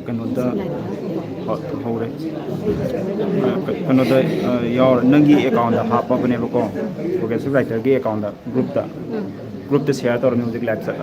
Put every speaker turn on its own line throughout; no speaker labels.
कनोदा हौरे कनोदा यार नंगी अकाउंट हापा बने बको प्रोग्रेसिव राइटर के अकाउंट ग्रुप शेयर तौर म्यूजिक लाइव चल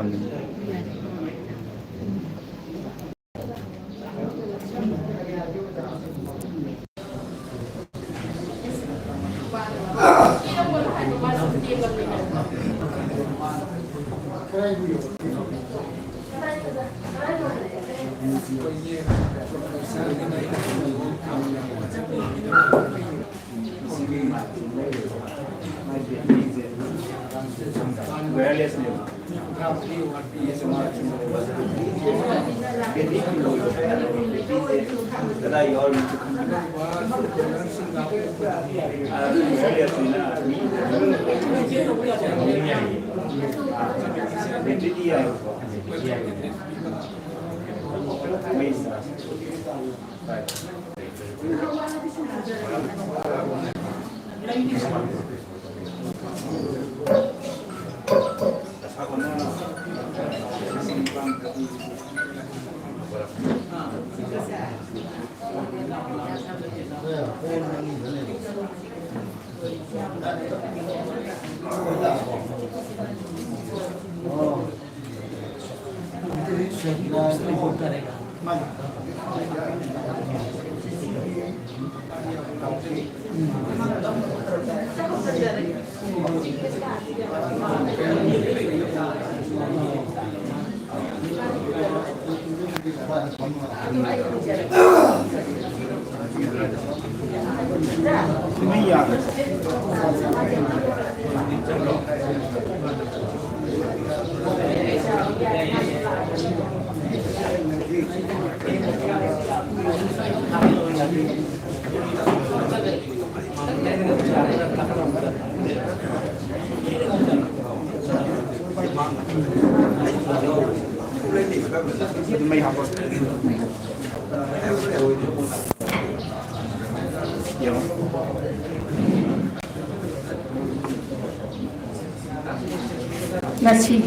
Nasi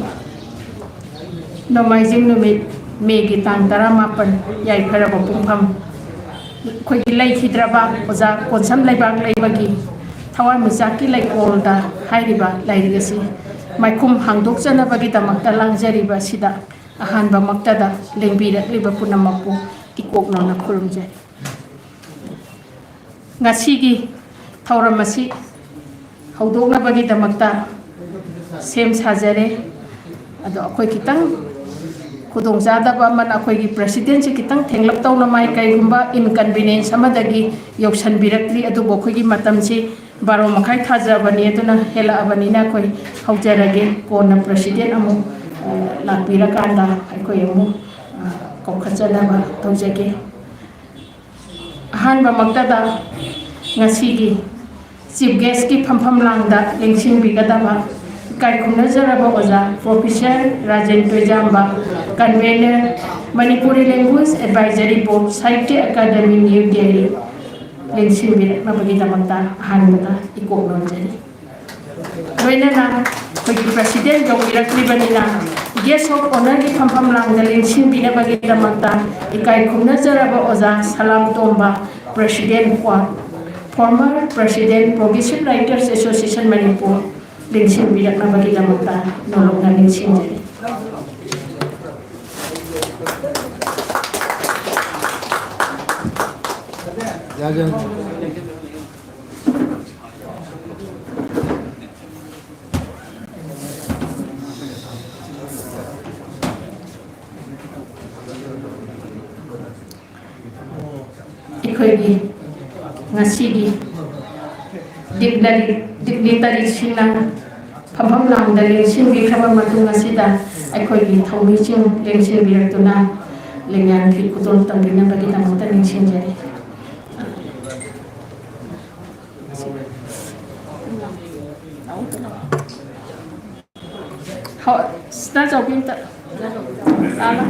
Nomaizing Numit Megi Tang Taramapan Yai Karabapum Koi Lake Hidraba Oza Konsam Laibang Laibagi Tawa Muzaki Lake Olda Hairiba Lairisi Maikum Hangdok Janabagi Damakta Langjariba Sida Ahanba Maktada Lembira Libapuna Mapu Ikok Nona Kurumjari Ngasigi Tauramasi Haudok Nabagi Damakta Sem Sajare ado akoi kitang kudong zada ba man akoi gi president se kitang thenglap taw na mai kai gumba inconvenience amadagi yoksan birakri adu bokoi gi matam se baro makai thaja bani aduna hela abani na koi haujarage kona president amu lakpira kanda akoi amu kokhacha ba tawjage ahan ba maktada ngasigi chief guest ki phampham langda lengsin bigada ba Kai Kunazaraba Oza, Professor Rajan Pejamba, Convener, Manipuri Language Advisory Board, Sahittya Academy, New Delhi, Lengsin Birak Mabagita Mata, Hanmata, Ikok Nonjari. ꯑꯩꯈꯣꯏꯒꯤ president ꯌꯧꯕꯤꯔꯛꯂꯤꯕꯅꯤꯅ guest of ꯑꯣꯅꯔꯒꯤ ꯐꯝꯐꯝ ꯂꯥꯡꯗ ꯂꯦꯡꯁꯤꯟꯕꯤꯅꯕꯒꯤꯗꯃꯛꯇ ꯏꯀꯥꯏ ꯈꯨꯝꯅꯖꯔꯕ ꯑꯣꯖꯥ Salam Tomba president ꯀ꯭ꯋꯥꯠ former President Progressive Writers Association Manipur ꯂꯦꯡꯁꯤꯟꯕꯤꯔꯛꯅꯕꯒꯤꯗꯃꯛꯇ ꯅꯣꯂꯨꯛꯅ ꯅꯤꯡꯁꯤꯡꯖꯔꯤ. ꯑꯩꯈꯣꯏꯒꯤ ngasi dignitaries-singna phampham lamda lengsinbikraba matung asida ꯑꯩꯈꯣꯏꯒꯤ ꯊꯧꯃꯤꯁꯤꯡ ꯂꯦꯡꯁꯤꯟꯕꯤꯔꯛꯇꯨꯅ ꯂꯩꯉꯥꯛꯀꯤ ꯈꯨꯗꯣꯜ ꯇꯝꯕꯤꯅꯕꯒꯤꯗꯃꯛꯇ ꯅꯤꯡꯁꯤꯡꯖꯔꯤ. Star jawabin tak? Salah.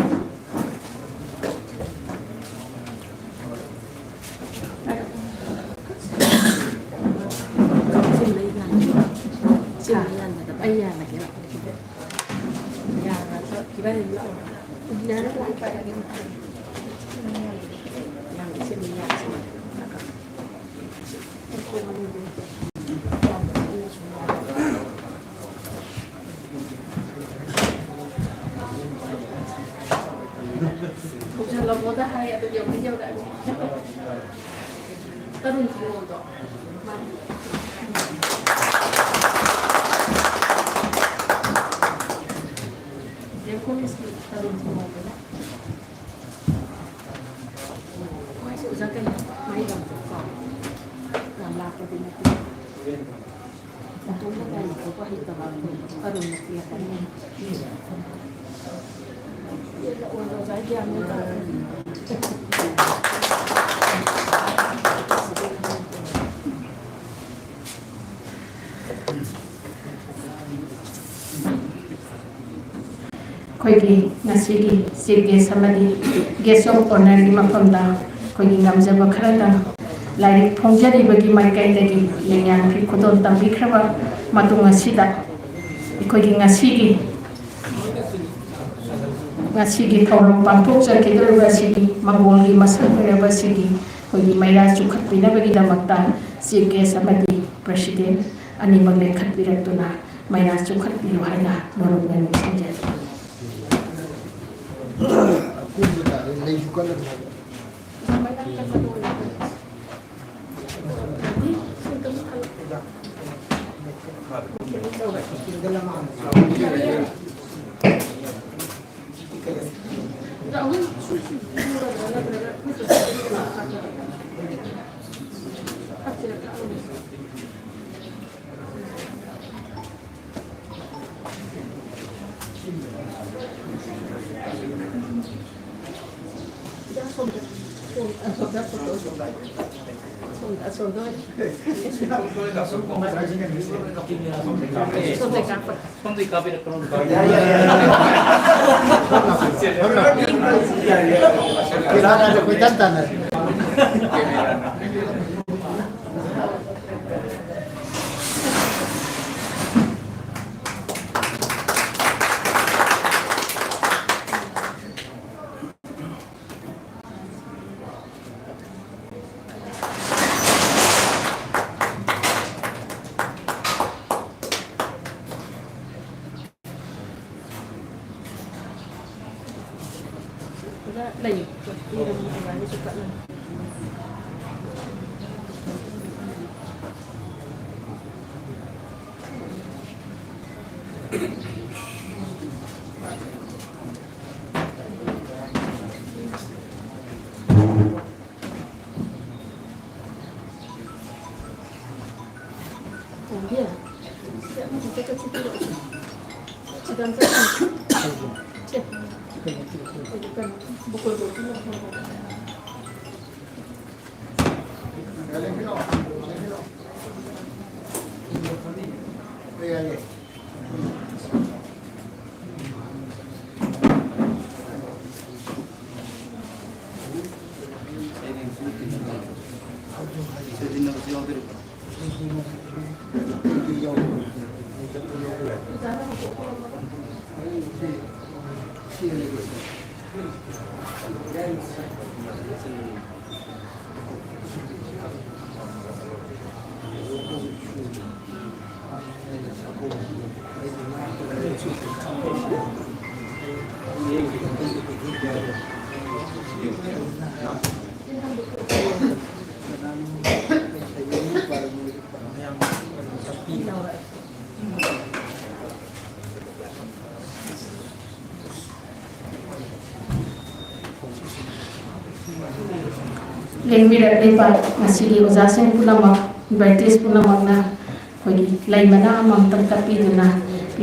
Kalau mudah hari atau jauh jauh dah. Terus tu. Dia pun mesti terus tu. Kau itu jangan main dalam tukar. Dalam laku di mana. Untuk apa itu kau hitam aku. Terus mesti apa ni. Untuk saja muda. ꯑꯩꯈꯣꯏꯒꯤ ꯉꯁꯤꯒꯤ chief gas ꯑꯃꯗꯤ gas of ꯑꯣꯅꯔꯒꯤ ꯃꯐꯝꯗ ꯑꯩꯈꯣꯏꯒꯤ ꯉꯝꯖꯕ ꯈꯔꯗꯪ ꯂꯥꯏꯔꯤꯛ ꯐꯣꯡꯖꯔꯤꯕꯒꯤ ꯃꯥꯏꯀꯩꯗꯒꯤ ꯂꯩꯉꯥꯛꯀꯤ ꯈꯨꯗꯣꯜ ꯇꯝꯕꯤꯈ꯭ꯔꯕ ꯃꯇꯨꯡ ꯑꯁꯤꯗ ꯑꯩꯈꯣꯏꯒꯤ ꯉꯁꯤꯒꯤ ꯊꯧꯔꯝ ꯄꯥꯡꯊꯣꯛꯆꯈꯤꯗꯧꯔꯤꯕ ꯑꯁꯤꯒꯤ ꯃꯪꯒꯣꯜꯒꯤ ꯃꯁꯛ ꯑꯣꯏꯔꯕ ꯑꯁꯤꯒꯤ ꯑꯩꯈꯣꯏꯒꯤ ꯃꯩꯔꯥ ꯆꯨꯈꯠꯄꯤꯅꯕꯒꯤꯗꯃꯛꯇ ꯆꯤꯐ ꯒꯦꯁ ꯑꯃꯗꯤ ꯄ꯭ꯔꯁꯤꯗꯦꯟ ꯑꯅꯤꯃꯛ ꯂꯦꯡꯈꯠꯄꯤꯔꯛꯇꯨꯅ ꯃꯩꯔꯥ ꯆꯨꯈꯠꯄꯤꯌꯨ ꯍꯥꯏꯅ ꯅꯣꯂꯨꯛꯅ ꯅꯤꯡꯁꯤꯡꯖꯔꯤ. Lagi, ini dah mulai cepat lah. Dia, siap macam cakap-cakap. Cakap-cakap. Bukan pukul-pukul. ꯂꯦꯡꯕꯤꯔꯛꯂꯤꯕ ꯉꯁꯤꯒꯤ ꯑꯣꯖꯥꯁꯤꯡ ꯄꯨꯝꯅꯃꯛ ꯏꯟꯚꯥꯏꯇꯤꯁ ꯄꯨꯝꯅꯃꯛꯅ ꯑꯩꯈꯣꯏꯒꯤ ꯂꯩ ꯃꯅꯥ ꯑꯃꯃꯝꯇꯪ ꯀꯠꯄꯤꯗꯨꯅ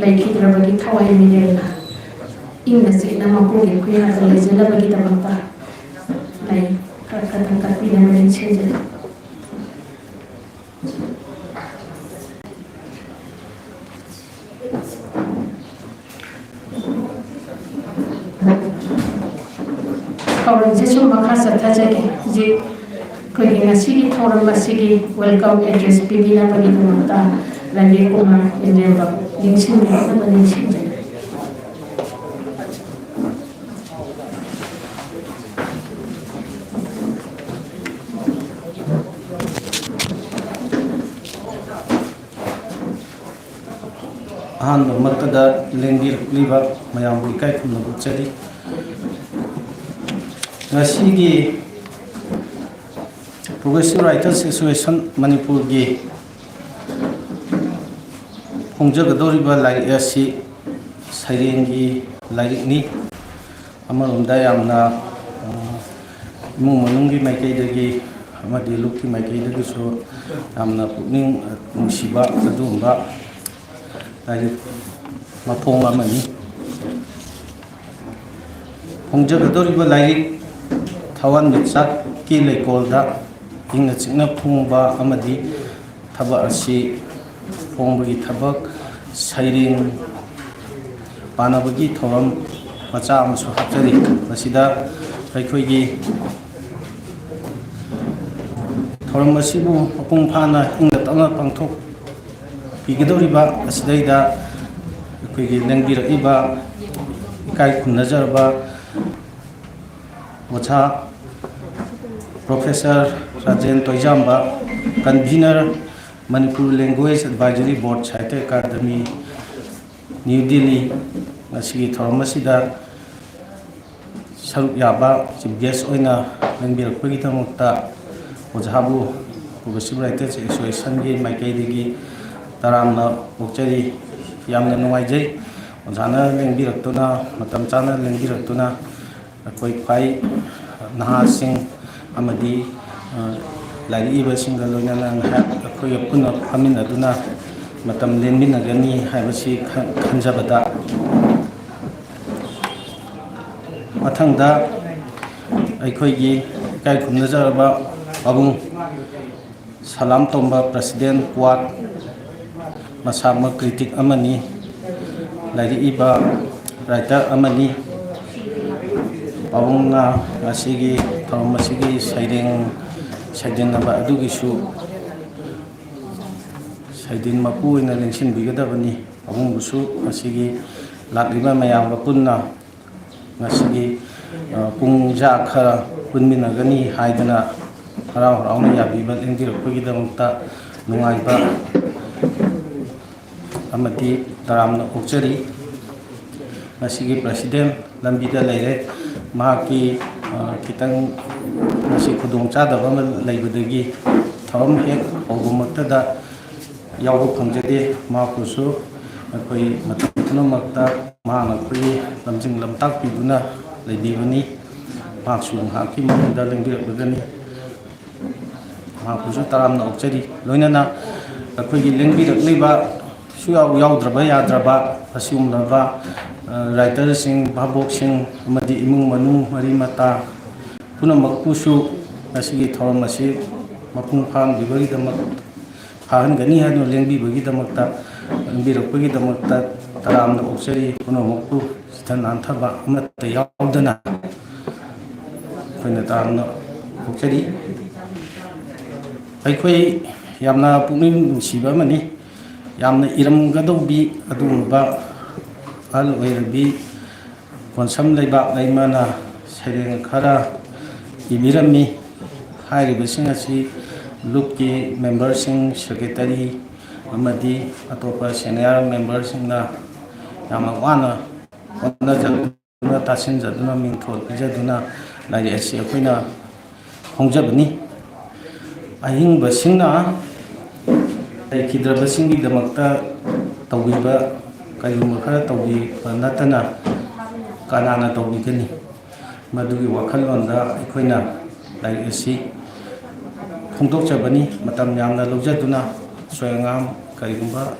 ꯂꯩꯈꯤꯗ꯭ꯔꯕꯒꯤ ꯊꯋꯥꯏ ꯃꯤꯔꯦꯜꯅ ꯏꯪꯅ ꯆꯤꯛꯅ ꯃꯄꯨꯒꯤ ꯈꯨꯌꯥꯗ ꯂꯩꯖꯅꯕꯒꯤꯗꯃꯛꯇ ꯂꯩ ꯈꯔ ꯈꯔꯇꯪ ꯀꯠꯄꯤꯅꯕ ꯅꯤꯡꯁꯤꯡꯖꯔꯤ. ꯊꯧꯔꯝꯁꯦ ꯁꯨꯝ ꯃꯈꯥ ꯆꯠꯊꯖꯒꯦ. ꯍꯧꯖꯤꯛ ꯑꯩꯈꯣꯏꯒꯤ ꯉꯁꯤꯒꯤ ꯊꯧꯔꯝ ꯑꯁꯤꯒꯤ ꯋꯦꯜꯀꯝ ꯑꯦꯗ꯭ꯔꯦꯁ ꯄꯤꯕꯤꯅꯕꯒꯤꯗꯃꯛꯇ ꯔꯟꯕꯤꯔ ꯀꯨꯃꯥꯔ ꯌꯦꯟꯖꯦꯝꯕ ꯅꯤꯡꯁꯤꯡꯕꯤꯔꯛꯅꯕ ꯅꯤꯡꯁꯤꯡꯖꯔꯤ.
ꯑꯍꯥꯟꯕ ꯃꯛꯇꯗ ꯂꯦꯡꯕꯤꯔꯛꯂꯤꯕ ꯃꯌꯥꯝꯕꯨ ꯏꯀꯥꯏ ꯈꯨꯝꯅꯕ ꯎꯠꯆꯔꯤ. ꯉꯁꯤꯒꯤ ꯄ꯭ꯔꯣꯒ꯭ꯔꯦꯁꯤꯚ ꯔꯥꯏꯇꯔꯁ ꯑꯦꯁꯣꯁꯤꯌꯦꯁꯟ ꯃꯅꯤꯄꯨꯔꯒꯤ ꯐꯣꯡꯖꯒꯗꯧꯔꯤꯕ ꯂꯥꯏꯔꯤꯛ ꯑꯁꯤ ꯁꯩꯔꯦꯡꯒꯤ ꯂꯥꯏꯔꯤꯛꯅꯤ. ꯑꯃꯔꯣꯝꯗ ꯌꯥꯝꯅ ꯏꯃꯨꯡ ꯃꯅꯨꯡꯒꯤ ꯃꯥꯏꯀꯩꯗꯒꯤ ꯑꯃꯗꯤ ꯂꯨꯞꯀꯤ ꯃꯥꯏꯀꯩꯗꯒꯤꯁꯨ ꯌꯥꯝꯅ ꯄꯨꯛꯅꯤꯡ ꯅꯨꯡꯁꯤꯕ ꯑꯗꯨꯒꯨꯝꯕ ꯂꯥꯏꯔꯤꯛ ꯃꯄꯣꯡ ꯑꯃꯅꯤ. ꯐꯣꯡꯖꯒꯗꯧꯔꯤꯕ ꯂꯥꯏꯔꯤꯛ ꯊꯋꯥꯟꯃꯤꯆꯥꯛꯀꯤ ꯂꯩꯀꯣꯜꯗ ꯏꯪꯅ ꯆꯤꯛꯅ ꯐꯣꯡꯕ ꯑꯃꯗꯤ ꯊꯕꯛ ꯑꯁꯤ ꯐꯣꯡꯕꯒꯤ ꯊꯕꯛ ꯁꯩꯔꯦꯡ ꯄꯥꯅꯕꯒꯤ ꯊꯧꯔꯝ ꯃꯆꯥ ꯑꯃꯁꯨ ꯍꯥꯞꯆꯔꯤ. ꯃꯁꯤꯗ ꯑꯩꯈꯣꯏꯒꯤ ꯊꯧꯔꯝ ꯑꯁꯤꯕꯨ ꯃꯄꯨꯡ ꯐꯥꯅ ꯏꯪꯅ ꯇꯞꯅ ꯄꯥꯡꯊꯣꯛꯄꯤꯒꯗꯧꯔꯤꯕ ꯑꯁꯤꯗꯩꯗ ꯑꯩꯈꯣꯏꯒꯤ ꯂꯦꯡꯕꯤꯔꯛꯏꯕ ꯏꯀꯥꯏ ꯈꯨꯝꯅꯖꯔꯕ ꯑꯣꯖꯥ professor Rajen Toijamba, convenor Manipur language advisory board Sahitya Akademi New Delhi, ꯉꯁꯤꯒꯤ ꯊꯧꯔꯝ ꯑꯁꯤꯗ ꯁꯔꯨꯛ ꯌꯥꯕ ꯆꯤꯐ ꯒꯦꯁ ꯑꯣꯏꯅ ꯂꯦꯡꯕꯤꯔꯛꯄꯒꯤꯗꯃꯛꯇ ꯑꯣꯖꯥꯕꯨ ꯄ꯭ꯔꯣꯒ꯭ꯔꯦꯁꯤꯚ ꯔꯥꯏꯇꯔꯁ ꯑꯦꯁꯣꯁꯤꯌꯦꯁꯟꯒꯤ ꯃꯥꯏꯀꯩꯗꯒꯤ ꯇꯔꯥꯝꯅ ꯑꯣꯛꯆꯔꯤ. ꯌꯥꯝꯅ ꯅꯨꯡꯉꯥꯏꯖꯩ ꯑꯣꯖꯥꯅ ꯂꯦꯡꯕꯤꯔꯛꯇꯨꯅ, ꯃꯇꯝ ꯆꯥꯅ ꯂꯦꯡꯕꯤꯔꯛꯇꯨꯅ ꯑꯩꯈꯣꯏ ꯈ꯭ꯋꯥꯏ ꯅꯍꯥꯁꯤꯡ ꯑꯃꯗꯤ ꯂꯥꯏꯔꯤꯛꯏꯕꯁꯤꯡꯒ ꯂꯣꯏꯅꯅ ꯑꯩꯈꯣꯏꯒ ꯄꯨꯟꯅ ꯐꯝꯃꯤꯟꯅꯗꯨꯅ ꯃꯇꯝ ꯂꯦꯟꯃꯤꯟꯅꯒꯅꯤ ꯍꯥꯏꯕꯁꯤ ꯈꯟꯖꯕꯗ ꯃꯊꯪꯗ ꯑꯩꯈꯣꯏꯒꯤ ꯏꯀꯥꯏ ꯈꯨꯝꯅꯖꯔꯕ ꯄꯥꯕꯨꯡ ꯁꯂꯥꯝ ꯇꯣꯝꯕ ꯄ꯭ꯔꯁꯤꯗꯦꯟ ꯀ꯭ꯋꯥꯠ, ꯃꯁꯥꯃꯛ ꯀ꯭ꯔꯤꯇꯤꯛ ꯑꯃꯅꯤ, ꯂꯥꯏꯔꯤꯛꯏꯕ ꯔꯥꯏꯇꯔ ꯑꯃꯅꯤ. ꯄꯥꯕꯨꯡꯅ ꯉꯁꯤꯒꯤ ꯊꯧꯔꯝ ꯑꯁꯤꯒꯤ ꯁꯩꯗꯦꯡꯅꯕ ꯑꯗꯨꯒꯤꯁꯨ ꯁꯩꯗꯤꯟ ꯃꯄꯨ ꯑꯣꯏꯅ ꯂꯦꯡꯁꯤꯟꯕꯤꯒꯗꯕꯅꯤ. ꯄꯥꯕꯨꯡꯕꯨꯁꯨ ꯉꯁꯤꯒꯤ ꯂꯥꯛꯂꯤꯕ ꯃꯌꯥꯝꯒ ꯄꯨꯟꯅ ꯉꯁꯤꯒꯤ ꯄꯨꯡꯖꯥ ꯈꯔ ꯄꯨꯟꯃꯤꯟꯅꯒꯅꯤ ꯍꯥꯏꯗꯅ ꯍꯔꯥꯎ ꯍꯔꯥꯎꯅ ꯌꯥꯕꯤꯕ ꯂꯦꯡꯕꯤꯔꯛꯄꯒꯤꯗꯃꯛꯇ ꯅꯨꯡꯉꯥꯏꯕ ꯑꯃꯗꯤ ꯇꯔꯥꯝꯅ ꯑꯣꯛꯆꯔꯤ. ꯉꯁꯤꯒꯤ ꯄ꯭ꯔꯁꯤꯗꯦꯟ ꯂꯝꯕꯤꯗ ꯂꯩꯔꯦ. ꯃꯍꯥꯛꯀꯤ ꯈꯤꯇꯪ ꯉꯁꯤ ꯈꯨꯗꯣꯡꯆꯥꯗꯕ ꯑꯃ ꯂꯩꯕꯗꯒꯤ ꯊꯧꯔꯝ ꯍꯦꯛ ꯍꯧꯕꯃꯛꯇꯗ ꯌꯥꯎꯕ ꯐꯪꯖꯗꯦ. ꯃꯍꯥꯛꯄꯨꯁꯨ ꯑꯩꯈꯣই ꯃꯇꯝ ꯄꯨꯝꯅꯃꯛꯇ ꯃꯍꯥꯛꯅ ꯑꯩꯈꯣꯏꯒꯤ ꯂꯝꯖꯤꯡ ꯂꯝꯇꯥꯛꯄꯤꯗꯨꯅ ꯂꯩꯕꯤꯕꯅꯤ. ꯃꯍꯥꯛꯁꯨ ꯉꯥꯏꯍꯥꯛꯀꯤ ꯃꯅꯨꯡꯗ ꯂꯦꯡꯕꯤꯔꯛꯂꯒꯅꯤ. ꯃꯍꯥꯛꯄꯨꯁꯨ ꯇꯔꯥꯝꯅ ꯑꯣꯛꯆꯔꯤ. ꯂꯣꯏꯅꯅ ꯑꯩꯈꯣꯏꯒꯤ ꯂꯦꯡꯕꯤꯔꯛꯂꯤꯕ ꯁꯨꯌꯥꯎ ꯌꯥꯎꯗ꯭ꯔꯕ ꯌꯥꯗ꯭ꯔꯕ ꯑꯁꯤꯒꯨꯝꯂꯕ ꯔꯥꯏꯇꯔꯁꯤꯡ, ꯚꯥꯕꯣꯛꯁꯤꯡ ꯑꯃꯗꯤ ꯏꯃꯨꯡ ꯃꯅꯨꯡ ꯃꯔꯤ ꯃꯇꯥ ꯄꯨꯝꯅꯃꯛꯄꯨꯁꯨ ꯉꯁꯤꯒꯤ ꯊꯧꯔꯝ ꯑꯁꯤ ꯃꯄꯨꯡ ꯐꯥꯍꯟꯒꯅꯤ ꯍꯥꯏꯗꯨꯅ ꯂꯦꯡꯕꯤꯕꯒꯤꯗꯃꯛꯇ ꯂꯦꯡꯕꯤꯔꯛꯄꯒꯤꯗꯃꯛꯇ ꯇꯔꯥꯝꯅ ꯑꯣꯛꯆꯔꯤ. ꯄꯨꯝꯅꯃꯛꯄꯨ ꯁꯤꯊ ꯅꯥꯟꯊꯕ ꯑꯃꯠꯇ ꯌꯥꯎꯗꯅ ꯑꯩꯈꯣꯏꯅ ꯇꯔꯥꯝꯅ ꯑꯣꯛꯆꯔꯤ. ꯑꯩꯈꯣꯏ ꯌꯥꯝꯅ ꯄꯨꯛꯅꯤꯡ ꯅꯨꯡꯁꯤꯕ ꯑꯃꯅꯤ. ꯌꯥꯝꯅ ꯏꯔꯝꯒꯗꯧꯕꯤ ꯑꯗꯨꯒꯨꯝꯕ ꯑꯍꯜ ꯑꯣꯏꯔꯕꯤ ꯀꯣꯟꯁꯝ ꯂꯩꯕꯥꯛ ꯂꯩꯃꯅ ꯁꯩꯔꯦꯡ ꯈꯔ ꯏꯕꯤꯔꯝꯃꯤ ꯍꯥꯏꯔꯤꯕꯁꯤꯡ ꯑꯁꯤ ꯂꯨꯞꯀꯤ ꯃꯦꯝꯕꯔꯁꯤꯡ ꯁꯦꯀ꯭ꯔꯦꯇꯔꯤ ꯑꯃꯗꯤ ꯑꯇꯣꯞꯄ ꯁꯦꯅꯤꯌꯔ ꯃꯦꯝꯕꯔꯁꯤꯡꯅ ꯌꯥꯝꯅ ꯋꯥꯅ ꯍꯣꯠꯅꯖꯗꯨꯅ ꯇꯥꯁꯤꯟꯖꯗꯨꯅ ꯃꯤꯡꯊꯣꯜ ꯄꯤꯖꯗꯨꯅ ꯂꯥꯏꯔꯤꯛ ꯑꯁꯤ ꯑꯩꯈꯣꯏꯅ ꯐꯣꯡꯖꯕꯅꯤ ꯑꯍꯤꯡꯕꯁꯤꯡꯅ ꯂꯩꯈꯤꯗ꯭ꯔꯕꯁꯤꯡꯒꯤꯗꯃꯛꯇ ꯇꯧꯕꯤꯕ ꯀꯔꯤꯒꯨꯝꯕ ꯈꯔ ꯇꯧꯕꯤꯕ ꯅꯠꯇꯅ ꯀꯅꯥꯅ ꯇꯧꯕꯤꯒꯅꯤ ꯃꯗꯨꯒꯤ ꯋꯥꯈꯜꯂꯣꯟꯗ ꯑꯩꯈꯣꯏꯅ ꯂꯥꯏꯔꯤꯛ ꯑꯁꯤ ꯐꯣꯡꯗꯣꯛꯆꯕꯅꯤ ꯃꯇꯝ ꯌꯥꯝꯅ ꯂꯧꯖꯗꯨꯅ ꯑꯁꯣꯏ ꯑꯉꯥꯝ ꯀꯔꯤꯒꯨꯝꯕ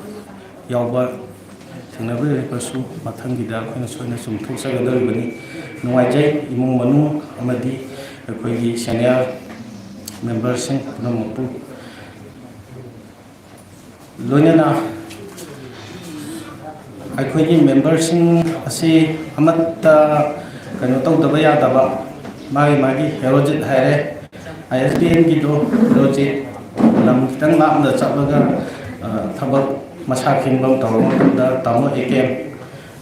ꯌꯥꯎꯕ ꯊꯦꯡꯅꯕꯤꯔꯕꯁꯨ ꯃꯊꯪꯒꯤꯗ ꯑꯩꯈꯣꯏꯅ ꯁꯣꯏꯅ ꯆꯨꯝꯊꯣꯛꯆꯒꯗꯧꯔꯤꯕꯅꯤ ꯅꯨꯡꯉꯥꯏꯖꯩ ꯏꯃꯨꯡ ꯃꯅꯨꯡ ꯑꯃꯗꯤ ꯑꯩꯈꯣꯏꯒꯤ ꯁꯦꯅꯤꯌꯔ ꯃꯦꯝꯕꯔꯁꯤꯡ ꯄꯨꯝꯅꯃꯛꯄꯨ ꯂꯣꯏꯅꯅ ꯑꯩꯈꯣꯏꯒꯤ ꯃꯦꯝꯕꯔꯁꯤꯡ ꯑꯁꯤ ꯑꯃꯠꯇ ꯀꯩꯅꯣ ꯇꯧꯗꯕ ꯌꯥꯗꯕ ꯃꯥꯒꯤ ꯍꯦꯔꯣꯖꯤꯠ ꯍꯥꯏꯔꯦ ISBNꯒꯤꯗꯣ ꯍꯦꯔꯣꯖꯤꯠ ꯂꯝ ꯈꯤꯇꯪ ꯂꯥꯞꯅ ꯆꯠꯂꯒ ꯊꯕꯛ ꯃꯁꯥ ꯈꯤꯡꯕ ꯇꯧꯔꯕ ꯃꯇꯝꯗ ꯇꯥꯃꯣ AKM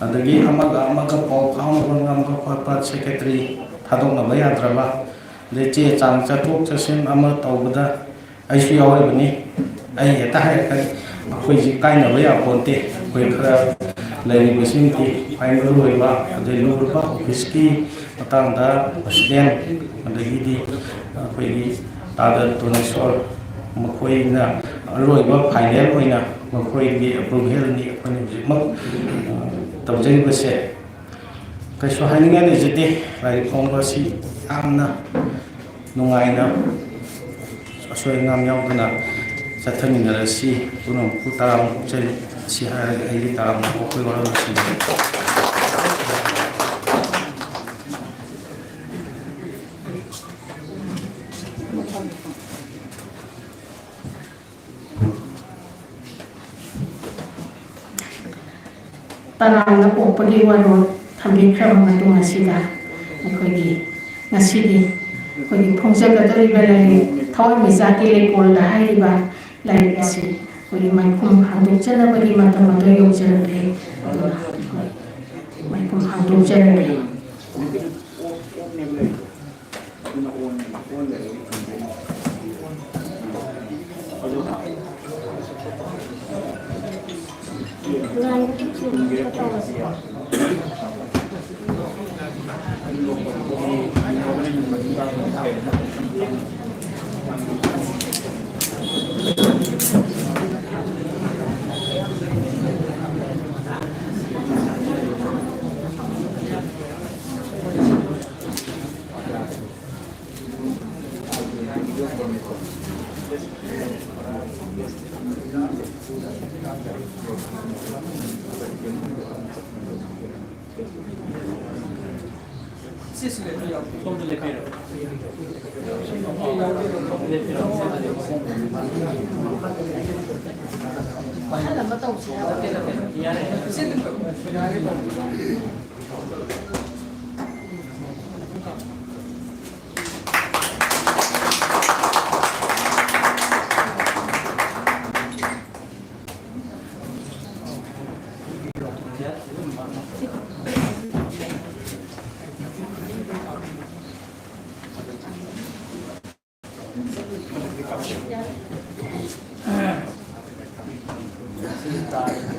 ꯑꯗꯒꯤ ꯑꯃꯒ ꯄꯥꯎ ꯐꯥꯎꯅꯕ ꯉꯝꯕ ꯈꯣꯠꯄ ꯁꯦꯀ꯭ꯔꯦꯇꯔꯤ ꯊꯥꯗꯣꯛꯅꯕ ꯌꯥꯗ꯭ꯔꯕ ꯑꯗꯩ ꯆꯦ ꯆꯥꯡ ꯆꯠꯊꯣꯛ ꯆꯠꯁꯤꯟ ꯑꯃ ꯇꯧꯕꯗ ꯑꯩꯁꯨ ꯌꯥꯎꯔꯤꯕꯅꯤ ꯑꯩ ꯍꯦꯛꯇ ꯍꯥꯏꯔꯛꯀꯅꯤ ꯑꯩꯈꯣꯏꯁꯤ ꯀꯥꯏꯅꯕ ꯌꯥꯄꯣꯟꯇꯦ ꯑꯩꯈꯣই ꯈꯔ ꯂꯩꯔꯤꯕꯁꯤꯡꯒꯤ ꯈ꯭ꯋꯥꯏ ꯃꯔꯨ ꯑꯣꯏꯕ ꯑꯗꯩ ꯂꯨꯔꯤꯕ ꯑꯣꯐꯤꯁꯀꯤ ꯃꯇꯥꯡꯗ ꯄ꯭ꯔꯁꯤꯗꯦꯟ ꯑꯗꯒꯤꯗꯤ ꯑꯩꯈꯣꯏꯒꯤ ꯇꯥꯗ ꯇꯣꯅꯦꯁꯣꯔ ꯃꯈꯣꯏꯅ ꯑꯔꯣꯏꯕ ꯐꯥꯏꯅꯦꯜ ꯑꯣꯏꯅ ꯃꯈꯣꯏꯒꯤ ꯑꯦꯄ꯭ꯔꯨꯚꯦꯜꯅꯤ ꯑꯩꯈꯣꯏꯅ ꯍꯧꯖꯤꯛꯃꯛ ꯇꯧꯖꯔꯤꯕꯁꯦ ꯀꯩꯁꯨ ꯍꯥꯏꯅꯤꯡꯉꯥꯏ ꯂꯩꯖꯗꯦ ꯂꯥꯏꯔꯤꯛ ꯐꯣꯡꯕ ꯑꯁꯤ ꯌꯥꯝꯅ ꯅꯨꯡꯉꯥꯏꯅ ꯑꯁꯣꯏ ꯑꯉꯥꯝ ꯌꯥꯎꯗꯅ ꯆꯠꯊꯃꯤꯟꯅꯔꯁꯤ ꯄꯨꯝꯅꯃꯛꯄꯨ ꯇꯔꯥꯝꯅ ꯑꯣꯛꯆꯔꯤ ꯑꯁꯤ ꯍꯥꯏꯔꯒ ꯑꯩꯒꯤ ꯇꯔꯥꯝꯅ ꯑꯣꯛꯄꯒꯤ ꯋꯥꯔꯣꯜ ꯂꯣꯏꯁꯤꯟꯖꯔꯤ
ꯇꯔꯥꯝꯅ ꯑꯣꯛꯄꯒꯤ ꯋꯥꯔꯣꯜ ꯊꯝꯕꯤꯈ꯭ꯔꯕ ꯃꯇꯨꯡ ꯑꯁꯤꯗ ꯑꯩꯈꯣꯏꯒꯤ ꯉꯁꯤꯗꯤ ꯑꯩꯈꯣꯏꯒꯤ ꯐꯣꯡꯖꯒꯗꯧꯔꯤꯕ ꯂꯥꯏꯔꯤꯛ ꯊꯋꯥꯟꯃꯤꯆꯥꯛꯀꯤ ꯂꯩꯀꯣꯜꯗ ꯍꯥꯏꯔꯤꯕ ꯂꯥꯏꯔꯤꯛ ꯑꯁꯤ ꯑꯩꯈꯣꯏꯒꯤ ꯃꯥꯏꯈꯨꯝ ꯍꯥꯡꯗꯣꯛꯆꯅꯕꯒꯤ ꯃꯇꯝ ꯑꯗꯨ ꯌꯧꯖꯔꯛꯂꯦ ꯑꯗꯨꯅ ꯑꯩꯈꯣꯏ ꯃꯥꯏꯈꯨꯝ ꯍꯥꯡꯗꯣꯛꯆꯔꯒꯦ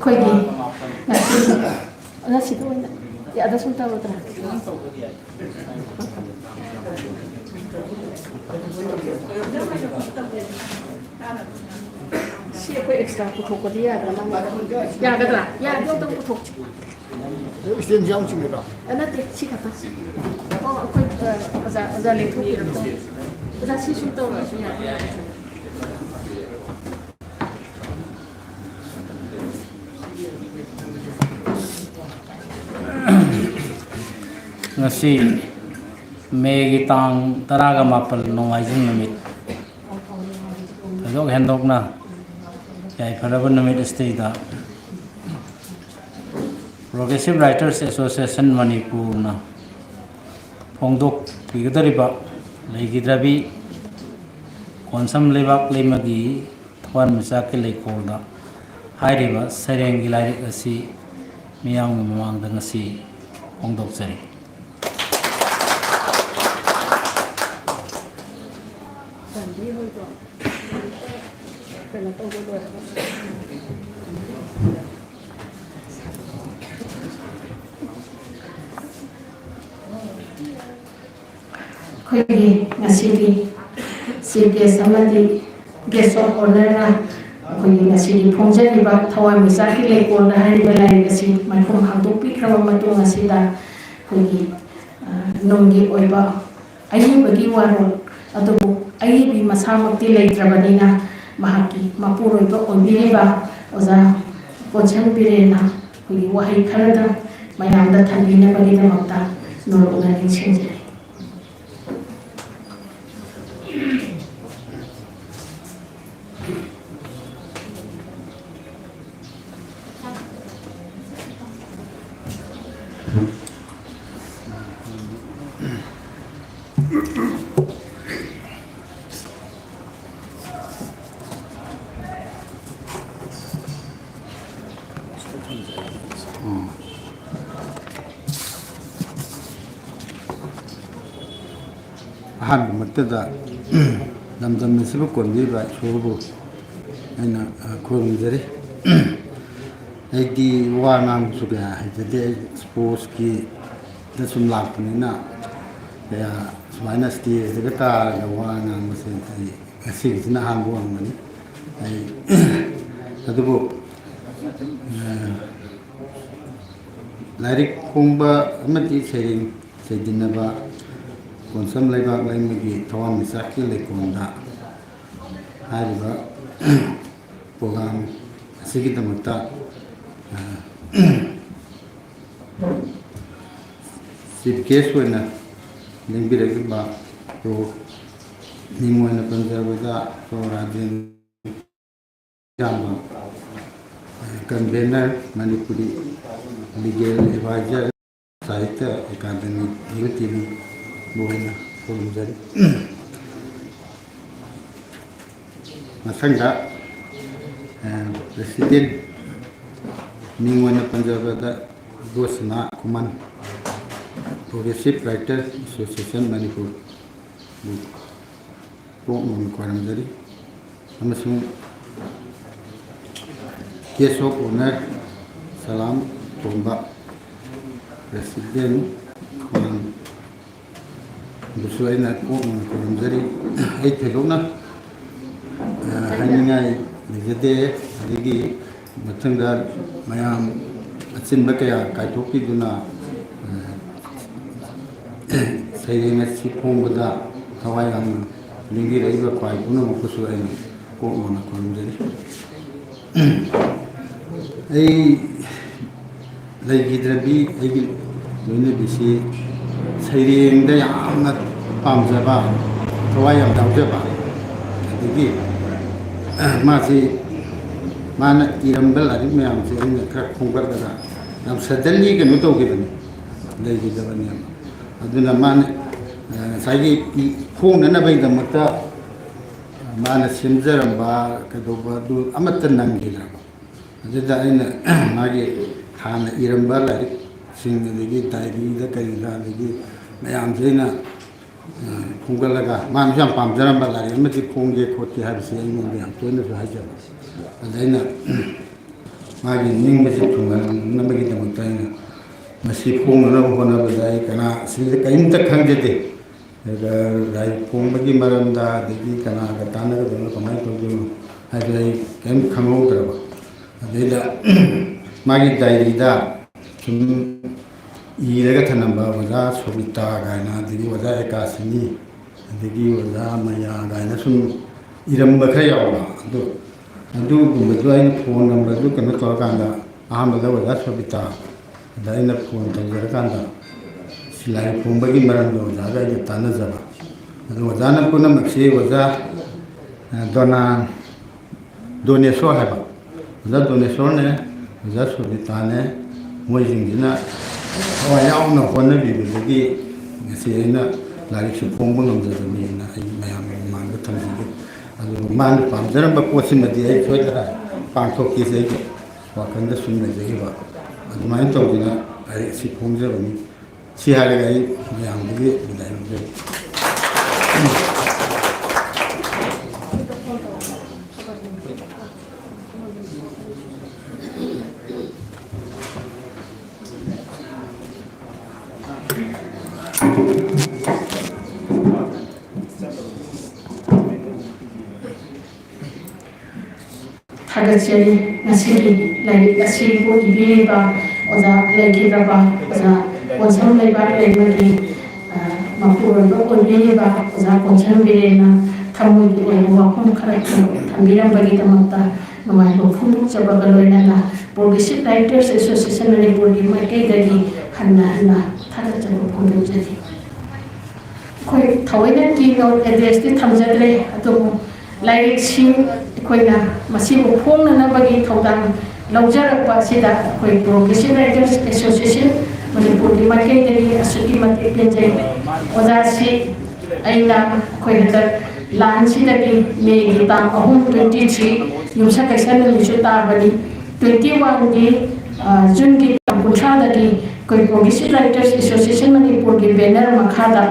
ꯑꯩꯈꯣꯏꯒꯤ ꯉꯁꯤꯗ ꯑꯣꯏꯅ ꯑꯗ ꯁꯨꯝ ꯇꯧꯔꯗ꯭ꯔꯥ ꯁꯤ ꯑꯩꯈꯣꯏ ꯑꯦꯛꯁꯇ꯭ꯔꯥ ꯄꯨꯊꯣꯛꯄꯗꯤ ꯌꯥꯗ꯭ꯔꯥ ꯌꯥꯒꯗ꯭ꯔꯥ ꯌꯥꯔꯗꯤ ꯑꯝꯇꯪ ꯄꯨꯊꯣꯛꯁꯤ
ꯏꯁꯇꯦꯟꯁꯤ ꯌꯥꯎ ꯆꯤꯡꯒꯗ꯭ꯔꯥ
ꯅꯠꯇꯦ ꯁꯤ ꯈꯛꯇ ꯑꯣ ꯑꯩꯈꯣꯏ ꯑꯣꯖꯥ ꯂꯦꯡꯊꯣꯛꯄꯤꯔꯛꯇꯣ ꯑꯣꯖꯥ ꯁꯤ ꯁꯨꯝ ꯇꯧꯔꯁꯨ ꯌꯥꯏ
ngasi Mei tang taraga mapal nongaijing namit thadok hendokna yai pharaban namit state Progressive Writers Association Manipur na phongdok pigadariba leigidrabi konsam lebak lemagi thwan misake leikolda hairiba sereng gilari asi miyang mamang dangasi phongdok jari
ꯑꯩꯈꯣꯏꯒꯤ ꯉꯁꯤꯒꯤ chief gas ꯑꯃꯗꯤ guest of ꯑꯣꯅꯔꯅ ꯑꯩꯈꯣꯏꯒꯤ ꯉꯁꯤꯒꯤ ꯐꯣꯡꯖꯔꯤꯕ ꯊꯋꯥꯟꯃꯤꯆꯥꯛꯀꯤ ꯂꯩꯀꯣꯜ ꯍꯥꯏꯔꯤꯕ ꯂꯥꯏꯔꯤꯛ ꯑꯁꯤ ꯃꯈꯨꯝ ꯍꯥꯡꯗꯣꯛꯄꯤꯈ꯭ꯔꯕ ꯃꯇꯨꯡ ꯑꯁꯤꯗ ꯑꯩꯈꯣꯏꯒꯤ ꯅꯨꯡꯒꯤ ꯑꯣꯏꯕ ꯑꯏꯕꯒꯤ ꯋꯥꯔꯣꯜ ꯑꯗꯨꯕꯨ ꯑꯏꯕꯤ ꯃꯁꯥꯃꯛꯇꯤ ꯂꯩꯇ꯭ꯔꯕꯅꯤꯅ ꯃꯍꯥꯛꯀꯤ ꯃꯄꯨꯔꯣꯏꯕ ꯑꯣꯏꯕꯤꯔꯤꯕ ꯑꯣꯖꯥ ꯀꯣꯟꯁꯟ ꯕꯤꯔꯦꯟꯅ ꯑꯩꯈꯣꯏꯒꯤ ꯋꯥꯍꯩ ꯈꯔꯗ ꯃꯌꯥꯝꯗ ꯊꯝꯕꯤꯅꯕꯒꯤꯗꯃꯛꯇ ꯅꯣꯂꯨꯛꯅ ꯅꯤꯡꯁꯤꯡꯖꯔꯤ.
ꯑꯍꯥꯟꯕꯃꯛꯇꯗ ꯂꯝꯗꯝ ꯑꯁꯤꯕꯨ ꯀꯣꯟꯕꯤꯕ ꯏꯁꯣꯔꯕꯨ ꯑꯩꯅ ꯈꯨꯔꯨꯝꯖꯔꯤ. ꯑꯩꯗꯤ ꯋꯥ ꯉꯥꯡꯕꯁꯨ ꯀꯌꯥ ꯍꯩꯖꯗꯦ. ꯑꯩ ꯁ꯭ꯄꯣꯔꯠꯁꯀꯤꯗ ꯁꯨꯝ ꯂꯥꯛꯄꯅꯤꯅ kaya sumana stage daga ka wa na musin ai asi na hango amani ai adubo lairik kumba amati sering sedinaba konsam laiba laimagi thawam misaki laikonda hariba program asigi damakta chief guest oina Ningbiregiba to Ningwana Panjabada to Rajan Jamba convener Manipuri legal advisor Sahitya Academy UTV Boina Purumjari Masanga President Ningwana Panjabada Gosna Kuman Progressive Writer Association Manipur Pokemon Kwaramjari Amasung Case of Owner Salam Tomba President Kwan Busuaina Pokemon Kwaramjari 8 Pelona Haningai Nijade Ligi Matanga Mayam Atsin Bakaya Kaitoki Duna Saying at Sipomba, Hawaiian, Lingi River Pai, Puno Kusu, and Pokemon Kwaramjari. Like Gidrabi, I will only be see saying the Yamna Pamzaba, Hawaiian Taujaba, the Gate Masi Mana Irambel, I may am saying the crack Pungarda. I'm suddenly can not given Lady Davaniam. Aduna man sagi khong na bai da mata man simjaramba kadoba du amata nangila adida aina magi khana iramba la sing degi diary da kaila degi mayam jeina khungalaga man jam pamjaramba la amati khongge khoti habsi aina yam toina su haja adaina magi ningbe thungal namagi da mata aina Masih pun orang mana berdaya karena sila kain tak khang jadi, rai pun bagi malam dah jadi karena katana ke dalam kamai tu je, hari kain khango teraba, jadi magi diary dah, cuma ia ke tanam bawa wajah sobita gayna, jadi wajah ekasini, jadi wajah maya gayna cuma iram berkaya awak, tu kemudian phone number tu kena tahu kan dah, aham dah wajah sobita. Daina phone tanjarkanda silai pumbagi marando jaga ye tanazaba adu wajana kuna maksi waja dona doneso haba waja doneso ne waja subitane moijingina wayawna honna bibigi ngasina lari su phongbo ngamjaba mina ai mayam manga thamji adu man pamjaramba posimadi ai choidara pangthokki se wakanda sunna jegiba adumai tawdina ai si phongjabani si halagai mayamgi bidai
थागतचरी ngasiगी लाइक असिबो इबेबा ओजा लेगिरबा ओजा कोनसम लेबा लेबगी मापुरबा ओबेबा ओजा कोनसम बेरेना थमुगी ओबो वाखम खरक थंबिरबगी तमता नमाय बफुम चबगा लोइनाना प्रोग्रेसिव राइटर्स एसोसिएशन मणिपुर की माइकेदगी हन्ना हन्ना थागतचबो फोंदोजरी कोई थवैना की नोट एड्रेस ती थमजद्रे अतोबो लाइक सिंह कोईना मसीबो फोंननबगी थौदांग लौजरकपा सिदा कोई प्रोग्रेसिव राइटर्स एसोसिएशन मणिपुर की माइकेदगी असुकी मते पेंजै ओजासी अइना कोई हदक लानसिदगी मे की ताम अहुम 23 युमसा कैसन मिसु ताबनी 21 की जून की कुंथ्रादगी कोई प्रोग्रेसिव राइटर्स एसोसिएशन मणिपुर की बैनर मखादा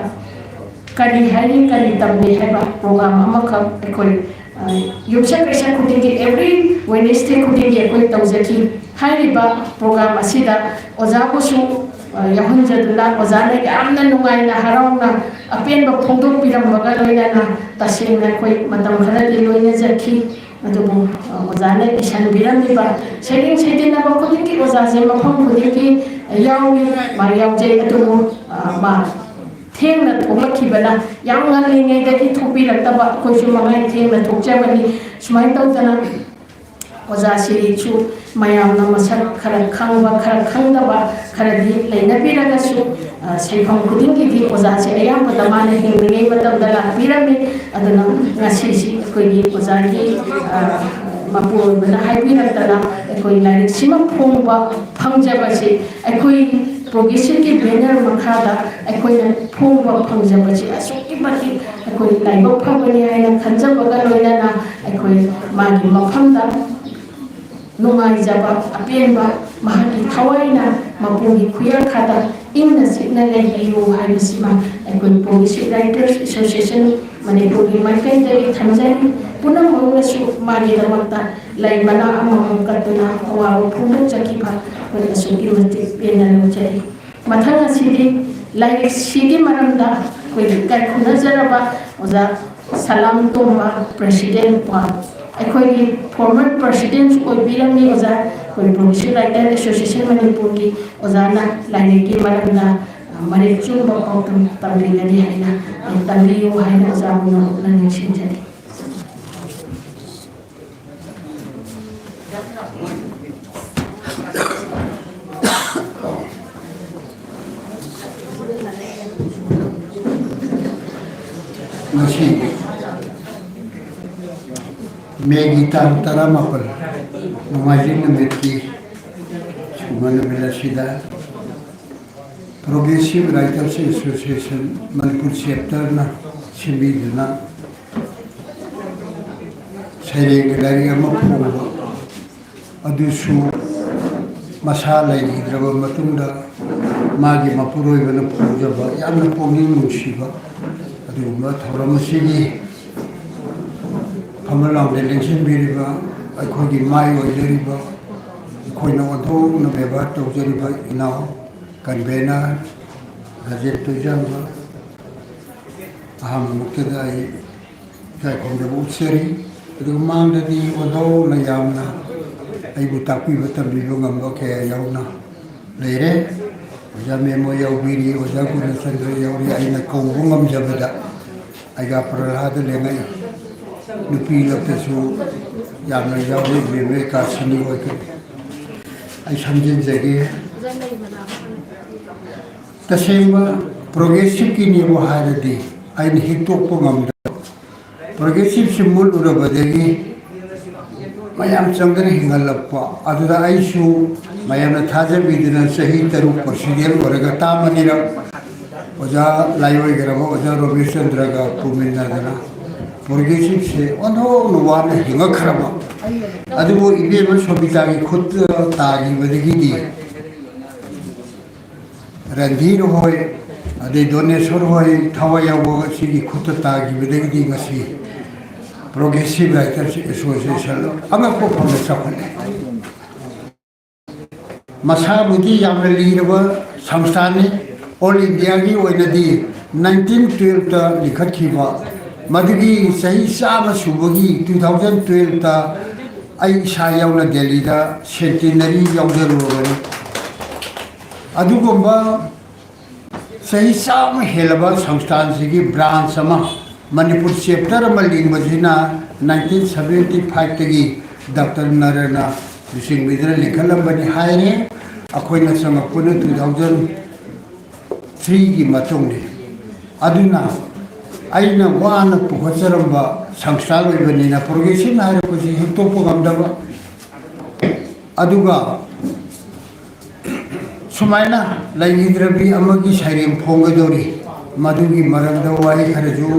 करी हैनी करी तबनी हैबा प्रोग्राम अमखक कोई युमसा कैसन खुदिंगी एवरी वेडनेसडे खुदिंगी कोई तौजकी हाइरिबा प्रोग्राम असिदा ओजाबुसु यहुंजदुला ओजाने यामना नुंगाइना हराउना अपेनबा फोंदोकपिरमबगा लोइनाना तसेंना कोई मतम खरदि लोइना जखी अदुबु ओजाने इसान बिरमनिबा सेडिंग सेदिनाबा खुदिंगी ओजाजे मफम खुदिंगी याउनी मा याउजे अदुबु मा थेंना थोलखिबना याम ngalingैदगी थोपिरक्तबा कोइसु मंगाइ थेंना थोकजबनी सुमाइ तौदना ओजा सिरिचु मयामना मसक खरा खंगबा खरा खंगदबा खरदि लेनबिरगसु सैफम खुदिंगी दी ओजा से अयाम दमाने हिंगै मतमदा लापिरमी अदना ngasi कोइगी ओजागी मपुरबना हाइबिरक्तना कोइ लाइक सिमा फोंबा फंगजबसे अखोइ प्रोग्रेसिव की बैनर मखादा अखोइना फोंबा फंगजबसे असुकी मति अखोइ लाइबक फबनी आइना खंजबगा लोइना अखोइ मागी मफमदा नुंगाइजबा अपेनबा महाकी थवाइना मपुगी खुया खाता इंना सिकना लेबियो हाइबसिमा अखोइ प्रोग्रेसिव राइटर्स एसोसिएशन मणिपुर की माइकैदगी थमजाई पुनः मौनसु मागी दमक्ता लाइबना अमम कतुना अवाब फुंदो चकीफा कोइ असुकी मति पेना लोजरी मथंग असिदि लाइक सिदि मरमदा कोइ काय खुनजरबा ओजा सलाम तोंबा प्रेसिडेंट पा अखोई फॉर्मर प्रेसिडेंट ओइबिरमनी ओजा कोइ प्रोग्रेसिव राइटर एसोसिएशन मणिपुर की ओजाना लाइक की मरमदा मरे चुंबा पाउतम तमलिगनी हैना तमलियो हैना ओजाबुनो ननिसिंजरी
मसी मेगी तार तरामापल नमाजिन नमिति सुमन बिलासिदा Progressive Writers Association Manipur chapter ना सिबिदना सैरेंग लाइरि अमा फोंबा अदुसु मसा लाइरिद्रबा मतुंदा मागी मपुरोइबना फोंजबा यामना पोंगिंग नुसिबा अदुमा थौरमसिगी फमलांदे लेंसिनबिरिबा अखोगी माइ ओइजरिबा अखोइना ओंथोंना बेबार तौजरिबा इनाव कन्वेनर गजेट तुजंबा अहम मुक्तदाई जायखोंदबु उत्सरी अदुगा मांगददी ओंथोंना यामना अइबु ताकपिबा तमबिबा ngamba के यावना लेरे ओजा मेमो यावबिरी ओजा गुणचंद्र यावरी आइना कौबु ngamjabada आइगा प्रहलाद लेंगाई नुपी लक्तसु यामना यावरी बेबे कासिनी ओइके आई समजिनजगे तसेंबा प्रोग्रेसिव की निबो हारदी आइन हितोकपो ngamda प्रोग्रेसिव सिमुल उरबदगी मयाम चंगरे हिंगलप्पा अदुदा आइसु मयामना थाजबिदना सही तरु प्रेसिडेंट ओरगा तामनिरा ओजा लाइवगरबा ओजा रविचंद्रगा पुमिनादना प्रोग्रेसिव से ओनो नवान हिंगखरबा अदुबो इबेबा सोबितागी खुद तागी बदगी रणधीर होय अदे डोनेश्वर होय थवायावो सिगी खुद तागी बदगी ngasi प्रोग्रेसिव राइटर्स एसोसिएशन अमको फंड सफले मसाबुदी यामना लीरबा संस्थानी ऑल इंडिया की ओइनदी 1912 ता लिखतखिबा मदगी सही साम सुबगी 2012 ता ai isa yauna Delhi da centenary yaudharubani adugumba sahi sam helaba samsthan sigi branch sama Manipur chapter ama lingbajina 1975 tagi Dr. Narana Singh Vidra likhalambani haire akoina sangapuna 2003 gi matungni aduna aina wana puhacharamba samsthan oibanina progression hare ko ji hitopo gamdaba aduga sumaina laingidrabi amagi sairem phongadori madugi marangda wai kharaju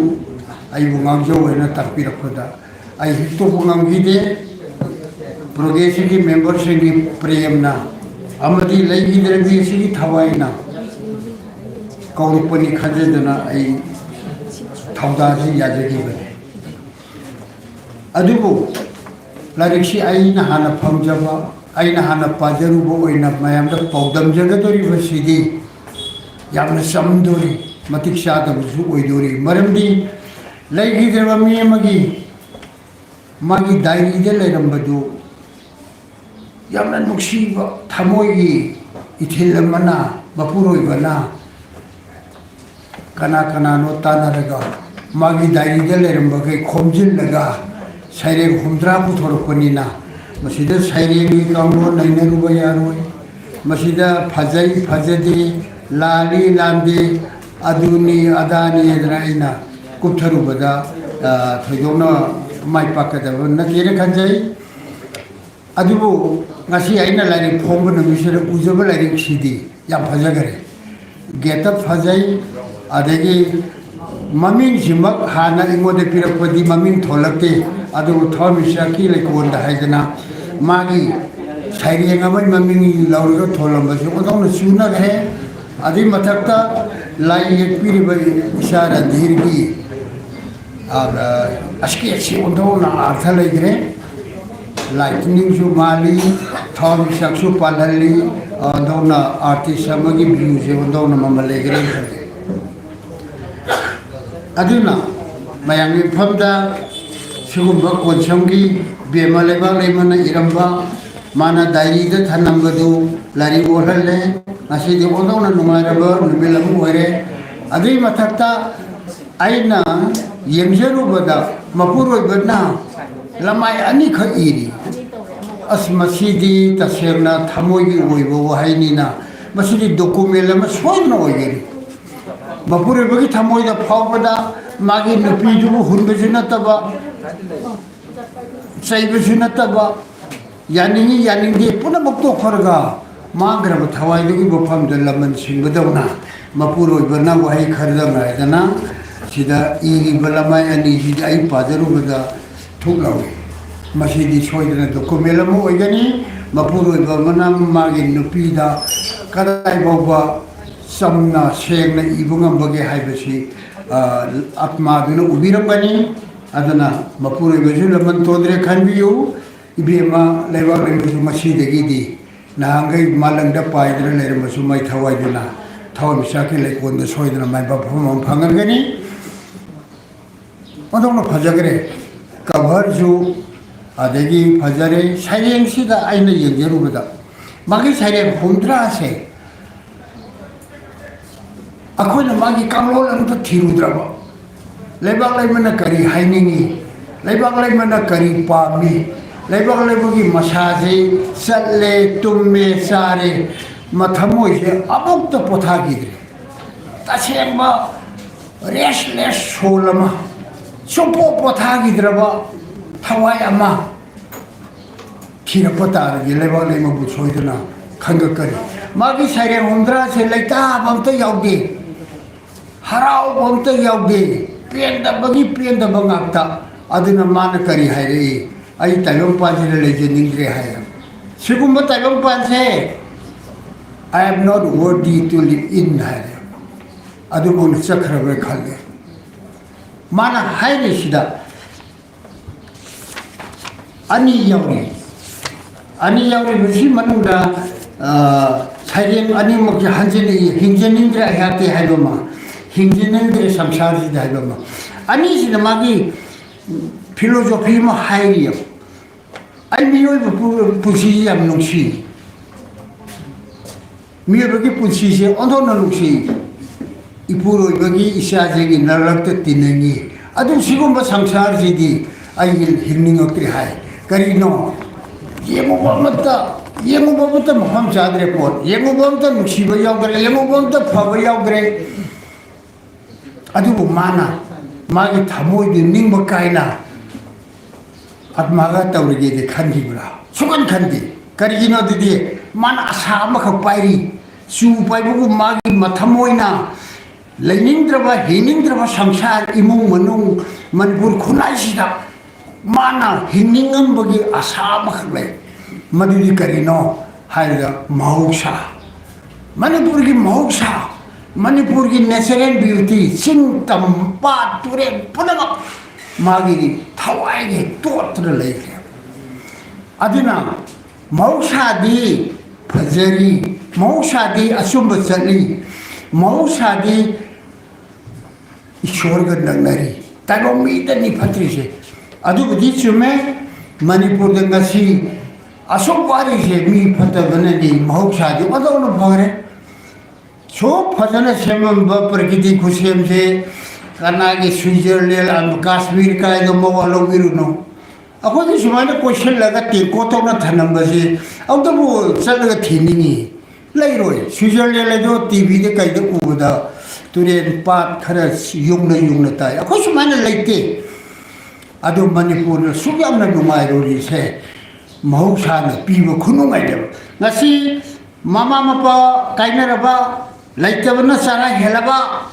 ai bungangjo wena takpirakhoda ai hitopo ngamgide progression ki members ki premna amadi laingidrabi sigi thawaina kaurupani khajadana ai thawdaji yajagi bane adubu larikshi aina hana phamjaba aina hana pajarubo oina mayamda paudam jagadori basidi yamna samdori matik shada busu oidori maramdi laigi deba mi magi diary de lerambadu yamna nuksiba thamoyi ithilamana mapuroi bana kana kana no tanaraga magi diary de lerambage khomjil laga saire humdra pu thorkonina masida saire ni kamro nainaruba yaroi masida phajai phajadi lali landi aduni adani edraina kuptharubada thojona mai pakada na kire khanjai adubu ngasi aina lari phomba na misera ujaba lari sidi ya phajagare geta phajai adegi maming jimak hana ingode pirakpadi maming tholakte adu thomishaki lekonda haidana magi saireng amai maming laurga tholambasu odong suna ghe adi mathakta lai ekpiri bai isara dhirgi aski odong na artha legre lightning ju mali thomishak su palali odong na artist amagi view je odong na mamalegre aduna mayami phamda sugumba konsamgi bema leba lemana iramba mana diary da thanambadu lari orhalle ngasi de odona numaraba nubelam ore adui mathakta aina yengjeru bada mapuroi badna lamai ani kha iri asmasidi tasirna thamogi oibo wahainina masidi document lama soidna oigeri mapure bagi thamoi da phawbada magi nupi ju hunbejina taba saibejina taba yani de puna bokto khorga magrab thawai dugi bofam de laman singbadawna mapuroi bana wahai khardana dana sida iri balamai ani sida ai pajaru bada thuklawi masidi soidana document lama oigani mapuroi bana magi nupi da kadai bawba samna sengna ibungam bage haibasi atma duna ubirambani adana mapure beju laman todre khanbiyu ibema lewa lebu masidi di nahangai malangda paidra lermasu mai thawai duna thawam saki lekonda soidna mai baphamam phangangani odongna phajagre cover ju adegi phajare saireng sida aina yengerubada magi saireng humdra ase akoina magi kamlol amta thirudraba leibak leimana kari hainingi leibak leimana kari pami leibak leibagi masaje satle tumme sare mathamoi se abokta pothagidre tasengba restless solama sopo pothagidraba thawai ama thirapatar ge leibak leima bu soidana khanga kari magi saire humdra se leita bamta yaude harau bamta yaude penda bangakta aduna mana kari haire ai talong panse lejening re haire sigumba talong panse I am not worthy to live in haire adu bon sakhrabe khalle mana haire sida ani yauri bisi manungda saireng ani mokje hanjeni hingjening re hayate haibama hingjening samsari haibama ani sina magi philosophy ma hairiya ai miyoiba pusi yam nungsi miyoiba pusi se ondona nungsi ipuroibagi isajegi narakta tinangi adu sigumba samsar jidi ai hirningokri hai karino yengu babata maham chadre pot yengu babata nungsiba yaugre yengu babata phaba yaugre adu mana magi thamoi di ningba kaina atmaga tawrige de khangi bra sukan khandi karigino didi mana asa amakha pairi su paibu magi mathamoina lainingdraba hiningdraba samsar imung manung manipur khunai sida mana hiningam bagi asa amakha lai madudi karino haida mahuksa manipur ki mahuksa manipur ki natural beauty sing tampa ture punamak magi thawai ge totra lei adina mahuksa-di phajari mahuksa-di asumba chali mahuksa-di ishwar ga nangnari taibong mi da ni phatri se adu budi chume manipur da ngasi asum wari se mi phatabana ni mahuksa-di adawna phare so phajana semam ba prakriti khusem se karnagi Switzerland and Kashmir ka ido mawalo biruno ako di sumana question laga ti ko to na thanam ba se aw to bo salaga thini lairoi Switzerland le do TV de kai de uda turen pat khara yung na tai ako sumana laite adu manipur sugyam na numai ri se mahuksa na pibo khunungai de ngasi mama mapa kainaraba laitabana sara helaba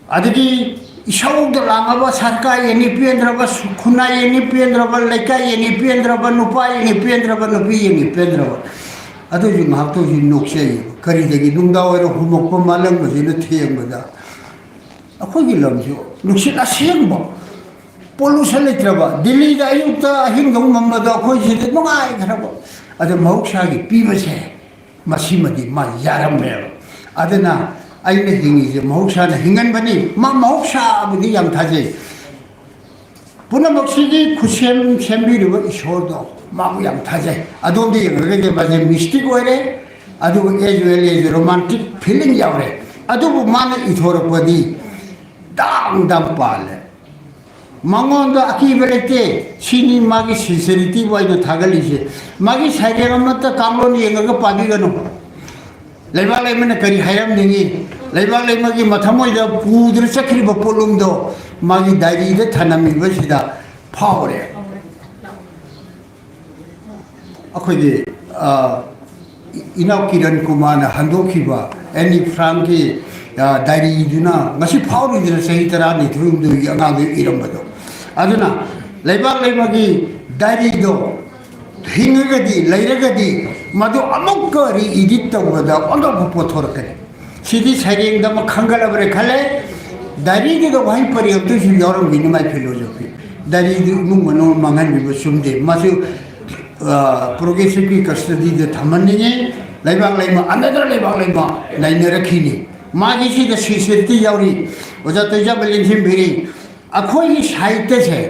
adigi ishaugda langaba sarka yeni pendraba khuna yeni pendraba laika yeni pendraba nupa yeni pendraba nupi yeni pendraba adu ji mahto ji noksei kari degi nungda wero humokpa malang bajina thengbada akhoi lamjo nuksit asengba pollution letraba delhi da ayukta hingdong mamada akhoi ji nungai kharaba adu mahuksa gi pibase masimadi ma yarambe adana aina hingi je mahuksa na hingan bani ma mahuksa budi yam thaje puna maksidi khusem sembiru ishor do ma yam thaje adonde yege baje mystic oire adu as well as romantic feeling yawre adu mana ithor padi dam pale mangonda akibelete sini magi sincerity boina thagali je magi sairegamata kamloni yenga padigano leibak leimana kari hayam dingi leibak leimagi mathamoi da pudra chakri ba polum do magi diary da thanami ba sida phawre akhoi de inau kiran kumar na handoki ba any franki diary duna ngasi phawri dina sahi tara ni thum du anga du iram ba do aduna leibak leimagi diary do hingagadi lairagadi madu amukka ri edit tawada ondo pothorkare sidi saring dam khangalabre khale dari de wai pari abdu shi yoram minimai philosophy dari du mungano mangan bi sumde masu progressive custody de thamanni laibak laima another laibak laima naine rakhini magi si de sisirti yauri oja toja belin sim biri akhoi sahitya se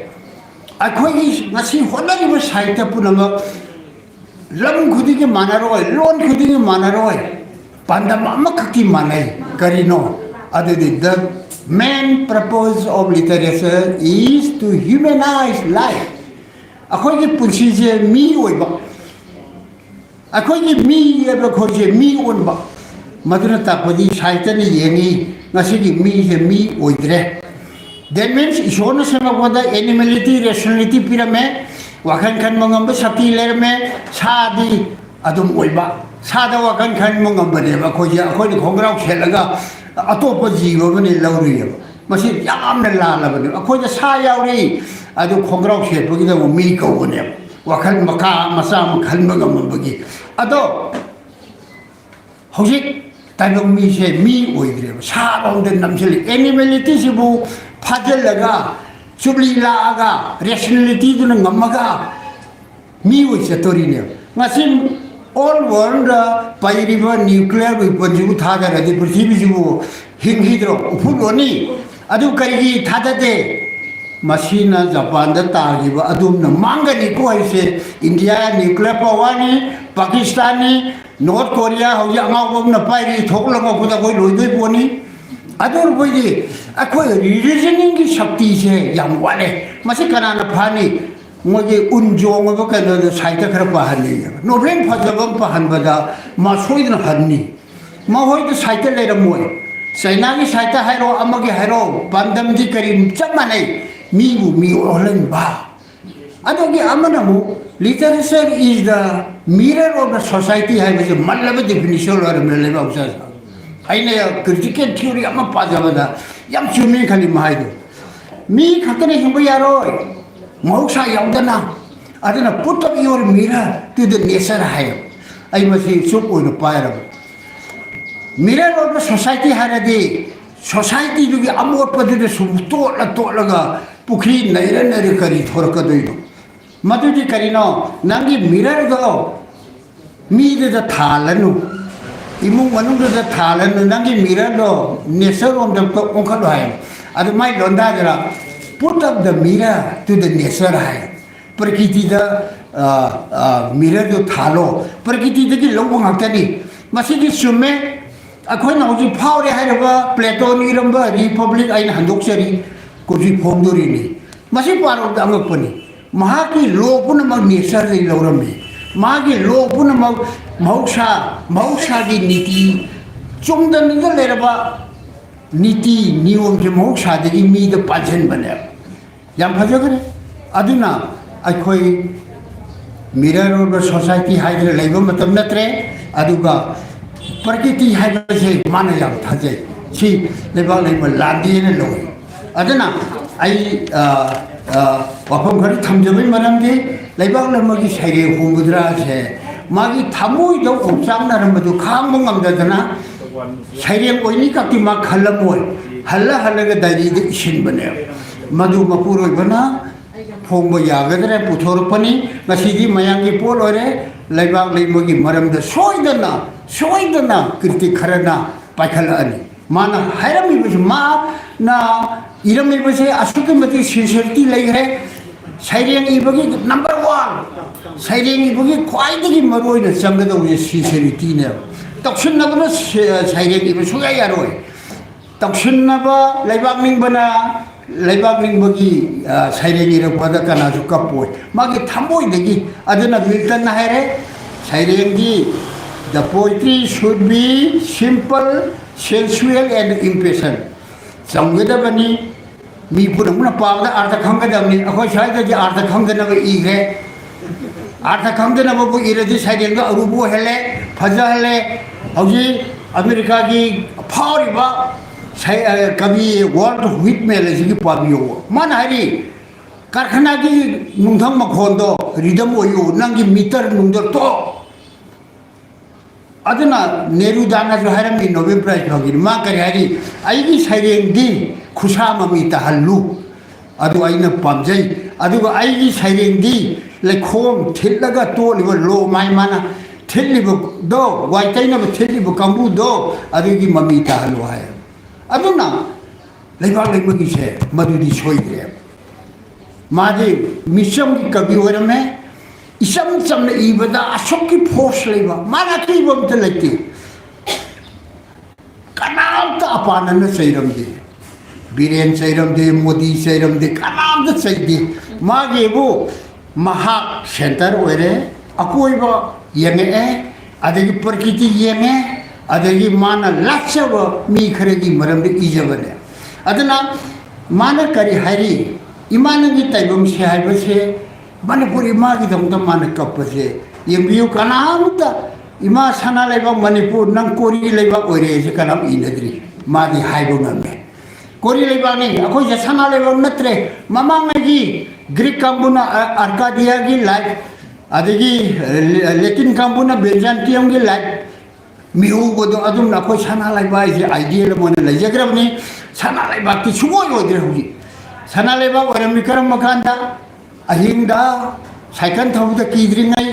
akhoi ngasi honari ba sahitya punama lam khudi ke manaroi lon khudi ke manaroi pandam amakki manai karino adu the main purpose of literature is to humanize life akhoi ki punsi je mi oiba akhoi ki mi eba khoje mi onba maduna tapadi sahitya ni yengi ngasi ki mi je mi oidre. That means ishona sama wada animality rationality pirame wakan kan mangamba sati lerme sadi adum oiba sada wakan kan mangamba de ba khoja khoi khongrau khelaga atopa jiwa bani lauri masi yamna la bani khoja sa yauri adu khongrau khe bagi da mi ko ne wakan maka masa khan mangamba bagi ado hojik taibong mi se mi oidre sa rong den namseli animality sibu 파절라가 줍리라가 rationality도 ngamaga mi wisa torinew ngasim all world pairiba nuclear weapon ju thada radi prithvi ju hinghidro upuloni adu karigi thada de मसीना Japan दा तागिबा अदुमना मांगनी को ऐसे India nuclear power नि पाकिस्तान नि north Korea हौजी अंगावम न पाइरी थोकलंग पुदा कोई लोइदोइ पोनी अदुर बोइदि अखोय रीजनिंग की शक्ति से याम वाले मसे कनाना फानी मोगे उनजोंग ब कनो साइट खर पाहनी नोबेन फजबम पाहनबदा मासोइदन हन्नी माहोइद साइट लेरमोय चाइना की साइट हाइरो अमगे हाइरो बंदम दी करी चप माने मीबु मी ओलन बा अदोगी अमनमु literature is the mirror of the society है बजे मतलब डेफिनेशन और लेबा उसा आइने क्रिटिकल थ्योरी अमा पाजबदा याम चुमी खाली माइदो मी खतने हिंबो यारोय मौसा यावदना अदना put up your mirror to the nature है आई मसी सुप ओन पायरब मिरर ऑफ द सोसाइटी हारदे सोसाइटी दुगी अमोट पदे सुम तोलगा पुखरी नैर नैर करी थोरकदोइदो मदुदी करिनो नंगी मिरर दो मीद थालनु इमुंग मनुंग थालनु नंगी मिरर दो नेचर ऑफ द ओंखलो है अद माइ लोंदा जरा put up the mirror to the nature है प्रकृति द मिरर दो थालो प्रकृति दगी लोंग ngakani मसिदि सुमे अखोइना होजि फावरे हाइरबा प्लेटोन इरंबा रिपब्लिक आइन हंदोक्सरी कोजी फोंदोरिनी मसि पारो दांगपनी महाकी लो पुनमक नेचर दै लौरमे मागी लो पुनमक मौसा की नीति चुमदन द लेरबा नीति नियम के मौसा दगी मी द पाजन बने याम फजगरे अदुना अखोई मिरर ऑफ द सोसाइटी हाइदर लेबा मतम नत्रे अदुगा प्रकृति हाइबसे माने याम थाजे छि लेबा लेबा लादिने लोय अदना आई वाफम खर थमजबै मरमदि लेबा लमगी साइरे हुमुद्रा से मागी थामोय दो ओंचांग नरमदु खांग ngमदना साइरे ओइनी काति मा खलमोय हल्ला हल्लगा दाइरी द इसिन बने मधु मपुरोय बना फोंग यागदरे पुथोरपनी गसिदि मयांगी पोल ओरे लेबा लेमगी मरमद सोइदना कृति खरना पाखलअनी माना हायरमी बस मा ना इरमी बसे असुके मति सिंसियरिटी लैरे साइरेंग इबगी नंबर 1 साइरेंग इबगी ख्वाइदगी मरोइना चंगदो ये सिंसियरिटी ने तक्सनबनो साइरेंग इब सुया यारोय तक्सनबा लैबागनिंग बना लैबागनिंग बगी साइरेंग इर पद कना जु कपोय मागी थमोय दगी अदना मिल्टन हायरे साइरेंग दी the poetry should be simple sensual and impatient संगदबनी मी पुनमुना पावदा अर्थ खंगदबनी अखोय साइदा जी अर्थ खंगदब इगे अर्थ खंगदब बु इरदि साइदेंग अरुबु हेले फजा हेले हौजी अमेरिका की फावरिबा कवि वर्ल्ड व्हिटमेल जी पाबियो मान हारी कारखाना की नुंथंग मखोंदो रिदम ओयो नंगी मीटर नुंदर तो अदना नेहरू दाना जो है रमी नोबेल प्राइज होगी माँ करे हरी आईगी साइरेंग दी खुशा ममी तहल्लू अदु आईना पामजई अदु आईगी साइरेंग दी लेखोम थिलगा तो लिबो लो माई माना थिलिबो दो वाइटाइना बो थिलिबो कंबू दो अदुगी ममी तहल्लू है अदुना लेबा लेबगी से मधुदी सोइदे माजे मिशम की कवि ओरमे इसम चमने इबदा अशोकी फोर्स लेबा माना की बमते लेती कनाल ता अपानन सैरम दे बीरेन सैरम दे मोदी सैरम दे कनाल द सैदी मागे बो महा सेंटर ओरे अकोइबा यंगे अदगी प्रकृति यंगे अदगी माना लक्ष्यव मी खरेगी मरम दे इजबने अदना माना करी हरी इमानगी तैबम से हाइबसे मणिपुर इमा की दमदा मान कपसे यंबियो कनामता इमा सना लेबा मणिपुर नंग कोरी लेबा ओरे जे कनाम इनद्री मादी हाइबो नमे कोरी लेबा ने अखोय जे सना लेबा नत्रे ममांगी ग्रीक कंबुना आर्काडिया की लाइफ अदगी लैटिन कंबुना बेजांटियम की लाइफ मिहु गोदो अदुम नखोय सना लेबा जे आइडियल मोन लेजग्रबनी सना लेबा की सुमोय ओद्रे हुजी सना लेबा ओरे मिकरम मकांदा अहिंदा साइकल थौदा कीद्रिङै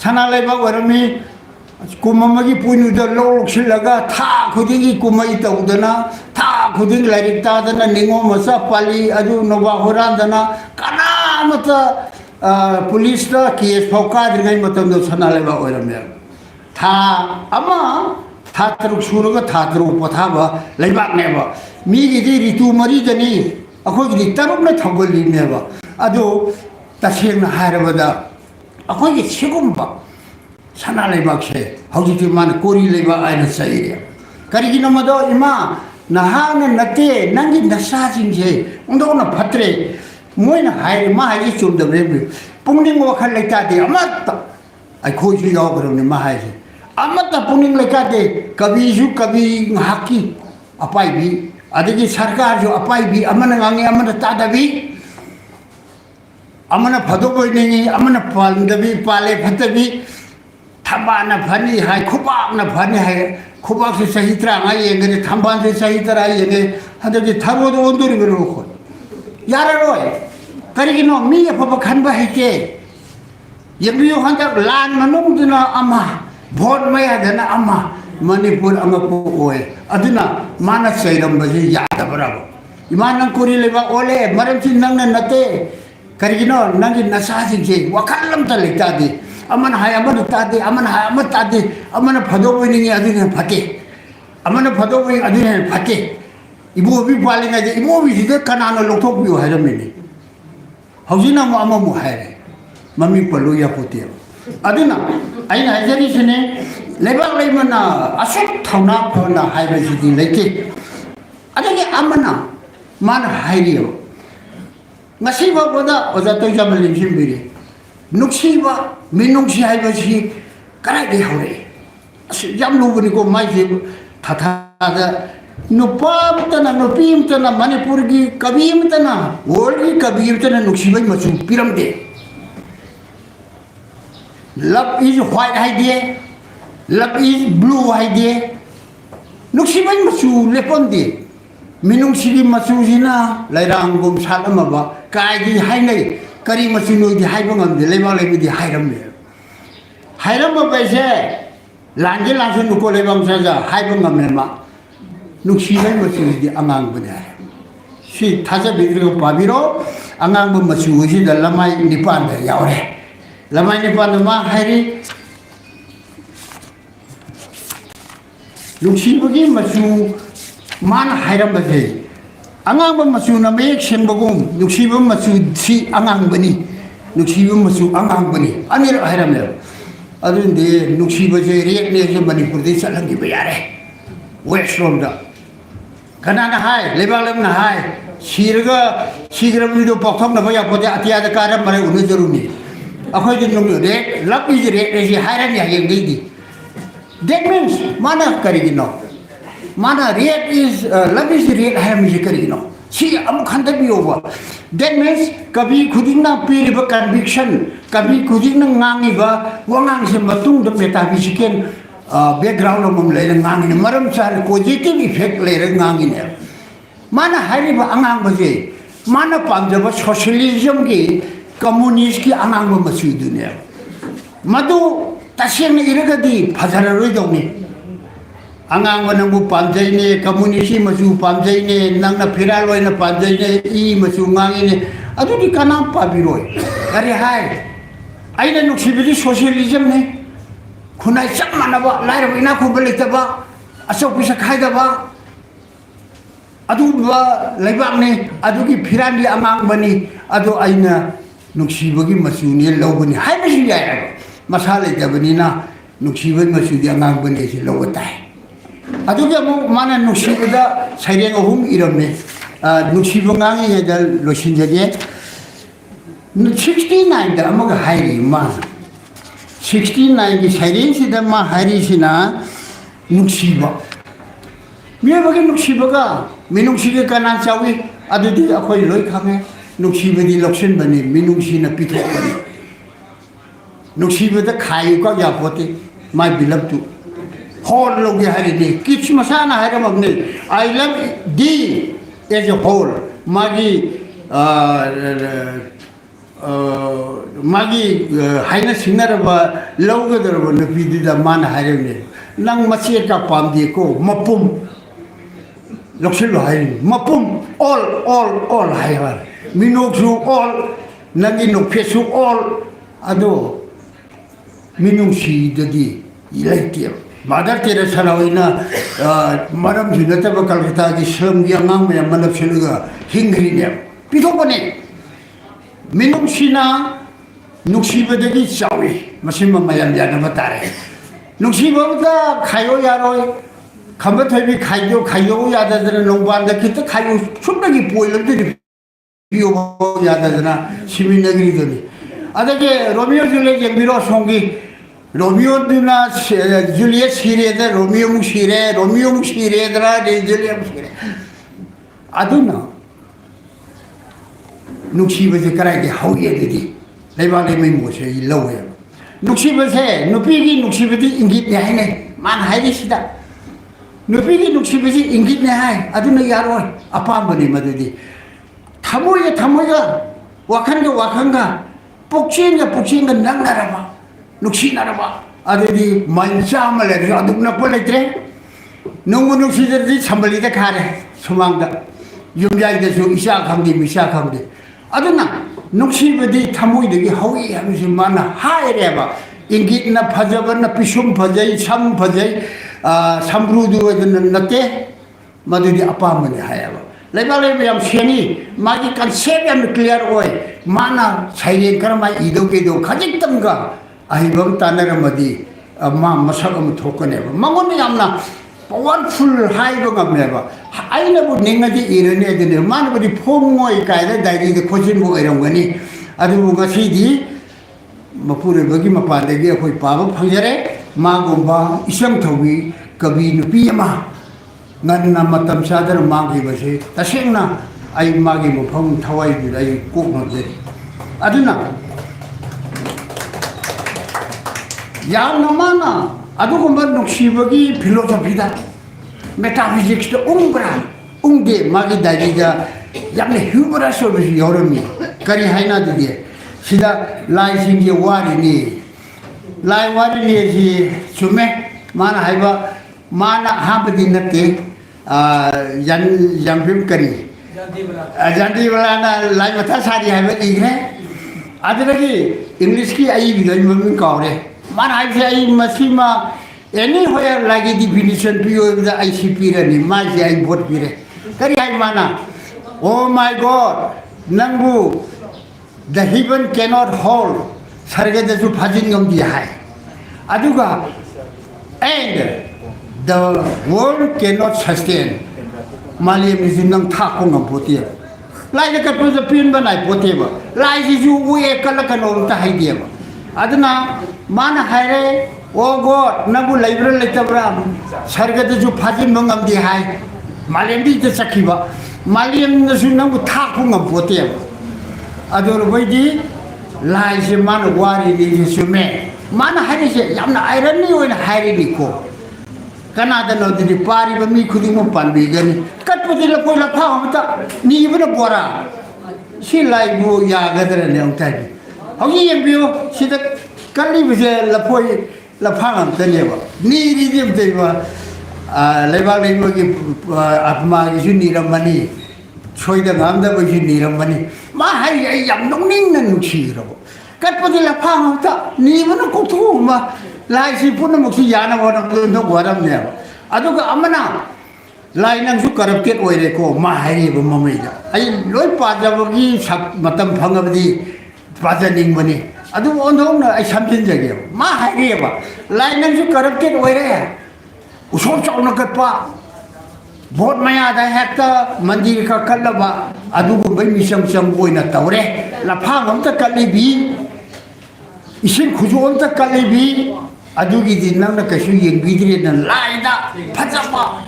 सना लेबा ओरमी कुममगी पुनुदा लोक्सिलगा था खुदिगी कुमै तौदना था खुदिंग लाइक तादना निंगो मसा पाली अदु नोवा होरांदना कना मत पुलिस दा केस फौका द्रिंगाई मतम दो सना लेबा ओरमे था अमा था तरुक सुरगा था तरुक पथाबा लेबाक नेबा मी गिदि रितु मरी जनी अखोय गिदि तरुक न थगोली नेबा अदु तसेंना हारबदा अखोय gi सिगुम्बा सना लेबाक से हौजिति मान कोरी लेबा आइना सैरे करिगिनो मदो इमा नहाना नते नंगी नसा जिंजे उंदोना फत्रे मोइना हाय मा हाय चुमदबरे पुंगनिंग वखल लेतादे अमत अखोयजु यावग्रमने मा हाय अमत पुंगनिंग लेतादे कबीजु कबी हाकी अपाइबी अदगी सरकार जो अपाइबी अमन ngangi अमन तादबी अमन फदोबोइनेंगी अमन पालदबी पाले फतबी थबाना फनी हाय खुबाकना फनी हाय खुबाक से सही तरह येंगे थंबान से सही तरह येंगे हदगी थरोद ओंदुरी गरो खो यारा रोय करिगिनो मी अफब खनबा हेके यबियो हंदक लान मनुंगदना अमा भोट मयादना अमा मणिपुर अमपो ओय अदुना माना सैरंबजे यादबराबो इमान कुरी लेबा ओले मरमसि नंगना नते करिगिनो नंगी नसासिंजे वखलम त लेतादि अमन हाय अमन तादे अमन हाय अमन तादे अमन फदोबोइनिंगी अदुने फते अमन फदोबोइ अदुने फते इबो बि पालिंगा जे इबो बि जिदे कनानो लोथोकबियो हायरमेनि हौजिना मो अममु हायरे मम्मी पल्लू या पोते अदुना आइना हायजरिसने लेबाक लेमना असुक थौना फना हायबसिदि लेके अदगे अमना मान हायरियो ngasi ba boda oja toy jamal limsim biri nuksi ba minungsi haibasi karai de hore jam lu buni ko mai je tha da nupa mutana nupim tana manipur gi kabim tana world gi kabim tana nuksi bai machu piram de love is white idea love is blue idea nuksi bai machu lepon de minung sigi machu jina lairang gum salama ba kai gi hainai kari machu noi di haibang am de lebang lebi di hairam me hairam ba se lange lange nu ko lebang sa ja haibang am ma nuksi bai machu di angang bane si thaja bidri ko pabiro angang ba machu ji da lamai nipan da yaure lamai nipan ma hairi nuksi bagi machu मान Hiram बजे अंगांग मचु न make सेंबगुम नुक्सीब मचु सी अंगांग बनी नुक्सीब मचु अंगांग बनी Anir Hiram ले अदुंदे नुक्सीब जे rake ने जे मणिपुर दे चलंगी बयारे waste रोम दा कना ना हाय लेबालम ना हाय सिरगा सिग्रम दो पखम न भया पोते अतिया द कारम मरे उन जरुनी अखोय दिन नु रे लक इज रे जे हायरम या येंगी दी दैट मींस माना करिगिनो mana rate is love is rate hai mujhe karino si am khanda bi over that means kabhi khuding na piri ba conviction kabhi khuding na ngangi ba wangang se matung da meta physical background mum le ngangi ne maram char positive effect le ngangi ne mana hari ba angang ba je mana pamja ba socialism ki communist ki angang ba masu dunia madu tasyen iraga di phajara roi dongni angang manang panjai ne community masu panjai ne nang na phiral oi na panjai ne I masu ngangi ne adu di kana pabiroi kare hai aina nuksibidi socialism ne khunai chak manaba laira ina khubali taba asok bisa khaida ba adu ba leibak ne adu ki phiran di amang bani adu aina nuksibagi masu ne lobani hai masu ya masale jabani na nuksibagi masu di amang bani si lobatai aduga mo mana nuksibada saireng ohum iramne nuksibongangi ya losin jage 69 da amaga hairi ma 69 gi saireng sida ma hairi sina nuksiba me bagi nuksibaga minungsiga kana chawi adudi akhoi loi khange nuksibadi loksin bani minungsina pithok bani nuksibada khai ko ya pote my beloved to whole लोग ये हरी दे किच मसाना है रम अपने I love thee as a whole मागी मागी हाइना singer बा लोग दर बा नपीदी दा मान हरे ने नंग मचे का पाम दे को मपुम loksil hai mapum all hai har minok su all nagi no pesu all ado minung si dadi ilaiti madar tera sanawaina maram jinata ba kalkata gi sham gi angam me manap siluga hingri ne pithopane minung sina nuksiba dagi chawi masima mayam jana batare nuksiba da khayo yaroi khamba thaibi khayo yadadana nongbanda kita khayo chumnagi poilagdi biyo yadadana siminagri doni adage romeo juliet jembiro songi romeo duna juliet sireda romeo mu sire dra de juliet sire aduna nuksiba je karai ge hauye dedi leba le mai mo se lawe nuksiba se nupigi nuksiba di ingit ne hai ne man hai di sida nupigi nuksiba ji ingit ne hai aduna yaroi apambani madudi thamoya wakanga pokchinga nangaraba nuksinaraba adedi mancha male aduna poletre nungu nuksiderdi sambalida khare sumangda yumjai da su isha khamdi misha khamdi aduna nuksibadi thamoidagi hawi hamsi mana haireba ingitna phajabana pisum phajai sam phajai samrudu aduna nate madudi apamani hayaba lebalai yam sheni magi concept yam clear oi mana saire karma ido ke do khajik tamga ahibam tanaramadi ma masagam thokane mangon yamna powerful high gameba aina bu ningadi irene de man bu phongoi kaida dairi de khojin bu erongani adu ngasi di mapure bagi mapandegi akoi paba phangjare magomba isam thobi kabi nupi ama nganna matam sadar magi base tasengna ai magi mphang thawai bi ai kok ma de aduna ya namana adu gomba nuksibagi philosophy da metaphysics to ungge magi dairiga yamne humorous service yoromi kari haina de sida lai singi wari ni ji sume mana haiba mana habdi nate yan kari janti wala na lai mata sari haiba igre adregi english ki ai bi mami kaure mana hai ai masima anywhere lagi definition pio the ICP rani maji ai bot pire kari hai mana oh my god nangu the heaven cannot hold sarga de su phajin ngam di hai aduga and the world cannot sustain maliam is nang thakong ngam potia lai ka to the pin banai poteba lai ji ju we kala kanong ta hai dia aduna mana haire oh god nabu library letabra sarga de ju phajin ngam di hai maliam di te sakhiba maliam na su nabu thakong ngam potia ador boidi lai se man wari di sume mana hari se yamna iron ni oina hari ni ko kanada no di pari ba mi khudi mo pan bi gani kat pudi la ko la pha hamta ni bna bora si lai bu ya gadra ne ang tai haugi yem bio si da kali bi se la poi la pha ngam te ne ba ni ri dim te ba le ba le mo ki atma gi su ni ramani choi da ngam da ba gi ni ramani ma hai ai yam nong ning nan chi ro kat pudi la pha hamta ni bna ko thu ma lai si pun mo si yana wa no waram ne aduga amana lai nang su corrupted oire ko ma hai ba mamai da ai loi pa da gi sak matam phangabdi pajaning bani adu ondong na ai samjin jage ma hai ba lai nang su corrupted oire usor chauna kat pa bot maya da hekta mandir ka kallaba adugu bai misam sam oina tawre la phangam ta kallibi isin khujon ta kallibi adugi din nang na kasu yeng bidri na laida phajaba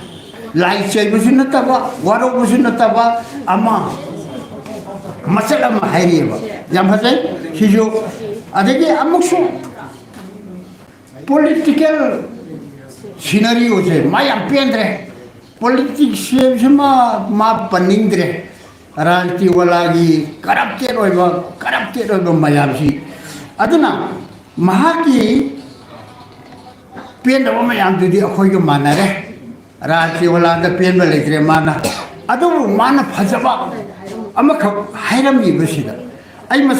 lai chai busin na taba waro busin na taba ama masala ma hairi ba yam phajai hijo adegi amuksu political scenario je mayam pendre politics ma paningdre ranti walagi corrupted oiba mayam si aduna mahaki pen da mayam dudi akhoi ga manare राज्य वाला pen लेते माना माना फजब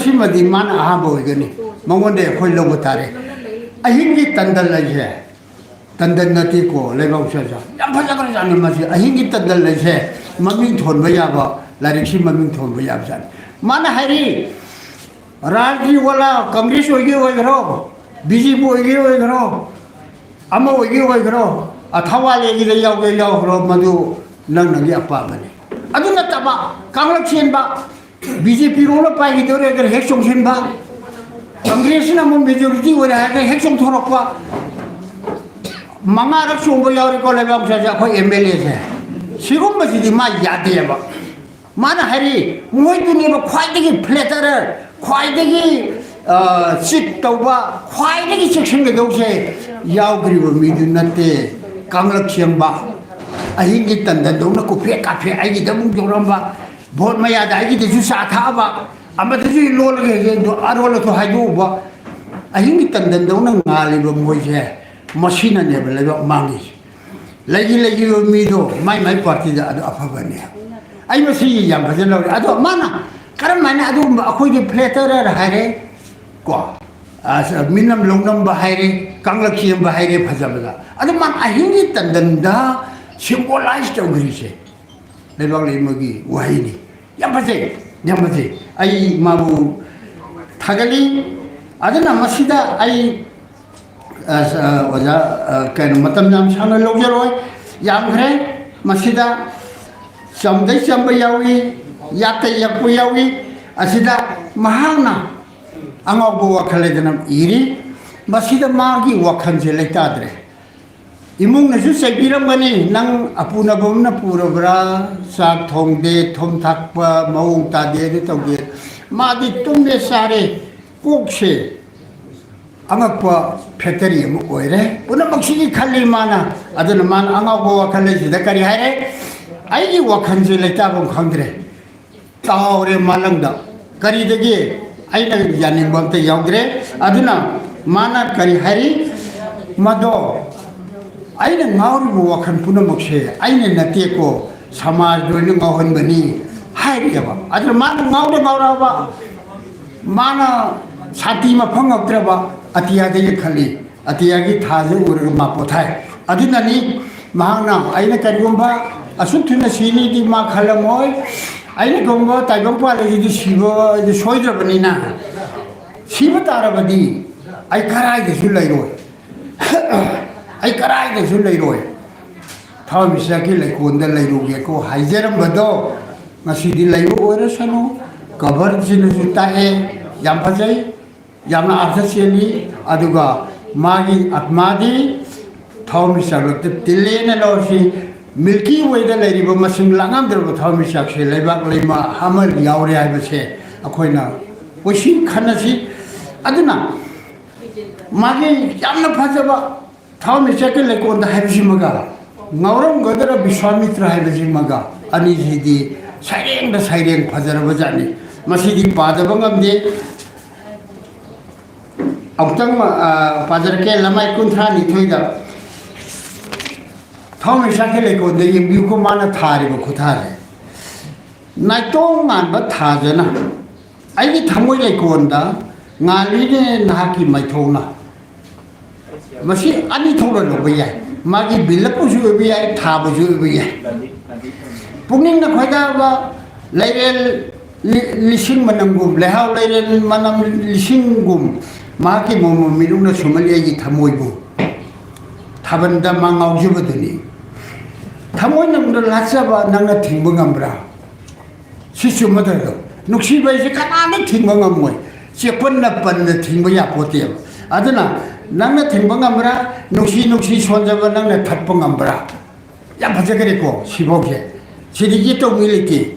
है माना अहब होगनी मंगोंदे अखोई लोग तारे अहिंग की तंदल लेजे तंदल नती को लेबाउ सजा याम फजगर जाने मसी अहिंग की तंदल लेजे ममिंग थोन बयाबा लारिक्सी ममिंग थोन बयाब जान माना हरी राज्य वाला कांग्रेस होगरो बीजेपी होगरो अमा होगरो अथवा लेगी याग्रो मधु नंगी अपाबने अदु नतबा कांग्रेस सेनबा बीजेपी रोल पाइदोरे अगर हेक सोंसेनबा कांग्रेस ना मो मेजॉरिटी हो रहा है हेक सों थोरकवा मंगारक सोंबो यावरे को लेबा सजा खो एमएलए से सिगुम बसिदि मा यादेबा माना हरी मोइदुनेबा ख्वाइदगी फ्लेटर ख्वाइदगी सिट तौबा ख्वाइदगी सेक्शन के दौसे यावग्रिबो मिदु नते कांग्रेस सेंबा अहिंगी तंदन दौना कुफे काफे आइगी दमुं जोरंबा भोट मयादा आइगी देसु साथाबा अमदसु लोल के अरोल तो हाइदुबा अहिंगी तंदन दौना ngaलिबो मोइसे मशीन नेबा लेबा मांगी लगी मीदो माई पार्टी दा अदु अफबने आई मसी याम भजन लौरे अदु माना करम माने अदु अखोइगे फ्लेटर हारे को मिनम लोंगनम बाहारे कांग्रेस बाहारे फजबला अदु मान अहिंगी तंदन दा सिंबलाइज तौग्रीसे लेबाग लेमगी वहाइनी याम फजे आई माबू थागली अदना मसीदा आई ओजा कैन मतम नाम सानो लौजरोय यामग्रे मसीदा चमदै चंब यावी याते yakpu yawi asida mahana angau wakhaledan iri masida magi wakhanje leitadre imung nasu saibiramani nang apuna bomna purabra sak thongde thom thakpa maung tade de tawge madi tumbe sare kokse angakpa factory mu oire puna maksigi khalli mana aduna man angau wakhale sida kari haire ai wakhanje leitabam khangdre Taware मालंगदा करी दगे आइना यानिंग बमते यावग्रे अदुना माना करी हरी मदो आइना ngauri bu wakhan punamakse आइने नते को समाज दोइन ngauhan bani हाइरेबा अदुना माना ngauraबा माना साथी मा फंगक्त्रबा अतिया दे खली अतिया की थाजे उर मा पोथाय अदुनानी माना आइना करिगुंबा असुथुना सीनी दी मा खलमोय आइने गंगो ताइबं पाले दि सिबो दि सोइद्रबनिना सिबो तारबदि आइ कराय दे सुलैरोय आइ कराय दे सुलैरोय थाव मिसाकी लेकोन द लैरोगे को हाइजरम बदो ngasi laibu ora sanu cover jinu jutae yam phajai yamna artha seli aduga magi atmadi थाव मिसागत तिलेने लोसी मिल्की वे द लेरिबो मसिं लांगाम दरबो थाव मिसाक से लेबाक लेमा हमर यावरे आइबसे अखोइना ओसि खनसि अदुना मागे यामना फजबा थाव मिसाके लेकोन द हाइबसि मगा ngauram godara biswamitra हाइबसि मगा अनि जिदि साइरेंग फजरबो जानि मसिदि पादबंगम दे औतंग पाजर के लमाय कुंथ्रा निथोइदा थाव मिसाके लेको दे यिंबिउ को माना थारिबो खुथारे नाइतों मानबा थाजना आइनि थमोय लेकोनदा ngaline nahaki maithona masi ani thora lobe yai magi bilapu ju be yai thabu ju be yai pungning na khoida ba lairel lising manangum lehaw lairel manam lising gum maki mom milungna sumali gi thamoy bu thabanda mangau ju baduni thamoy namda lachaba nangna thingbu ngambra sisu madaro nuksi bai se kanana thingbu ngamoy chepon na pan na thingbu ya potem aduna nangna thingbu ngambra nuksi sonjaba nangna thatpu ngambra ya bhajagare ko siboke sidigi to miliki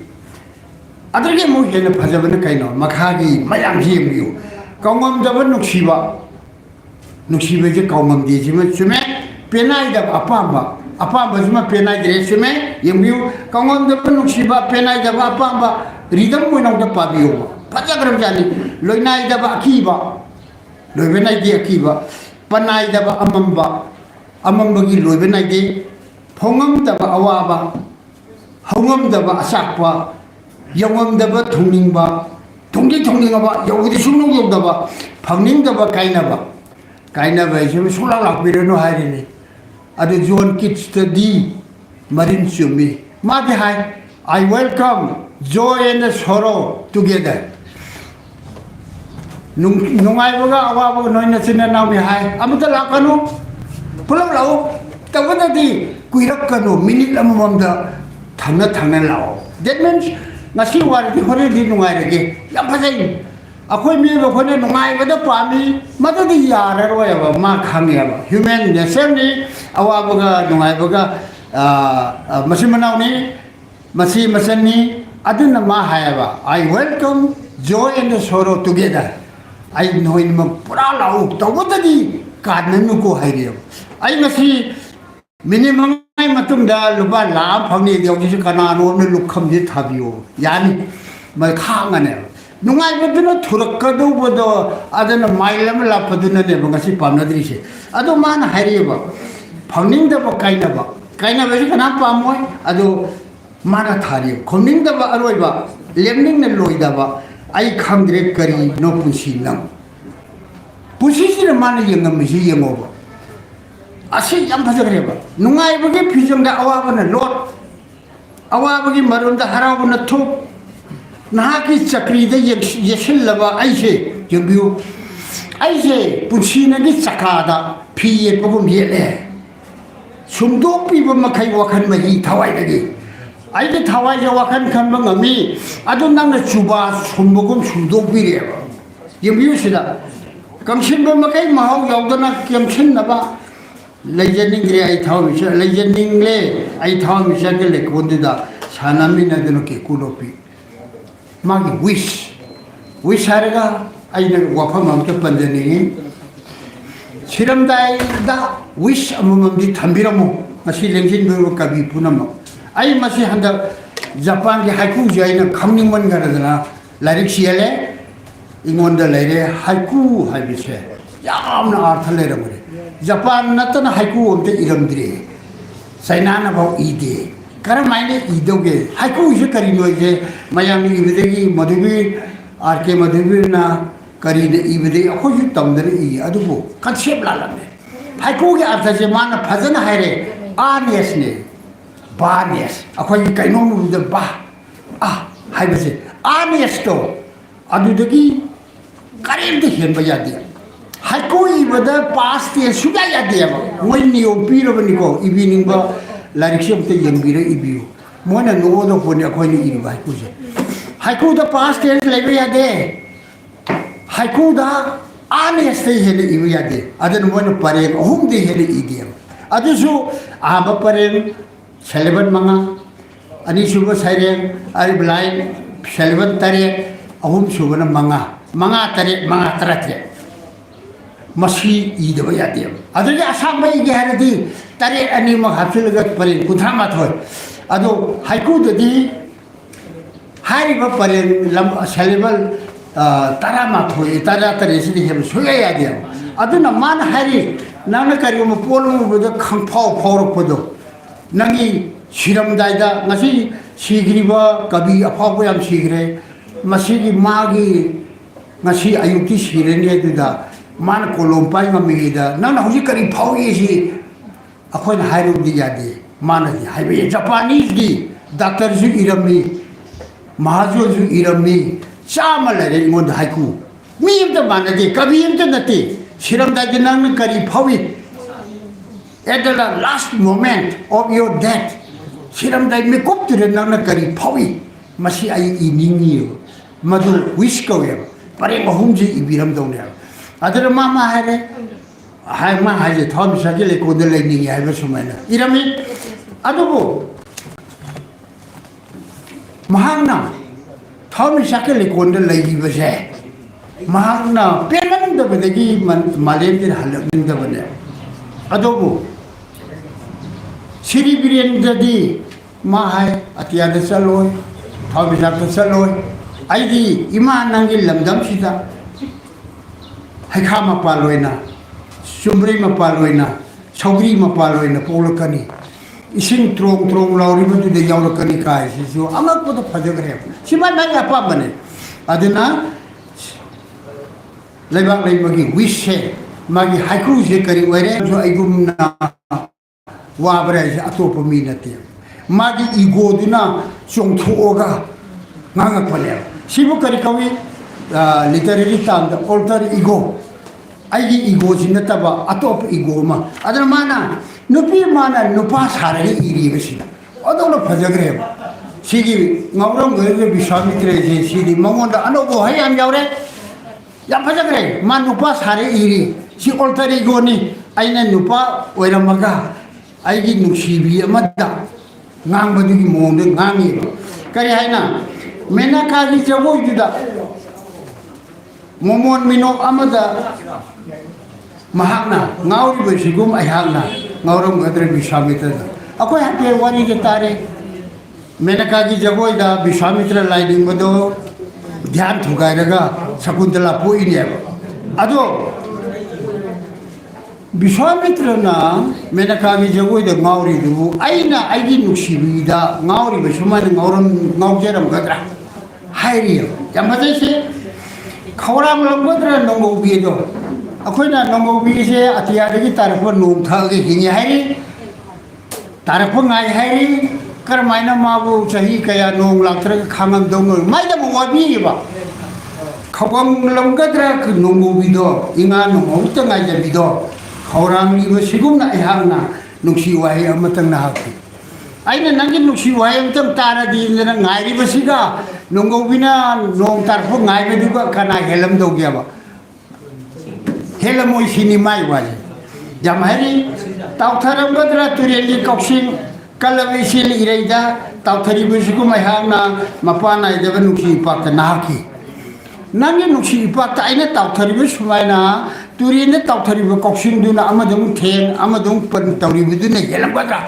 adrege mo hena phajabana kaino makhagi mayam jimbiu kongom jaba nuksiba je kongom di jima chume penai da apamba jima penai de chume yimbiu kongom jaba nuksiba penai da apamba ridam mo nang da pabiu phajagram jani loinai da akiba loibenai di akiba panai da amamba gi loibenai di ꯐꯣꯡꯉꯝꯗꯕ ꯑꯋꯥꯕ ꯍꯧꯉꯝꯗꯕ ꯑꯆꯥꯛꯄ ꯌꯧꯉꯝꯗꯕ ꯊꯨꯡꯅꯤꯡꯕ ꯊꯨꯡꯗꯤ ꯊꯨꯡꯅꯤꯡꯉꯕ ꯌꯧꯕꯗꯤ ꯁꯨꯡꯌꯧ ꯌꯧꯗꯕ ꯐꯪꯅꯤꯡꯗꯕ ꯀꯥꯏꯅꯕ ꯍꯥꯏꯁꯤꯕꯨ ꯁꯨꯡꯂꯥꯛ ꯂꯥꯛꯄꯤꯔꯅꯨ ꯍꯥꯏꯔꯤꯅꯤ ꯑꯗꯨ zone ꯀꯤꯠꯁꯇꯗꯤ ꯃꯔꯤꯟ ꯆꯨꯝꯃꯤ मादे हाय I welcome Joy and सरो together नुंगाइबगा अवाबगा नोइना सिना नावि हाय अमता लाकनु पुलम लाओ तबददी कुइरकनु minute अममदा थांना थांना लाओ that means ngasi wardi hore di nungairege yam phajai akhoi mi ba khone nungaibada pami madadi yara roya ma khangya human nature ni awabaga nungaibaga Masimanaw ni Masi Masani aduna ma hayaba I welcome joy and sorrow together I know in pura lau tawatadi kananu ko hayriyo I masi minimum ay matunda luba la phangni diog ji kanano ne lukham ji thabiyo yani mai khangane nungai beduna thurakadu bodo adana mailam la paduna ne bangasi pamnadri se ado man hayriyo phangning da ba kaina ba kaina besi kana pamoy ado mana thari khomning da ba aroi ba lemning na loi da ba ai khangre kari no pusi nam pusi sina mana yengam misi yengo ba asi yam phajagre ba nungai bagi phijong da awa ba na lot awa bagi marum da haraw ba na thuk na ki chakri da yesil laba ai se jembiu ai se pusi na gi chakada phi ye pagum ye le sumdok piba makai wakan mahi thawai lagi aide thawai ja wakan khan bangami adu nang na chuba sumbogum sumdok pire yembiu sida kamshin ba makai mahau yaudana kamshin na ba lejening re ai thaw mi sa lejening le ai thaw mi sa ke le kondida sanami na deno ke kulopi magi wish harga ai na wafam am ke pandani 시름다이 다 위시 아무맘디 담비라모 마시 랭신도 가비 부나모 아이 마시 한다 자판기 하이쿠 자이나 감닝만 가르잖아 라릭 시엘레 인원다 레레 하이쿠 하이비세 야암나 아르탈레라 그래 자판 나타나 하이쿠 엄테 이름들이 사이나나 바우 이데 가르마이네 이도게 하이쿠 이제 가리노 이제 마야미 이베데기 머두비 아르케 머두비나 करीने इबदे अखोजु तमदने इ अदुबो concept लालने हाइकोगे अर्थसे माना फजन हायरे आनेस ने बानेस अखोजि canoe नुद बा आ हाइबसे आनेस तो अदुदगी current हेनबा यादे haiku इबदा पास ते सुगा यादे मोय नियो पिरबनिको इबिनिंग बा लारिक्सम ते यंबिरे इबियो मोना नोदो फोने अखोनि इबा हाइकोजे हाइको द पास ते लेबे यादे हाइकोदा आनेस ते हेले इबियादे अदन मोन परेन अहुमदे हेले इदियम अदुसु आबा परेन सेलेबन मंगा अनि सुबह साइरेन अरि ब्लाइन सेलेबन तरे अहुम सुबन मंगा तरते मसी इदबा यादे अदुगे आसाम बै गे हरदि तरे अनि म हाफिलग परेन कुथा माथोय अदो हाइकोददि हारिबा परेन लम सेलेबल तरामाथोय तरा तरेसिदि हेब सुया यादे अदुना मान हारि नांना करिम पोलमुबद खंफाव फावरपदो नंगी सिरमदाइदा ngasi सिग्रिबा कवि अफावबो याम सिग्रे मसिगी मागी ngasi अयुक्ति सिरेने दुदा मान कोलम पाइ ममिदा नांना हुजि करि फावयेसि अखोइन हाइरुदि यादे मानदि हाइबे जापानीज गी डॉक्टर जु इरमी महाजो जु इरमी चामा लरे इंगोंद हाइकू मीम तो मानदे कभी तो नते सिरमदाइदि नांना करि फावि at the last moment of your death सिरमदाइ में कोप्तरे नांना करि फावि मसी आई इनिंगियो मधु विश कवे परे बहुमजि इबिरम दौने अदर मामा हारे हाय मा हाजे थम सकेले कोदे लेनिंग हाइबे समायना इरमी अदुबो महांगना थम सकेले कोदे लेगिबसे महांगना पेनन दबदगी मालेमदि हलकनिंग दबने अदुबो सिरी बिरेंददी मा हाय अतियाद चलोय थाबिसाक चलोय आइदी इमा नंगी लमदम सिदा हाइखा मपालोयना सुमरी मपालोयना सौग्री मपालोयना पोलकनी इसिंग त्रोंग त्रोंग लाउरिबदुदे यावरकनी कायसिसु अमकपद फजगरे सिमा मागी अपाबने अदुना लेबाक लेबगी विशे मागी हाइक्रू से करी वरे जो आइगुमना वाबरे अतोप मी नते मागी ईगो दुना चोंथोगा ngang pale sibu kari kawi literary tam the alter ego ai ego jinata ba atop ego ma adana mana nupi mana nupa sarari iri besi adona phajagre sigi ngauram gere bisamitre je sigi mamonda anobo hai am yaure ya phajagre man nupa sare iri si alter ego ni aina nupa oiramaga ai gi nuksibi amada ngang badugi monde ngangi kari haina मेना काजी जगो जुदा मोमोन मिनो अमदा महागना गाउरी बसिगुम अहागना गाउरम गद्रे विश्वामित्र अकोय हाके वारी के तारे मेना काजी जगो दा विश्वामित्र लाइडिंग बदो ध्यान थुगाइरगा शकुंतला पोइने अदो विश्वामित्र ना मेना काजी जगो दा गाउरी दु आइना आइगी नुक्सिबिदा गाउरी बसुमान गाउरम गाउजेरम गद्रा हायरियो यामजे खौराम लंगद्र नंगौ बिदो अखोइना नंगौ बिसे अतियादगी तारफ नोम थागे हिंगे हायरि तारफ ngaय हायरि करमायना माबु सही कया नोम लाथ्र खांगम दङ मायदा मवाबिबा खबम लंगद्र नंगौ बिदो इंगा नंगौ तंगाय बिदो खौराम लिबो सिगुमना इहांना नुक्सि वाहि अमतंग ना हाकि आइना नंगी नुक्सि वाहि अमतंग तारादि न ngaयरि बसिगा नंगौ बिना नों तारफ ngaय बेदुगा kana हेलम दौगियाबा हेलमोय सिनिमाय वाले जामहारि तावथरम गद्रा तुरेली कौसिन कलवेसिल इरेदा तावथरि बसिगु मैहांना मपानाय देब नुक्सि पाक नाकी नंगी नुक्सि पाक आइना तावथरि बसुमायना तुरेने तावथरि कौसिन दुना अमदुम थेन अमदुम पन तौरि बिदुने हेलम गद्रा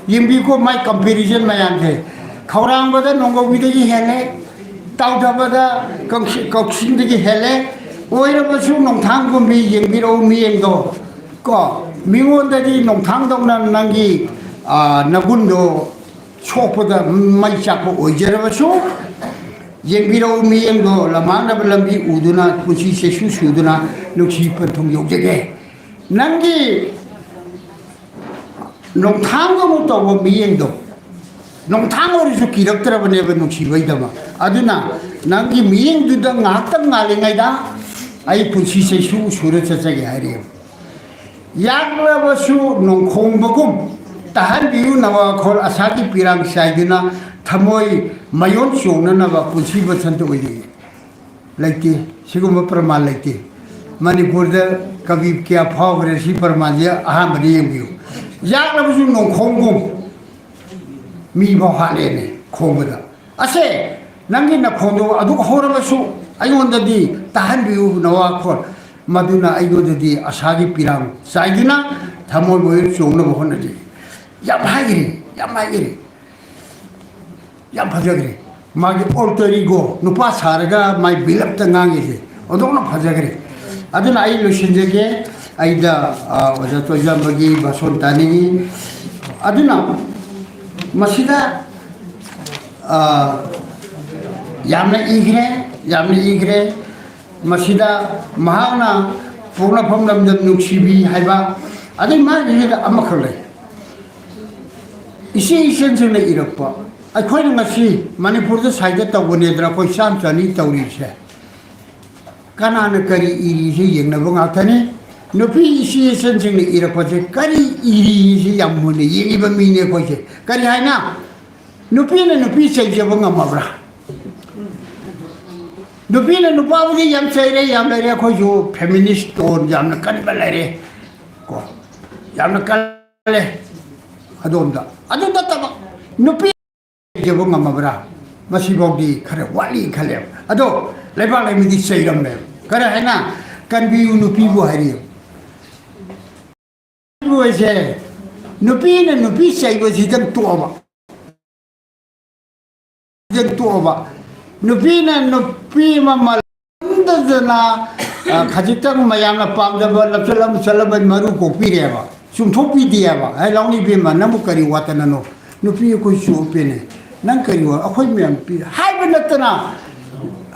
यिमबिको माय कंपैरिजन मायान थे खौरांगबदा नंगौ बिदगी हेले तावदाबदा कौसिनदगी हेले ओइरबसु नोंथांगु मी यिमबिरो मी एंगो को मिगोंददी नोंथांदौना नंगी नगुंदो सोपदा मै चापो ओइजरबसु यिमबिरो मी एंगो लमानब लंबी उदुना पुसी सेसु सुदुना नुक्सि पथुम योजगे नंगी नोंथांगु मुतोबो मी एंगो नोंथांग ओरिसु किरक्तरबनेबा नुक्सिबैदमा अदुना नंगी मियेंग दुदा ngaktang ngalingayda ai punsi sesu sura chachage haire yaglabasु nongkhongbagum tahan biu nawa khol asagi pirang saiduna thamoi mayon chongna nawa punsi bachanta oidi laiti siguma praman laiti manipur da kabib kya phawre si praman ya ahamani yembiu yaglabasु nongkhonggum मी भाले ने खोबदा असे नंगी न खोदो अदु होरबसु अयोंददी ताहन बिउ नवा खोर मदुना अयोददी असागी पिराम साइदिना थमोय मोय चोंगन बहनदी या भागिरी या भजगरी मागी ओल्टरिगो नुपा सारगा माय बिलप तंगांगे से ओदोना भजगरी अदुना आई लोशिंजेगे आइदा वजा तोजा मगी बसोन तानी अदुना मसीदा यामने इग्रे मसीदा महाना पूर्ण फमलम दम नुक्सिबी हाइबा अदे मागिदा अमखले इसी इसेंजने इरक्पा अखोइना ngasi मणिपुर द साइड तवनेद्रा कोइ साम चनी तौरी छे कनाना करी इरी से यंगनबो ngathani नुपी इसी इसेंजने इरक्पा से करी इरी से यामुने येबा मीने कोइसे करी हाइना नुपी ने नुपी चैजबो ngamabra नुपी ने नुपाबुदी याम चैरे याम लेरे खोजो फेमिनिस्ट टोन यामना कनबा लेरे को यामना कले अदोंदा तब नुपी जेबो ngamabra मसीबोदी खरे वाली खले अदो लेबा लेमिदि चैगमने करे हैना कनबिउ नुपी बो हारियो बुइसे नुपी ने नुपी चैबो जिदम तोबा नुपी ने नुपी ममल दजना खजितंग मयामना पामदबा लचलम चलबन मरु को पिरेबा ꯆꯨꯝꯊꯣꯛꯄꯤꯗꯦꯕ ꯑꯩ ꯂꯥꯎꯅꯤ ꯕꯦꯝꯃ ꯅꯪꯕꯨ ꯀꯔꯤ ꯋꯥꯠꯇꯅꯅꯣ ꯅꯨꯄꯤ ꯑꯩꯈꯣꯏ ꯆꯣꯞꯄꯦꯅꯦ ꯅꯪ ꯀꯔꯤ ꯋꯥ ꯑꯩꯈꯣꯏ ꯃꯌꯥꯝ ꯄꯤ ꯍꯥꯏꯕ ꯅꯠꯇꯅ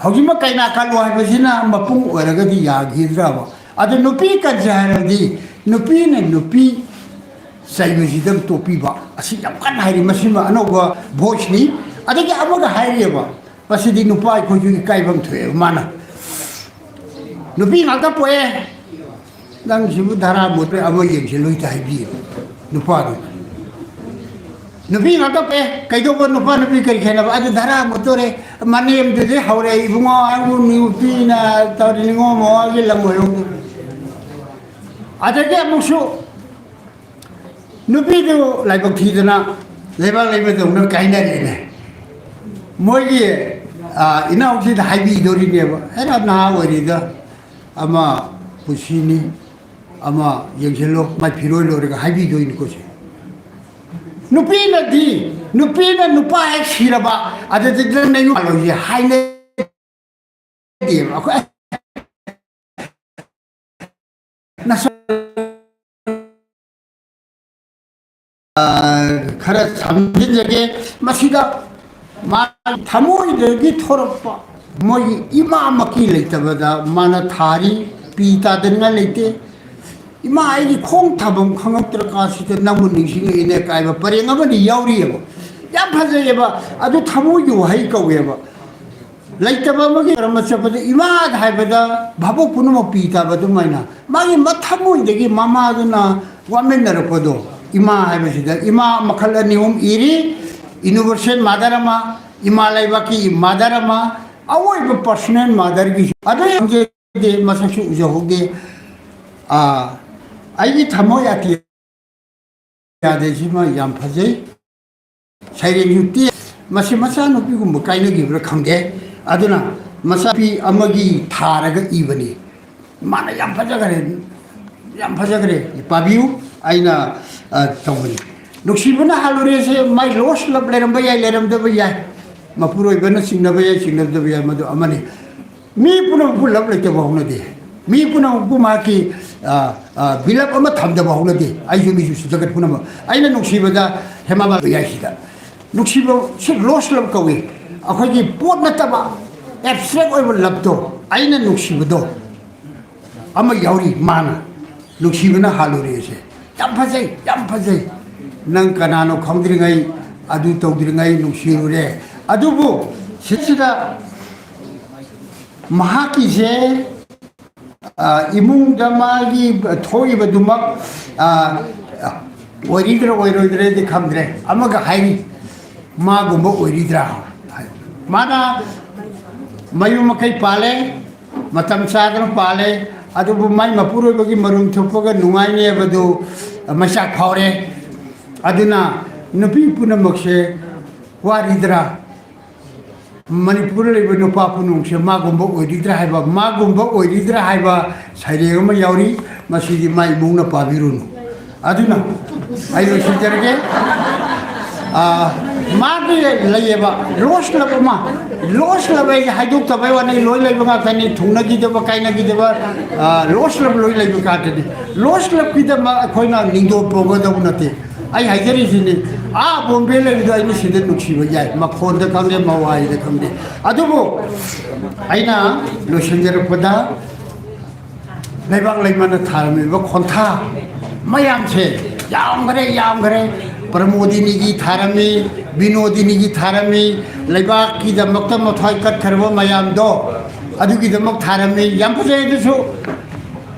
ꯍꯧꯖꯤꯛꯃꯛ ꯀꯩꯅꯥ ꯀꯜꯂꯣ ꯍꯥꯏꯕꯁꯤꯅ ꯃꯄꯨꯡ ꯑꯣꯏꯔꯒꯗꯤ ꯌꯥꯈꯤꯗ꯭ꯔꯕ ꯑꯗꯨ ꯅꯨꯄꯤ ꯀꯟꯁꯦ ꯍꯥꯏꯔꯕꯗꯤ ꯅꯨꯄꯤꯅ ꯅꯨꯄꯤ ꯆꯩꯕꯁꯤꯗ ꯇꯣꯛꯄꯤꯕ ꯑꯁꯤ ꯌꯥꯝ ꯀꯟꯅ ꯍꯥꯏꯔꯤ ꯃꯁꯤꯃ ꯑꯅꯧꯕ ꯚꯣꯏꯁꯅꯤ ꯑꯗꯒꯤ ꯑꯃꯒ ꯍꯥꯏꯔꯤꯑꯕ ꯃꯁꯤꯗꯤ ꯅꯨꯄꯥ ꯑꯩꯈꯣꯏꯁꯨ ꯏꯀꯥꯏꯐꯝ ꯊꯣꯛꯑꯦꯕ ꯃꯥꯅ ꯅꯨꯄꯤ ꯉꯥꯛꯇ ꯄꯣꯛꯑꯦ ꯅꯪꯁꯤꯕꯨ ꯙꯔꯥ ꯃꯣꯠꯄ ꯑꯃ ꯌꯦꯡꯁꯤꯜꯂꯣꯏꯇ ꯍꯥꯏꯕꯤꯌꯦꯕ ꯅꯨꯄꯥꯗꯨ ꯅꯨꯄꯤ ꯉꯥꯛꯇ ꯄꯣꯛꯑꯦ ꯀꯩꯗꯧꯕ ꯅꯨꯄꯥ ꯅꯨꯄꯤ ꯀꯔꯤ ꯈꯦꯠꯅꯕ ꯑꯗꯨ ꯙꯔꯥ ꯃꯣꯠꯇꯣꯔꯦ ꯃꯅꯦꯝꯗꯨꯗꯤ ꯍꯧꯔꯦ ꯏꯕꯨꯡꯉꯣ ꯑꯩꯕꯨ ꯅꯨꯄꯤꯅ ꯇꯧꯔꯤ ꯅꯤꯡꯉꯣ ꯃꯋꯥꯒꯤ ꯂꯝ ꯑꯣꯏꯔꯣ ꯑꯗꯒꯤ ꯑꯃꯨꯛꯁꯨ ꯅꯨꯄꯤꯗꯨ ꯂꯥꯏꯕꯛ ꯊꯤꯗꯅ ꯂꯩꯕꯥꯛ ꯂꯩꯕꯗꯧꯅ ꯀꯥꯏꯅꯔꯦꯅꯦ ꯃꯣꯏꯒꯤ ꯏꯅꯥꯎꯁꯤꯗ ꯍꯥꯏꯕꯤꯗꯣꯔꯤꯅꯦꯕ ꯑꯩꯅ ꯅꯍꯥ ꯑꯣꯏꯔꯤꯗ ꯑꯃ ꯄꯨꯟꯁꯤꯅꯤ ꯑꯃ ꯌꯦꯡꯁꯤꯜꯂꯣ ꯃꯥꯏ ꯐꯤꯔꯣꯏ ꯂꯣꯏꯔꯒ ꯍꯥꯏꯕꯤꯗꯣꯏꯅꯤꯀꯣ ꯁꯦ ꯅꯨꯄꯤꯅꯗꯤ ꯅꯨꯄꯤꯅ ꯅꯨꯄꯥ ꯍꯦꯛ ꯁꯤꯔꯕ ꯑꯗꯨꯗ ꯅꯌꯨꯝꯂꯣꯏꯁꯦ ꯍꯥꯏꯅꯗꯦꯕ ꯑꯩꯈꯣꯏ खरा समझे थमोदी थोरप मोई इमा मकी लेतबदा माना थारी पी तादना लेते इमा आई खोंग थाबम खंगत्र कासित नमु निसिंग इने कायबा परेंग अमनि यावरियबो याम फजेबा अदु थमोई वहाई कवेबा लेतबा मगे रमचपद इमा हायबदा भाबो पुनुम पी ताबदु माइना मागी मथमोइदगी मामादुना वामेनरपदो इमा है इमा मखल नियम इरी यूनिवर्सल मदर इमा लेबाकी मदर अवोब पर्सनल मदर की अदे मसक उजहोगे आई थमोय अति याम फजे सैरें युक्ति मसी मचा नुपीगुम कायनगिब्रा खंगे अदुना मसापी अमगी थारग इबनी माना याम फजगरे पाबियु आइना तौबनी नुक्सीबना हालुरे से माइ लोस लब लेरम याय लेरम दब याय मपुरोय बन सिंगनब याय सिंगनब याय मदु अमने मी पुनो पुलब लेते बहुनदे मी पुनो पुमा की बिलब अमा थमदब बहुनदे आइजु मिजु सुजगत पुनम आइना नुक्सीबदा हेमाबा याय सिदा नुक्सीबो से लोस लब कवे अखोगी पोट नतबा एब्स्ट्रैक्ट ओइब लबदो आइना नुक्सीबदो अमा यावरी माना नुक्सीबना हालुरे से याम फजे नंग कनानो खंद्रिङै अदु तौद्रिङै नुसिरुरे अदुबु सिसिदा महाकी से इमुंग दमागी थोइबा दुमक ओरिद्रा ओइरोइद्रे दि खंद्रे अमगा हाइरी मागुंबो ओरिद्रा माना मयु मकै पाले मतम सागन पाले अदुबु माइ मपुरोइबगी मरुम थोपगा नुङाइने बदु मशा खावरे अदुना नुपी पुनमक्से वारिद्रा मणिपुर लेब नुपा पुनुंगसे मागुंबो ओइदिद्रा हाइबा मागुंबो ओइदिद्रा हाइबा साइरेगम यावरी मसिदि माइ मुंगना पाबिरुनु अदुना आइलो सिजरगे मागे लयेबा लोस लबे हाइदुक तबे वाने लोय लेबगा कनी थुंगनगी देबा काइनगी देबा लोस लब लोय लेबगा तदि लोस लब किदमा अखोइना निंदो पोगदब नते आई हाइजरी सिनि आ बॉम्बे लेबदा आइनि सिदे नुक्सिबा याय मखोन द खंदे मवाई द खंदे अदुबो आइना लोसंजरपदा लेबाक लेमना थारमेबा खोंथा मयाम से याम गरे प्रमोदिनी की थारमी विनोदिनी की थारमी लेबाक की दमक मथाई कट खरबो मयाम दो अदुगी दमक थारमी याम फजे दसु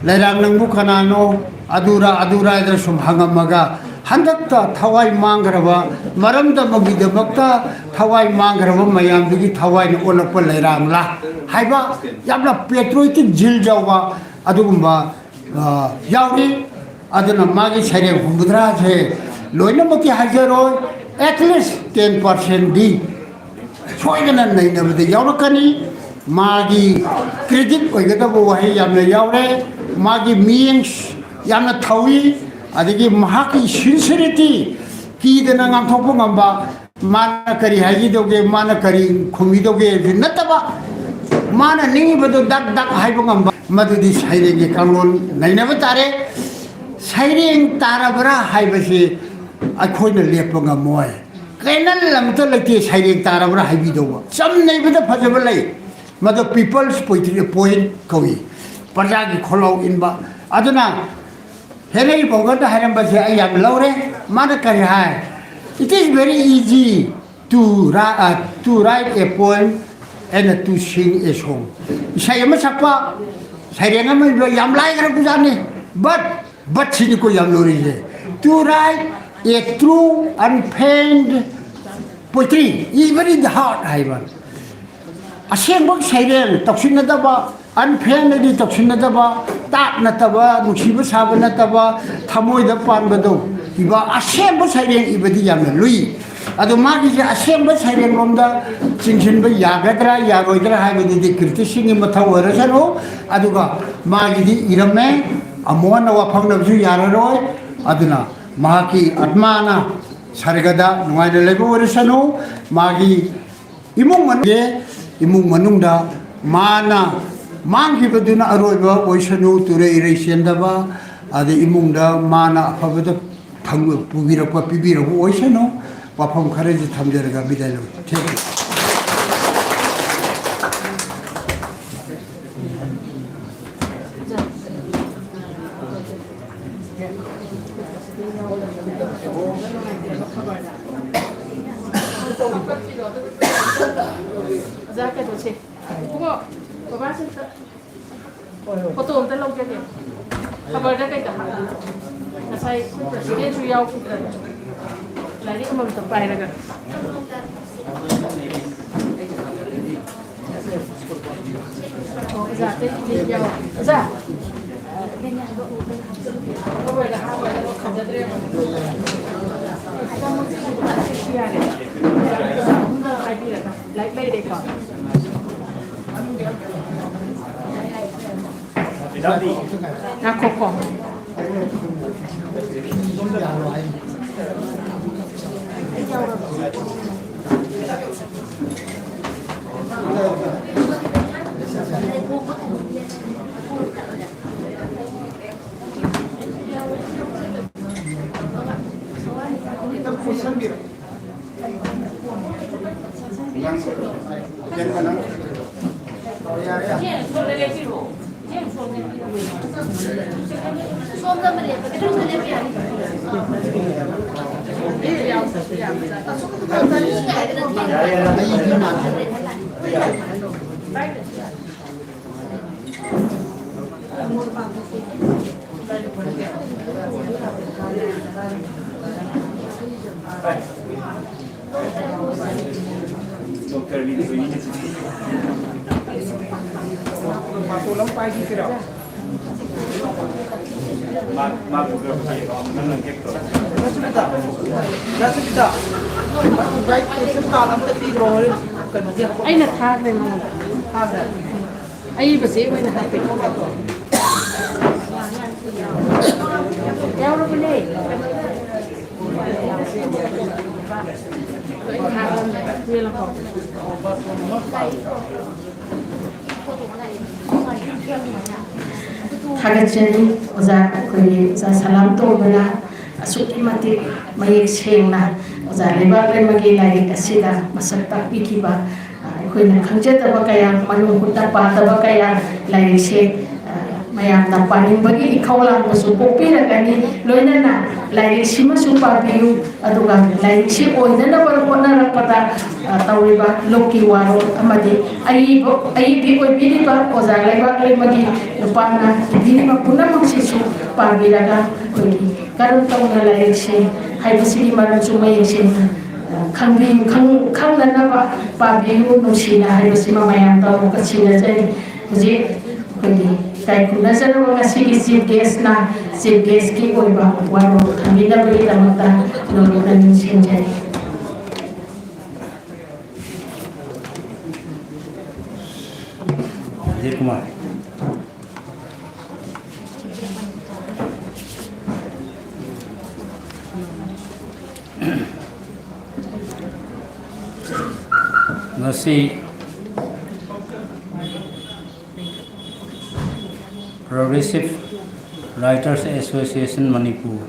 लेराम नंगबु खनानो अदुरा इधर सुम हंगमगा हंदक्ता थवाई मांगरबा मरम दमगी दमक्ता थवाई मांगरबा मयाम दुगी थवाई न ओलप लेराम ला हाइबा यामला पेट्रोइटिक जिल जावा अदुगुंबा यावरी अदुना मागी सरे हुंबुद्रा से लोइनमकी हाजरो एटलीस्ट 10% दी सोइगना नैनबदे यावरकनी मागी क्रेडिट ओइगदबो वहाई यामना यावरे मागी मीनिंग्स यामना थवी अदगी महाकी सिंसिरिटी कीदना ngangthokpo ngamba माना करी हाइजिदोगे माना करी खुमिदोगे नतबा माना निंगिबदो दक दक हाइबो ngamba मदुदी साइरेगे कांगलोन नैनब तारे
Sairing Tarabra Hibasi, I couldn't leap on a moy. Kainan Lamta like Sairing Tarabra Hibido. Some neighbor the possible Mother people's poetry point Kowi. Pazagi Kolo in Ba Adana. Henry Bogota Harambasi, I am Laure, Madakari High. It is very easy to write a poem and to sing a song. Saya masapa, saya dengan yam lain kerana pusat but sini ko yam lori je. To write a true unpenned poetry, even in the heart, Ivan. Asyik bang saya toksin nada ba, unpenned di toksin nada ba, tak nada ba, musibah sahaja nada ba, thamoy depan betul. Iba asyik bang saya iba di yam lui. Ado magi je asyik bang saya romda cincin ba yagadra yagoidra hai bagi di kritising matau warasan ho. Ado ka magi di irame amuan awapang na bisu yararoi. Ado na magi atmana sarigada nuai na lebo warasan ho. Magi imung manungda mana mangi baduna aroi ba oisanu ture iresianda ba. Ado imungda mana apa benda tangguh pubira pa pibira ho oisanu. Wapam khariji thamjaraga bidai lo. Thank you.
Zakat tu sih. Bunga, bapa sih. Foto untuk long jadi. Kabar dah kita. Nasai presiden sudah kita. Lagi kamu terpakai lagi. Oh, zakat ini jauh. Zak. Kamu dah kerja dari mana? Kamu siapa ni? Like lady kau. Nak koko. Ay nathag na mga ay basi ay nathag yaw ra pala Hagajani oza koi za salam to bana asuki mati mayek sengna oza leba re magi lai asida masakta pikiba koi na khangje ta ba kaya manung kutta pa ta ba kaya lai se mayam na paning bagi ikhawla masu popi ra kani loina na lai sima su pa biu aduga lai si oina na bar kona ra pata tawiba loki waro amadi ai bi oi bini ba oza leba re magi upana bini ba puna maksisu pa biraga koi karun tong na lai se hai bisi maran sumai se khangbi khang na ba pa biu no sina hai bisi mayam ta ko sina jai ji koi kai kuna zara wa si chief guest na chief guest ki oi ba waro khamina bari tamata no no na sin jai
Kumar. Nasi Progressive Writers Association Manipur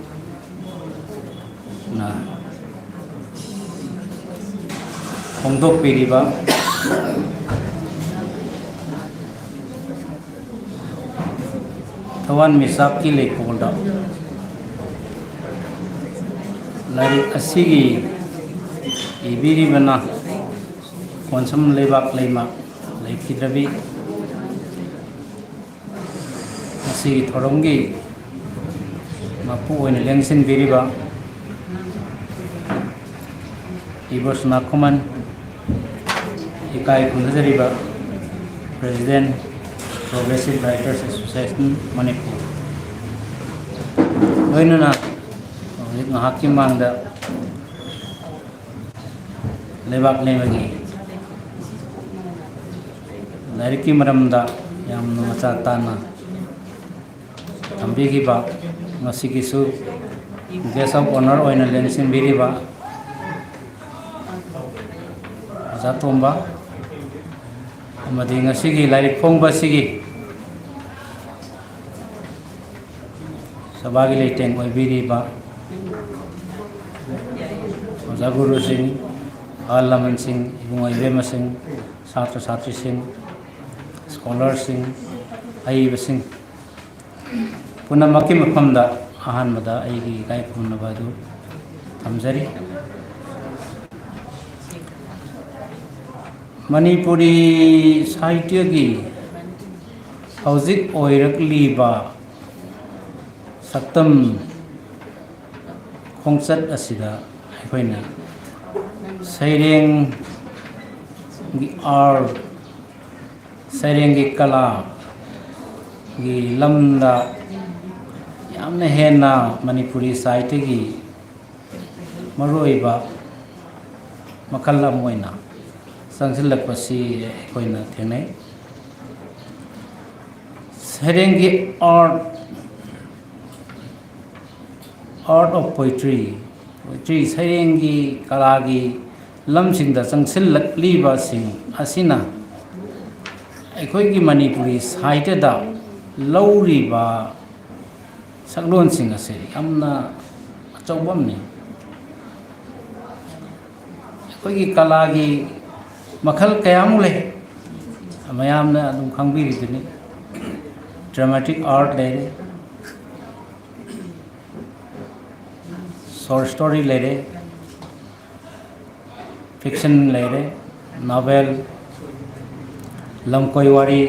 na ꯐꯣꯡꯗꯣꯛꯄꯤꯔꯤꯕ ꯊꯋꯥꯟꯃꯤꯆꯥꯛꯀꯤ ꯂꯩꯀꯣꯜꯗ ꯂꯥꯏꯔꯤꯛ ꯑꯁꯤꯒꯤ ꯏꯕꯤꯔꯤꯕꯅ ꯀꯣꯟꯁꯝ ꯂꯩꯕꯥꯛ ꯂꯩꯃ ꯂꯩꯈꯤꯗ꯭ꯔꯕꯤ ꯃꯁꯤꯒꯤ ꯊꯧꯔꯝꯒꯤ ꯃꯄꯨ ꯑꯣꯏꯅ ꯂꯦꯡꯁꯤꯟꯕꯤꯔꯤꯕ ꯏꯕꯣꯁꯅꯥ ꯈꯨꯃꯟ ꯏꯀꯥꯏ ꯈꯨꯝꯅꯖꯔꯤꯕ President Progressive Writers Association Manipur loinana hojik ngahakki mangda lebak lemagi lariki maramda yamna macha tana tambigiba ngasigisu guest of honor oina lengsinbiriba Zatomba amadi ngasigi lairik phongba sigi sabagi leiteng oibiriba Guru Singh Alaman Singh ibung Ibema Singh Satra Satri Singh Scholar Singh Aiba Singh punamaki mafamda ahanbada aigi kai phunaba du thamjari Manipuri Sahitya ki hauzik oirakliba saktam khongchat asida aikoina saireng gi art saireng gi kala gi lamda yamna hena Manipuri Sahitya gi maroiba makal amoina sangsilakpasi aikoina thenai sairenggi art of poetry sairenggi kalagi lamsingda sangsilakliba sing asina aikoigi Manipuri Sahitya da lauriba saklon sing ase yamna achawbamni aikoigi kalagi makhal kayamu le mayamna adum khangbiri dini dramatic art le short story le fiction le novel lamkoi wari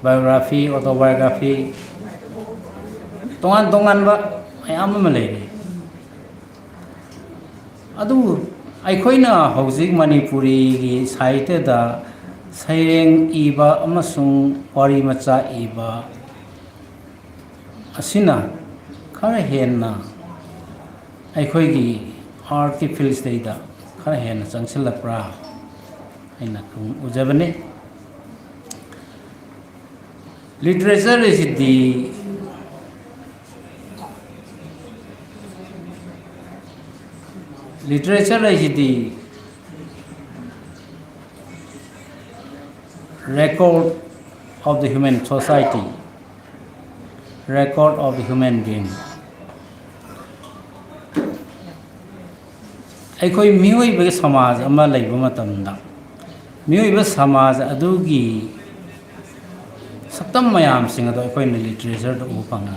biography autobiography tongan ba mayam ma le adu aikoina hojik Manipuri gi Sahitya da saireng iba amasung wari macha iba asina khara henna aikoi gi art ki fields deida khara henna changsilapra aina kum ujabane literature is the record of the human society, record of the human being. Aikoi mioiba samaj ama leiba matamda mioiba samaj adugi saktam mayam sing ado aikoi na literature do upanga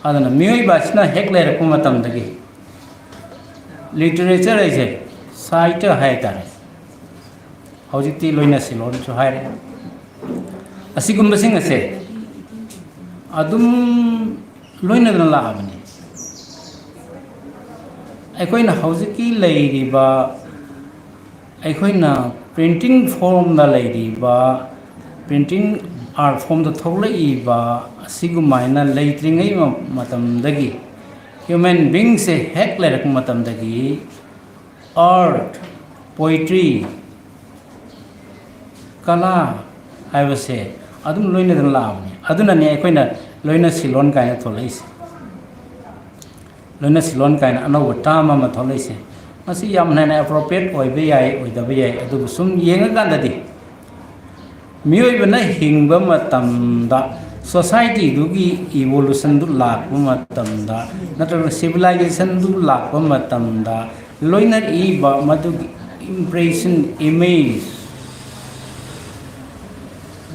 adana mioiba sina hek lerak matamdagi literature is Sahitya hai tare hojikti loina silon chu haire asigumba sing ase adum loina na la abani aikoina hojiki leiriba aikoina printing form da leiriba printing art form da tholaiba asigumaina leitringai matamdagi human beings se hek lerak matamdagi art poetry kala haibase adum loina dan laamni aduna ne aikoina loina silon kaina tholaise loina silon kaina anoba tama ma tholaise masi yamna na appropriate oibe yai oidaba yai adu sum yenga gandadi मियोइबना हिंगबा मतमदा society दुगी evolution दु लाकबा मतमदा नत्रग civilisation दु लाकबा मतमदा लोइना इबा मदुगी impression image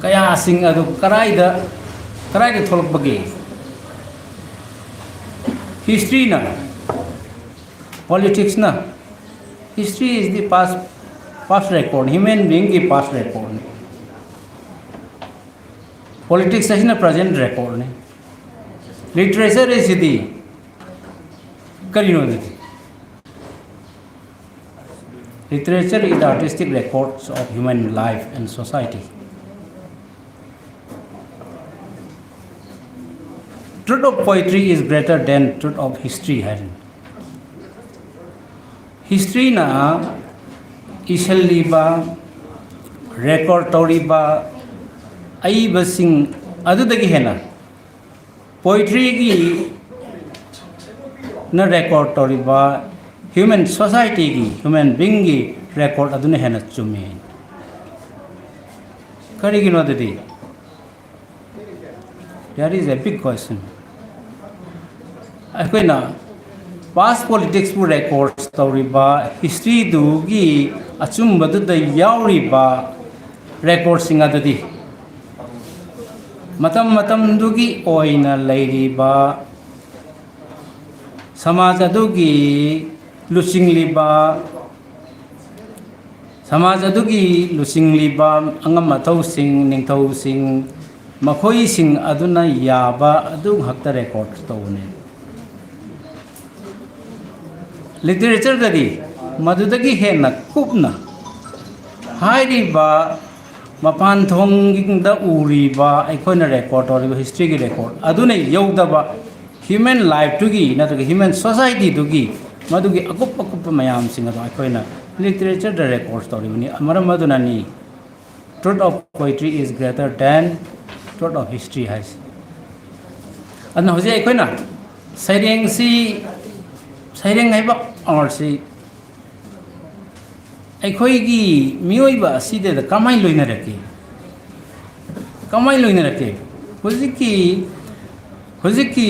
कया सिंग अदु कराइदा थोलकबगे हिस्ट्री ना पॉलिटिक्स ना history is the past record human being की past record politics is na present record ne literature is the karino the literature is the artistic records of human life and society. Truth of poetry is greater than truth of history. History na isal liba record toriba आई बसिंग अदुदगी है ना poetry की न record तौरीबा human society की human being की रिकॉर्ड अदुने है ना चुमे करी गिनो दे there is a big question अकोई ना पास्ट पॉलिटिक्स पु रिकॉर्ड्स तौरीबा हिस्ट्री दुगी अचुम बदुद यावरीबा रिकॉर्ड सिंग अदुदी मतम दुगी ओइना लैरिबा समाज अदुगी लुसिंगलिबा अंगम मथौसिंग निंगथौसिंग मखोइसिंग अदुना याबा अदु हक्ता रिकॉर्ड तौने लिटरेचर ददी मदुदगी हेना कुपना हाइरिबा मपान थोंगिंग द उरीबा अखोना रिकॉर्ड और हिस्ट्री की रिकॉर्ड अदुने यौदबा ह्यूमन लाइफ टुगी नतुगी ह्यूमन सोसाइटी टुगी मदुगी अकुप मयाम सिंग अदु अखोना लिटरेचर द रिकॉर्ड तौरिबनी मरम मदुनानी truth of poetry is greater than truth of history हाइस अदना होजे अखोना सैरेंग हाइबा आर्ट से अखोईगी मियोइबा सिदे द कमाई लोइना रखे हुजिकी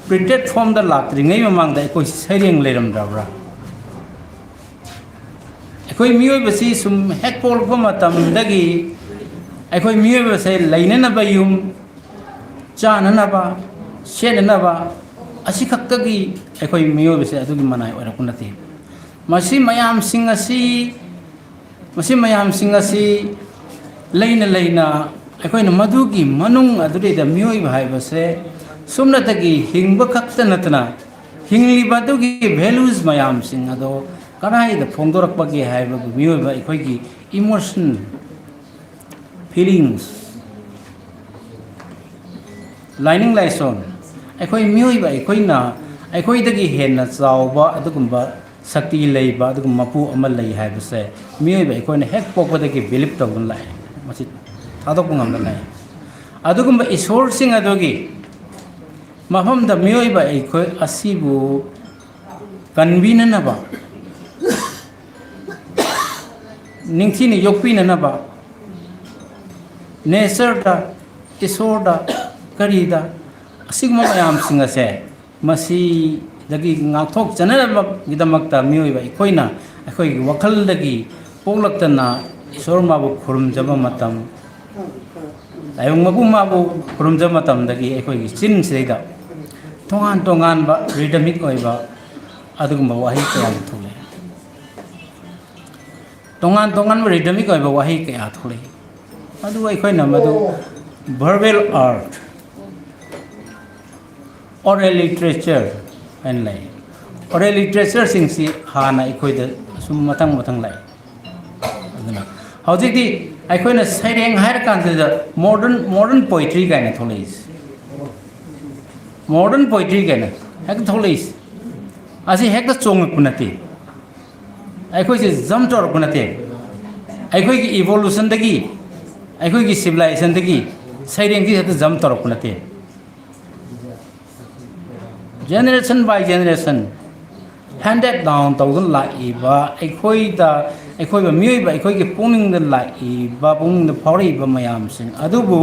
प्रिंटेड फॉर्म द लाक्त्रिङै ममांग द अखोई सैरेंग लेरमद्राब्रा अखोई मियोइबसी सुम हेक पोलपा मतमदगी अखोई मियोइबसे लैननबा युम चाननबा सेननबा असी खक्तगी अखोई मियोइबसे अदुगी मनाय ओरकुनते मसी मयाम सिंग असी लैना अखोइना मधुगी मनुंग अदुरीद मियोइबा हाइबसे सुमनतगी हिंगबा खक्त नतना हिंगलिबादुगी वैल्यूज मयाम सिंग अदो कनाइदा फोंदोरकपगी हाइबा मियोइबा अखोइगी इमोशन फीलिंग्स लाइनिंग लाइसोन अखोइ मियोइबा अखोइना अखोइदगी हेन्ना चावबा अदुगुंबा शक्ति लेबा अदुगुम मपु अमा लई हाइबसे मियोइबा अखोइना हेक पोकपदगी बिलीव तौन लाए मसि थादोकु ngam लाए अदुगुंबा ईश्वर सिंग अदुगी मफम द मियोइबा अखोइ असिबु कन्वीननबा निंगथिनि योकपिननबा नेचर दा ईश्वर दा करीदा असिगुम मयाम सिंग असे मसि दगी ngathok chanarabak gidamakta miyoiba ikoina akoi wakal dagi poklaktana isor mabu khurumjaba matam ayong mabu mabu khurumjaba matam dagi akoi chin seida tongan ba rhythmic oiba adugumba wahi kaya thule tongan ba rhythmic oiba wahi kaya thule adu ikoina madu verbal art oral literature and like oral literature singsi hana ikoida sum matang lai aduna hojiki aikoina saireng hair kan the modern poetry kind of tholis modern poetry kind hek tholis asi hek da chong kunati aikoi se jam tor kunati aikoi ki evolution dagi aikoi ki civilization dagi saireng ki hek jam tor kunati generation by generation handed down thousand like iba ꯑꯩꯈꯣꯏꯕ ꯃꯤꯑꯣꯏꯕ ꯑꯩꯈꯣꯏꯒꯤ ꯄꯨꯛꯅꯤꯡꯗ ꯂꯥꯛꯏꯕ ꯄꯨꯛꯅꯤꯡꯗ ꯐꯥꯎꯔꯛꯏꯕ ꯃꯌꯥꯝꯁꯤꯡ ꯑꯗꯨꯕꯨ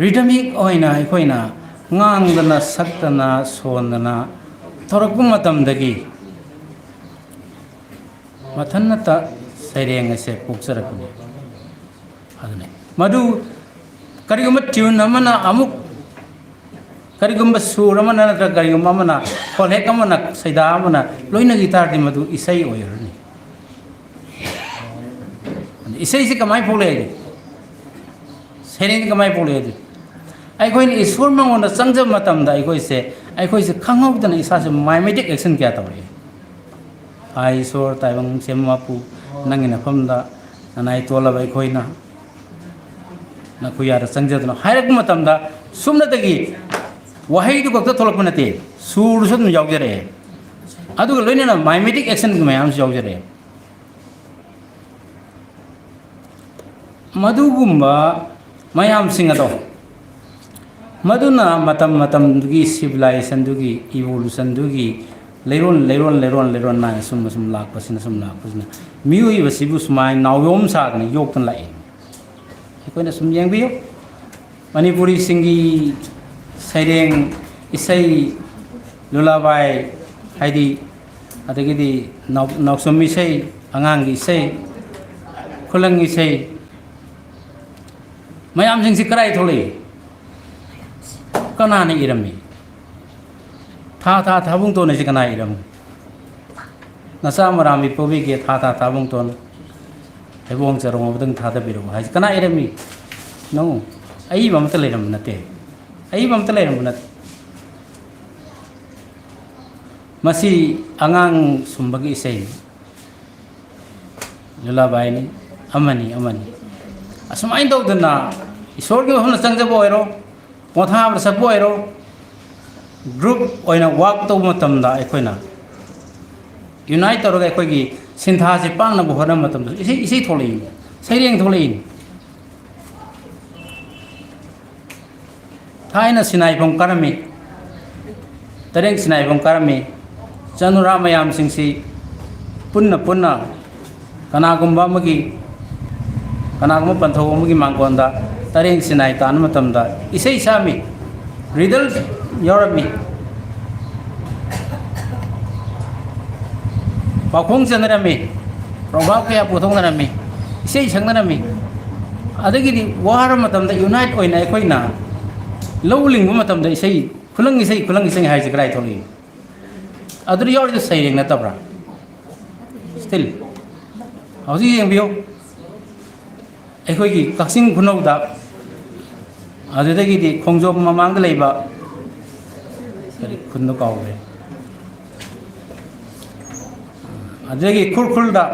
rhythmic ꯑꯣꯏꯅ ꯑꯩꯈꯣꯏꯅ ꯉꯥꯡꯗꯅ ꯁꯛꯇꯅ ꯁꯣꯟꯗꯅ ꯊꯧꯔꯛꯄ ꯃꯇꯝꯗꯒꯤ ꯃꯊꯟꯇ ꯁꯩꯔꯦꯡ ꯑꯁꯦ ꯄꯣꯛꯆꯔꯛꯄꯅꯤ ꯑꯗꯨꯅꯤ ꯃꯗꯨ ꯀꯔꯤꯒꯨꯝꯕ ꯇ꯭ꯌꯨꯟ ꯑꯃꯅ ꯑꯃꯨꯛ ꯀꯔꯤꯒꯨꯝꯕ ꯁꯨꯔ ꯑꯃꯅ ꯅꯠꯇ꯭ꯔꯒ ꯀꯔꯤꯒꯨꯝꯕ ꯑꯃꯅ ꯈꯣꯜꯍꯦꯛ ꯑꯃꯅ ꯁꯩꯗꯥ ꯑꯃꯅ ꯂꯣꯏꯅꯈꯤ ꯇꯥꯔꯗꯤ ꯃꯗꯨ ꯏꯁꯩ ꯑꯣꯏꯔꯅꯤ ꯏꯁꯩꯁꯤ ꯀꯃꯥꯏꯅ ꯄꯣꯛꯂꯛꯑꯦ ꯁꯩꯔꯦꯡꯁꯤ ꯀꯃꯥꯏꯅ ꯄꯣꯛꯂꯛꯑꯦ ꯑꯩꯈꯣꯏꯅ ꯏꯁꯣꯔ ꯃꯉꯣꯟꯗ ꯆꯪꯖꯕ ꯃꯇꯝꯗ ꯑꯩꯈꯣꯏꯁꯦ ꯈꯪꯍꯧꯗꯅ ꯏꯁꯥꯁꯦ ꯃꯥꯏꯃꯦꯇꯤꯛ ꯑꯦꯛꯁꯟ ꯀꯌꯥ ꯇꯧꯔꯛꯑꯦ ꯍꯥꯏ ꯏꯁꯣꯔ ꯇꯥꯏꯕꯪ ꯁꯦꯝ ꯃꯄꯨ ꯅꯪꯒꯤ ꯅꯐꯝꯗ ꯅꯅꯥꯏ ꯇꯣꯜꯂꯕ ꯑꯩꯈꯣꯏꯅ ꯅꯈꯨꯌꯥꯗ ꯆꯪꯖꯗꯨꯅ ꯍꯥꯏꯔꯛꯄ ꯃꯇꯝꯗ ꯁꯨꯝꯅꯇꯒꯤ ꯋꯥꯍꯩꯗꯨ ꯈꯛꯇ ꯊꯣꯛꯂꯛꯄ ꯅꯠꯇꯦ ꯁꯨꯔꯁꯨ ꯑꯗꯨꯝ ꯌꯥꯎꯖꯔꯛꯑꯦ ꯑꯗꯨꯒ ꯂꯣꯏꯅꯅ ꯃꯥꯏꯃꯦꯇꯤꯛ ꯑꯦꯛꯁꯟ ꯃꯌꯥꯝꯁꯨ ꯌꯥꯎꯖꯔꯛꯑꯦ ꯃꯗꯨꯒꯨꯝꯕ ꯃꯌꯥꯝꯁꯤꯡ ꯑꯗꯣ ꯃꯗꯨꯅ ꯃꯇꯝꯗꯨꯒꯤ ꯁꯤꯚꯤꯂꯥꯏꯖꯦꯁꯟꯗꯨꯒꯤ ꯏꯚꯣꯂꯨꯁꯟꯗꯨꯒꯤ ꯂꯩꯔꯣꯟ ꯅꯥꯏꯅ ꯁꯨꯝ ꯂꯥꯛꯄꯁꯤꯅ ꯃꯤꯑꯣꯏꯕꯁꯤꯕꯨ ꯁꯨꯃꯥꯏꯅ ꯅꯥꯎꯌꯣꯝ ꯁꯥꯗꯅ ꯌꯣꯛꯇꯅ ꯂꯥꯛꯏ ꯑꯩꯈꯣꯏꯅ ꯁꯨꯝ ꯌꯦꯡꯕꯤꯌꯨ ꯃꯅꯤꯄꯨꯔꯤꯁꯤꯡꯒꯤ ꯁꯩꯔꯦꯡ ꯏꯁꯩ ꯂꯨꯂꯥꯕꯥꯏ ꯍꯥꯏꯗꯤ ꯑꯗꯒꯤꯗꯤ ꯅꯥꯎꯁꯨꯝ ꯏꯁꯩ ꯑꯉꯥꯡꯒꯤ ꯏꯁꯩ ꯈꯨꯂꯪ ꯏꯁꯩ ꯃꯌꯥꯝꯁꯤꯡꯁꯤ ꯀꯗꯥꯏ ꯊꯣꯛꯂꯛꯏ ꯀꯅꯥꯅ ꯏꯔꯝꯃꯤ ꯊꯥ ꯊꯥꯕꯨꯡꯇꯣꯟ ꯑꯁꯤ ꯀꯅꯥ ꯏꯔꯝꯃꯤ ꯅꯆꯥ ꯃꯔꯥꯝꯕꯤ ꯄꯣꯕꯤꯒꯦ ꯊꯥ ꯊꯥꯕꯨꯡꯇꯣꯟ ꯍꯩꯕꯣꯡ ꯆꯔꯣꯡꯕꯗꯪ ꯊꯥꯗꯕꯤꯔꯛꯎ ꯍꯥꯏꯁꯤ ꯀꯅꯥ ꯏꯔꯝꯃꯤ ꯅꯣ ꯑꯏꯕ ꯑꯃꯇ ꯂꯩꯔꯝꯕ ꯅꯠꯇꯦ ꯑꯏꯕ ꯑꯃꯇ ꯂꯩꯔꯝꯕ ꯅꯠꯇꯦ ꯃꯁꯤ ꯑꯉꯥꯡ ꯁꯨꯝꯕꯒꯤ ꯏꯁꯩꯅꯤ ꯂꯨꯂꯥꯕꯥꯏꯅꯤ ꯑꯃꯅꯤ ꯑꯁꯨꯃꯥꯏꯅ ꯇꯧꯗꯅ ꯏꯁꯣꯔꯒꯤ ꯃꯐꯝꯗ ꯆꯪꯖꯕ ꯑꯣꯏꯔꯣ ꯄꯣꯊꯥꯕꯗ ꯁꯛꯄ ꯑꯣꯏꯔꯣ ꯒ꯭ꯔꯨꯞ ꯑꯣꯏꯅ ꯋꯥꯛ ꯇꯧꯕ ꯃꯇꯝꯗ ꯑꯩꯈꯣꯏꯅ ꯌꯨꯅꯥꯏꯠ ꯇꯧꯔꯒ ꯑꯩꯈꯣꯏꯒꯤ ꯁꯤꯟꯊꯥꯁꯤ ꯄꯥꯡꯅꯕ ꯍꯣꯠꯅꯕ ꯃꯇꯝꯗ ꯏꯁꯩ ꯊꯣꯛꯂꯛꯏꯅꯤ ꯁꯩꯔꯦꯡ ꯊꯣꯛꯂꯛꯏꯅꯤ ꯊꯥꯏꯅ ꯁꯤꯅꯥꯏꯐꯝ ꯀꯥꯔꯝꯃꯤ ꯇꯔꯦꯡ ꯁꯤꯅꯥꯏꯐꯝ ꯀꯥꯔꯝꯃꯤ ꯆꯅꯨꯔꯥ ꯃꯌꯥꯝꯁꯤꯡꯁꯤ ꯄꯨꯟꯅ ꯀꯅꯥꯒꯨꯝꯕ ꯄꯟꯊꯧ ꯑꯃꯒꯤ ꯃꯥꯡꯒꯣꯟꯗ ꯇꯔꯦꯡ ꯁꯤꯅꯥꯏ ꯇꯥꯟꯕ ꯃꯇꯝꯗ ꯏꯁꯩ ꯁꯛꯑꯝꯃꯤ ꯔꯤꯗꯜ ꯌꯥꯎꯔꯝꯃꯤ ꯄꯥꯎꯈꯣꯡ ꯆꯟꯅꯔꯝꯃꯤ ꯄ꯭ꯔꯣꯚꯥꯕ ꯀꯌꯥ ꯄꯨꯊꯣꯛꯅꯔꯝꯃꯤ ꯏꯁꯩ ꯁꯛꯅꯔꯝꯃꯤ ꯑꯗꯒꯤꯗꯤ ꯋꯥꯔ ꯃꯇꯝꯗ ꯌꯨꯅꯥꯏꯠ ꯑꯣꯏꯅ ꯑꯩꯈꯣꯏꯅ ꯂꯧ ꯂꯤꯡꯕ ꯃꯇꯝꯗ ꯈꯨꯂꯪ ꯏꯁꯩ ꯍꯥꯏꯁꯤ ꯀꯗꯥꯏ ꯊꯣꯛꯂꯛꯏ ꯑꯗꯨꯗ ꯌꯥꯎꯔꯤꯗꯨ ꯁꯩꯔꯦꯡ ꯅꯠꯇꯕ꯭ꯔꯥ ꯁ꯭ꯇꯤꯜ ꯍꯧꯖꯤꯛ ꯌꯦꯡꯕꯤꯌꯨ ꯑꯩꯈꯣꯏꯒꯤ ꯀꯛꯆꯤꯡ ꯈꯨꯅꯧꯗ ꯑꯗꯨꯗꯒꯤꯗꯤ ꯈꯣꯡꯖꯣꯝ ꯃꯃꯥꯡꯗ ꯂꯩꯕ ꯈꯨꯟꯗꯣ ꯀꯥꯎꯈ꯭ꯔꯦ ꯑꯗꯨꯗꯒꯤ ꯈꯨꯔꯈꯨꯜꯗ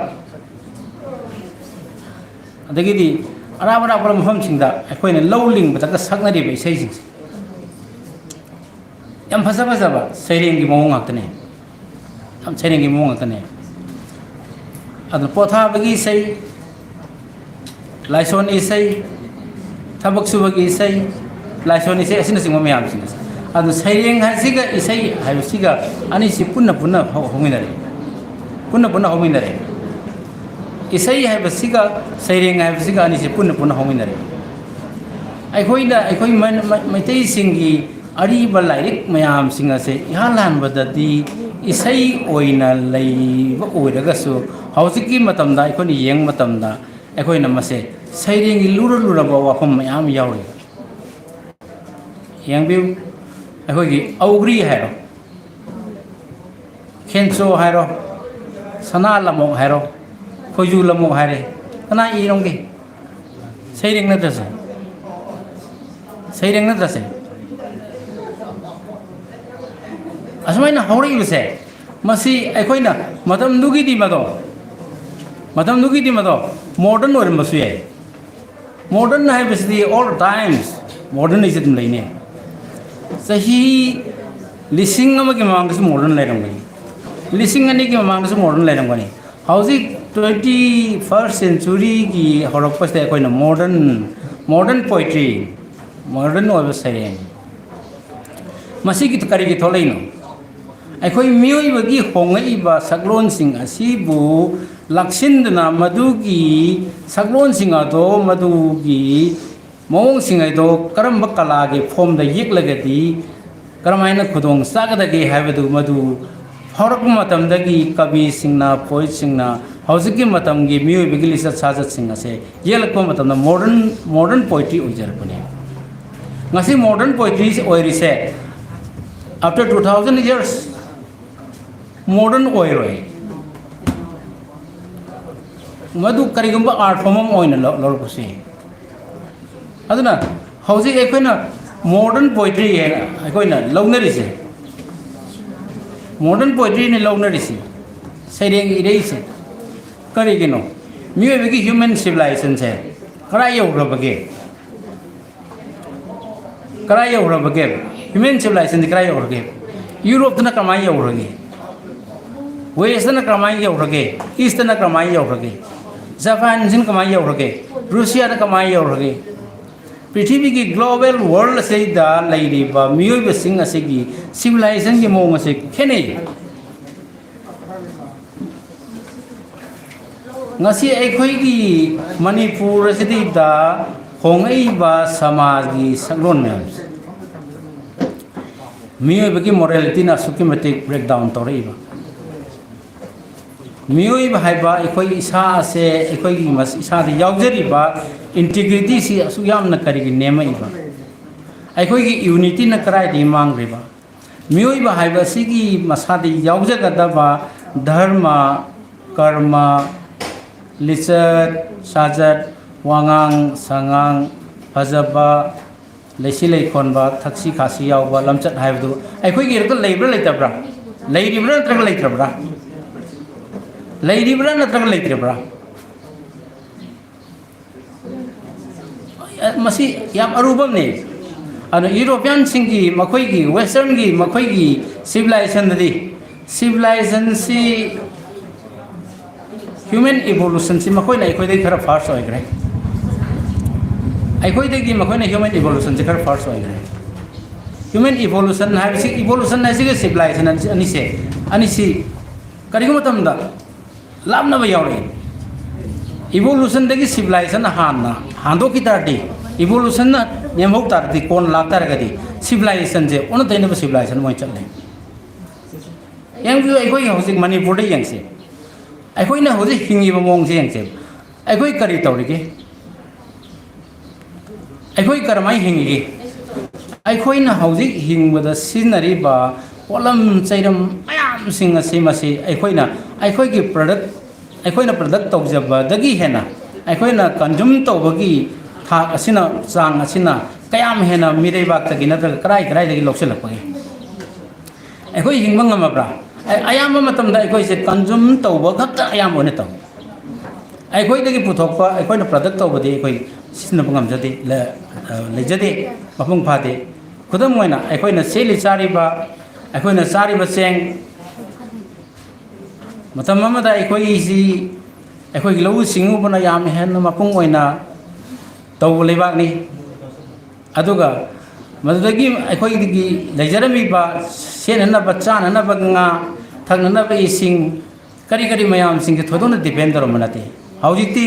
ꯑꯗꯒꯤꯗꯤ ꯑꯔꯥꯞꯄ ꯃꯐꯝꯁꯤꯡꯗ ꯑꯩꯈꯣꯏꯅ ꯂꯧ ꯂꯤꯡꯕꯗꯒ ꯁꯛꯅꯔꯤꯕ ꯏꯁꯩꯁꯤꯡꯁꯦ ꯌꯥꯝ ꯐꯖꯕ ꯁꯩꯔꯦꯡꯒꯤ ꯃꯑꯣꯡ ꯉꯥꯛꯇꯅꯦ ꯑꯗꯨ ꯄꯣꯊꯥꯕꯒꯤ ꯏꯁꯩ ꯂꯥꯏꯁꯣꯟ ꯏꯁꯩ ꯊꯕꯛ ꯁꯨꯕꯒꯤ ꯏꯁꯩ ꯂꯥꯏꯁꯣꯟ ꯏꯁꯩ ꯑꯁꯤꯅꯆꯤꯡꯕ ꯃꯌꯥꯝꯁꯤꯡ ꯑꯁꯤ ꯑꯗꯨ ꯁꯩꯔꯦꯡ ꯍꯥꯏꯁꯤꯒ ꯏꯁꯩ ꯍꯥꯏꯕꯁꯤꯒ ꯑꯅꯤꯁꯤ ꯄꯨꯟꯅ ꯍꯧꯃꯤꯟꯅꯔꯦ ꯏꯁꯩ ꯍꯥꯏꯕꯁꯤꯒ ꯁꯩꯔꯦꯡ ꯍꯥꯏꯕꯁꯤga ꯑꯅꯤꯁꯤ ꯄꯨꯟꯅ ꯍꯧꯃꯤꯟꯅꯔꯦ ꯑꯩꯈꯣꯏ ꯃꯩꯇꯩꯁꯤꯡꯒꯤ ꯑꯔꯤꯕ ꯂꯥꯏꯔꯤꯛ ꯃꯌꯥꯝꯁꯤꯡ ꯑꯁꯦ ꯏꯍꯥꯟ ꯍꯥꯟꯕꯗꯗꯤ ꯏꯁꯩ ꯑꯣꯏꯅ ꯂꯩꯕ ꯑꯣꯏꯔꯒꯁꯨ ꯍꯧꯖꯤꯛꯀꯤ ꯃꯇꯝꯗ ꯑꯩꯈꯣꯏꯅ ꯌꯦꯡꯕ ꯃꯇꯝꯗ ꯑꯩꯈꯣꯏꯅ ꯃꯁꯦ ꯁꯩꯔꯦꯡꯒꯤ ꯂꯨꯔꯕ ꯋꯥꯐꯝ ꯃꯌꯥꯝ ꯌꯥꯎꯔꯤ ꯌꯦꯡꯕꯤꯌꯨ ꯑꯩꯈꯣꯏꯒꯤ ꯑꯧꯒ꯭ꯔꯤ ꯍꯥꯏꯔꯣ ꯈꯦꯟꯆꯣ ꯍꯥꯏꯔꯣ ꯁꯅꯥ ꯂꯝꯃꯣꯛ ꯍꯥꯏꯔꯣ ꯈꯣꯏꯖꯨ ꯂꯝꯃꯣꯛ ꯍꯥꯏꯔꯦ ꯀꯅꯥ ꯏꯔꯝꯒꯦ ꯁꯩꯔꯦꯡ ꯅꯠꯇ꯭ꯔꯁꯦ ꯑꯁꯨꯃꯥꯏꯅ ꯍꯧꯔꯛꯏꯕꯁꯦ ꯃꯁꯤ ꯑꯩꯈꯣꯏꯅ ꯃꯇꯝꯗꯨꯒꯤꯗꯤ ꯃꯗꯣ ꯃꯣꯗꯔꯟ ꯑꯣꯏꯔꯝꯕꯁꯨ ꯌꯥꯏ ꯃꯣꯗꯔꯟ ꯍꯥꯏꯕꯁꯤꯗꯤ ꯑꯣꯜ ꯇꯥꯏꯝꯁ ꯃꯣꯗꯔꯟ ꯍꯥꯏꯁꯤ ꯑꯗꯨꯝ ꯂꯩꯅꯦ ꯆꯍꯤ 1000 ꯃꯃꯥꯡꯗꯁꯨ ꯃꯣꯗꯔꯟ ꯂꯩꯔꯝꯒꯅꯤ 2000 ꯃꯃꯥꯡꯗꯁꯨ ꯃꯣडर्न लेरंगनी हौजिक 21st सेंचुरी हौरक्पसे अखोइना मॉडर्न पोइट्री मॉडर्न ओइब सरें मसी की करी की थोलैनो ꯑꯩꯈꯣꯏ ꯃꯤꯑꯣꯏꯕꯒꯤ ꯍꯣꯡꯂꯛꯏꯕ ꯁꯛꯂꯣꯟꯁꯤꯡ ꯑꯁꯤꯕꯨ ꯂꯥꯛꯁꯤꯟꯗꯨꯅ ꯃꯗꯨꯒꯤ ꯁꯛꯂꯣꯟꯁꯤꯡ ꯑꯗꯣ ꯃꯗꯨꯒꯤ ꯃꯑꯣꯡꯁꯤꯡ ꯑꯗꯣ ꯀꯔꯝꯕ ꯀꯂꯥꯒꯤ ꯐꯣꯝꯗ ꯌꯦꯛꯂꯒꯗꯤ ꯀꯔꯝꯍꯥꯏꯅ ꯈꯨꯗꯣꯡ ꯆꯥꯒꯗꯒꯦ ꯍꯥꯏꯕꯗꯨ ꯃꯗꯨ ꯐꯥꯎꯔꯛꯄ ꯃꯇꯝꯗꯒꯤ ꯀꯕꯤꯁꯤꯡꯅ ꯄꯣꯏꯠꯁꯤꯡꯅ ꯍꯧꯖꯤꯛꯀꯤ ꯃꯇꯝꯒꯤ ꯃꯤꯑꯣꯏꯕꯒꯤ ꯂꯤꯆꯠ ꯁꯥꯖꯠꯁꯤꯡ ꯑꯁꯦ ꯌꯦꯛꯂꯛꯄ ꯃꯇꯝꯗ ꯃꯣꯗꯔꯟ ꯄꯣꯏꯇ꯭ꯔꯤ ꯑꯣꯏꯖꯔꯛꯄꯅꯤ ngasi modern poetry oirise after 2000 years modern oiroi madu karigumba art form oina lorpusi aduna hauji ekoina modern poetry ekoina lognarise modern poetry ne lognarise sereng ireise karigino miyoibagi human civilization se kara yorabage करा यौरबगे human civilisation करा यौरगे Europe तना कमाई यौरगे waste तना कमाई यौरगे east तना कमाई यौरगे Japan जिन कमाई यौरगे Russia तना कमाई यौरगे पृथ्वी की ग्लोबल वर्ल्ड से दा लाइरिबा मियोइब सिंग असेगी सिविलाइजेशन की मोंग असे खेने ngasi ekhoi gi manipur asidi da होंगईबा समाज की सगलोन में मियोइबगी मोरालिटी ना सुकी मतिक ब्रेक डाउन तौरईबा मियोइबा हाइबा एखोई इसा से एखोई मस इसा दे यावजरीबा इंटीग्रिटी सी असु यामना करिगी नेमईबा एखोई की यूनिटी ना कराई दी मांगरेबा मियोइबा हाइबा सिगी मसा दे यावजगदबा धर्म कर्म लिचर साजत वांगांग सांगांग फजबा लेसी लेखोनबा थक्सी खासी यावबा लमचत हाइबदु अखोइगी रक लेब्रा लेतब्रा लेरिब्रा नत्रग लेत्रब्रा लेरिब्रा नत्रग लेत्रब्रा मसी याम अरुबम ने अन यूरोपियन सिंगी मखोइगी वेस्टर्न गी मखोइगी सिविलाइजेशन सी ह्यूमन इवोल्यूशन सी मखोइना अखोइदे खरा फास्ट होइग्रे अखोइदगी मखोइना ह्यूमन इवोल्यूशन से खरा फास्ट होइग्रे ह्यूमन इवोल्यूशन हाइबसी इवोल्यूशन हाइसिगे सिविलाइजेशन अनिसी करिगो मतमदा लामनबा यावरे इवोल्यूशन दगी सिविलाइजेशन हांदो की तारदी इवोल्यूशन ना नेमहौ तारदी कोन लातारगदी सिविलाइजेशन जे ओन दैनबा सिविलाइजेशन मोय चले यंगु अखोइ हौजिक मणिपुर दे यंगसे अखोइना हौजिक हिंगिबा मोंगसे यंगसे अखोइ करि तौरिगे अखोइ करमाई हिंगिगे अखोइना हौजिक हिंगबदा सिनरिबा पोलम चैरम मयाम सिंग असे मसे अखोइना अखोइगी प्रोडक्ट अखोइना प्रोडक्ट तौजबदगी हेना अखोइना कंज्यूम तौबगी था असिना चांग असिना कयाम हेना मिरेबाक्तगी नत्रग कराई कराइदगी लौसलपगे अखोइ हिंगबा ngambra ayam matamda अखोइ से कंज्यूम तौब खक्ता ayam ओने तौ अखोइदगी पुथोकपा अखोइना प्रोडक्ट तौबदि अखोइ सिनबा ngamjade लेजदे मफुंग फादे खुदम ओइना अखोइना सेली चारिबा अखोइना चारिबा चेंग मतम अमदा अखोइ सी अखोइ लौ सिंगुबना याम हेन मफुंग ओइना तौब लेबागनी अदुगा मदुदगी अखोइदगी लेजरमीबा सेननबा चाननबा nga थगननबा इसिंग करी करी मयाम सिंग थोदोना डिपेंड करमनते हौजिति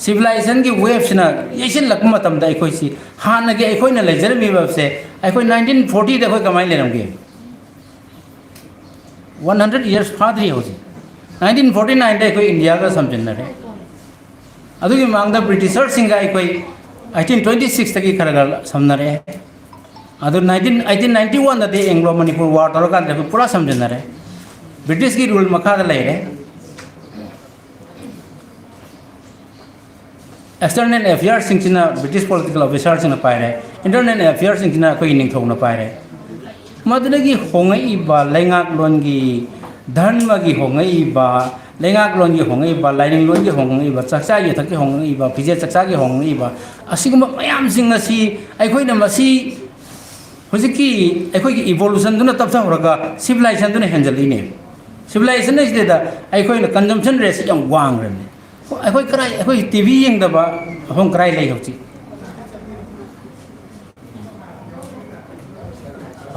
सिविलाइजेशन की वेव्सना येसिन लकम मतमदा अखोइ सी हानगे अखोइना लेजरमीबा से अखोइ 1940 दे अखोइ कमाई लेरमगे 100 years फादरी होजी 1949 दे अखोइ इंडिया का समझनरे अदुगी मांगदा ब्रिटिशर सिंगा अखोइ 1826 तकी खरगा समनरे अदु 1891 दे एंग्लो मणिपुर वार तोरका दे पूरा समझनरे ब्रिटिश की रूल मखा लेरे एक्सटर्नल अफेयर्स सिंगना ब्रिटिश पॉलिटिकल ऑफिसर सिंगना पाइरे इंटरनल अफेयर्स सिंगना कोई निंगथौना पाइरे मदुदगी होंगईबा लेंगाक लोनगी धर्म की होंगईबा लेंगाक लोनगी होंगईबा लाइनिंग लोनगी होंगईबा चक्चा यथकी होंगईबा फिजे चक्चा की होंगईबा असिगुम मयाम सिंग असी अखोइना मसी हुजिकी अखोइगी इवोल्यूशन दुना तबसा होरगा सिविलाइजेशन दुना हेंजलिने सिविलाइजेशन इजदेदा अखोइना कंजम्पशन रेट यम वांगरने अखोइ कराई अखोइ टीवी यंगदबा हम कराई लै होची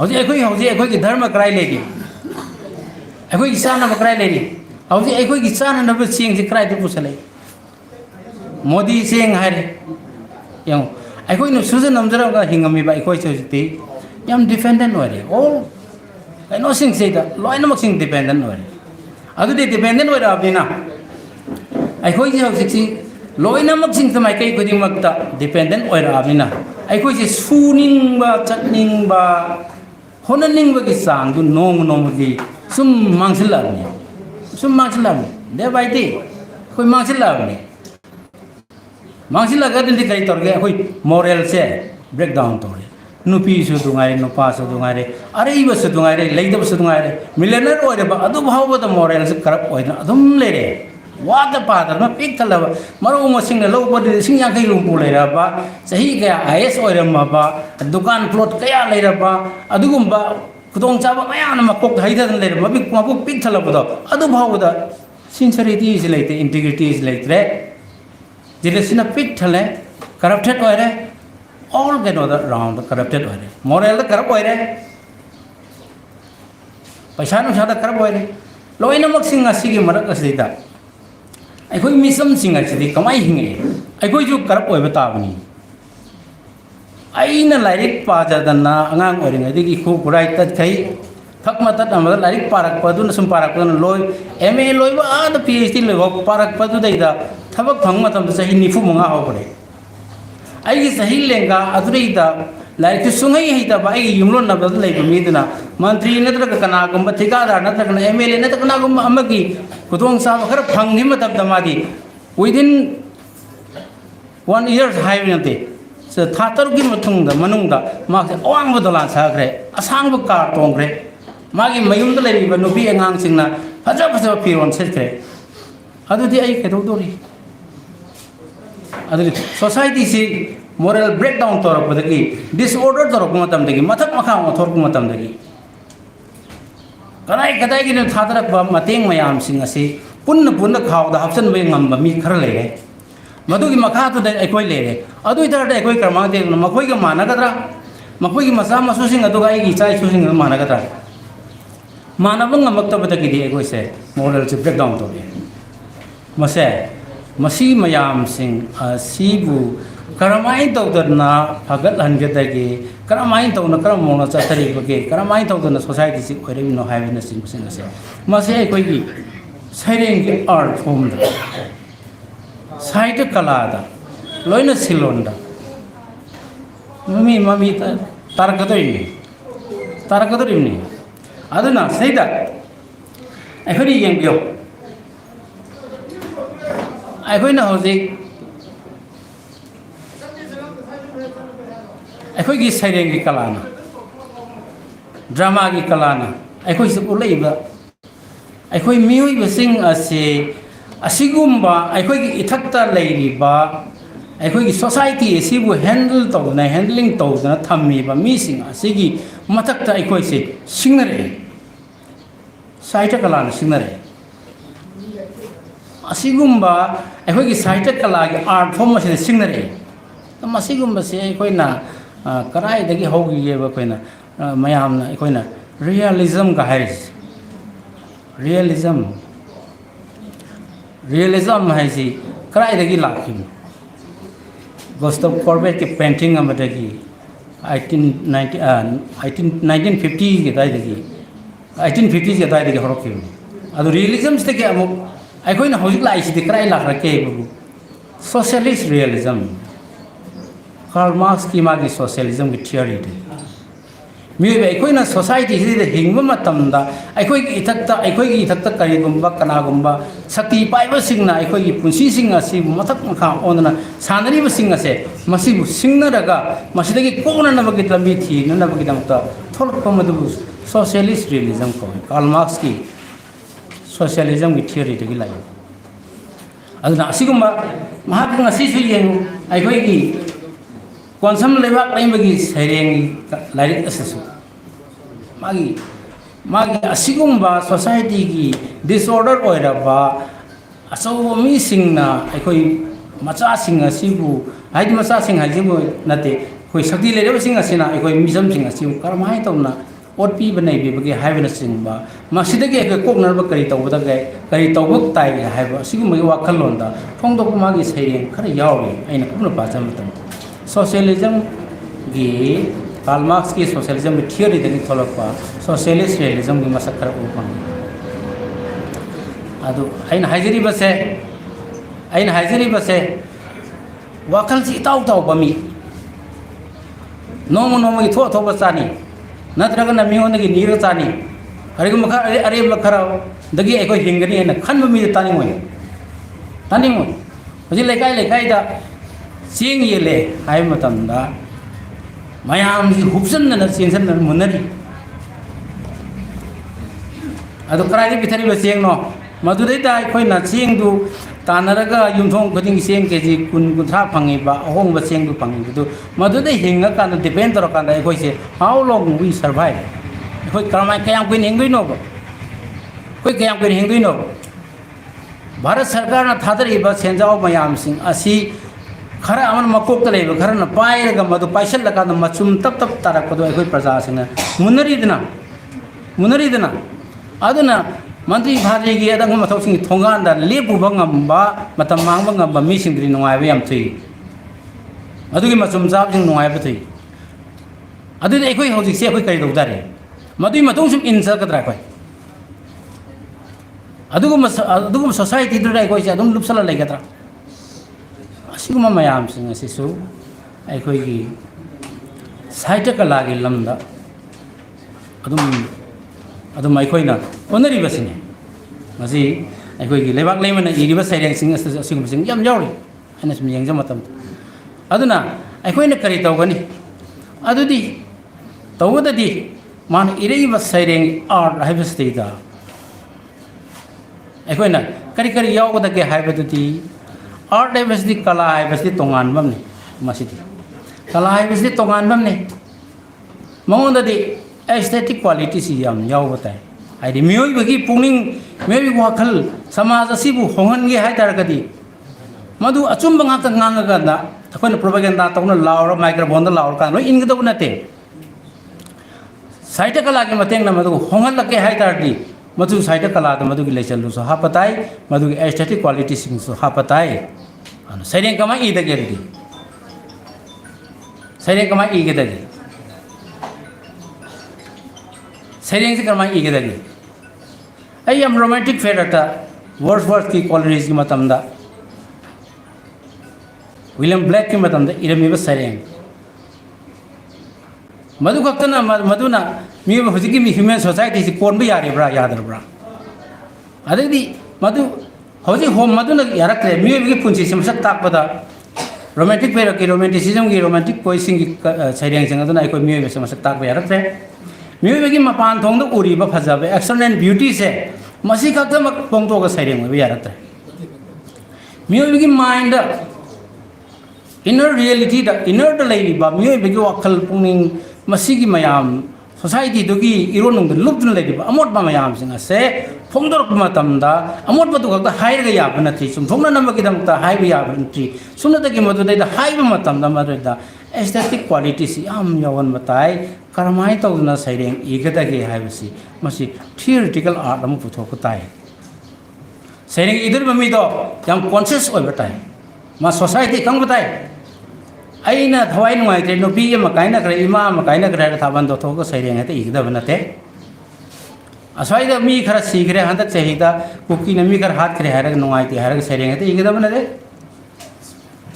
हौजी अखोइ की धर्म कराई लेगी
ꯑꯩꯈꯣꯏꯒꯤ ꯆꯥꯅꯕ ꯀꯗꯥꯏ ꯂꯩꯔꯤ ꯍꯧꯖꯤꯛ ꯑꯩꯈꯣꯏꯒꯤ ꯆꯥꯅꯅꯕ ꯆꯦꯡꯁꯤ ꯀꯗꯥꯏꯗ ꯄꯨꯁꯜꯂꯛꯏ ꯃꯣꯗꯤ ꯆꯦꯡ ꯍꯥꯏꯔꯦ ꯌꯦꯡꯉꯨ ꯑꯩꯈꯣꯏꯅ ꯁꯨꯖ ꯅꯝꯖꯔꯒ ꯍꯤꯡꯉꯝꯃꯤꯕ ꯑꯩꯈꯣꯏꯁꯦ ꯍꯧꯖꯤꯛꯇꯤ ꯌꯥꯝ ꯗꯤꯄꯦꯟꯗꯦꯟ ꯑꯣꯏꯔꯦ ꯑꯣꯜ ꯀꯩꯅꯣꯁꯤꯡꯁꯤꯗ ꯂꯣꯏꯅꯃꯛꯁꯤꯡ ꯗꯤꯄꯦꯟꯗꯦꯟ ꯑꯣꯏꯔꯦ ꯑꯗꯨꯗꯤ ꯗꯤꯄꯦꯟꯗꯦꯟ ꯑꯣꯏꯔꯛꯑꯕꯅꯤ나 ꯑꯩꯈꯣꯏꯁꯦ ꯍꯧꯖꯤꯛꯁꯤ ꯂꯣꯏꯅꯃꯛꯁꯤꯡꯗ ꯃꯥꯏꯀꯩ ꯈꯨꯗꯤꯡꯃꯛꯇ ꯗꯤꯄꯦꯟꯗꯦꯟ ꯑꯣꯏꯔꯛꯑꯕꯅꯤ나 ꯑꯩꯈꯣꯏꯁꯦ ꯁꯨꯅꯤꯡꯕ ꯆꯠꯅꯤꯡꯕ ꯍꯣꯠꯅꯅꯤꯡꯕꯒꯤ ꯆꯥꯡꯗꯨ ꯅꯣꯡꯃ ꯅꯣꯡꯃꯒꯤ ꯁꯨꯝ ꯃꯥꯡꯁꯤꯜꯂꯛꯑꯕꯅꯤ ꯁꯨꯝ ꯃꯥꯡꯁꯤꯜꯂꯛꯑꯕꯅꯤ ꯗꯦ ꯕꯥꯏ ꯗꯦ ꯑꯩꯈꯣꯏ ꯃꯥꯡꯁꯤꯜꯂꯛꯑꯕꯅꯤ ꯃꯥꯡꯁꯤꯜꯂꯛꯑꯒꯗꯤ ꯀꯔꯤ ꯇꯧꯔꯒꯦ ꯑꯩꯈꯣꯏ ꯃꯣꯔꯦꯜꯁꯦ ꯕ꯭ꯔꯦꯛ ꯗꯥꯎꯟ ꯇꯧꯔꯦ ꯅꯨꯄꯤꯁꯨ ꯉꯥꯏꯔꯦ ꯅꯨꯄꯥꯁꯨꯉꯥꯏꯔꯦ ꯑꯔꯩꯕꯁꯨꯉꯥꯏꯔꯦ ꯂꯩꯇꯕꯁꯨꯉꯥꯏꯔꯦ ꯃꯤꯂꯤꯌꯅꯔ ꯑꯣꯏꯔꯕ ꯑꯗꯨ ꯐꯥꯎꯕꯗ ꯃꯣꯔꯦꯜꯁꯦ ꯀꯔꯞ ꯑꯣꯏꯗꯅ ꯑꯗꯨꯝ ꯂꯩꯔꯦ ꯋꯥꯗ ꯄꯥꯗꯅ ꯄꯤꯛ ꯊꯜꯂꯕ ꯃꯔꯨ ꯃꯁꯤꯡꯅ ꯂꯧꯕꯗ 50,000 ꯍꯨꯝꯐꯨ ꯂꯩꯔꯕ ꯆꯍꯤ ꯀꯌꯥ IAS ꯑꯣꯏꯔꯝꯃꯕ ꯗꯨꯀꯥꯟ ꯄ꯭ꯂꯣꯠ ꯀꯌꯥ ꯂꯩꯔꯕ ꯑꯗꯨꯒꯨꯝꯕ ꯈꯨꯗꯣꯡꯆꯥꯕ ꯃꯌꯥꯝꯅ ꯃꯀꯣꯛꯇ ꯍꯩꯊꯗꯅ ꯂꯩꯔꯕ ꯃꯕꯨꯛ ꯄꯤꯛ ꯊꯜꯂꯕꯗꯣ ꯑꯗꯨ ꯐꯥꯎꯕꯗ ꯁꯤꯟꯁꯔꯤꯇꯤꯁꯤ ꯂꯩꯇꯦ ꯏꯟꯇꯤꯒ꯭रिꯇꯤꯁꯤ ꯂꯩꯇ꯭ꯔꯦ ꯖꯤꯂꯦꯁꯤꯅ ꯄꯤꯛ ꯊꯜꯂꯦ corrupted oire all kenoda round corrupted oire moral da corrupt oire paisa nu sada corrupt oire loina mak sing asigi marak asida ai khoi misam sing asidi kamai hinge ai khoi ju corrupt oiba tabani aina lairik pa jadana angang oire ngai gi khu kurai tat kai thak matat amada lairik parak padu na sum parak padu loi MA loi ba ad PhD loi parak padu daida thabak phang matam da sahi nifu munga ho pare ai sahi lenga adreida like sungai hita ba ai yumlon na bad lai midna mantri natra kana gumba thikadar natra kana MLA natra kana gumba amagi kudong sa khar phanghi matab damadi within 1 year haibinate sa thatar gi mathung da manung da ma awang bodolan sa gre asang bu ka tong gre magi mayum da lai ba nubi angang singna faja faja piron set gre adudi ai kedo dori adri society si moral breakdown torok badagi disorder torok matam dagi mathak makha thork matam dagi kanai kadai gi thadarak ba mateng mayam sing asi punna punna khaw da hapsan bai ngamba mi khara lere madugi makha to dai ekoi lere adu idar da ekoi karma de makoi ga mana gadra makoi gi masa masu sing adu ga gi chai su sing mana gadra mana bang ngamak ta badagi di ekoi se moral se breakdown to mase masi mayam sing asibu karamai tawdana phagat hangadagi karamai tawna karam mona chathari bage karamai tawdana society si oire no haivena sing sing ase mase koi gi saireng gi art form da sahitya kala da loina silonda mami tarakadoi ni aduna saida akhori yang bio akhoi na hoji akhoi gi saireng gi kalana drama gi kalana akhoi su ulaiba akhoi miui basing ase asigumba akhoi gi ithakta leiriba akhoi gi society asibu handling tawna thammi ba mi sing asigi mathakta akhoi se singnare saita kalana singnare asigumba akhoi gi saita kala gi art form ase singnare masigumba se akhoi na karai dagi hogi ye ba koina mayam na koina realism ka haris realism hai si karai dagi lakhim Gustav Courbet ke painting amadagi 1950 ke dai dagi 1850 ke dai dagi horokim adu realism ste ke amuk ai koina hojik lai si karai lakh rake bu socialist realism Karl Marx ki magi socialism ki theory de mi be koina society hi de hingba matam da aikoi ki ithakta kari gumba kana gumba sakti paiba singna aikoi ki punsi singa si mathak makha onana sanari ba singa se masibu singna daga masidagi kona na bagi lambi thi na bagi damta tholk pamadu socialist realism ko Karl Marx ki socialism ki theory de gi lai aduna asigumba mahakang asisu yen aikoi ki konsam lebak lain bagi saireng lairik asasu magi asigumba society gi disorder oira ba aso mi singna ekoi macha sing asibu haid macha sing hajibu nate koi sakti lere sing asina ekoi misam sing asibu karamai tawna ओट पीब नैबीबगे हाइबनचिंबा मसिदगे एक कोकनरब करी तौबदगे करी तौबक ताई हाइबा सिगुमगे वाखलोंदा फोंदोक मागी सैरें खर यावरी आइना कुमना पाजम मतम socialism गी कार्ल मार्क्स की सोशलिज्म थियोरी दगी थोलकपा सोशलिस्ट रियलिज्म की मसक खर उपम अदु आइना हाइजरीबसे वाखल से इताउ ताउ बमी नोम की थो थोब चानी नत्रगना मिहोंदगी नीर चानी करिगुम खर अरेब खर दगी एको हिंगनी है खनब मी तानिमोय हजी लेकाई दा चेंग येले हाय मतमदा मयाम जी हुबसन चेंसन मुनरी अदु कराई बिथरी चेंग नो मधुदैदा अखोइना चेंगदु तानरगा युमथों खुदिंग चेंग केजी कुन कुंथ्रा फंगीबा अहोंग चेंगदु फंगीबदु मधुदै हिंगा कान डिपेंड तोर कान अखोइसे हाउ लॉन्ग वी सर्वाइव अखोइ करमाय कयाम कुइन हिंगदुइनो कोई कयाम कुइन हिंगदुइनो भारत सरकार ना थादरीबा सेंजाव मयाम सिंह असी खरा अमन मकोक लेब खरना पायरगा मधु पाइसल लका मचुम तप तप तारकदो अखोइ प्रजा सिंह मुनरीदना अदुना मंत्री भाजी की अदंग मथौसिंग थोंगांदा लेपुबा ngamba matam mangba ngamba mi singri nungaiba yam thui adugi machum jab jing nungaiba thui adu ekoi hojik se ekoi kari dodare madui matong sum insa kadra koi adugum society dura ekoi se adum lupsala legadra asiguma mayam sing asisu ekoi gi saita kala gi lamda adum aikoina onari basine masi aikoigi lebak leimana iriba saireng sing asigum sing yam jawri ana sum yang jamatam aduna aikoina kari tawgani adudi tawdadi man iriba saireng art haibasti da aikoina kari yawda ge haibadudi art haibasti kala haibasti tongan bamni masidi kala haibasti tongan bamni mangondadi aesthetic quality si yam yaw batai ai mioi bagi pungning mebi wakhal samaj asibu hongan ge hai tar kadi madu achum banga ta nganga ga da thakon propaganda tawna laura microphone da laura kan in gdo na te saita kala ge mateng na madu hongan lake hai tar di madu saita kala da madu gi lesal so ha patai madu gi aesthetic quality sing so ha patai anu saireng kama I da ge di saireng kama I ge da ge Tsering से करमाई इगदगी I am romantic फेरता Wordsworth की colonies की मतमदा William black की मतमदा इरमीब सेरिंग मधु खतना मधुना मी हुजिकी मी human society से कोन भी यारेब्रा यादरब्रा अदगी मधु हौजी home मधुना यारक्रे मी भी पुंसी समसक ताकपदा romantic फेर की रोमांटिसिज्म की रोमांटिक पोइसिंग की सेरिंग संग अदुना आइको मी भी समसक ताकप यारक्रे मियोबी मपान थोंग उरीब फजब एक्सलेंट ब्यूटी से मसी खतम पोंगतोग सैरेंग यारत्रे मियोबी माइंड इनर रियलिटी इनर लेबा मियोबी वखल पुनिंग मसीगी मयाम सोसाइटी दुगी इरोनुंग लुप्तन लेबा अमोट मयाम सिंग से फोंगदोरक मतमदा अमोट बदु खत हाइरग याब नथि सुम थोंगना नंबकी दमता हाइब याब नथि सुनदगी मदुदैदा हाइब मतमदा मदुदा एस्थेटिक क्वालिटी से याम यावन बताय करमाय तौना सैरेंग इगदगे हाइबसी मसी थियोरिटिकल आर्ट अम पुथोक ताय सैरेंग इधर ममी दो याम कॉन्शियस ओय बताय मा सोसाइटी कंग बताय आइना थवाई नुवाई ते नोपी एम काइना करे इमा म काइना करे थाबन दो थोक सैरेंग हते इगदब नते असवाइदा मी खरा सीखरे हंत चहिदा कुकी न मी कर हाथ करे हरग नुवाई ते हरग सैरेंग हते इगदब नते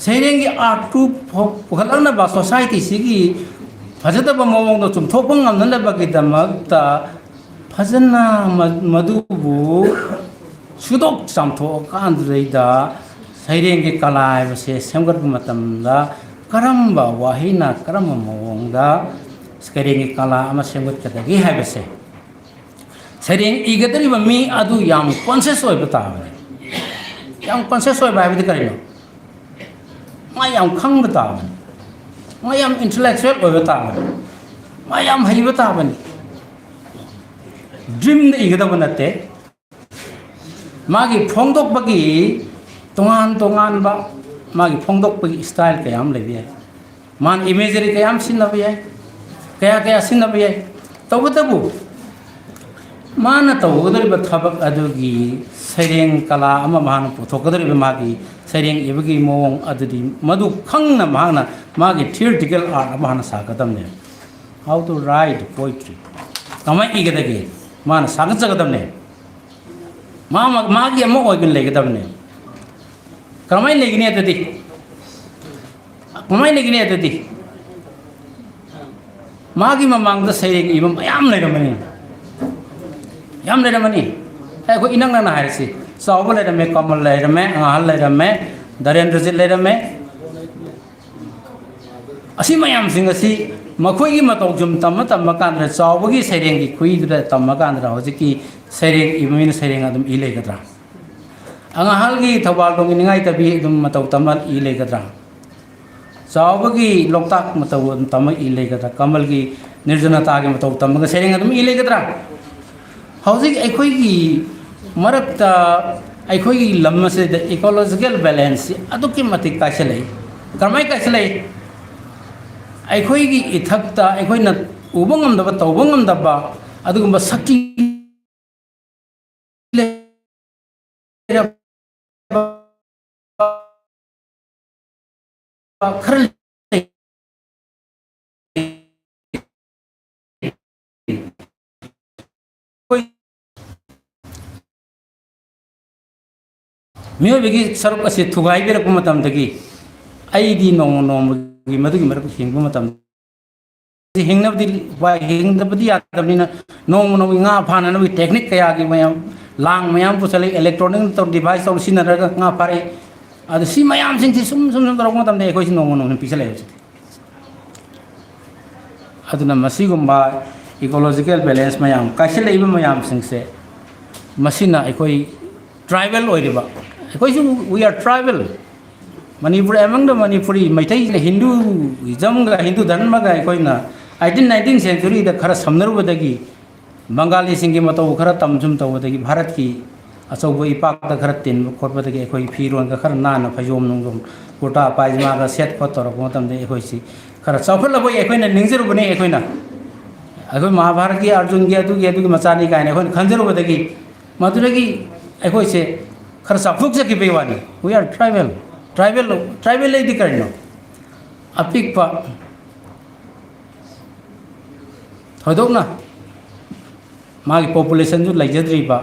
सैरेंग की आर्ट टू पुखलना बा सोसाइटी सिगी फजदब मवोंग चुमथोप नगमनबगीदमक्ता फजना मधुबु सुदोक चामथोकांद्रैदा सैरेंग की कला से सेमगत मतमदा करम्ब वाहिना करम मवोंगदा सैरेंग की कला अमा सेमगत कदगी हाइबसे सैरेंग इगदरिब मी अदु याम कॉन्शियस ओइब ताबने याम कॉन्शियस ओइब हाइबदि करिनो मा याम खंग ताबने मायाम इंटेलेक्चुअल ओइब ताबने मायाम हइब ताबने ड्रीम द इगदब नते मागी फोंगदोकबगी तोंगान बा मागी फोंगदोकबगी स्टाइल कयाम लेबे मान इमेजरी कयाम सिनबे कया सिनबे तबु माना तौगदरिबा थबक अदुगी सैरेंग कला अमा माना पुथोकदरिबा मागी सैरेंग इबगी मोंग अदुदी मधु खंगना माना मागी थियोरिटिकल आर्ट अमा हाना सागदमने हाउ टू राइट पोइट्री कमाई इगदगे माना सागदगदमने मागी अमा ओइगन लेगदमने कमाई लेगने अदुदी कमाई लेगने अदुदी मागी ममांगदा सैरेंग इबम याम लेरमने याम लेरमनी अखो इनंग ना हायसी सावब लेरमे कमल लेरमे अंगाल लेरमे दरेंद्रजित लेरमे असी मयाम सिंग असी मखोई मतौ जुम तम तम कांद्र सावबगी सैरेंग की खुईद तम कांद्र हजिकी सैरेंग इमिन सैरेंग अदम इ लेगद्रा अंगाल की थबाल दोंग निंगाई तबी दम मतौ तम इ लेगद्रा सावबगी लोकताक मतौ तम इ लेगद्रा कमल की निर्जनता के मतौ तम सैरेंग अदम इ लेगद्रा हौजिक अखोई मरक्ता अखोई लम से इकोलॉजिकल बैलेंस अदुकी मतिक काशले करमाई काशले अखोई इथक्ता अखोई न उबंगमदबा तौबंगमदबा अदुगुंबा सक्की खर मियोबगी सरुक असे थुगाइबेरक मतमदगी आइदी नोंग नोंगी मदुगी मरक हिंगबो मतम हिंगनबदी वाय हिंगदबदी यादबनिना नोंग नोंगी nga फाननबी टेक्निक कया की मयम लांग मयम पुसले इलेक्ट्रॉनिक तो डिवाइस तो सिनरग nga फारे अद सि मयम सिंग सुम सुम तरक मतमदे एकोइ नोंग नोंग पिसले अदुना मसिगुम्बा इकोलॉजिकल बैलेंस मयम काशले इबा मयम सिंग से मसिना एकोइ tribal ओइरिबा we are tribal Manipur among the Manipuri Maitai Hinduism Hindu Dharma 18th century the Khara Samnar Vadagi Bengali Singimato Khara Tamjum Tawadi Bharat ki Asobo Ipak the Kharatin Korpataki Ekoi Piro and the Karanan of Pajom Nungum Kota Pajma set Kotor of Motam de Ekoisi Khara Sofala Boy Equina Ningser Bune Equina Ako Mahabaraki Arjun Gatu Gatu Masani and Ekon Kanzer Vadagi Maduragi Ekoise खरसा फुक से की Bewani we are tribal ले दी करनो अपिक पा होदोक ना मागी population जो लेजद्री बा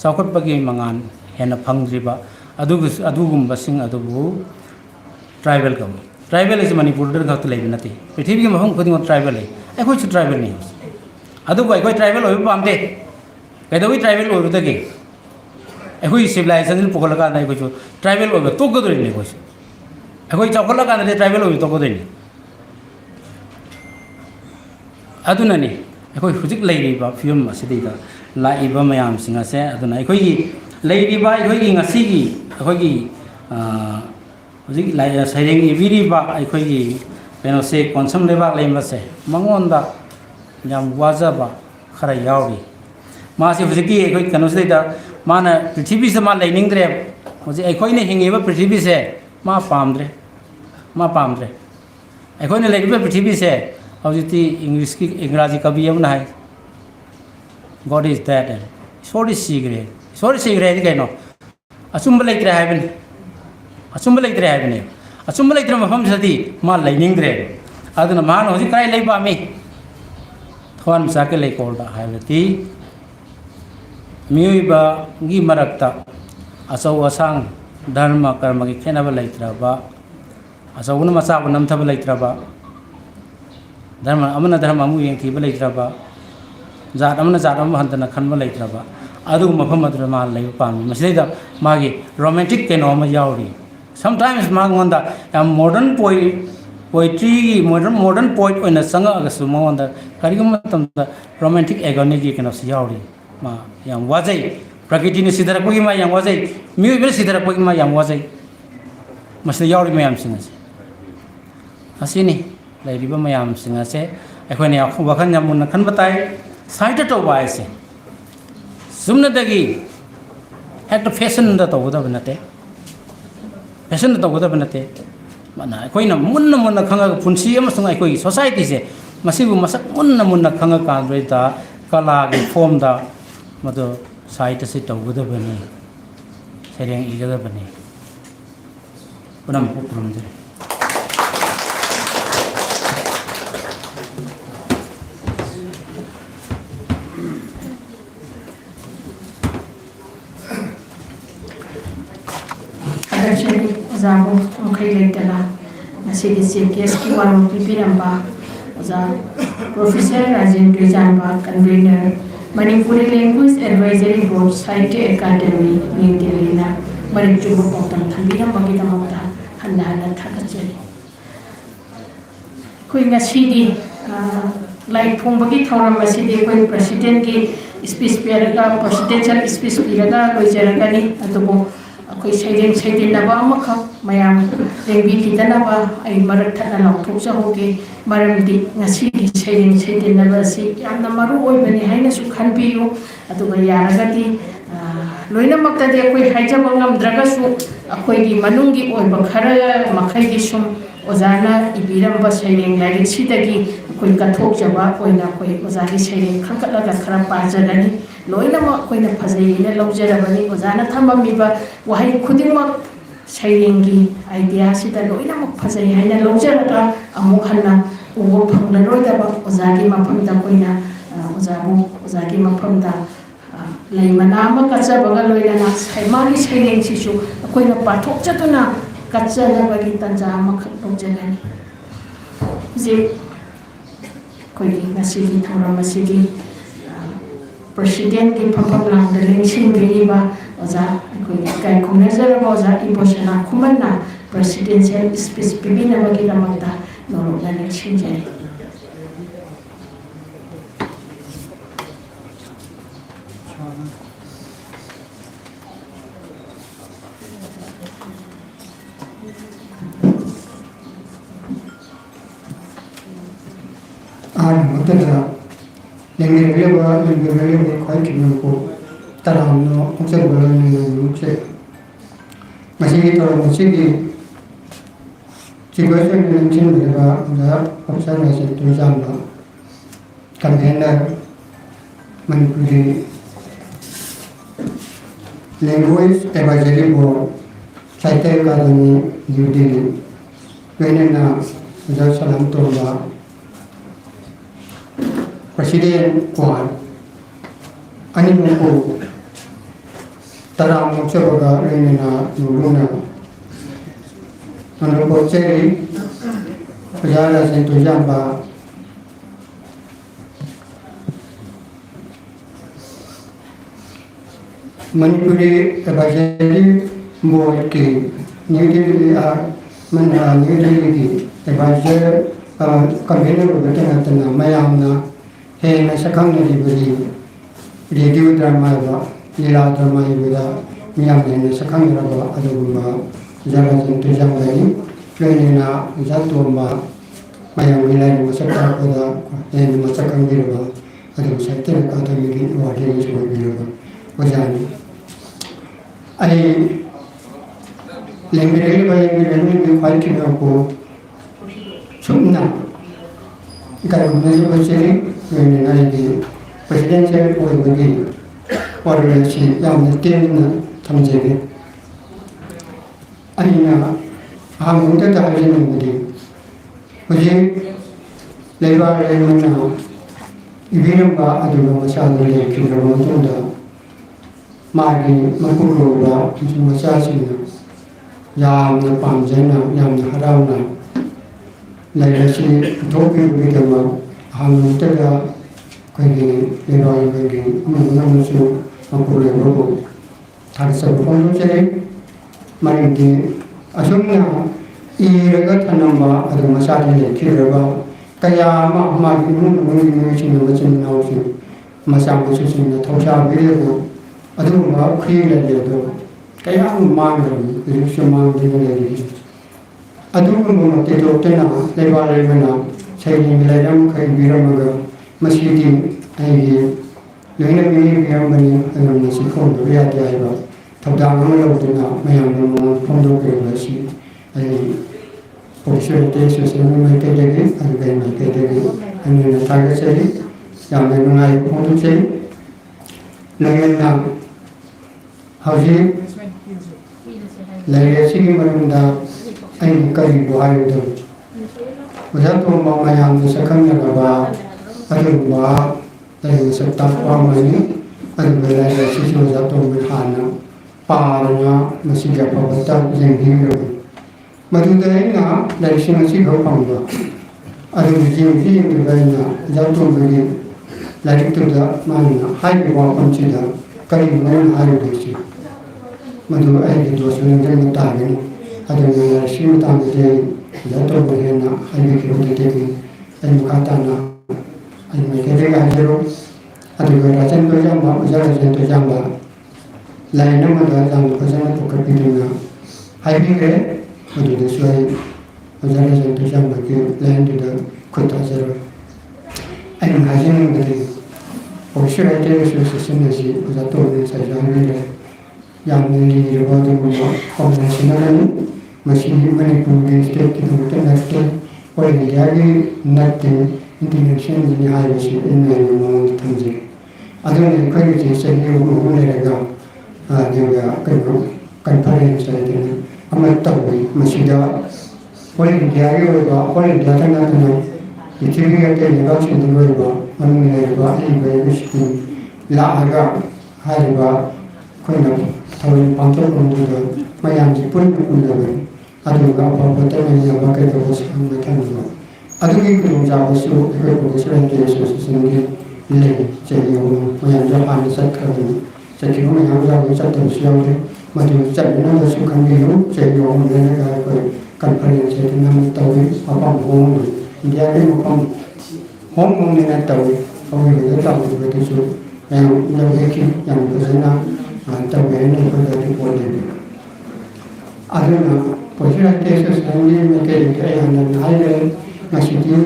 साखत बगी मंगान हेन फंगद्री बा अदुगुम बसिंग अदुबु ट्राइबल इज मणिपुर दर गत लेबि नति पृथ्वी के महंग खुदिंग ट्राइबल है एखोइ छु ट्राइबल नहीं अदुबु एखोइ ट्राइबल होय पामते कैदोइ ट्राइबल होरुदगे अखोई सिविलाइजेशन पुखलका ट्राइबल तोगदनी अखोई चौखलका ट्राइबल तोगदनी अदुननी अखोई हुजिक लेरिबा फिल्म असिदा लाइबा मयाम सिंगसे अदुना अखोई लेरिबा अखोई ngasiगी अखोई हुजिक लाई सैरेंग इबिरिबा अखोई पेनो से कॉन्सम लेबा लेमसे मंगोंदा याम वाजाबा खरा यावरी मासे हुजिकी अखोई कनोसेदा माना पृथ्वी से मा लेनिंग्रे होजे अखोइने हिंगेबा पृथ्वी से मा पामद्रे अखोइने लेबा पृथ्वी से हौजिति इंग्लिश की इंग्राजी कवि अमना है गॉड इज दैट सॉरी सीग्रे कनो अचुंब लेत्रे हाइबने अचुंब लेत्रे मफम सदी मा लेनिंग्रे अदुना मान होजि काय लेबा मी थोन साके लेकोलदा हाइबति मियोइबागी मरक्ता असौ असांग धर्म कर्म की खेनब लेत्रबा असौन मचाब नमथब लेत्रबा धर्म अमन धर्म अमु येंथीब लेत्रबा जात अमन जात अमु हंतन खनब लेत्रबा अदु मफम अदु मा लेब पामी मसिदा मागी रोमांटिक केनो म यावरी समटाइम्स मांगोंदा या मॉडर्न पोइट्री मॉडर्न पोइट ओइना संगा अगसु मोंदा करिगम तमदा रोमांटिक एगोनी की केनो यावरी मा yang wajai prakriti ni sidara kogi ma yang wajai miu ber sidara kogi ma yang wajai masih yauri mayam singa se asini lai riba mayam singa se akhoi ne wakhan yamun khan batai side to ba se sumna dagi hekta fashion da to da banate mana akhoi na munna khanga punsi amasung akhoi society se मसिबु मसक मुन्ना मुन्ना खंगा कांद्रेता कला के form दा मदो साहित्य से तौगदबनी Tshering इगदबनी Poonam पुरमदे
Zabu mukhay leitala ngasidi CKS ki warung pipiramba za Professor Rajendra Janba convener Manipuri Language Advisory Board Sahittya Academy New Delhi na marik chubu pautam thanbiramba ki tamata hanna hanna thakachari koi ngasidi lai phongbagi thoram asidi koi president ki speech piraga presidential speech piraga loijaraga ni adubo कोई सैदें सैदें नबा मखा मयाम रेंबी कितनबा आई मरक थना लौथोकसा होगे मरमदी ngasi सैदें सैदें नबा से यामना मरु ओइबनी हाइना सु खनबियो अदुगा यारगदी लोइनमक्तदे कोई हाइजबा ngamdragasu अखोइगी मनुंगी ओइबा खरा मखैगी सुम ओजाना इबिरंबा सैदें like सिदगी कोई कथोकजबा ओइना कोई ओजागी सैदें खंकलगा खरा पाजगनी लोइनमक कोइना फजैना लौजरबनी ओजाना थममिबा वहाई खुदिमक सैरेंगी आइडिया सिदा लोइनमक फजै हाइना लौजरगा अमुक हन्ना उबो फंगलरोइदबा ओजागी मफमदा कोइना ओजाबु ओजागी मफमदा लैमना अमा कचबगा लोइना सैमागी सैरेंसिसु कोइना पाथोकजतुना कचनबगी तंजा अमख लौजगनी जे कोइगी नसिगी थौरमसिगी President की फफम लांग लेंसिन बेनिबा ओजा कोई काय खुनेजर ओजा इमोशनल खुमना presidential speech बिबिना बगी लमता नोरो लेंसिन जाय
मतलब Lengi quite kimiko tarano observable nuclear. Masigi or Musigi situation in the observation to Zamba container Manipuri Language Advisory Board Sahittya Academy New Delhi Venena Salam Toba President Kwan Animuko Taram Mochabaga Renina Nuruna Honorable Cherry Pajala Sento Jamba Manipuri Advisory Board Ki New Delhi New Delhi Advisor Convener of the Tanatana Mayamna Hey, my second radio drama, Lila drama, Miam and second drama, Aduma, Zaras and Tujamari, Flanina, Zatumba, Mayam Milan was a carpoda, and was a conveyable, Adam Satin, Atomic, or James Mobile, Wajani. I Language by Kimako, Sumna. Government when the presidential was the or she young ten Tamjagi. Anina, I'm going to have him with you. Labor and now, Ivinamba Aduna Masali, Kiramotunda, Magi, Makura, Masasina, Yam the Pamjana, Yam the Harana. Like she talking with them, I'm telling Queen, Namusu, Uncle Robo. That's a phone. Marindi, Asumna, Iragat number of the Masadi, Kiraba, Kayama, Martin, which in Nausi, Masamus in the Tosha video, Aduma, Kira, Kayam Mangram, the Rishaman Divinity. Aduma Tena, Levaremana, Saying Ladam Kairamaga, Masjidi, and Lena Yamani, and Mexico, Riadiva, Tadama, Mayam, Pondo Gavasi, and Portuguese, and Category, and थागेचरी यामना नुंगाई फोंदुचै नंगेना हौजी लेरेसिगी मनुंदा आई करी बुहायदो ओजा तोंबा मयाम सकंगनबा अदुबा लेरे सत्ता पामनि अदुबा लेरेसिगी ओजा तोंबा हाना पारना मसिगा पवता जेंगिरो मधुदैना लेरेसिंगसी गौपंबा अदुबा जेंगी इंगैना ओजा तोंबगी लाइरिक्तुदा मानना हाइबि वापंचिदा करी मन हाइबोसी मधु आई दोसने जन तागनी अदुबा लेरेसिंग तांगे Zato bahena ai ke hote teki ai mukata na ai mai ke ga jero adu ga rajan to jamba ujara jan to jamba lai na ma da jam ko jana to kapi na ai bi ke adu de suai ujara jan to jamba ke lai de da ko ta jero ai ma jin de o shi ai de su su sin de ji zato ne sa jam ne yam ne ni ro de mo ko ne sin na ni Masih Manipur state की तो नट्टे और India की नट्टे international दुनिया है उसे इनमें लोगों की तंजी अगर ये कोई चीज़ से ये वो होने लगा जो या कहीं कॉन्फ्रेंस है तो हमें तब भी मसीदा और इंडिया की और इंडिया का ना तो ये चीज़ भी है ये बात चीज़ तो वो हम ने वो ये बेसिक लागा है वो कोई ना थोड़ी पंचर कंट्रोल मैं यहाँ से पूरी पूरी अदुगा पपते में यह बाकी तो वो सब में क्या नहीं अदुगी को जाओ सो एक को सेवन के सोसाइटी ले चाहिए वो मैं जब आने से कर दूँ चाहिए वो यहाँ जाओ सब तो सियाओ ले मतलब जब ना तो सुखान भी हो चाहिए वो मैंने कहा कोई कॉन्फ्रेंस है तो नाम तो भी पापा होम इंडिया के मुकाम होम में ना तो और ये तो वो तो सो मैं लोग देखी यहाँ पर ना तो मैंने कोई तो बोले अदुना Posisi tesis ini mungkin kayak yang lain masih di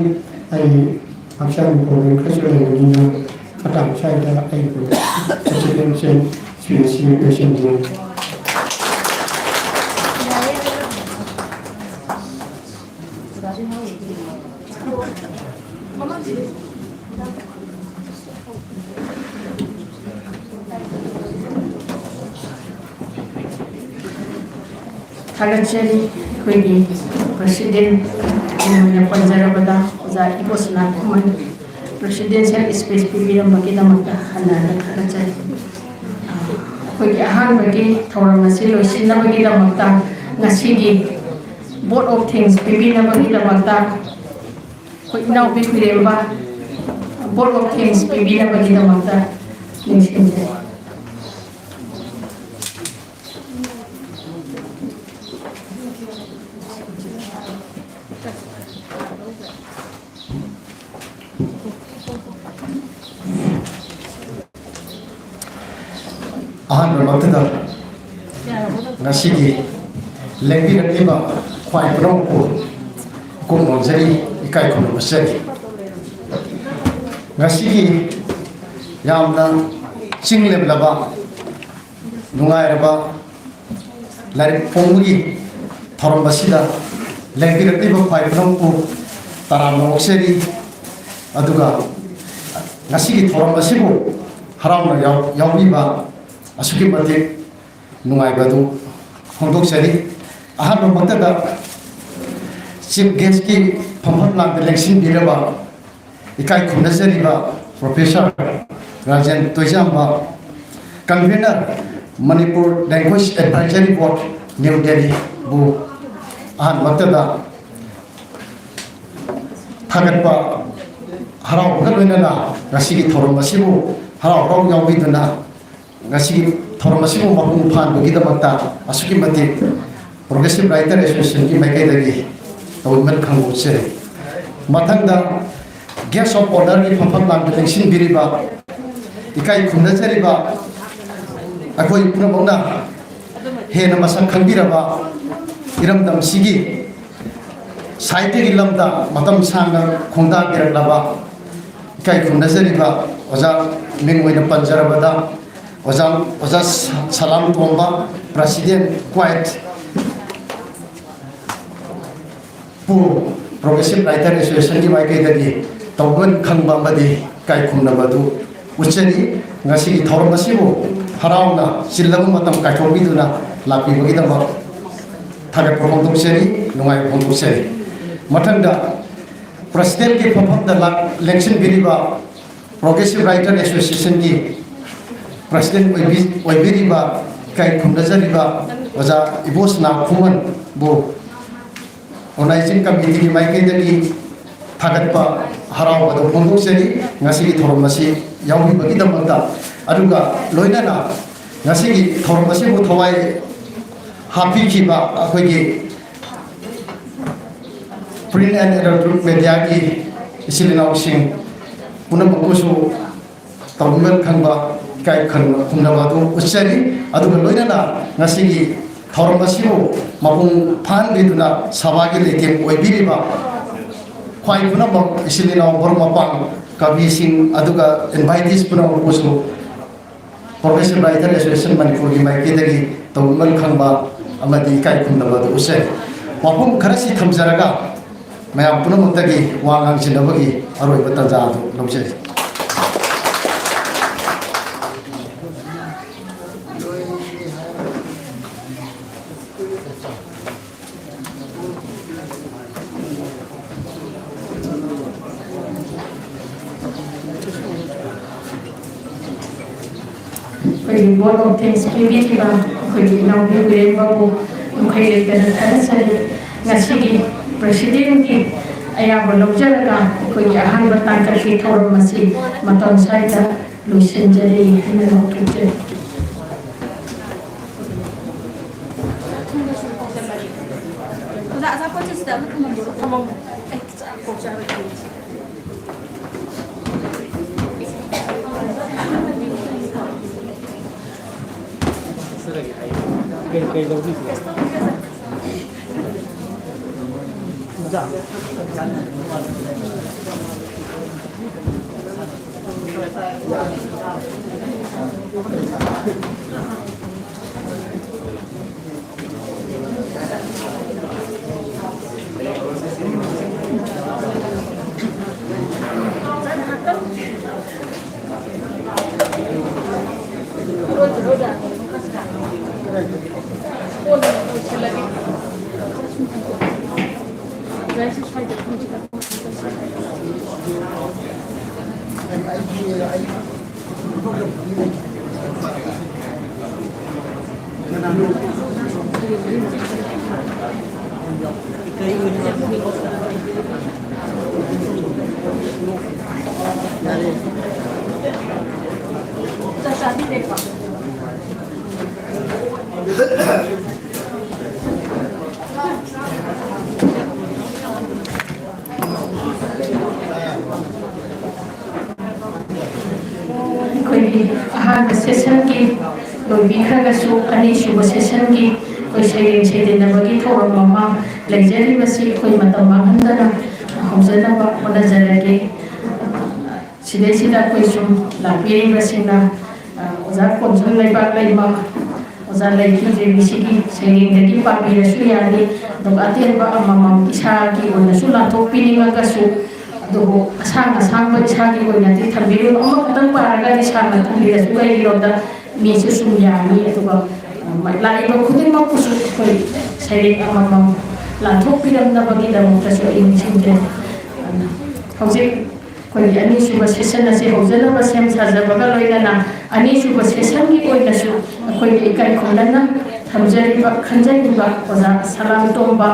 aksar bukan kesulitan dunia kadang saya ada kesulitan sih kesulitan
Thagachari koigi president in Panjarabada za ibosna kuman presidential space pibiram baki damata hanana thagachari koigi ahan bagi thoramasi loisina bagi damata ngasigi board of things pibina bagi damata koigi nau pibiremba board of things pibina bagi damata ningsinje
ahan bermakna nasi lagi nanti bah kuai perongko kumon jadi ikai kumon besar nasi yang na single belaba nungai raba lari ponggi thorom basida lagi nanti bah kuai perongko taram besari aduga nasi thorom basiku haram yang biba Asuki mati nungai batu hontok seri ahan bermakna dah chief guest ki pembuat nak election diraba ikai khunda seri ba professor Rajan Toijam ba convener Manipur Language Advisory Board New Delhi bu ahan bermakna dah thagat ba harau kan na rasi ki thorom masibu harau yang bidu na ngasih informasi mau maupun fan bagi tempat asuki mati progressive writer association ki mereka dari tahun merkang ucap matang dah guest of honor ni pempat lang berlengsin biriba ikai kumda cariba aku ibu nama he nama sangkang biriba iram dam sigi site ilam dah matam sangga kongda birak ikai kumda cariba oja minggu ini panjara dah Oza salam tomba presiden quiet pu progressive writer association ki mai kai ꯇꯧꯒꯟ ꯈꯪꯕ ꯑꯃꯗꯤ ꯏꯀꯥꯏ ꯈꯨꯝꯅꯕ ꯑꯗꯨ ꯎꯠꯆꯔꯤ ꯉꯁꯤꯒꯤ ꯊꯧꯔꯝ ꯑꯁꯤꯕꯨ ꯍꯔꯥꯎꯅ ꯆꯤꯜꯂꯕ ꯃꯇꯝ ꯀꯥꯏꯊꯣꯛꯄꯤꯗꯨꯅ ꯂꯥꯛꯄꯤꯕꯒꯤꯗꯃꯛ ꯊꯥꯒꯠꯄ ꯐꯣꯡꯗꯣꯛꯆꯔꯤ ꯅꯨꯡꯉꯥꯏꯕ ꯐꯣꯡꯗꯣꯛꯆꯔꯤ ꯃꯊꯪꯗ ꯄ꯭ꯔꯁꯤꯗꯦꯟꯠꯀꯤ ꯐꯝꯐꯝꯗ ꯂꯦꯡꯁꯤꯟꯕꯤꯔꯤꯕ ꯄ꯭ꯔꯣꯒ꯭ꯔꯦꯁꯤꯚ ꯔꯥꯏꯇꯔ ꯑꯦꯁꯣꯁꯤꯌꯦꯁꯟꯒꯤ ꯄ꯭ꯔꯁꯤꯗꯦꯟꯠ ꯑꯣꯏꯕꯤꯔꯤꯕ ꯏꯀꯥꯏ ꯈꯨꯝꯅꯖꯔꯤꯕ ꯑꯣꯖꯥ ꯏꯕꯣꯁꯅꯥ ꯈꯨꯃꯟꯕꯨ ꯑꯣꯔꯒꯅꯥꯏꯖꯤꯡ ꯀꯃꯤꯇꯤꯒꯤ ꯃꯥꯏꯀꯩꯗꯒꯤ ꯊꯥꯒꯠꯄ ꯍꯔꯥꯎꯕꯗ ꯐꯣꯡꯗꯣꯛꯆꯔꯤ ꯉꯁꯤꯒꯤ ꯊꯧꯔꯝ ꯑꯁꯤ ꯌꯥꯎꯕꯤꯕꯒꯤꯗꯃꯛꯇ ꯑꯗꯨꯒ ꯂꯣꯏꯅꯅ ꯉꯁꯤꯒꯤ ꯊꯧꯔꯝ ꯑꯁꯤꯕꯨ ꯊꯋꯥꯏ ꯍꯥꯞꯄꯤꯈꯤꯕ ꯑꯩꯈꯣꯏꯒꯤ ꯄ꯭ꯔꯤꯟꯠ ꯑꯦꯟ ꯏꯂꯦꯛꯇ꯭ꯔꯣꯅꯤꯛ ꯃꯦꯗꯤꯌꯥꯒꯤ ꯏꯆꯤꯜ ꯏꯅꯥꯎꯁꯤꯡ ꯄꯨꯝꯅꯃꯛꯄꯨꯁꯨ ꯇꯧꯒꯟ ꯈꯪꯕ ꯏꯀꯥꯏ ꯈꯨꯝꯅꯕ ꯑꯗꯨ ꯎꯠꯆꯔꯤ ꯑꯗꯨꯒ ꯂꯣꯏꯅꯅ ꯉꯁꯤꯒꯤ ꯊꯧꯔꯝ ꯑꯁꯤꯕꯨ ꯃꯄꯨꯡ ꯐꯥꯍꯟꯕꯤꯗꯨꯅ ꯁꯚꯥꯒꯤ ꯂꯩꯇꯦꯡ ꯑꯣꯏꯕꯤꯔꯤꯕ ꯈ꯭ꯋꯥꯏ ꯄꯨꯝꯅꯃꯛ ꯏꯆꯤꯜ ꯏꯅꯥꯎ ꯃꯔꯨꯞ ꯃꯄꯥꯡ ꯀꯕꯤꯁꯤꯡ ꯑꯗꯨꯒ ꯏꯟꯚꯥꯏꯇꯤꯁ ꯄꯨꯝꯅꯃꯛꯄꯨꯁꯨ ꯄ꯭ꯔꯣꯒ꯭ꯔꯦꯁꯤꯚ ꯔꯥꯏꯇꯔ ꯑꯦꯁꯣꯁꯤꯌꯦꯁꯟ ꯃꯅꯤꯄꯨꯔꯒꯤ ꯃꯥꯏꯀꯩꯗꯒꯤ ꯇꯧꯒꯟ ꯈꯪꯕ ꯑꯃꯗꯤ ꯏꯀꯥꯏ ꯈꯨꯝꯅꯕ ꯑꯗꯨ ꯎꯠꯆꯔꯤ ꯋꯥꯐꯝ ꯈꯔꯁꯤ ꯊꯝꯖꯔꯒ ꯃꯌꯥꯝ ꯄꯨꯝꯅꯃꯛꯇꯒꯤ ꯋꯥ ꯉꯥꯡꯁꯤꯟꯅꯕꯒꯤ ꯑꯔꯣꯏꯕ ꯇꯥꯟꯖꯥ ꯑꯗꯨ ꯂꯧꯖꯔꯤ
ꯑꯩꯈꯣꯏꯒꯤ ꯕꯣꯠ ꯑꯣꯐ ꯊꯦꯡꯛꯁ ꯄꯤꯕꯤꯈꯤꯕ ꯑꯩꯈꯣꯏꯒꯤ ꯏꯅꯥꯎꯄꯤ ꯋꯤꯔꯦꯟꯕꯕꯨ ꯃꯈꯩ ꯂꯩꯇꯅ ꯊꯥꯒꯠꯆꯔꯤ ꯉꯁꯤꯒꯤ ꯄ꯭ꯔꯁꯤꯗꯦꯟꯠꯀꯤ ꯑꯌꯥꯕ ꯂꯧꯖꯔꯒ ꯑꯩꯈꯣꯏꯒꯤ ꯑꯍꯥꯟꯕ ꯇꯥꯡꯀꯛꯀꯤ ꯊꯧꯔꯝ ꯑꯁꯤ ꯃꯇꯝ ꯁ꯭ꯋꯥꯏꯗ ꯂꯣꯏꯁꯤꯟꯖꯔꯤ ꯍꯥꯏꯅ ꯂꯥꯎꯊꯣꯛꯆꯔꯤ ꯑꯩꯈꯣꯏꯒꯤ ꯑꯍꯥꯟꯕ ꯁꯦꯁꯟꯒꯤ ꯂꯣꯏꯕꯤꯈ꯭ꯔꯒꯁꯨ ꯑꯅꯤꯁꯨꯕ ꯁꯦꯁꯟꯒꯤ ꯑꯩꯈꯣꯏ ꯁꯩꯔꯦꯡ ꯁꯩꯗꯅꯕꯒꯤ ꯊꯧꯔꯝ ꯑꯃ ꯂꯩꯖꯔꯤꯕꯁꯤ ꯑꯩꯈꯣꯏ ꯃꯇꯝ ꯃꯥꯡꯍꯟꯗꯅ ꯍꯧꯖꯅꯕ ꯍꯣꯠꯅꯖꯔꯒꯦ ꯁꯤꯗꯩꯁꯤꯗ ꯑꯩꯈꯣꯏ ꯁꯨꯝ ꯂꯥꯛꯄꯤꯔꯤꯕꯁꯤꯡꯅ ꯑꯣꯖꯥ ꯀꯣꯟꯁꯨꯜ ꯂꯩꯕꯥꯛ ꯂꯩꯃ ꯑꯣꯖꯥ ꯂꯩꯈꯤꯗ꯭ꯔꯤꯕꯁꯤꯒꯤ ꯁꯩꯔꯦꯡꯗꯒꯤ ꯄꯥꯕꯤꯔꯁꯨ ꯌꯥꯅꯤ ꯑꯗꯨꯒ ꯑꯇꯦꯟꯕ ꯑꯃꯃꯝ ꯏꯁꯥꯒꯤ ꯑꯣꯏꯅꯁꯨ ꯂꯥꯟꯊꯣꯛꯄꯤꯅꯤꯡꯉꯒꯁꯨ ꯑꯗꯨꯕꯨ ꯑꯁꯥꯡꯕ ꯏꯁꯥꯒꯤ ꯑꯣꯏꯅꯗꯤ ꯊꯝꯕꯤꯔꯨ ꯑꯃꯈꯛꯇꯪ ꯄꯥꯔꯒ ꯏꯁꯥꯅ ꯊꯝꯕꯤꯔꯁꯨ ꯀꯩꯒꯤꯅꯣꯗ ꯃꯤꯁꯨ ꯁꯨꯝ ꯌꯥꯅꯤ ꯑꯗꯨꯒ ꯂꯥꯛꯏꯕ ꯈꯨꯗꯤꯡꯃꯛꯄꯨꯁꯨ ꯑꯩꯈꯣꯏ ꯁꯩꯔꯦꯡ ꯑꯃꯃꯝ ꯂꯥꯟꯊꯣꯛꯄꯤꯔꯝꯅꯕꯒꯤꯗꯃꯛꯇꯁꯨ ꯑꯩ ꯅꯤꯡꯁꯤꯡꯖꯔꯤ ꯍꯧꯖꯤꯛ ꯑꯩꯈꯣꯏꯒꯤ ꯑꯅꯤꯁꯨꯕ ꯁꯦꯁꯟ ꯑꯁꯤ ꯍꯧꯖꯅꯕ ꯁꯦꯝ ꯁꯥꯖꯕꯒ ꯂꯣꯏꯅꯅ ꯑꯅꯤꯁꯨꯕ ꯁꯦꯁꯟꯒꯤ ꯑꯣꯏꯅꯁꯨ ꯑꯩꯈꯣꯏꯒꯤ ꯏꯀꯥꯏ ꯈꯨꯝꯅꯅ ꯊꯝꯖꯔꯤꯕ ꯈꯟꯖꯔꯤꯕ ꯑꯣꯖꯥ ꯁꯂꯥꯝꯇꯣꯝꯕ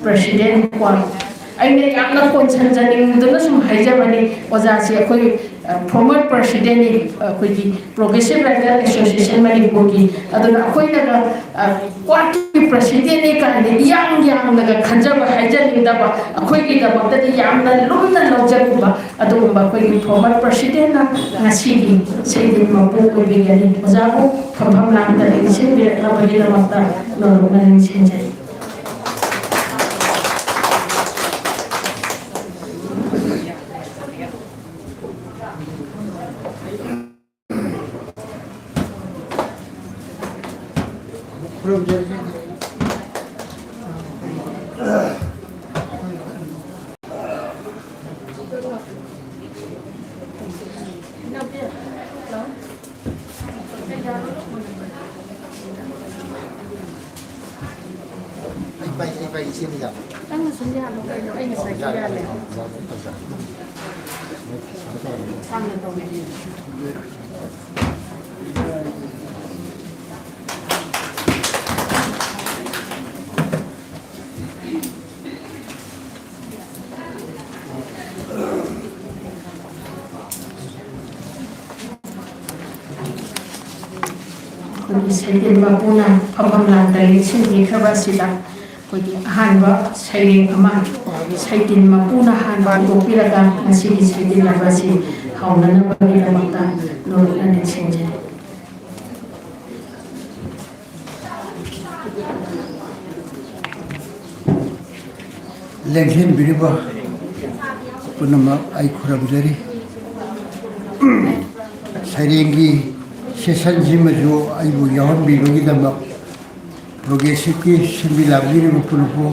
ꯄ꯭ꯔꯁꯤꯗꯦꯟꯠ ꯀ꯭ꯋꯥꯛ ꯑꯩꯅ ꯌꯥꯝꯅ ꯀꯣꯟꯁꯤꯟꯖꯅꯤꯡꯗꯨꯅ ꯁꯨꯝ ꯍꯥꯏꯖꯕꯅꯤ ꯑꯣꯖꯥꯁꯤ ꯑꯩꯈꯣꯏ ꯐꯣꯔꯃꯔ ꯄ꯭ꯔꯁꯤꯗꯦꯟꯠꯅꯤ ꯑꯩꯈꯣꯏꯒꯤ ꯄ꯭ꯔꯣꯒ꯭ꯔꯦꯁꯤꯚ ꯔꯥꯏꯇꯔ ꯑꯦꯁꯣꯁꯤꯌꯦꯁꯟ ꯃꯅꯤꯄꯨꯔꯒꯤ ꯑꯗꯨꯅ ꯑꯩꯈꯣꯏꯅꯒ ꯀ꯭ꯋꯥꯛꯀꯤ ꯄ꯭ꯔꯁꯤꯗꯦꯟꯠꯅꯤ ꯀꯥꯏꯅ ꯌꯥꯝꯅꯒ ꯈꯟꯖꯕ ꯍꯥꯏꯖꯅꯤꯡꯗꯕ ꯑꯩꯈꯣꯏꯒꯤꯗꯃꯛꯇꯗꯤ ꯌꯥꯝꯅ ꯂꯨꯝꯅ ꯂꯧꯖꯅꯤꯡꯕ ꯑꯗꯨꯒꯨꯝꯕ ꯑꯩꯈꯣꯏꯒꯤ ꯐꯣꯔꯃꯔ ꯄ꯭ꯔꯁꯤꯗꯦꯟꯠꯅ ꯉꯁꯤꯒꯤ ꯁꯩꯗꯤꯟ ꯃꯄꯨ ꯑꯣꯏꯕꯤꯒꯅꯤ ꯑꯣꯖꯥꯕꯨ ꯐꯝꯐꯝ ꯂꯥꯡꯗ ꯅꯤꯡꯁꯤꯡꯕꯤꯔꯛꯅꯕꯒꯤꯗꯃꯛꯇ ꯅꯣꯡꯃ ꯅꯤꯡꯁꯤꯡꯖꯔꯤ Ang sunya mo kayo ay nasa kaya le. Sang to me. Kung isaydin ba po na pamamlang dahil hindi ka ba sila pwede ahanwa saying ama saydin mapunahan ang piraga na sige saydin na ba si hauna na ba nila magta lolo na din sinja
Lenghin biriba punama ay kurabjari sarengi sesan jimajo ay bu yawan bilogi dama progressive ki simbilabli ni punupo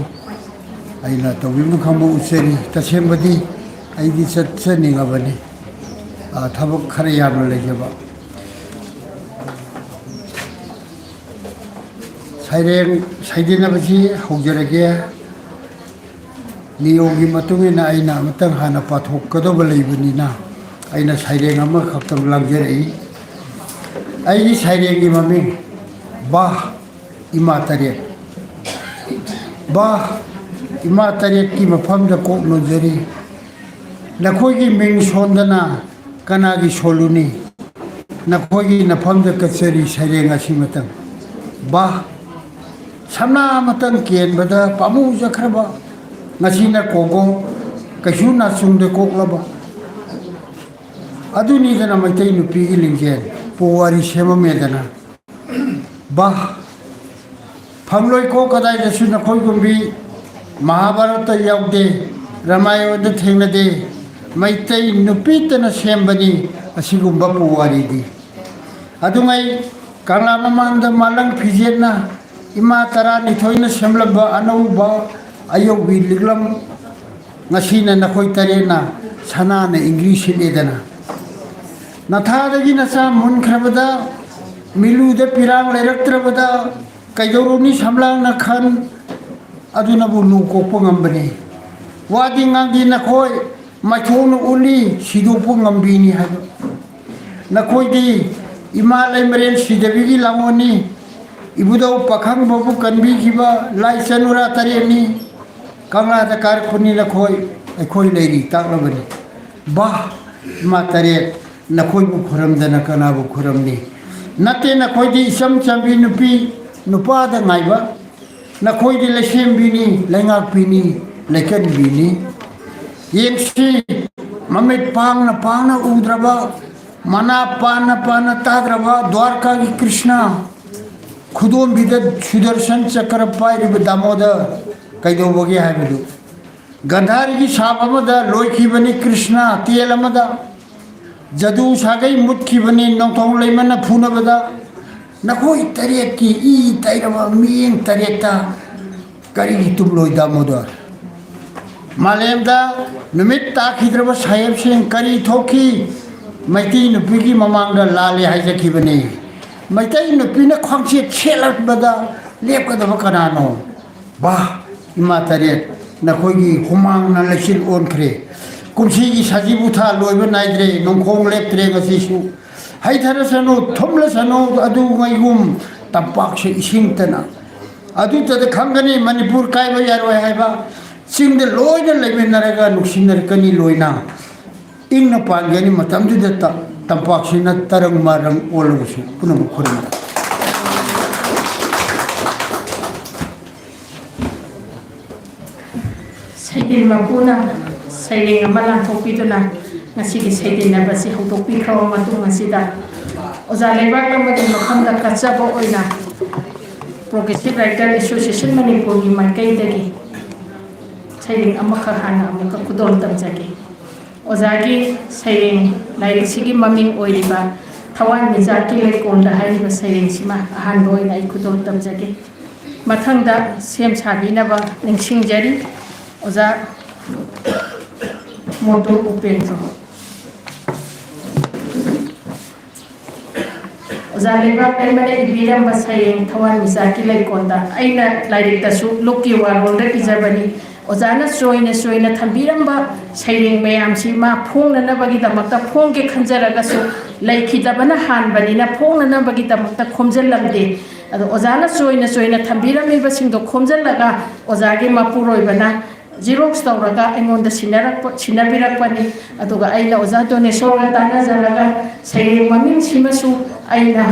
ay la tawimu khambu useri tasembadi ay di satsani ngabani thabak khare yamna lejaba saireng saidina basi haujarage niyogi matungina aina matang hana pathok kadoba leibunina aina saireng ama khaktam langjari ai saireng mami bah ima taret ki mafam da kok no jari nakhoi gi ming sondana kana gi soluni nakhoi gi nafam da kachari saireng asimatang bah samna matang ken bada pamu jakraba ngasina kogo kasuna sungde koklaba aduni dana maitai nupi gi lingjen powari sema medana bah famloi ko kadai da suna khoi gumbi mahabharata yaude ramayana thengnade maitai nupi tana sembani asigumba powari di adungai kangla mamanda malang phijetna ima tara ni thoina semlaba anauba ayo biliglam ngasina na khoi tarena sana na english edana nathadagi nasa mun khrabada milu de pirang leraktrabada kaidoruni samlang na khan aduna bu lu ko pangambani wadi ngangi na khoi mathonu uli sidu pangambini ha na khoi di imalai maren sidabigi lamoni ibudo pakhang babu kanbi kiba laisanura tareni kangla da kar khuni na khoi leiri taklabani bah ma tare na khoi bu khuram dana kana bu khuram ni nate na khoi di sam chambi nupi nupa da ngaiba na khoi di lesem bini lenga pini lekan bini yengsi mamit pang na udraba mana pana tadraba dwarka ki krishna khudom bidat sudarshan chakra pairi damoda kaido bogi haibidu gandhari ki sap amada loiki bani krishna tiel amada jadu sagai mutki bani nongtong leimana phuna bada nakoi tariat ki I tairama ming tariata kari tum loi damodar malemda numit ta khidraba sayab sing kari thoki maiti nupi ki mamangda lale haijaki bani maiti nupi na khangche chelat bada lepkada bakanano bah ima tariat nakoi gi humang na lesin on khre kumsi gi sajibu tha loiba naidre nongkhong leptre ngasisu hai tharasano thomlasano adu ngaigum tampak se isingtana adu tade khangani manipur kaiba yaroi haiba singde loina leimenaraga nuksinar kani loina ingna pangani matamdu data tampak sina tarang marang olusu punam khurina
saydin mapuna sayling amalang thokpiduna ngasigi saydin na basi hutokpi khawa matung ngasida oza lebak lamadi makamda kachaba oina Progressive Writer Association Manipur gi maikai dagi sayling amaka hana amaka kudol tamjagi ozagi sayling laik sigi maming oiriba thawan mizaki lekon da haiba sayling sima ahan oina ai kudol tamjagi mathangda sem sabina ba ningsing jari oza moto upendro ओजा लेबाक अमने इबीरम सैरें थवान Misaki लेकोंदा अइना लाइरिकतासु लोकि वारोंदा इजाबनी ओजाना सोइना थंबीरंबा सैरें मयामसी मा फोंगननबगिदमक्ता फोंगे खंजरगसु लैखिदबना हानबनिना फोंगननबगिदमक्ता खोमजललमदे अदो ओजाना सोइना थंबीरमिबसिंदो खोमजललगा ओजागे मापुरोइबना Xerox tawraga aingonda sinabirakpani aduga aina oza donation tana jaraga sai maming simasu aina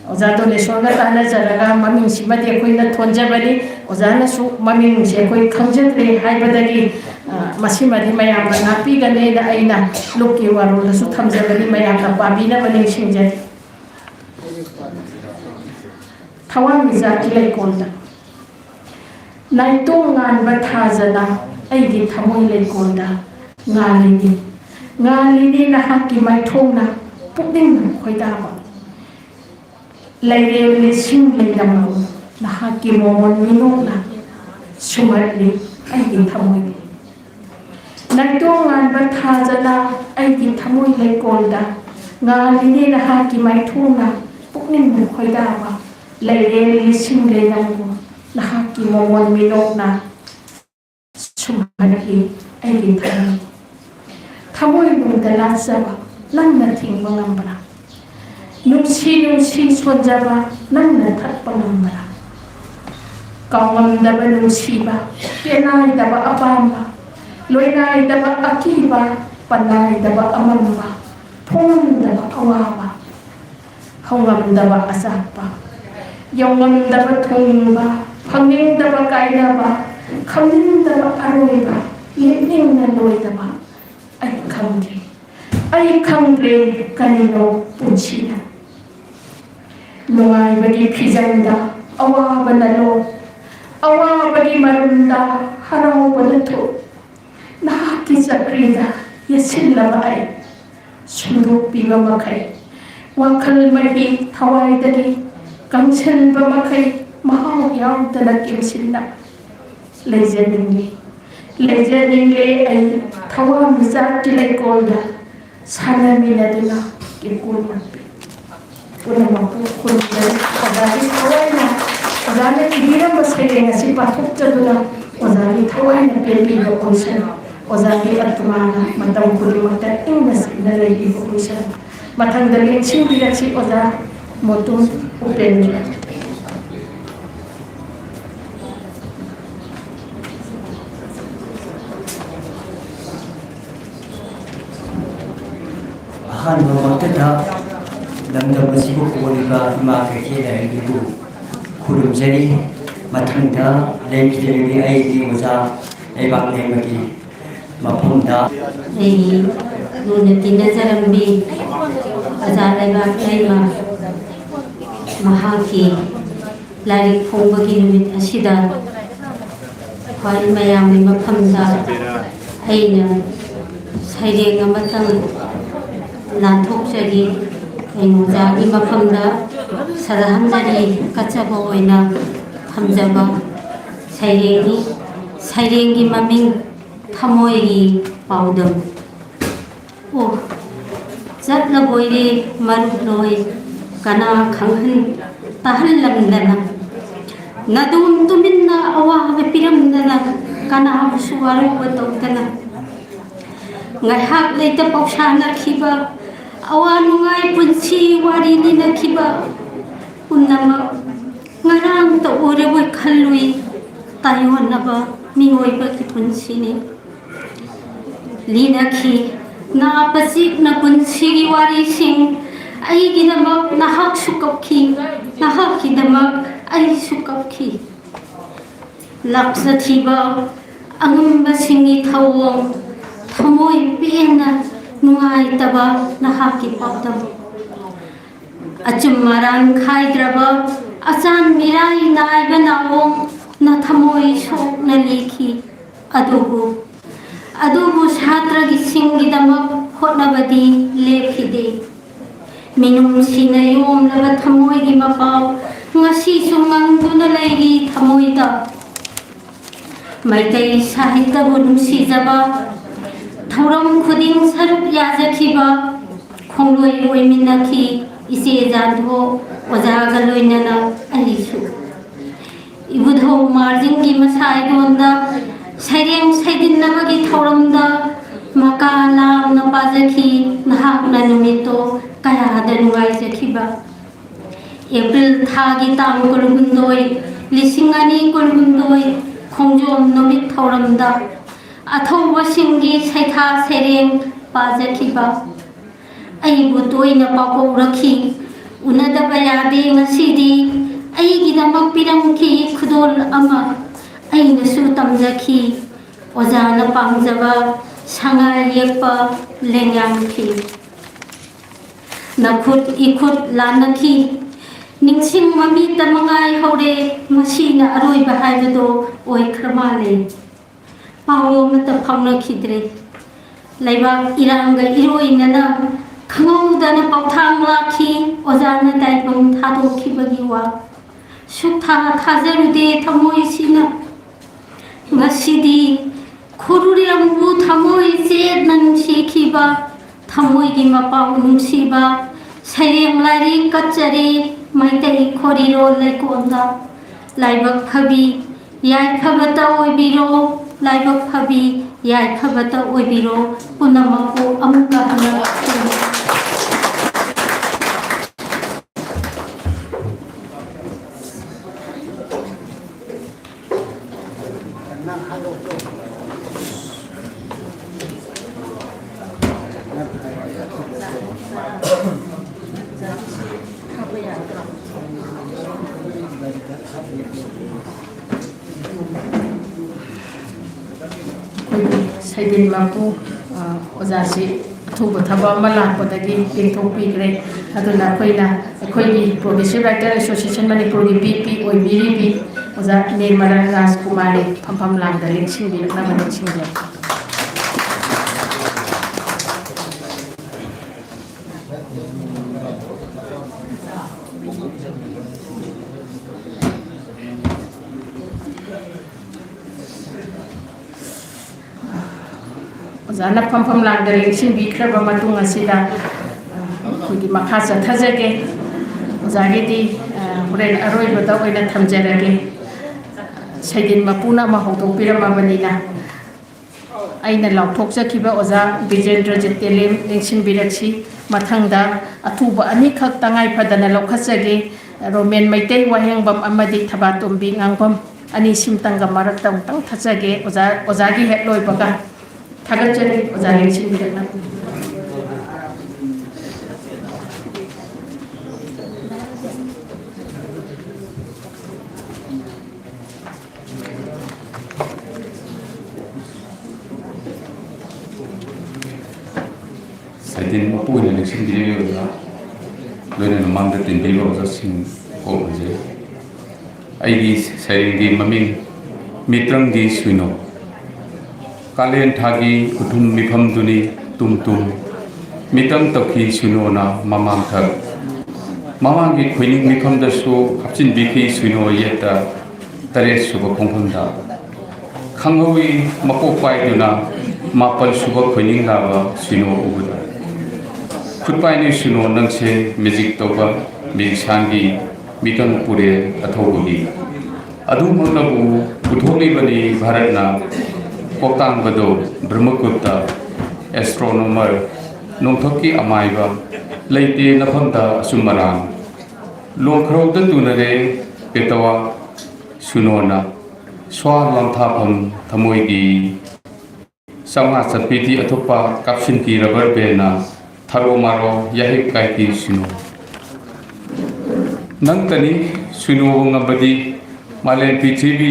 oza donation ga tana jaraga maming simadi akoina thonjabani oza na su maming se koi khangjadre haibadagi masimadi mayam na napi gane na aina loki waro na su thamjabani mayam na babina bani singjari thawang mizaki lai konda Naitong ngan bathazana aigi thamoi lekonda ngalini na hakki mai thongna pukding khoidaba laire le sing leidam na hakki momon minona sumarli aigi thamoi Naitong ngan bathazana aigi thamoi lekonda ngalini na hakki mai thongna pukding khoidaba laire le sing leidam Nahaki momon minok na sumahaki ay gintay. Tamoy mong dalasaba nang nating mangambara. Nungsi swanjaba nang natat pangambara. Kawam daba nungsiba, pianay daba abamba, loynay daba akiba, panay daba amamba, pong daba awaba, hawam daba asapa, yawam daba tungba, Panging daba kaya ba, kaming daba aroy ba, lining na loy daba, ay kangre kanino punsiya. Nungay bagi pizanda, awa ba na lo, awa bagi marunda, haraw ba na to, nakakisa yasin ba ay, sundok biga makay, wakal mahi taway dali, kangsan ba makay, Mahal yang telah kimsina, lejening ay tawa misal kilay kolda, sana minadina kikul mapi. Puna mapu kulay pagari taway na, pagari ibirang baskaya nga si patok tadula, pagari taway na pilipino kunsan, pagari at tumana matang kuli mataing na sinalay kunsan, matang daling simbilat si oda motong upenya.
Hanno makata lamdam asibu kuliga ma keke da ibu kurum jari matangda lemkiri ai muza ai bak lemaki mapunda
ai nunati nazarambi azalai bak ai mahaki lari phongbagi numit asida khwai mayam mafamda aina saireng amatang Lanthokjari Ainujagi mafamda Sarahamjari Kachaba oina Hamjaba Sairengi maming Thamoigi paudam Oh Zatla boire maruk loi Kana khanghan tahan lamdana Nadum tuminna awa piramdana Kana suwaru batawdana Ngahak leita pausana khiba awanungai punsi warini na khiba unama ngarang ta ore boy khalui tayo na ba mioi ba ki punsi ni lina khi na pasik na punsi gi wari sing ai gi damak na hak sukap khi na hak ki damak ai sukap khi laksa thiba angum ba singi thawong thamoy piena nungai taba nahaki paudam achum marang khai draba asan mirai nai banawong na thamoy sok na likhi adubu shatra gi singi damak hotnabadi lekhide minum sinayom laba thamoy gi mapaw ngasi sumang duna laigi thamoy da maitai sahitya bunum sijaba Thauram khuding saruk yajakhiba khongloi oiminakhi इसे जाधो ओजागा लोइनना अहिसु इबुधौ margin की मसाई दोंदा सैरेम सैदिन्नबगी थौरमदा मका लामना पाजखी नहाकना नुमितो कयादा नुगाइजखिबा April थागी तांग कुलहुंदोय लिसिंगानी कुलहुंदोय खोंजोम नुमित थौरमदा अथौबसिंगी सैथा सैरेम पाजखिबा अइबु तोइना पाकौरखी उनदबा यादे ngasidi अइगिदमक पिरमखी खुदोल अमा अइनसु तमजखी ओजाना पांगजबा सांगा येपा लेंयांखी नखुत इखुत लानखी निंगसिंग mummy तमंगाई हौरे मसीना अरोइबा हाइबदो ओइख्रमाले पावो मत फाउनखिद्रे लैबाक इरांगा इरोइनना खंगौदना पाउथांग lucky ओजाना दाइबम थादोखिबगी वा सुखा थाजरुदे थमोइसिना ngасidi खुरुरियमबु थमोइ चेत नंसिखिबा थमोइगी मपाउ नुसिबा सैरेम लाइरि कच्चरे मैतै खोरिरो लैकोंदा लाइबक फबी याय खबता ओइबिरो लाइबक फबी याय खबता ओइबिरो पुनमको अमुका हना
सैदिन मापू ओजासी अथुब थबा लापदगी पेंथोपीग्रे अदुना कोइना अखोइगी प्रोग्रेसिव राइटर एसोसिएशन मणिपुर की बीपी ओइबिरिबी ओजा निर्मला राजकुमारी फमफम लांगदा लिंसिंबी नबन सिंजे ओजाना फमफम लांगदा लिंसिंबी खरबा मतुंग असिदा खुगी मखा चथजगे ओजागीदी होरेन अरोइबदा ओइना थमजरगे सैदिन मपुना महौदोपिरमबनिना अइना लाउथोकजखिबा ओजा विजेंद्रजित तेलेम लिंसिंबिरक्सी मथंगदा अथुबा अनिखक तंगाई फदना लौखजगे रोमेन मैतै वाहेंगबम अमदि थबातोंबी ngangbam ani simtanga marakta ungtang thajage ओजागी हेड लोइबगा थागतजरे ओजा लिंसिंबिरना
Saitin mapuin election video la loina namangda tinbiba oza sing ko je aigi sairing di maming mitrang di suino kalen thagi uthum mifam duni tumtum mitang takhi suino na mamang thak mamang gi khoining mifam da su hapchin bikhi suino yeta tare suba khongkhonda khanghawi mako pai duna mapal suba khoining laba suino ubuda खुदपाइने सुनो नंसे magic तोबा मिसांगी mitten पुरे अथोबगी अदुमनबु पुथोलिबनी भारतना कोकांगबदो Brahmagupta astronomer नोंथोकी अमाइबा लेते नफमदा सुमरान लोखरोद तुनरे पेतवा सुनोना स्वा लंथाफम थमोइगी समा सपीति अथोपा काप्सिन की rubber बेना थारो मारो यही कायकी सुनो नंतनी सुनो ngabadi malen prithibi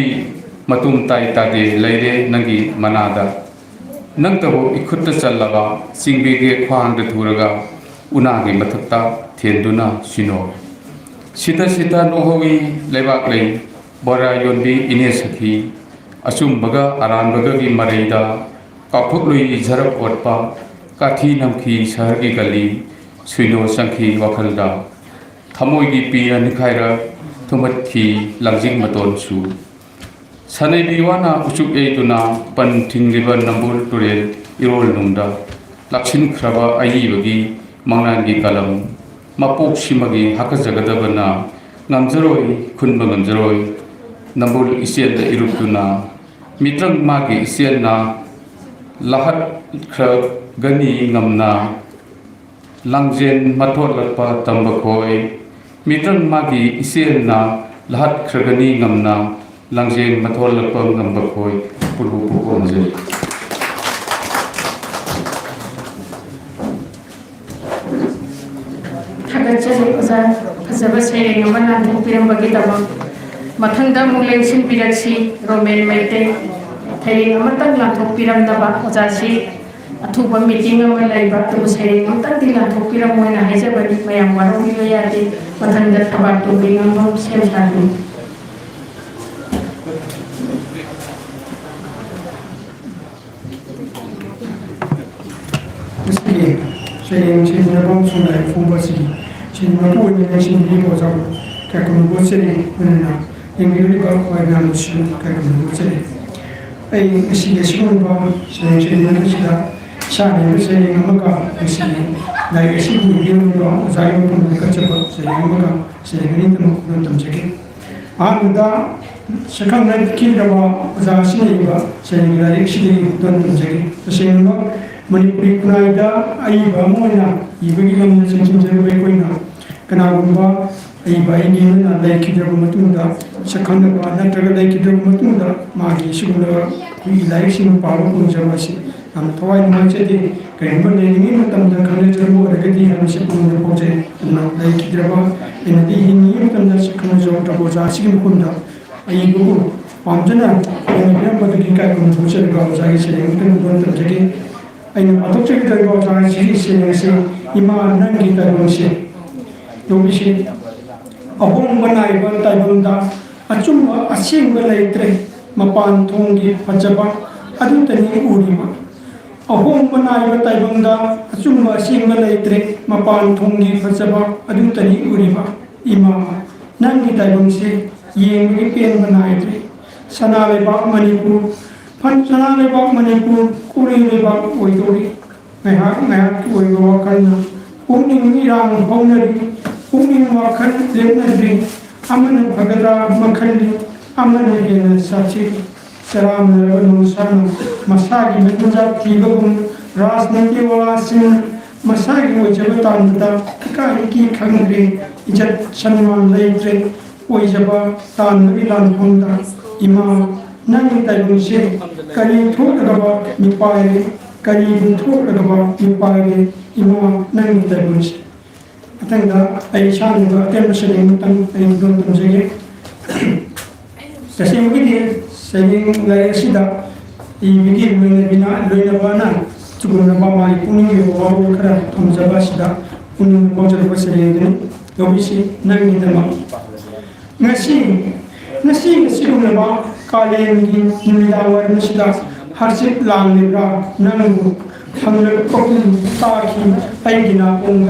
matum tai tade leire nangi manada nangtabo ikhutta challaba singbi ge khwang de thuraga una ge mathakta thenduna suno sita sita nohowi lebak lei bora yonbi ine sakhi asum baga aran baga gi mareida kaphuk lui jarap otpa काठी नमखी शहर की गली सुनो संखी वखलदा थमोई की पीर निखायरा थुमत की lunging मतोन सु सने बिवाना उचुक एदुना पन थिंगलिबा नंबुल तुरेल इरोल नुंदा लक्षिन खरबा अयिबगी मंगनान की कलम ꯃꯄꯣꯛꯁꯤꯃꯒꯤ ꯍꯥꯀꯖꯒꯗꯕꯅ ꯉꯝꯖꯔꯣꯏ ꯈꯨꯟꯕ ꯉꯝꯖꯔꯣꯏ ꯅꯝꯕꯨꯜ ꯏꯆꯦꯜꯗ ꯏꯔꯨꯞꯇꯨꯅ ꯃꯤꯇ꯭ꯔꯪ ꯃꯥꯒꯤ ꯏꯆꯦꯜꯅ ꯂꯥꯍꯠꯈ꯭ꯔꯒꯅꯤ ꯉꯝꯅ ꯂꯥꯡꯖꯦꯟ ꯃꯊꯣꯠꯂꯛꯄ ꯇꯝꯕ ꯈꯣꯏ ꯃꯤꯇ꯭ꯔꯪ ꯃꯥꯒꯤ ꯏꯆꯦꯜꯅ ꯂꯥꯍꯠꯈ꯭ꯔꯒꯅꯤ ꯉꯝꯅ ꯂꯥꯡꯖꯦꯟ ꯃꯊꯣꯠꯂꯛꯄ ꯉꯝꯕ ꯈꯣꯏ ꯄꯨꯔꯨ ꯄꯨꯔꯣꯟꯖꯩ
ꯊꯥꯒꯠꯆꯔꯤ ꯑꯣꯖꯥ ꯐꯖꯕ ꯁꯩꯔꯦꯡ ꯑꯃ ꯅꯥꯟꯊꯣꯛꯄꯤꯔꯝꯕꯒꯤꯗꯃꯛ ꯃꯊꯪꯗ ꯑꯃꯨꯛ ꯂꯦꯡꯁꯤꯟꯕꯤꯔꯛꯁꯤ ꯔꯣꯃꯦꯟ ꯃꯩꯇꯩ ꯁꯩꯔꯦꯡ ꯑꯃꯇꯪ ꯂꯥꯟꯊꯣꯛꯄꯤꯔꯝꯅꯕ ꯑꯣꯖꯥꯁꯤ ꯑꯊꯨꯕ ꯃꯤꯇꯤꯡ ꯑꯃ ꯂꯩꯕ ꯑꯗꯨꯕꯨ ꯁꯩꯔꯦꯡ ꯑꯃꯇꯪꯗꯤ ꯂꯥꯟꯊꯣꯛꯄꯤꯔꯝꯃꯣꯏꯅ ꯍꯥꯏꯖꯕꯅꯤ ꯃꯌꯥꯝ ꯋꯥꯔꯧꯕꯤꯕ ꯌꯥꯗꯦ ꯃꯊꯪꯗ ꯊꯕꯥꯛ ꯇꯨꯝꯕꯤ ꯉꯝꯕꯝ ꯁꯦꯝ ꯁꯥꯕꯤ
sering nabang sungai fumba sini sini mampu ini sini di bawah kayak kemudian sini mana yang ini kalau kau yang musim kayak kemudian sini sini sini bawah sini nanti sudah sana itu sini mereka sini dari sini dia bawah saya pun mereka cepat sini mereka sini ini teman sakit anda sekarang nanti kita bawah saya sini bawah sini dari sini teman sakit sini bawah Manipuri Kunaida Aiba Moina, Ibigam Sinjana, Kanagumba, Aiba Indian, like Kidamatunda, Sakandaba, Nataga like Kidamatunda, Magi Sula, we like Sim Paro Punjamasi, and Toy Machete, Grandma Lenin, and the Kanajamo, Regati, and Sikun Project, and now like Kidaba, and the Indian and the Sakanajo, Taboza, Sikunda, Aibu, Pamjana, and remember the Kika Kumusha Gaza, I say, Aina patokche kita bawa jangan sini iman nang kita bangsa. Dobi ahong banai bantai banda acum asing belaitre mapan thonggi pajaba adu tani urima. Ahong banai bantai banda acum asing belaitre mapan thonggi pajaba adu tani urima. Ima nang kita bangsa yang mengipian banai tre sana lebak Manipur Pancana lebak Manipur, Kuri lebak Oidori, Ngahak Oiwakan, Kuning Irang Honari, Kuning Wakan Lenadri, Aman Pagara Makandi, Aman Hena Sachi, Saram Nusana, Masagi Menjak Kibum, Ras Nakiwalasin, Masagi Ojabatan, Kaiki Kangri, Ijat Sanman Laitre, Ojaba, Tan Milan Honda, Imam. Nang tayo kari thokagaba mipare kari thokagaba mipare imo nang tayo atanga ay shanga temsering tang ay don jege kasi mugidi saying lay sida ibigin mo bina loina bana tugon na mama ipunin yo wawo kara tumjaba sida unin bawjar basere yobisi nang nitama ngasi ba Kalian nilawar nasida harsit lang libra nangu hangal kokun taki ay ginapong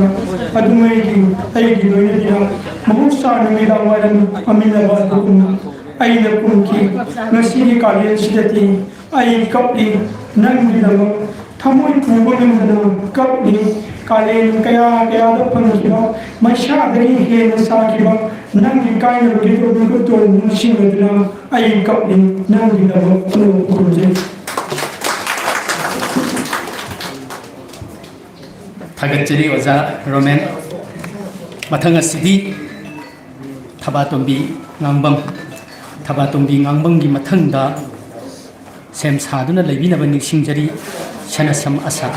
adumay ay ginoy na dina mahusa nililawaran aminabad kokun ay napunki nasiri kalian sidati ay kapli nang dinamo tamoy kubang na kapli kalian kaya dapat kiba masyadari hena sa kiba nang kaya na begitu begitu musim na ay kapli nang dinamo project
Thagachari Oza Roman Matanga Sidi Tabatombi Ngangbam Gi Matanga Sem Saduna Labina Bani Singjari Shanasam Asa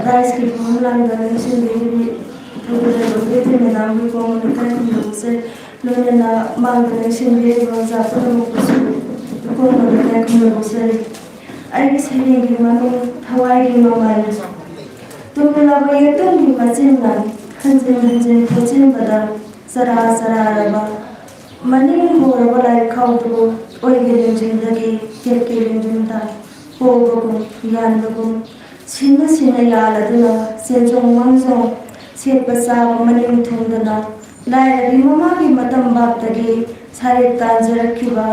rice की formula निकालने से मेरी programme के मैदान में communicate करने से लोगों ने मांगने से मेरे बहुत ज़्यादा लोगों को कॉम्युनिकेट करने से आई किसी ने की मानो हवाई की मामारी ꯇꯨꯝꯂꯕ ꯌꯦꯇꯨꯝꯒꯤ ꯃꯆꯤꯟꯅ ꯍꯟꯖꯤꯟ ꯍꯟꯖꯤꯟ ꯊꯣꯠꯆꯤꯟꯕꯗ ꯆꯔꯥ ꯆꯔꯥꯔꯕ ꯃꯅꯤꯡ ꯍꯣꯔꯕ ꯂꯥꯏꯈꯥꯎꯗꯨ ꯑꯣꯏꯒꯤ ꯂꯦꯡꯖꯨꯝꯗꯒꯤ ꯌꯦꯠꯀꯤ ꯂꯦꯡꯖꯨꯝꯗ ꯄꯣꯕꯒꯨꯝ ꯌꯥꯟꯕꯒꯨꯝ ꯁꯤꯟꯅ ꯁꯤꯟꯅ ꯌꯥꯜꯂꯗꯨꯅ ꯆꯦꯟꯖꯣꯡ ꯃꯥꯡꯖꯣꯡ ꯁꯦꯠꯄ ꯆꯥꯕ ꯃꯅꯤꯡ ꯊꯨꯡꯗꯅ ꯂꯥꯏꯔꯕꯤ ꯃꯃꯥꯒꯤ ꯃꯇꯝ ꯕꯥꯞꯇꯒꯤ ꯁꯥꯔꯦꯛ ꯇꯥꯟꯖꯔꯛꯈꯤꯕ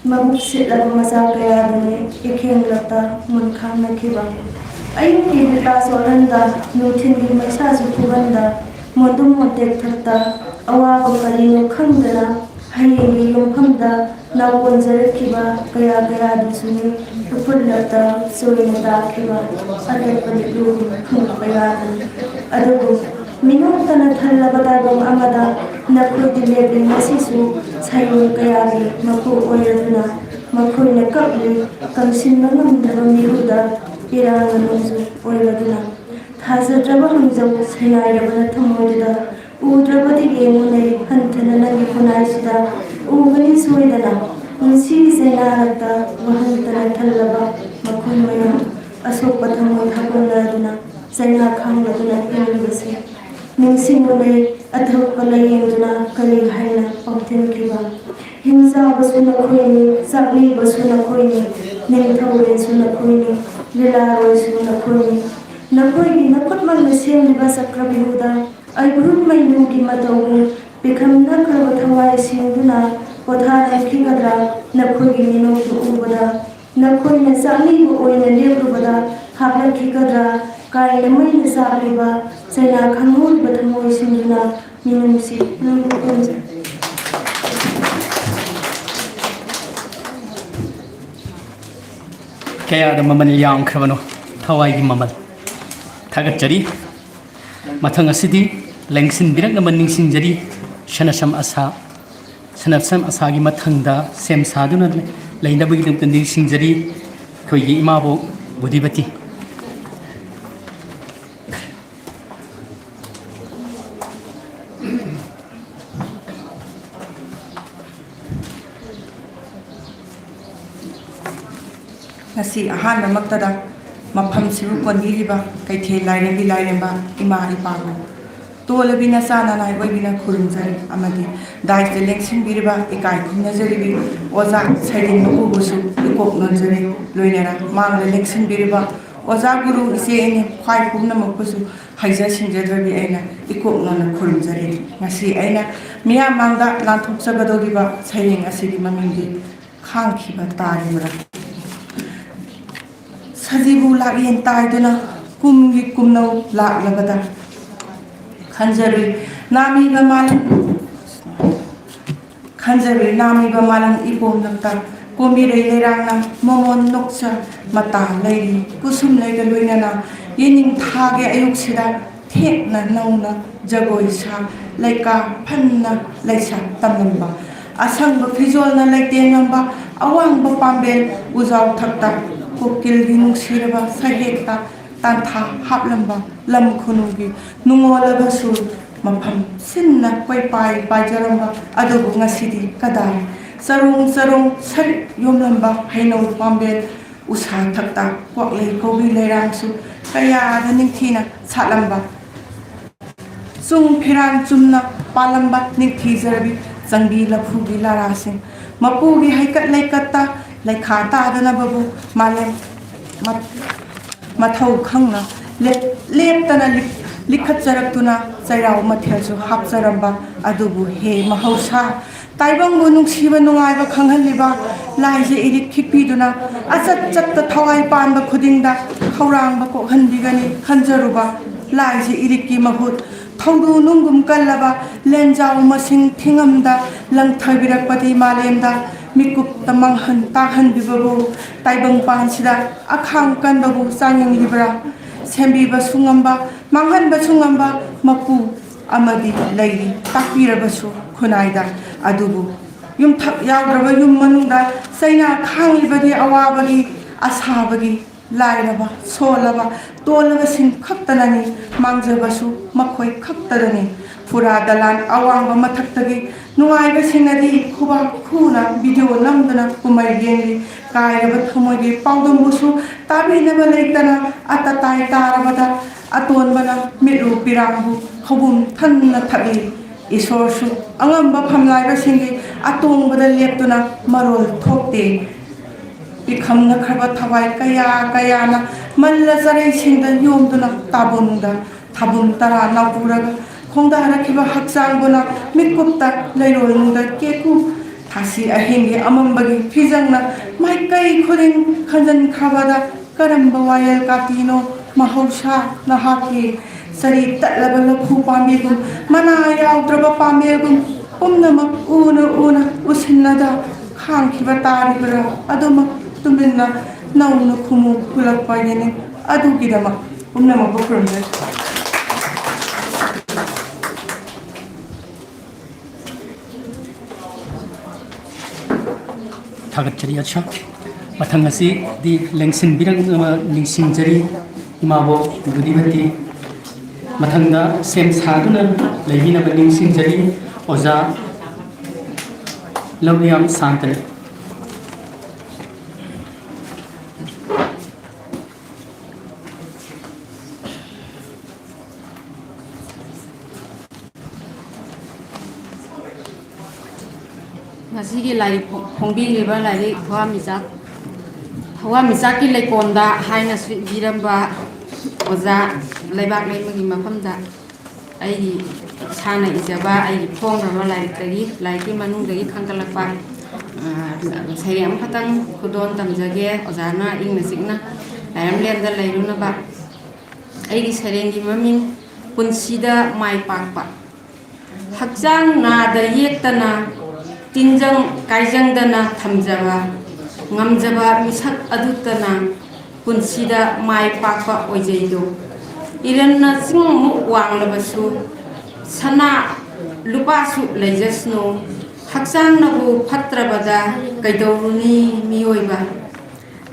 ꯃꯕꯨꯛ ꯁꯤꯠꯂꯕ ꯃꯆꯥ ꯀꯌꯥꯗꯨꯅꯤ ꯏꯈꯦꯡꯂꯛꯇ ꯃꯨꯟꯈꯥꯡꯅꯈꯤꯕ ꯑꯌꯨꯛꯀꯤ ꯂꯤꯇꯥ ꯁꯣꯜꯍꯟꯗ ꯅꯨꯡꯊꯤꯟꯒꯤ ꯃꯩꯁꯥꯁꯨ ꯐꯨꯍꯟꯗ ꯃꯣꯟꯗꯨꯝ ꯃꯣꯟꯇꯦꯛ ꯊꯛꯇ ꯑꯋꯥꯕ ꯀꯔꯤꯅꯣ ꯈꯪꯗꯅ ꯍꯌꯦꯡꯒꯤ ꯌꯨꯝꯐꯝꯗ ꯅꯥꯎꯀꯣꯟꯖꯔꯛꯈꯤꯕ ꯀꯌꯥ ꯀꯌꯥꯗꯨꯁꯨꯅꯤ ꯎꯐꯨꯜꯂꯛꯇ ꯆꯣꯏꯅ ꯇꯥꯈꯤꯕ ꯑꯇꯦꯛꯄ ꯂꯤꯠꯂꯨ ꯐꯨꯡ ꯀꯌꯥꯗꯨꯅꯤ ꯑꯗꯨꯕꯨ ꯃꯤꯅꯣꯛꯇꯅ ꯊꯜꯂꯕ ꯇꯥꯏꯕꯪ ꯑꯃꯗ ꯅꯈꯣꯏꯗꯤ ꯂꯦꯞꯂꯤ ꯉꯁꯤꯁꯨ ꯁꯩꯔꯦꯡ ꯀꯌꯥꯒꯤ ꯃꯄꯨ ꯑꯣꯏꯔꯗꯨꯅ ꯃꯈꯣꯏꯅ ꯀꯞꯂꯤ ꯀꯪꯁꯤꯟꯕ ꯉꯝꯗ꯭ꯔꯕ ꯃꯤꯍꯨꯗ ꯏꯔꯥꯡꯅ ꯅꯣꯡꯖꯨ ꯑꯣꯏꯔꯗꯨꯅ ꯊꯥꯖꯗ꯭ꯔꯕ ꯍꯪꯖꯧ ꯁꯩꯅꯥꯏꯔꯕꯅ ꯊꯃꯣꯏꯗꯨꯗ ꯎꯗ꯭ꯔꯕꯗꯤ ꯌꯦꯡꯉꯨꯅꯩ ꯍꯟꯊꯅ ꯅꯪꯒꯤ ꯈꯨꯟꯅꯥꯏꯁꯤꯗ ꯎꯒꯅꯤ ꯁꯣꯏꯗꯅ ꯄꯨꯟꯁꯤꯒꯤ ꯆꯩꯅꯥꯔꯛꯇ ꯋꯥꯍꯟꯇꯅ ꯊꯜꯂꯕ ꯃꯈꯣꯏ ꯃꯌꯥꯝ ꯑꯁꯣꯛꯄ ꯊꯃꯣꯏ ꯊꯥꯒꯣꯟꯅꯗꯨꯅ ꯆꯩꯅꯥ ꯈꯥꯡꯂꯗꯨꯅ ꯍꯤꯡꯂꯤꯕꯁꯦ ꯅꯤꯡꯁꯤꯡꯉꯨꯅꯩ ꯑꯊꯣꯛꯄ ꯂꯥꯏꯌꯦꯡꯗꯨꯅ ꯀꯔꯤ ꯍꯥꯏꯅ ꯄꯥꯎꯊꯤꯟꯈꯤꯕ ꯍꯤꯡꯆꯥꯕꯁꯨ ꯅꯈꯣꯏꯅꯤ ꯆꯥꯛꯂꯤꯕꯁꯨ ꯅꯈꯣꯏꯅꯤ ꯅꯤꯡꯊꯧꯔꯦꯜꯁꯨ ꯅꯈꯣꯏꯅꯤ ꯂꯤꯂꯥꯔꯣꯏꯁꯨ ꯅꯈꯣꯏꯅꯤ ꯅꯈꯣꯏꯒꯤ ꯅꯈꯨꯠꯃꯛꯅ ꯁꯦꯝꯂꯤꯕ ꯆꯀ꯭ꯔꯕꯤꯍꯨꯗ ꯑꯩꯕꯨꯔꯨꯝ ꯃꯩꯅꯨꯒꯤ ꯃꯇꯧꯕꯨ ꯄꯤꯈꯝꯅꯈ꯭ꯔꯕ ꯊꯋꯥꯏꯁꯤꯡꯗꯨꯅ ꯄꯣꯊꯥꯅꯈꯤꯒꯗ꯭ꯔꯥ ꯅꯈꯣꯏꯒꯤ ꯃꯤꯅꯣꯛꯇꯨ ꯎꯕꯗ ꯅꯈꯣꯏꯅ ꯆꯥꯛꯂꯤꯕ ꯑꯣꯏꯅ ꯂꯦꯞꯂꯨꯕꯗ ꯍꯥꯞꯂꯛꯈꯤꯒꯗ꯭ꯔꯥ ꯀꯥꯏꯅ ꯃꯩꯅ ꯆꯥꯛꯂꯤꯕ ꯆꯩꯅꯥ ꯈꯪꯍꯧꯔꯤꯕ ꯊꯃꯣꯏꯁꯤꯡꯗꯨꯅ ꯃꯤꯅꯨꯡꯁꯤ ꯅꯪꯕꯨ ꯄꯦꯟꯖꯩ
ꯀꯌꯥꯗ ꯃꯃꯜ ꯌꯥꯝꯈ꯭ꯔꯕꯅꯣ ꯊꯋꯥꯏꯒꯤ ꯃꯃꯜ ꯊꯥꯒꯠꯆꯔꯤ ꯃꯊꯪ ꯑꯁꯤꯗꯤ ꯂꯦꯡꯁꯤꯟꯕꯤꯔꯛꯅꯕ ꯅꯤꯡꯁꯤꯡꯖꯔꯤ ꯁꯅꯁꯝ ꯑꯁꯥꯒꯤ ꯃꯊꯪꯗ ꯁꯦꯝ ꯁꯥꯗꯨꯅ ꯂꯩꯅꯕꯒꯤꯗꯃꯛꯇ ꯅꯤꯡꯁꯤꯡꯖꯔꯤ ꯑꯩꯈꯣꯏꯒꯤ ꯏꯃꯥꯕꯣꯛ ꯕꯨꯙꯤꯕꯇꯤ
ꯉꯁꯤ ꯑꯍꯥꯟꯕꯃꯛꯇꯗ ꯃꯐꯝꯁꯤꯕꯨ ꯀꯣꯟꯕꯤꯔꯤꯕ ꯀꯩꯊꯦꯜ ꯂꯥꯏꯔꯦꯝꯕꯤ ꯂꯥꯏꯔꯦꯝꯕ ꯏꯃꯥ ꯏꯄꯥꯕꯨ ꯇꯣꯜꯂꯕꯤ ꯅꯆꯥ ꯅꯅꯥꯏ ꯑꯣꯏꯕꯤꯅ ꯈꯨꯔꯨꯝꯖꯔꯤ ꯑꯃꯗꯤ ꯗꯥꯏꯇ ꯂꯦꯡꯁꯤꯟꯕꯤꯔꯤꯕ ꯏꯀꯥꯏ ꯈꯨꯝꯅꯖꯔꯤꯕꯤ ꯑꯣꯖꯥ ꯁꯩꯔꯦꯡ ꯃꯄꯨꯕꯨꯁꯨ ꯏꯀꯣꯛ ꯅꯣꯟꯖꯔꯤ ꯂꯣꯏꯅꯅ ꯃꯥꯡꯗ ꯂꯦꯡꯁꯤꯟꯕꯤꯔꯤꯕ ꯑꯣꯖꯥ ꯒꯨꯔꯨ ꯏꯆꯦ ꯏꯅꯦ ꯈ꯭ꯋꯥꯏ ꯄꯨꯝꯅꯃꯛꯄꯨꯁꯨ ꯍꯩꯖ ꯁꯤꯡꯖꯗ꯭ꯔꯕꯤ ꯑꯩꯅ ꯏꯀꯣꯛ ꯅꯣꯟꯅ ꯈꯨꯔꯨꯝꯖꯔꯤ ꯉꯁꯤ ꯑꯩꯅ ꯃꯤꯌꯥꯝ ꯃꯥꯡꯗ ꯂꯥꯟꯊꯣꯛꯆꯒꯗꯧꯔꯤꯕ ꯁꯩꯔꯦꯡ ꯑꯁꯤꯒꯤ ꯃꯃꯤꯡꯗꯤ ꯈꯥꯡꯈꯤꯕ ꯇꯥꯔꯤꯕ꯭ꯔꯥ ꯁꯖꯤꯕꯨ ꯂꯥꯛꯌꯦꯟ ꯇꯥꯏꯗꯨꯅ ꯀꯨꯝꯒꯤ ꯀꯨꯝꯅꯧ ꯂꯥꯛꯂꯕꯗ ꯈꯟꯖꯔꯨꯏ ꯅꯥꯃꯤꯕ ꯃꯥꯂꯪ ꯏꯄꯣꯝꯂꯛꯇ ꯀꯣꯝꯕꯤꯔꯩ ꯂꯩꯔꯥꯡꯅ ꯃꯃꯣꯟ ꯅꯣꯛꯆ ꯃꯇꯥ ꯂꯩꯔꯤ ꯀꯨꯁꯨꯝ ꯂꯩꯒ ꯂꯣꯏꯅꯅ ꯌꯦꯅꯤꯡ ꯊꯥꯒꯤ ꯑꯌꯨꯛꯁꯤꯗ ꯊꯦꯛꯅ ꯅꯧꯅ ꯖꯒꯣꯏ ꯁꯥ ꯂꯩꯀꯥ ꯐꯟꯅ ꯂꯩꯁꯥ ꯇꯝꯂꯝꯕ ꯑꯁꯪꯕ ꯐꯤꯖꯣꯜꯅ ꯂꯩꯇꯦꯡꯉꯝꯕ ꯑꯋꯥꯡꯕ ꯄꯥꯝꯕꯦꯜ ꯎꯖꯥꯎ ꯊꯛꯇ ꯀꯣꯀꯤꯜꯒꯤ ꯅꯨꯡꯁꯤꯔꯕ ꯁꯩꯍꯦꯛꯇ ꯇꯥꯟꯊꯥ ꯍꯥꯞꯂꯝꯕ ꯂꯝ ꯈꯨꯅꯨꯡꯒꯤ ꯅꯨꯡꯉꯣꯜꯂꯕ ꯁꯨꯔ ꯃꯐꯝ ꯁꯤꯟꯅ ꯀꯣꯏꯄꯥꯏ ꯄꯥꯏꯖꯔꯝꯕ ꯑꯗꯨꯕꯨ ꯉꯁꯤꯗꯤ ꯀꯗꯥꯏ ꯆꯔꯣꯡ ꯆꯔꯣꯡ ꯁꯔꯤꯛ ꯌꯣꯝꯂꯝꯕ ꯍꯩꯅꯧ ꯄꯥꯝꯕꯦꯜ ꯎꯁꯥ ꯊꯛꯇ ꯀ꯭ꯋꯥꯛꯂꯩ ꯀꯧꯕꯤ ꯂꯩꯔꯥꯡꯁꯨ ꯀꯌꯥꯗ ꯅꯤꯡꯊꯤꯅ ꯁꯥꯠꯂꯝꯕ ꯆꯨꯡ ꯐꯤꯔꯥꯟ ꯆꯨꯝꯅ ꯄꯥꯜꯂꯝꯕ ꯅꯤꯡꯊꯤꯖꯔꯕꯤ ꯆꯪꯕꯤ ꯂꯐꯨꯒꯤ ꯂꯥꯔꯥꯁꯤꯡ ꯃꯄꯨꯒꯤ ꯍꯩꯀꯠ ꯂꯩꯀꯠꯇ ꯂꯩꯈꯥ ꯇꯥꯗꯅꯕꯕꯨ ꯃꯥꯂꯦꯝ ꯃꯊꯧ ꯈꯪꯅ ꯂꯦꯞꯇꯅ ꯂꯤꯈꯠꯆꯔꯛꯇꯨꯅ ꯆꯩꯔꯥꯎ ꯃꯊꯦꯜꯁꯨ ꯍꯥꯞꯆꯔꯝꯕ ꯑꯗꯨꯕꯨ ꯍꯦ ꯃꯍꯧꯁꯥ ꯇꯥꯏꯕꯪꯕꯨ ꯅꯨꯡꯁꯤꯕ ꯅꯨꯡꯉꯥꯏꯕ ꯈꯪꯍꯜꯂꯤꯕ ꯂꯥꯏꯁꯦ ꯏꯔꯤꯛ ꯈꯤꯛꯄꯤꯗꯨꯅ ꯑꯆꯠ ꯆꯠꯇ ꯊꯋꯥꯏ ꯄꯥꯟꯕ ꯈꯨꯗꯤꯡꯗ ꯈꯧꯔꯥꯡꯕ ꯀꯣꯛꯍꯟꯕꯤꯒꯅꯤ ꯈꯟꯖꯔꯨꯕ ꯂꯥꯏꯁꯦ ꯏꯔꯤꯛꯀꯤ ꯃꯍꯨꯠ ꯊꯧꯗꯨ ꯅꯨꯡꯒꯨꯝ ꯀꯜꯂꯕ ꯂꯦꯟꯖꯥꯎ ꯃꯁꯤꯡ ꯊꯤꯉꯝꯗ ꯂꯪꯊꯕꯤꯔꯛꯄꯗꯤ ꯃꯥꯂꯦꯝꯗ ꯃꯤꯀꯨꯞꯇ ꯃꯥꯡꯍꯟ ꯇꯥꯛꯍꯟꯕꯤꯕꯕꯨ ꯇꯥꯏꯕꯪꯄꯥꯟꯁꯤꯗ ꯑꯈꯥꯡ ꯀꯟꯕꯕꯨ ꯆꯥꯡꯌꯦꯡꯂꯤꯕ꯭ꯔꯥ ꯁꯦꯝꯕꯤꯕꯁꯨ ꯉꯝꯕ ꯃꯥꯡꯍꯟꯕꯁꯨ ꯉꯝꯕ ꯃꯄꯨ ꯑꯃꯗꯤ ꯂꯩꯔꯤ ꯇꯥꯛꯄꯤꯔꯕꯁꯨ ꯈꯨꯟꯅꯥꯏꯗ ꯑꯗꯨꯕꯨ ꯌꯨꯝꯊꯛ ꯌꯥꯎꯗ꯭ꯔꯕ ꯌꯨꯝ ꯃꯅꯨꯡꯗ ꯆꯩꯅꯥ ꯈꯥꯡꯂꯤꯕꯗꯤ ꯑꯋꯥꯕꯒꯤ ꯑꯁꯥꯕꯒꯤ ꯂꯥꯏꯔꯕ ꯁꯣꯜꯂꯕ ꯇꯣꯜꯂꯕꯁꯤꯡ ꯈꯛꯇꯅꯅꯤ ꯃꯥꯡꯖꯕꯁꯨ ꯃꯈꯣꯏ ꯈꯛꯇꯗꯅꯤ ꯐꯨꯔꯥ ꯗꯂꯥꯟ ꯑꯋꯥꯡꯕ ꯃꯊꯛꯇꯒꯤ ꯅꯨꯡꯉꯥꯏꯕꯁꯤꯡꯅꯗꯤ ꯈꯨꯕꯥꯛ ꯈꯨꯅ ꯚꯤꯗꯤꯑꯣ ꯅꯝꯗꯨꯅ ꯀꯨꯝꯍꯩ ꯌꯦꯡꯂꯤ ꯀꯥꯏꯔꯕ ꯊꯃꯣꯏꯒꯤ ꯄꯥꯎꯗꯝꯕꯨꯁꯨ ꯇꯥꯕꯤꯅꯕ ꯂꯩꯇꯅ ꯑꯇꯇꯥꯏ ꯇꯥꯔꯕꯗ ꯑꯇꯣꯟꯕꯅ ꯃꯤꯠꯂꯨ ꯄꯤꯔꯥꯡꯕꯨ ꯈꯧꯕꯨꯝ ꯊꯟꯅ ꯊꯛꯏ ꯏꯁꯣꯔꯁꯨ ꯑꯉꯝꯕ ꯐꯝꯂꯥꯏꯕꯁꯤꯡꯒꯤ ꯑꯇꯣꯡꯕꯗ ꯂꯦꯞꯇꯨꯅ ꯃꯔꯣꯜ ꯊꯣꯛꯇꯦ 이감각하고 타와이 까야나 말라자레 신다 요음도나 따본다 타본 따라 나부라가 공다 하라키바 학상보나 믿고다 내려오는다 깨고 다시 아행이 아만바기 피장나 마이까이 코랭 간전 가바다 까람바 와열 까티노 마호샤 나하키 sari tatlabala khu pamegum mana yaw draba pamegum umnamak una usinada khang khiba tari bara aduma tumina nauna khumu kulak paine adu gidama umnamak bokronde
थागतचरी अच्छा मथंग असी दी लेंगसिन बिरंग लिंगसिन जरी इमाबो दुदीबती मथंगदा सेम सादुना लेबिना लिंगसिन जरी ओजा लवलियाम सांतने
ꯉꯁꯤꯒꯤ ꯂꯥꯏꯔꯤꯛ ꯐꯣꯡꯕꯤꯔꯤꯕ ꯂꯥꯏꯔꯤꯛ ꯊꯋꯥꯟꯃꯤꯆꯥꯛꯀꯤ ꯂꯩꯀꯣꯜꯗ ꯍꯥꯏꯅꯁꯨ ꯏꯕꯤꯔꯝꯕ ꯑꯣꯖꯥ ꯂꯩꯕꯥꯛ ꯂꯩꯃꯒꯤ ꯃꯐꯝꯗ ꯑꯩꯒꯤ ꯏꯁꯥꯅ ꯏꯖꯕ ꯑꯩꯒꯤ ꯐꯣꯡꯈ꯭ꯔꯕ ꯂꯥꯏꯔꯤꯛꯀꯤ ꯃꯅꯨꯡꯗꯒꯤ ꯈꯟꯒꯠꯂꯛꯄ ꯁꯩꯔꯦꯡ ꯑꯃꯈꯛꯇꯪ ꯈꯨꯗꯣꯟ ꯇꯝꯖꯒꯦ ꯑꯣꯖꯥꯅ ꯏꯪꯅ ꯆꯤꯛꯅ ꯂꯥꯏꯔꯝꯂꯦꯟꯗ ꯂꯩꯔꯨꯅꯕ ꯑꯩꯒꯤ ꯁꯩꯔꯦꯡꯒꯤ ꯃꯃꯤꯡ ꯄꯨꯟꯁꯤꯗ ꯃꯥꯏ ꯄꯥꯛꯄ ꯍꯛꯆꯥꯡ ꯅꯥꯗ ꯌꯦꯛꯇꯅ ꯇꯤꯟꯖꯪ ꯀꯥꯏꯖꯪꯗꯅ ꯊꯝꯖꯕ ꯉꯝꯖꯕ ꯃꯤꯁꯛ ꯑꯗꯨꯇꯅ ꯄꯨꯟꯁꯤꯗ ꯃꯥꯏ ꯄꯥꯛꯄ ꯑꯣꯏꯖꯩꯗꯣ ꯏꯔꯟꯅ ꯆꯤꯡꯃꯨꯛ ꯋꯥꯡꯂꯕꯁꯨ ꯁꯅꯥ ꯂꯨꯄꯥꯁꯨ ꯂꯩꯖꯁꯅꯨ ꯍꯛꯆꯥꯡꯅꯕꯨ ꯐꯠꯇ꯭ꯔꯕꯗ ꯀꯩꯗꯧꯔꯨꯅꯤ ꯃꯤꯑꯣꯏꯕ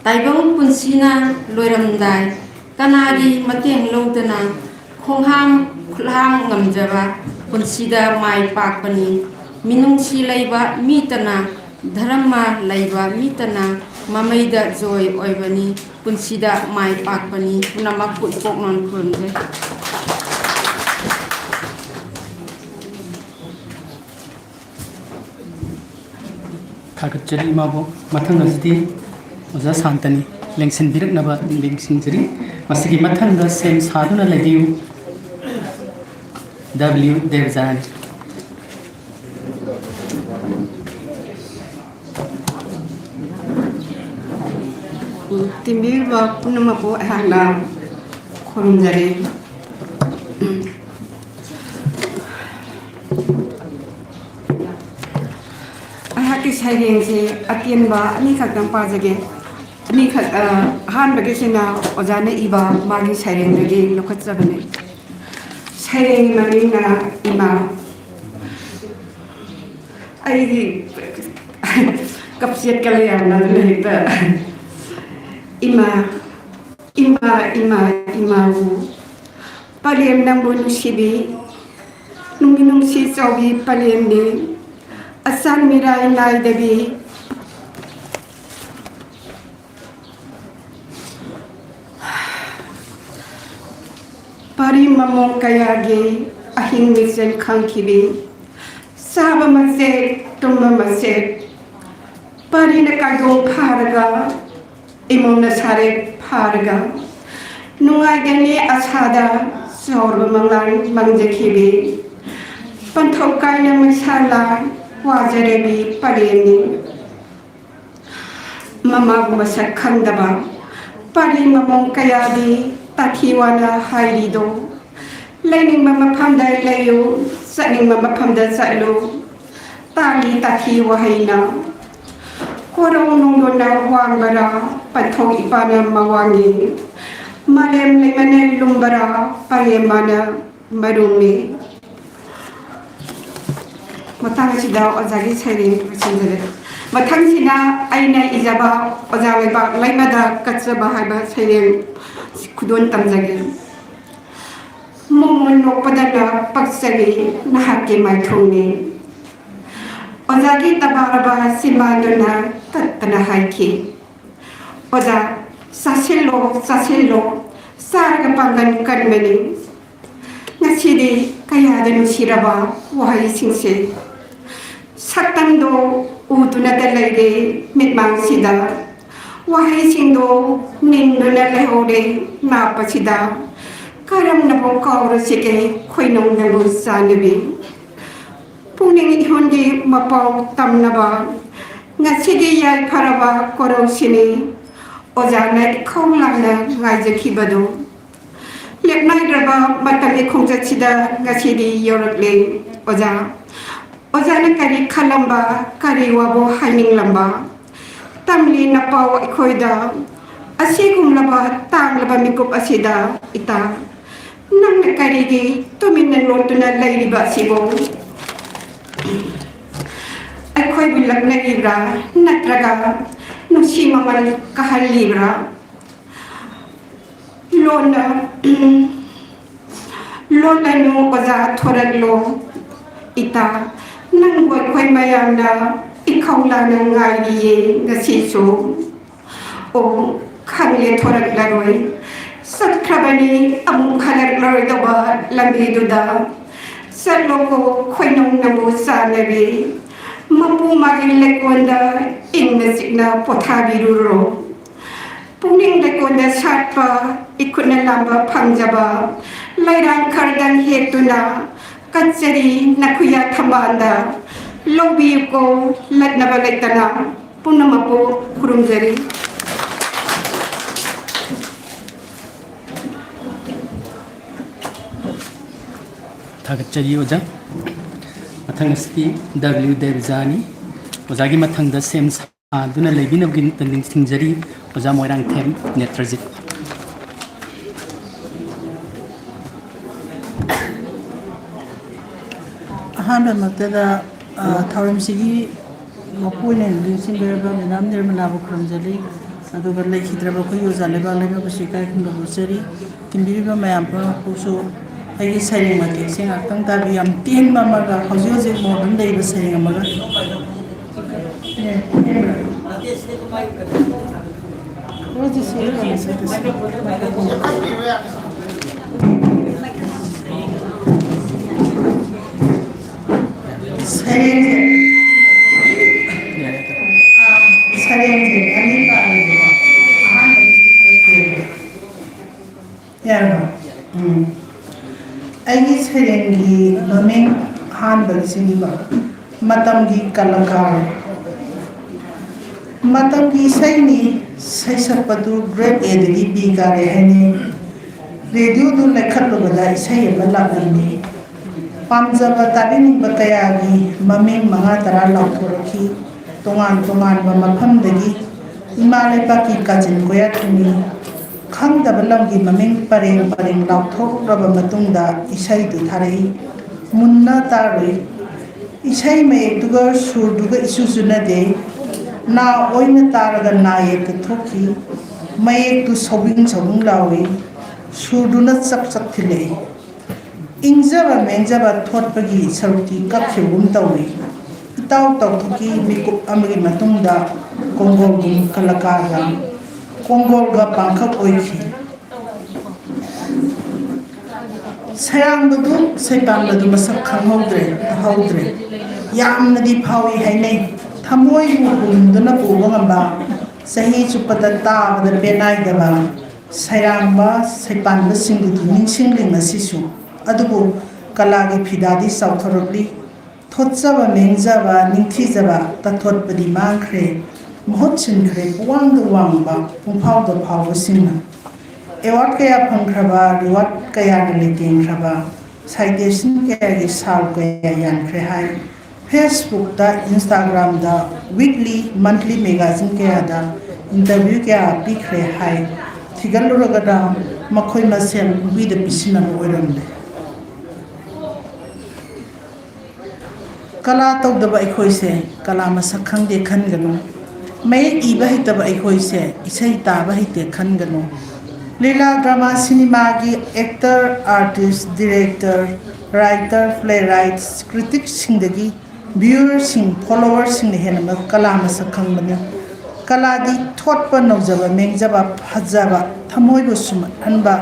ꯇꯥꯏꯕꯪ ꯄꯨꯟꯁꯤꯅ ꯂꯣꯏꯔꯝꯗꯥꯏ ꯀꯅꯥꯒꯤ ꯃꯇꯦꯡ ꯂꯧꯗꯅ ꯈꯣꯡꯍꯥꯝ ꯈꯨꯠꯍꯥꯝ ꯉꯝꯖꯕ ꯄꯨꯟꯁꯤꯗ ꯃꯥꯏ ꯄꯥꯛꯄꯅꯤ ꯃꯤꯅꯨꯡꯁꯤ ꯂꯩꯕ ꯃꯤꯇꯅ ꯙꯔꯃ ꯂꯩꯕ ꯃꯤꯇꯅ ꯃꯃꯩꯗ ꯖꯣꯏ ꯑꯣꯏꯕꯅꯤ ꯄꯨꯟꯁꯤꯗ ꯃꯥꯏ ꯄꯥꯛꯄꯅꯤ ꯄꯨꯝꯅꯃꯛꯄꯨ ꯏꯄꯣꯛꯅꯣꯟ ꯈꯨꯔꯨꯝꯖꯩ
थागतचरी इमाबो मथंग असदी ओजा सांतनी लेंगसिन बिरकनबा लिंगसिंजरी मसिगी मथंग सेम सादुना लेदियु W देवजान
तिम्बिरबा पुनमको हाना खुरुमजरे अहाकी साइरेंग से अतियनबा अनी खतम पाजगे अनी खत हान बगे सेना ओजाने इबा मागी साइरेंग लगे लोखचबने साइरेंग मरिना इमा आई कपसियत कले याना लेता imawu palem nang bonu sibi nung si sawi palem ni asan mirai nai debi pari mamong kayage ahing misen khangkibi saba mase tumma mase pari na kagong pharaga imomna sare pharga nungagani asada sorba manglan mangjakhibi panthaukai na masala wajarebi pareni mama masak khandaba pari mamong kayabi takhiwana hairido lening mama phamda layu saning mama phamda salu tali takhi wahaina korong nungdona wangbara pathong ipana mawangi malem lemane lumbara payemana marumi matang sida ozagi sari sinjere matang sida aina ijaba ozale ba laimada katsaba haiba sari kudon tamjage momon nokpadana paksari nahake maithongni ozagi tabaraba simadona tatana haiki oza saselo
ꯆꯥꯔꯒ ꯄꯥꯡꯒꯟ ꯀꯟꯕꯅꯤ ꯉꯁꯤꯗꯤ ꯀꯌꯥꯗ ꯅꯨꯡꯁꯤꯔꯕ ꯋꯥꯍꯩꯁꯤꯡꯁꯦ ꯁꯛꯇꯝꯗꯣ ꯎꯗꯨꯅꯇ ꯂꯩꯔꯦ ꯃꯤꯠꯃꯥꯡꯁꯤꯗ ꯋꯥꯍꯩꯁꯤꯡꯗꯣ ꯅꯤꯟꯗꯨꯅ ꯂꯩꯍꯧꯔꯦ ꯅꯥꯞꯄꯁꯤꯗ ꯀꯔꯝꯅꯕꯨ ꯀꯥꯎꯔꯁꯤꯒꯦ ꯈꯣꯏꯅꯧꯅꯕꯨ ꯆꯥꯅꯕꯤ ꯄꯨꯛꯅꯤꯡ ꯏꯍꯨꯟꯒꯤ ꯃꯄꯥꯎ ꯇꯝꯅꯕ ngasiди yai pharaba korosini ojana ikhong lamna ngaijekibadu lepnai draba matami khongjachida ngasidi yorakle ojana kari khalamba kari wabo haning lamba tamli napaw ikhoida asigumlaba tanglaba mikup asida ita nang karigi tuminna lotuna lairiba sibo अखोई बिलक नगीब्रा नत्रगा नुसी ममल कहलीब्रा लोना नु ओजा थोरलो इता नंगो खोई मयामना इखौला नंगाइये गसिसो ओ खंगले थोरक लगोय सत्खबनी अमु खलक लरदबा लंबीदुदा सलोको खोई नंगनबु सानबी Mampu magi lekonda ingna signa pothabiruro puning lekonda satpa ikuna lamba phangjaba lairang kardang hetuna kachari nakuya thamanda lobi ko latnaba lektana punamapo kurumjari
thagachari oja mathangasti W Devjani ojagi mathangda sem sa duna lebina gin tanding singjari oja moirang them Netrajit
ahana matada thauram sigi mapune singerba menam nirmala bukram jali aduga lekhidraba ko yoja leba leba busikai khunda busari kimbiba mayam pa kuso ai sai ma ke sing akang ta bi am tin ma ma ga hoji hoji modern dei ba sai ma ga roji sai ga sai ta sai ani pa ya Aigi serengi maming hanbal siniba matamgi kalakar matamgi saini saisapatu grade A dagi B kare hani radio du lekhat lo bala sai balani pamjaba tabini bakayagi maming manga tara laukoroki tongan tongan ba mafam dagi imale paki kajin koya thumi khangdaba lamgi maming pareng pareng lauthok raba matungda isai du tharai munna taroi isai me duga sur duga isu suna de na oina taraga na ye thoki mai tu sobing sobung lawi sur du na sak sak thile ingjaba mengjaba thotpagi saruti kakhewum tawi taw taw thoki mikup amri matungda kongol gum kalakara Kongol ga pangkap oiki sayang betul sayang betul masak kanghodre yam nadi pawi hai nei thamoi hukum duna puwang amba sahi chupadata bada benai daba sayang ba saypan ba singdu ning singling masisu adubu kalagi phidadi sauthorokli thotjaba mengjaba ningthijaba tathot badi mangkhre Mohot sinkre puang do wang ba pungpau do pau sinna ewat kaya phangkraba rewat kaya naliting kraba citation kaya gi sal kaya yan kre hai Facebook da Instagram da weekly monthly magazine kaya da interview kaya pi kre hai thigal roga da makhoi masel bi da pisina oiram le kala tok da ba ikhoi se kala masak khang de khan gano May iba hitaba aikoi se isai taba hite khangano Leela drama cinema gi actor artist director writer playwright critic singdagi viewers sing followers sing henama kala masakhang bani kala di thot pa nojaba mengjaba phajaba thamoi bo sum anba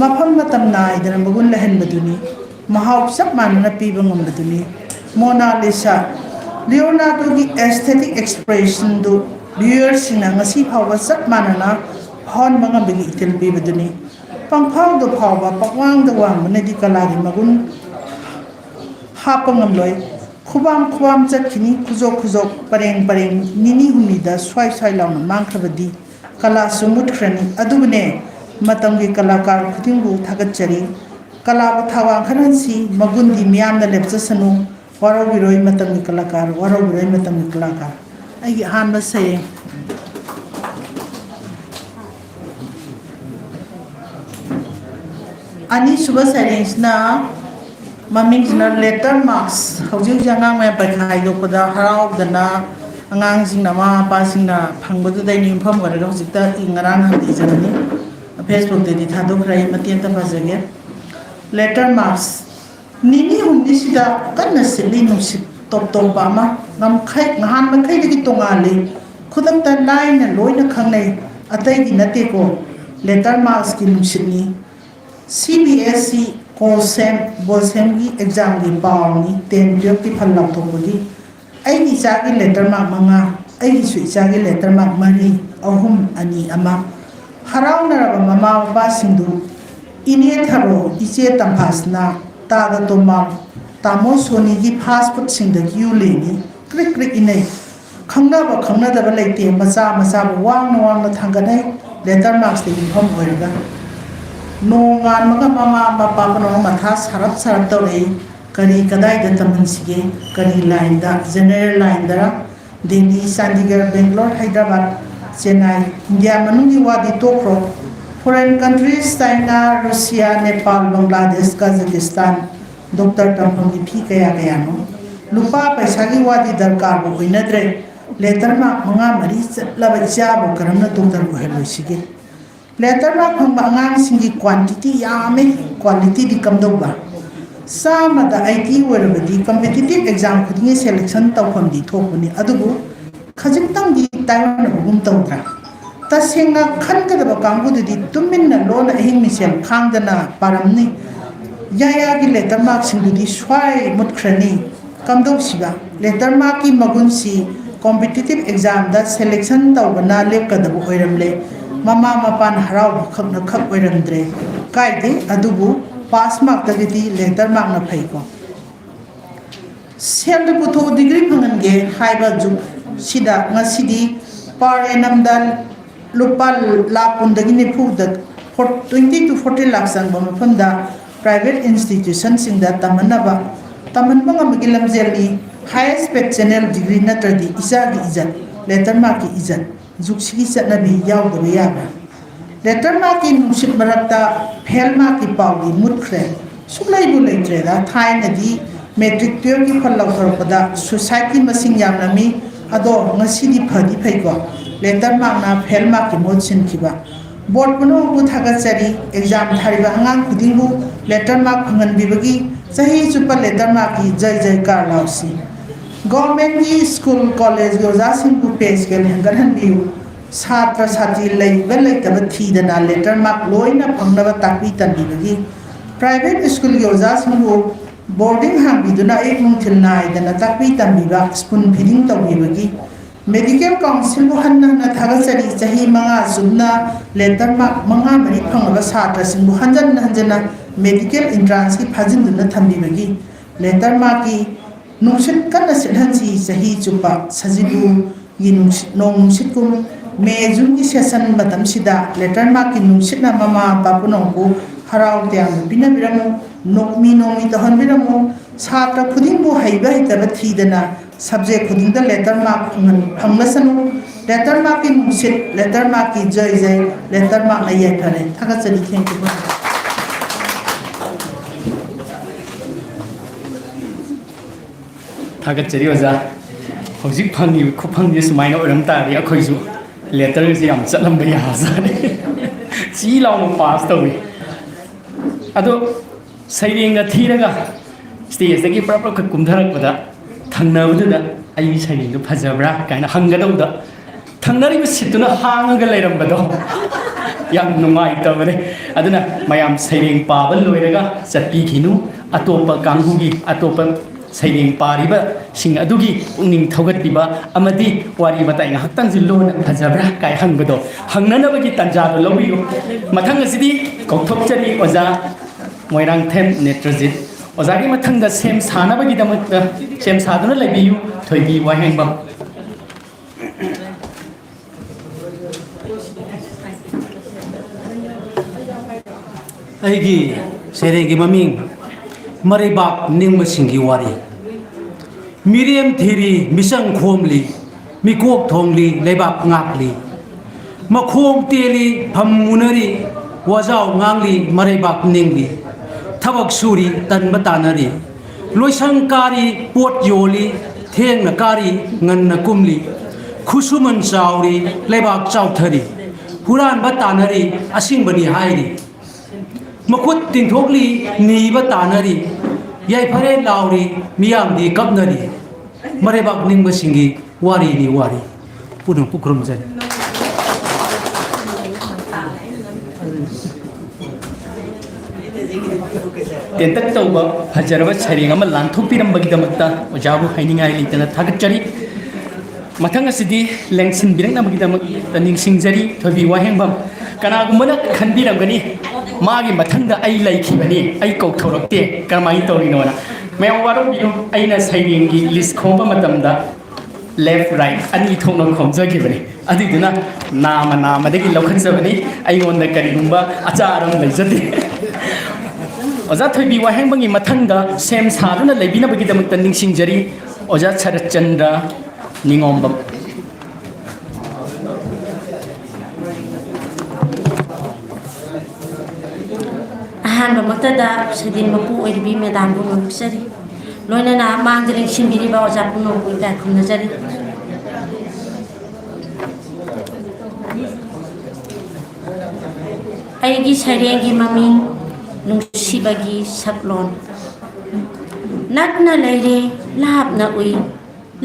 mafam matam naidana magun lehenbaduni mahau chap manana piba ngambaduni Mona Lisa Leonardo gi aesthetic expression do viewers sina ngasi phawa chap manana hon mangambagi itil bibaduni pangphau do phawa pakwang da wang manadi kala gi magun hapangam loi khubam chatkini khuzok pareng nini humida swai launa mangkhabadi kala sumut khrani adubne matamgi kalakar khudingbu thagachari kala thawang khanansi magundi miyamna lepchasanu warobiroi matamgi kalakar ai hanba say ani suba sarens na maming na letter marks hojik jangang may pagkai do pada harau dana angang sing na ma pa sing na phangbu dai nim pham ga ro sikta ingarang han di janani Facebook de thado khrai matien ta bajage letter marks nini hundi sida kanna sili no sip top ba ma ngam khai ngahan ma khai de tongali khudam ta line na loina khangnai atai gi nate ko letter marks ki numsini CBSC Colsem Bolsem gi exam gi pawni 10 12 ki phal lam thobodi ai ni cha gi letter mark manga ai gi sui cha gi letter mark mari ahum ani ama harau na raba mama ba singdu ine tharo iche tampasna ta da toma tamo soni gi fast food singda gi uleni krik inai khangna da ba leite macha wang na thanganai letter marks de gi phom oirga nongan maga mama papa no matha sarap tore kari kadai da taman sige kari line da general line da Delhi Chandigarh Bangalore Hyderabad Chennai India manungi wadi tokro foreign countries China Russia Nepal Bangladesh Kazakhstan Dr. Tampangi phi kaya no lupa paisa gi wadi darkar bo inadre letter ma manga mari laba chabo karamna doctor ko helo sige letter mark phangba angang singi quantity yame quality di kamdoba sama da IT werabadi competitive exam khudingi selection tawpham di thokuni adubu khajintang di taiwan bugum tawdra tasenga khankadaba kangbu di tuminna lona ehing misel khangdana paramni yaya gi letter mark singi di swai mutkrani kamdo siba letter mark ki magunsi competitive exam da selection tawbana lepkadabu hoiramle mama mapan harau khakna khak oiramdre kaide adubu pass mark tagiti letter mark na phai ko sel de putho degree phangan ge haiba ju sida ngasidi par annum dan lupal lapun dagi ne phu da 20 to 40 lakh sang ba mafanda private institution sing da tamanaba tamanba ngamgi lamjeli highest paid channel degree na tradi isa gi izat letter mark ki izat जुक्सी चटनाबी यावदबा याबा letter mark की नुसित मरक्ता fail mark की Pawgi मुटख्रे सुलाइबु लेट्रेदा थाइनदी metric 12 की फल लौथरपदा society मसिंग यामनामी अदो ngasiदी फदी फैको लेटर मार्क ना फेल मार्क की मोड सिनखिबा बोर्ड बनो बु थागचरी एग्जाम थारिबा अंगांग खुदिंगु लेटर मार्क फंगन बिबगी सही सुपर लेटर मार्क की जय कार लाउसी गवर्नमेंट की स्कूल कॉलेज गोजा सिंह पेज के हंगन बियु छात्र छात्री लेतब थीदना लेटर मार्क लोइना फंगनब ताकि तनबीबगी प्राइवेट स्कूल गोजा सिंह बोर्डिंग हांबिदुना एक मुंथिल नाइदना ताकि तनबीबा स्पून फीडिंग तौबीबगी मेडिकल काउंसिल बु हन्ना थागचरी चाही मंगा सुबना लेटर मार्क मंगा मरी फंगब छात्र सिंह हंजन मेडिकल एंट्रेंस की फाजिंदुना थंबीबगी लेटर मार्क की नुसित कन्ना सिरहंसी सही चुपा सजिबु गी नोंग नुसितकुम मे जून की सेशन मतम सिदा लेटर मार्क की नुसितना ममा बापुनोंगु हराव त्याम बिना बिरमु नोंगमी तहनबिरमु छात्र खुदिंगबु हैबा हैतब थीदना सब्जेक्ट खुदिंगदा लेटर मार्क फंगलसनु लेटर मार्क की नुसित लेटर मार्क की जय लेटर मार्क ना याइफरे थागचरी थैंक यू
थागचरी ओजा हौजिक फंगी खुफंगी सुमाइना ओरम तारी अखोइसु लेटर से याम चलम या जाने ची लाउन पास तवी अदो सैरेंगा थीरगा स्टेज दगी प्रप प्रप कुमधरकपदा थंगनबदुदा आई सैरेंदु फजबरा काइना हंगदौदा थंगनरिबा सिटुना हांगगा लेरमबदो ꯌꯥꯝ ꯅꯨꯡꯉꯥꯏꯇꯕꯅꯦ ꯑꯗꯨꯅ ꯃꯌꯥꯝ ꯁꯩꯔꯦꯡ ꯄꯥꯕ ꯂꯣꯏꯔꯒ ꯆꯠꯄꯤꯈꯤꯅꯨ ꯑꯇꯣꯞꯄ ꯀꯥꯡꯕꯨꯒꯤ ꯑꯇꯣꯞꯄ ꯁꯩꯔꯦꯡ ꯄꯥꯔꯤꯕꯁꯤꯡ ꯑꯗꯨꯒꯤ ꯄꯨꯛꯅꯤꯡ ꯊꯧꯒꯠꯄꯤꯕ ꯑꯃꯗꯤ ꯋꯥꯔꯤ ꯋꯥꯇꯥꯏ ꯉꯥꯏꯍꯥꯛꯇꯪꯁꯨ ꯂꯣꯟ ꯐꯖꯕ꯭ꯔꯥ ꯀꯥꯏ ꯍꯪꯕꯗꯣ ꯍꯪꯅꯅꯕꯒꯤ ꯇꯥꯟꯖꯥꯗꯣ ꯂꯧꯕꯤꯌꯨ ꯃꯊꯪ ꯑꯁꯤꯗꯤ ꯀꯧꯊꯣꯛꯆꯔꯤ ꯑꯣꯖꯥ ꯃꯣꯏꯔꯥꯡꯊꯦꯝ ꯅꯦꯇ꯭ꯔꯖꯤꯠ ꯑꯣꯖꯥꯒꯤ ꯃꯊꯪꯗ ꯁꯦꯝ ꯁꯥꯅꯕꯒꯤꯗꯃꯛꯇ ꯁꯦꯝ ꯁꯥꯗꯨꯅ ꯂꯩꯕꯤꯌꯨ ꯊꯣꯏꯕꯤ ꯋꯥꯍꯦꯡꯕꯝ
ꯑꯩꯒꯤ ꯁꯩꯔꯦꯡꯒꯤ ꯃꯃꯤꯡ ꯃꯔꯩꯕꯥꯛ ꯅꯤꯡꯕꯁꯤꯡꯒꯤ ꯋꯥꯔꯤ ꯃꯤꯔꯦꯝ ꯊꯤꯔꯤ ꯃꯤꯆꯪ ꯈꯣꯝꯂꯤ ꯃꯤꯀꯣꯛ ꯊꯣꯡꯂꯤ ꯂꯩꯕꯥꯛ ꯉꯥꯛꯂꯤ ꯃꯈꯣꯡ ꯇꯦꯜꯂꯤ ꯐꯝ ꯃꯨꯅꯔꯤ ꯋꯥꯖꯥꯎ ꯉꯥꯡꯂꯤ ꯃꯔꯩꯕꯥꯛ ꯅꯤꯡꯂꯤ ꯊꯕꯛ ꯁꯨꯔꯤ ꯇꯟꯕ ꯇꯥꯅꯔꯤ ꯂꯣꯏꯁꯪ ꯀꯥꯔꯤ ꯄꯣꯠ ꯌꯣꯜꯂꯤ ꯊꯦꯡꯅ ꯀꯥꯔꯤ ꯉꯟꯅ ꯀꯨꯝꯂꯤ ꯈꯨꯁꯨꯃꯟ ꯆꯥꯎꯔꯤ ꯂꯩꯕꯥꯛ ꯆꯥꯎꯊꯔꯤ ꯍꯨꯔꯥꯟꯕ ꯇꯥꯅꯔꯤ ꯑꯁꯤꯡꯕꯅꯤ ꯍꯥꯏꯔꯤ ꯃꯈꯨꯠ ꯇꯤꯡꯊꯣꯛꯂꯤ ꯅꯤꯕ ꯇꯥꯅꯔꯤ ꯌꯥꯏꯐꯔꯦ ꯂꯥꯎꯔꯤ ꯃꯤꯌꯥꯝꯗꯤ ꯀꯞꯅꯔꯤ ꯃꯔꯩꯕꯥꯛ ꯅꯤꯡꯕꯁꯤꯡꯒꯤ ꯋꯥꯔꯤꯅꯤ ꯋꯥꯔꯤ ꯄꯨꯅ ꯄꯨꯈ꯭ꯔꯨꯝꯖꯔꯤ
ꯇꯦꯟꯇꯛ ꯇꯧꯕ ꯐꯖꯔꯕ ꯁꯩꯔꯦꯡ ꯑꯃ ꯂꯥꯟꯊꯣꯛꯄꯤꯔꯝꯕꯒꯤꯗꯃꯛꯇ ꯑꯣꯖꯥꯕꯨ ꯍꯥꯏꯅꯤꯡꯉꯥꯏ ꯂꯩꯇꯅ ꯊꯥꯒꯠꯆꯔꯤ ꯃꯊꯪ ꯑꯁꯤꯗꯤ ꯂꯦꯡꯁꯤꯟꯕꯤꯔꯛꯅꯕꯒꯤꯗꯃꯛꯇ ꯅꯤꯡꯁꯤꯡꯖꯔꯤ ꯊꯣꯏꯕꯤ ꯋꯥꯍꯦꯡꯕꯝ ꯀꯅꯥꯒꯨꯝꯕꯅ ꯈꯟꯕꯤꯔꯝꯒꯅꯤ ꯃꯥꯒꯤ ꯃꯊꯪꯗ ꯑꯩ ꯂꯩꯈꯤꯕꯅꯤ ꯑꯩ ꯀꯧꯊꯣꯔꯛꯇꯦ ꯀꯔꯝꯍꯥꯏꯅ ꯇꯧꯔꯤꯅꯣꯅ ꯃꯌꯥꯝ ꯋꯥꯔꯧꯕꯤꯌꯨ ꯑꯩꯅ ꯁꯩꯔꯦꯡꯒꯤ ꯂꯤꯁ ꯈꯣꯝꯕ ꯃꯇꯝꯗ ꯂꯦꯐ ꯔꯥꯏꯠ ꯑꯅꯤ ꯊꯣꯛꯅ ꯈꯣꯝꯖꯈꯤꯕꯅꯤ ꯑꯗꯨꯏꯗꯨꯅ ꯅꯥꯃꯗꯒꯤ ꯂꯧꯈꯠꯆꯕꯅꯤ ꯑꯩꯉꯣꯟꯗ ꯀꯔꯤꯒꯨꯝꯕ ꯑꯆꯥ ꯑꯔꯝ ꯂꯩꯖꯗꯦ ꯑꯣꯖꯥ ꯊꯣꯏꯕꯤ ꯋꯥꯍꯦꯡꯕꯝꯒꯤ ꯃꯊꯪꯗ ꯁꯦꯝ ꯁꯥꯗꯨꯅ ꯂꯩꯕꯤꯅꯕꯒꯤꯗꯃꯛꯇ ꯅꯤꯡꯁꯤꯡꯖꯔꯤ ꯑꯣꯖꯥ ꯁꯔꯠꯆꯟꯗ꯭ꯔ ꯅꯤꯉꯣꯝꯕꯝ
ꯑꯍꯥꯟꯕꯃꯛꯇꯗ ꯁꯩꯗꯦꯡ ꯃꯄꯨ ꯑꯣꯏꯔꯤꯕꯤ ꯃꯦꯗꯥꯝꯕꯨ ꯉꯥꯡꯖꯔꯤ ꯂꯣꯏꯅꯅ ꯃꯥꯡꯗ ꯂꯦꯡꯁꯤꯟꯕꯤꯔꯤꯕ ꯑꯣꯖꯥ ꯄꯨꯝꯅꯃꯛꯄꯨ ꯏꯀꯥꯏ ꯈꯨꯝꯅꯖꯔꯤ ꯑꯩꯒꯤ ꯁꯩꯔꯦꯡꯒꯤ ꯃꯃꯤꯡ ꯅꯨꯡꯁꯤꯕꯒꯤ ꯁꯛꯂꯣꯟ ꯅꯛꯅ ꯂꯩꯔꯦ ꯂꯥꯞꯅ ꯎꯏ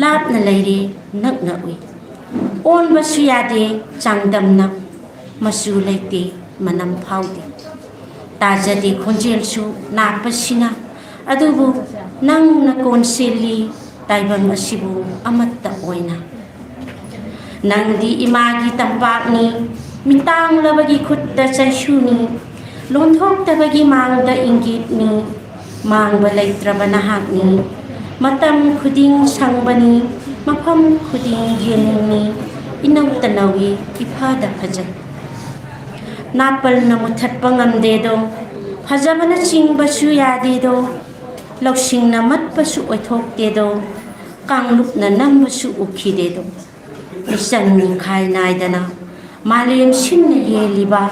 ꯂꯥꯞꯅ ꯂꯩꯔꯦ ꯅꯛꯅ ꯎꯏ ꯑꯣꯟꯕꯁꯨ ꯌꯥꯗꯦ ꯆꯥꯡꯗꯝꯅ ꯃꯆꯨ ꯂꯩꯇꯦ ꯃꯅꯝ ꯐꯥꯎꯗꯦ ꯇꯥꯖꯗꯦ ꯈꯣꯟꯖꯦꯜꯁꯨ ꯅꯥꯠꯄꯁꯤꯅ ꯑꯗꯨꯕꯨ ꯅꯪꯅ ꯀꯣꯟꯁꯤꯜꯂꯤ ꯇꯥꯏꯕꯪ ꯑꯁꯤꯕꯨ ꯑꯃꯠꯇ ꯑꯣꯏꯅ ꯅꯪꯗꯤ ꯏꯃꯥꯒꯤ ꯇꯝꯄꯥꯛꯅꯤ ꯃꯤꯇꯥꯡꯂꯕꯒꯤ ꯈꯨꯠꯇ ꯆꯩꯁꯨꯅꯤ ꯂꯣꯟꯊꯣꯛꯇꯕꯒꯤ ꯃꯥꯡꯗ ꯏꯪꯒꯤꯠꯅꯤ ꯃꯥꯡꯕ ꯂꯩꯇ꯭ꯔꯕ ꯅꯍꯥꯛꯅꯤ ꯃꯇꯝ ꯈꯨꯗꯤꯡ ꯁꯪꯕꯅꯤ ꯃꯐꯝ ꯈꯨꯗꯤꯡ ꯌꯦꯡꯅꯤꯡꯅꯤ ꯏꯅꯧꯇ ꯅꯧꯏ ꯏꯐꯗ ꯐꯖꯩ ꯅꯥꯄꯜꯅ ꯃꯨꯊꯠꯄ ꯉꯝꯗꯦꯗꯣ ꯐꯖꯕꯅ ꯆꯤꯡꯕꯁꯨ ꯌꯥꯗꯦꯗꯣ ꯂꯧꯁꯤꯡꯅ ꯃꯠꯄꯁꯨ ꯑꯣꯏꯊꯣꯛꯇꯦꯗꯣ ꯀꯥꯡꯂꯨꯞꯅ ꯅꯝꯕꯁꯨ ꯎꯈꯤꯗꯦꯗꯣ ꯃꯤꯆꯪ ꯅꯤꯡꯈꯥꯏ ꯅꯥꯏꯗꯅ ꯃꯥꯂꯦꯝ ꯁꯤꯟꯅ ꯌꯦꯜꯂꯤꯕ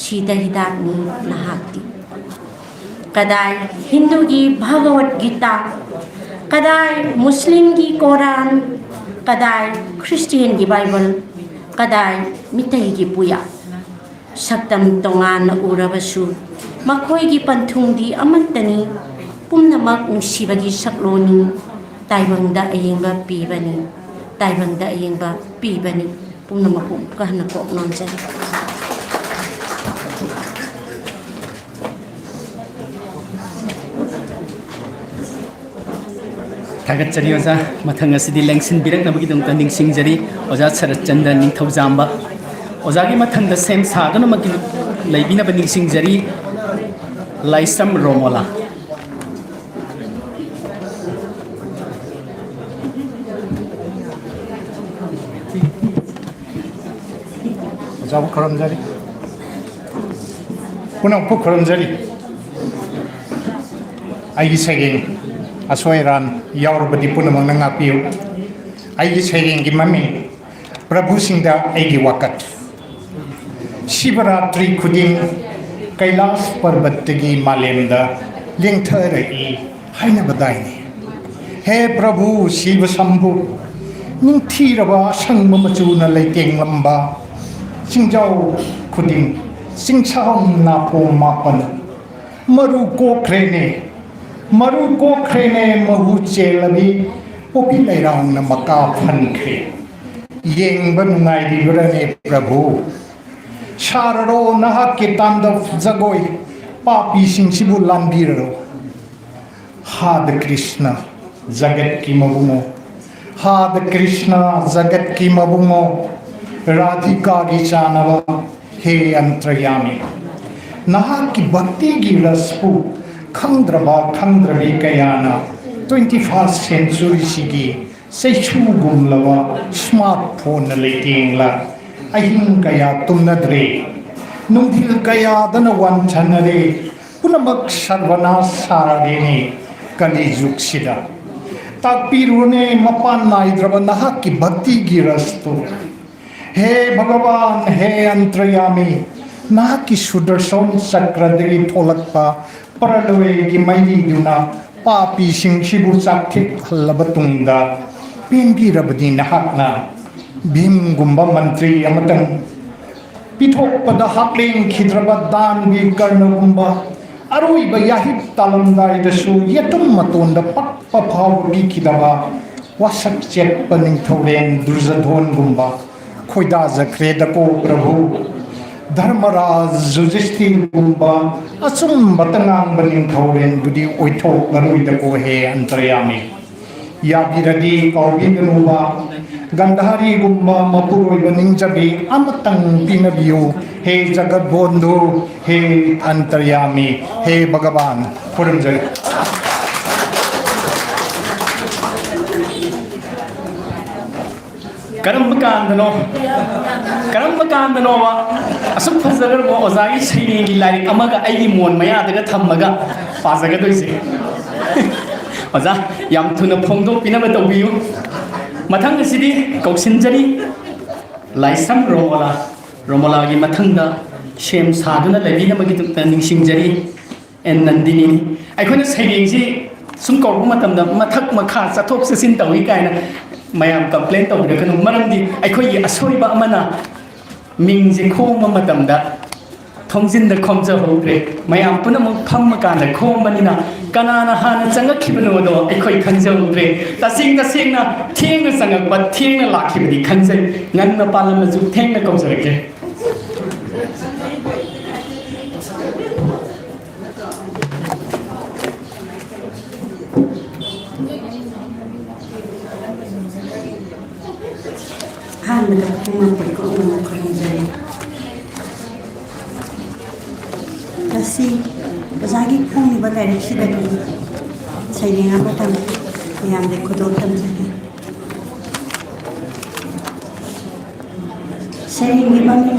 ꯁꯤꯗ ꯍꯤꯗꯥꯛꯅꯤ ꯅꯍꯥꯛꯇꯤ ꯀꯗꯥꯏ ꯍꯤꯟꯗꯨꯒꯤ ꯚꯒꯋꯠ ꯒꯤꯇꯥ ꯀꯗꯥꯏ ꯃꯨꯁꯂꯤꯝꯒꯤ ꯀꯣꯔꯥꯟ ꯀꯗꯥꯏ ꯈ꯭ꯔꯤꯁꯇꯤꯌꯟꯒꯤ ꯕꯥꯏꯕꯜ ꯀꯗꯥꯏ ꯃꯤꯇꯩꯒꯤ ꯄꯨꯌꯥ ꯁꯛꯇꯝ ꯇꯣꯉꯥꯟꯅ ꯎꯔꯕꯁꯨ ꯃꯈꯣꯏꯒꯤ ꯄꯟꯊꯨꯡꯗꯤ ꯑꯃꯠꯇꯅꯤ ꯄꯨꯝꯅꯃꯛ ꯅꯨꯡꯁꯤꯕꯒꯤ ꯁꯛꯂꯣꯟꯅꯤ ꯇꯥꯏꯕꯪꯗ ꯑꯌꯦꯡꯕ ꯄꯤꯕꯅꯤ ꯇꯥꯏꯕꯪꯗ ꯑꯌꯦꯡꯕ ꯄꯤꯕꯅꯤ ꯄꯨꯝꯅꯃꯛꯄꯨ ꯀꯍꯟꯅ ꯀꯣꯛ ꯅꯣꯟꯖꯔꯤ
ꯊꯥꯒꯠꯆꯔꯤ ꯑꯣꯖꯥ ꯃꯊꯪ ꯑꯁꯤꯗꯤ ꯂꯦꯡꯁꯤꯟꯕꯤꯔꯛꯅꯕꯒꯤꯗꯃꯛꯇ ꯅꯤꯡꯁꯤꯡꯖꯔꯤ ꯑꯣꯖꯥ ꯁꯔꯠꯆꯟꯗ꯭ꯔ ꯅꯤꯡꯊꯧꯖꯥꯝꯕ ꯑꯣꯖꯥꯒꯤ ꯃꯊꯪꯗ ꯁꯦꯝ ꯁꯥꯗꯨꯅꯃꯛ ꯂꯩꯕꯤꯅꯕ ꯅꯤꯡꯁꯤꯡꯖꯔꯤ ꯂꯥꯏꯁ꯭ꯔꯝ ꯔꯣꯃꯣꯂꯥ
ꯑꯣꯖꯥꯕꯨ ꯈꯨꯔꯨꯝꯖꯔꯤ ꯄꯨꯝꯅꯃꯛꯄꯨ ꯈꯨꯔꯨꯝꯖꯔꯤ ꯑꯩꯒꯤ ꯁꯩꯔꯦꯡ ꯑꯁꯣꯏ ꯑꯔꯥꯟ ꯌꯥꯎꯔꯕꯗꯤ ꯄꯨꯝꯅꯃꯛꯅ ꯉꯥꯛꯄꯤꯌꯨ ꯑꯩꯒꯤ ꯁꯩꯔꯦꯡꯒꯤ ꯃꯃꯤꯡ ꯄ꯭ꯔꯚꯨꯁꯤꯡꯗ ꯑꯩꯒꯤ ꯋꯥꯀꯠ ꯁꯤꯕꯔꯥꯇ꯭ꯔꯤ ꯈꯨꯗꯤꯡ ꯀꯩꯂꯥꯁ ꯄꯔꯕꯠꯇꯒꯤ ꯃꯥꯂꯦꯝꯗ ꯂꯦꯡꯊꯔꯛꯏ ꯍꯥꯏꯅꯕꯗꯥꯏꯅꯤ ꯍꯦ ꯄ꯭ꯔꯚꯨ ꯁꯤꯕ ꯁꯝꯕꯨ ꯅꯤꯡꯊꯤꯔꯕ ꯑꯁꯪꯕ ꯃꯆꯨꯅ ꯂꯩꯇꯦꯡꯂꯝꯕ ꯆꯤꯡꯖꯥꯎ ꯈꯨꯗꯤꯡ ꯆꯤꯡꯁꯥꯎ ꯅꯥꯄꯣꯝ ꯃꯥꯄꯟ ꯃꯔꯨ ꯀꯣꯛꯈ꯭ꯔꯦꯅꯦ ꯃꯍꯨ ꯆꯦꯜꯂꯕꯤ ꯄꯣꯄꯤ ꯂꯩꯔꯥꯡꯅ ꯃꯀꯥ ꯐꯟꯈ꯭ꯔꯦ ꯌꯦꯡꯕ ꯅꯨꯡꯉꯥꯏꯔꯤꯕ꯭ꯔꯅꯦ ꯄ꯭ꯔꯚꯨ Sararo nahak kitanda zagoy papi sing sibu lambiro. Hada Krishna Jagat ki mabungo. Hada Krishna Jagat ki mabungo. Radhika ki chanava he antrayami. Nahak ki bhakti ki raspu khandraba khandravi kayana 21st century sigi seichu gumlawa smartphone leitingla ahing kaya tumnadre nungdil kaya dana wanchanare punamak sarvana saradeni kali juksida takpirune mapan naidraba nahak ki bhakti ki rastu he bhagavan he antrayami nahak ki sudarshan sakradagi tholakpa paralwe ki maidi duna papi sing sibu sakthik halabatungda pembi rabadi nahakna bhim gumba mantri amatang pithok pada hakling khidraba dan bi karna gumba aroi ba yahib talamdai dasu yatum matonda pakpa phau bi khidaba wasak chet paning thoren durzadhon gumba khoida zakre da ko prabhu Dharmaraj Yudhishthir gumba asum batangang baning thoren dudi oithok garui da ko he antrayami yabiradi kaubiganuba Gandhari gumba mapuroi baning jabi amatang pinabiyo he jagat bondhu he antaryami he Bhagavan puramjari
Karam Kandano asuk fazagar mo ozagi saying like amaga ay mon maya daga tamaga fazaga to isi oza yam tuna pongdo pinabatawiyo mathang sidi kausinjari laisam romola gi mathangda shem saduna labina magi ningsingjari en nandini aikona saying si sum korbu matamda mathak makha chathok sasin tawi kaina mayam complain tawde kanu maramdi aikoi asoiba amana mingje khoma matamda thongjin da khomja hogre mayam punamuk phamma kana khomanina kanana hana changakibano do aikoi khanja hogre tasingna thengna sangakba thengna lakhibdi khanjai nganna palama ju thengna kausarake
Handa kumang pagkuunang karinjay. Kasi, bazagi kong ibalay sila dito. Sa ilinga ba tayo? Mayam de kudotan sila. Sa ilinga ba niyo?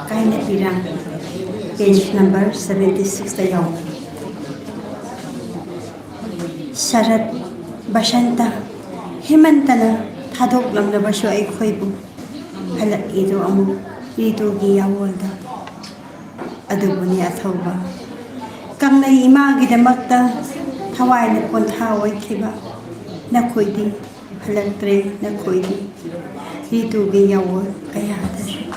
Kaya na pirang. Page number 76 tayo. Sarat Bashanta Himantana Hadok lang na ba siya ay koibu halak ito amo ito giyawalda adobo ni atawba kang naimagi na magta tawai na pon tawai kiba na koidi halak tre na koidi ito giyawal kaya da siya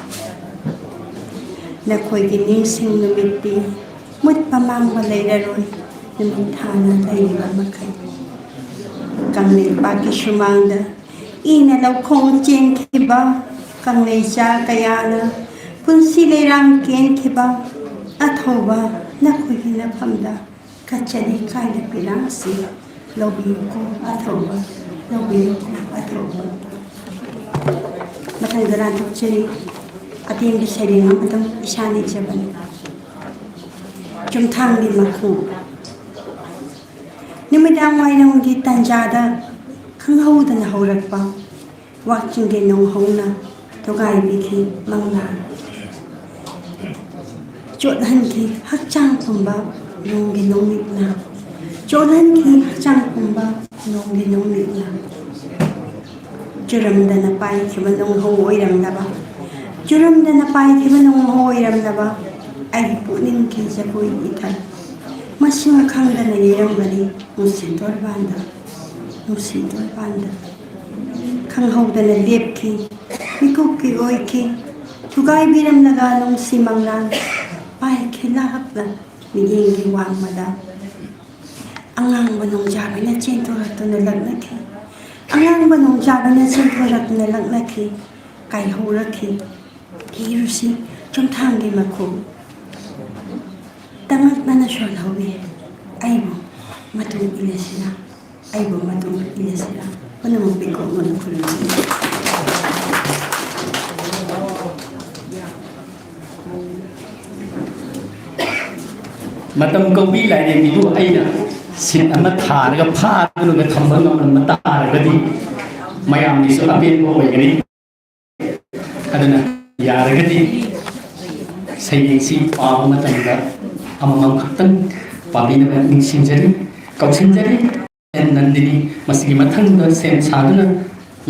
na koidi nising numiti mut pamang balay na roy numintana tayo ba makay kang nagpaki sumangda ina law kong chen kiba kang naisya kaya na punsi lerang ken kiba at hoba na kuhi na pamda kachani kaya pilang si lobby ko at hoba matanggaran to chini at yung bisari nga matang isani jaban jumtang di maku Nimidang way nang di tanjada kang hauda na haulat pa watching din nung hauna to gay biki mangla Jodan ki hakchang pumba nung ginong na Jodan ki hakchang pumba nung ginong na Juram da na pay kiba nung hoy ram na ba Juram da na pay kiba nung hoy ram na ba ay punin ki sa kuy itan Masih kang dan nirang bali musidor banda kang hau dan lep ki mikuk ki oi ki tugay biram naganong simang lang pai kilahap na miging giwang mada angang manong jabi na chinturat na lagnaki angang manong jabi na chinturat na lagnaki kay huraki kirusi tumthanggi makhu tamak mana shol hawi aibu matung ilesina aibu matung ilesina mana mo biko mana khulu
matam kopi lai ne bidu aina sin ama thar ga pha nu ga thamba ngam ma tar ga di mayam ni so apen bo oi gani adana yar ga di saying si pa matam ga amam khatan pabi na ning sinjari kausinjari en nandini masigi mathang da sem saduna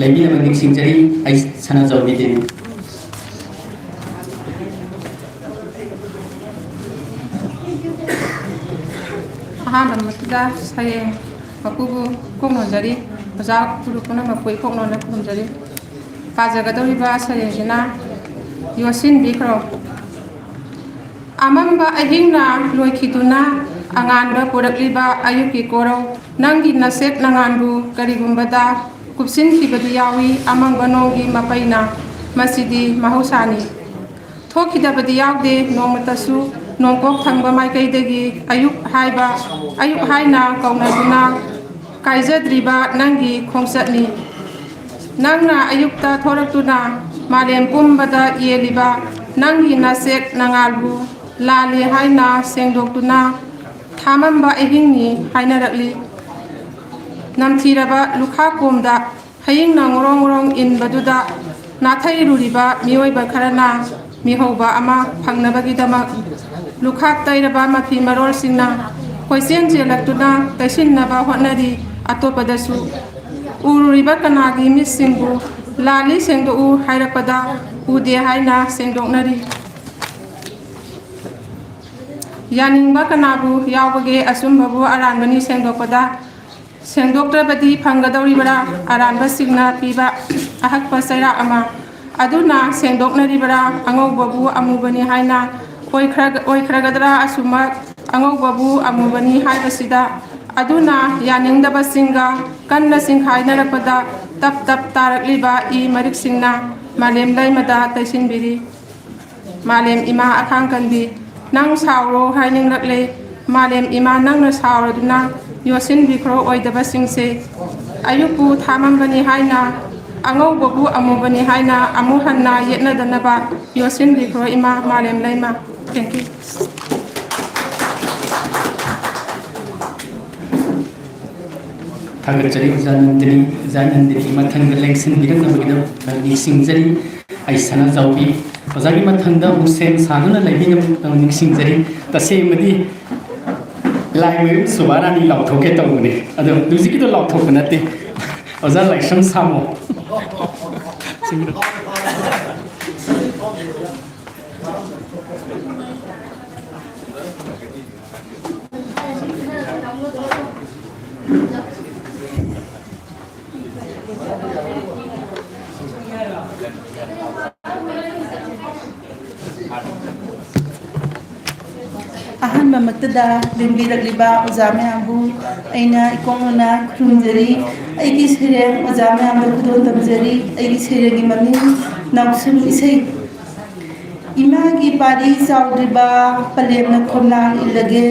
lebi na ning sinjari ai sana jawi din
ahan matda saye makubu kongnojari oja kurukuna makoi kongnona kongjari pajagadoriba saye jina yosin bikro amamba ahingna loikhiduna anganba porakliba ayuki koro nangi nasek nanganbu karigumbada kupsin khibadu yawi amanga nongi mapaina masidi mahusani thokidabadi yawde nomatasu nongkok thangba maikaidagi ayuk haina kaunaduna kaijadriba nangi khongsatni nangna ayukta thoraktuna malem pumbada yeliba nangi nasek nangalbu lali haina sengdoktuna thamamba ehingni hainarakli namthiraba lukha komda hayingna ngorong inbaduda nathai-ruriba miyoiba kharana mihauba ama phangnabagidamak lukhak tairaba mafi marol singna koisen jelaktuna taisinaba hotnari atopadasu ururiba kanagi missingbu lali sengdo u hairapada ude haina sengdoknari yaningba kanabu yawbage asumbabu aranbani sengdokpada sengdoktrabadi phanggadoribara aranba singna piba ahakpa saira ama aduna sengdoknaribara angaubabu amubani haina oikhragadra asuma angaubabu amubani haibasida aduna yaningdaba singa kanna singkhainarapada tap tarakliba I marik singna malem laimada taisinbiri malem ima akhangkanbi nang sauro hainingrakle malem ima nangna sauraduna yosin bikro oidaba singse ayupu thamambani haina angaubabu amubani haina amuhanna yetnadanaba yosin bikro ima malem laima. Thank you.
Thagajari zanandini mathang election bidang nabagida nisingzari ai sana zawbi ozagi mathangda usem sanuna laibinam nisingzari tasemadi laime subarani lauthoke tawne ado dusiki to lauthoke nate oza election samo
ahanba maktada limbirakliba oja mayambu aina ikongona khurumjari aigi sereng oja mayambu khudon tamjari aigi serengi maming nausum isai imagi pari saudriba palemna khomnang ilage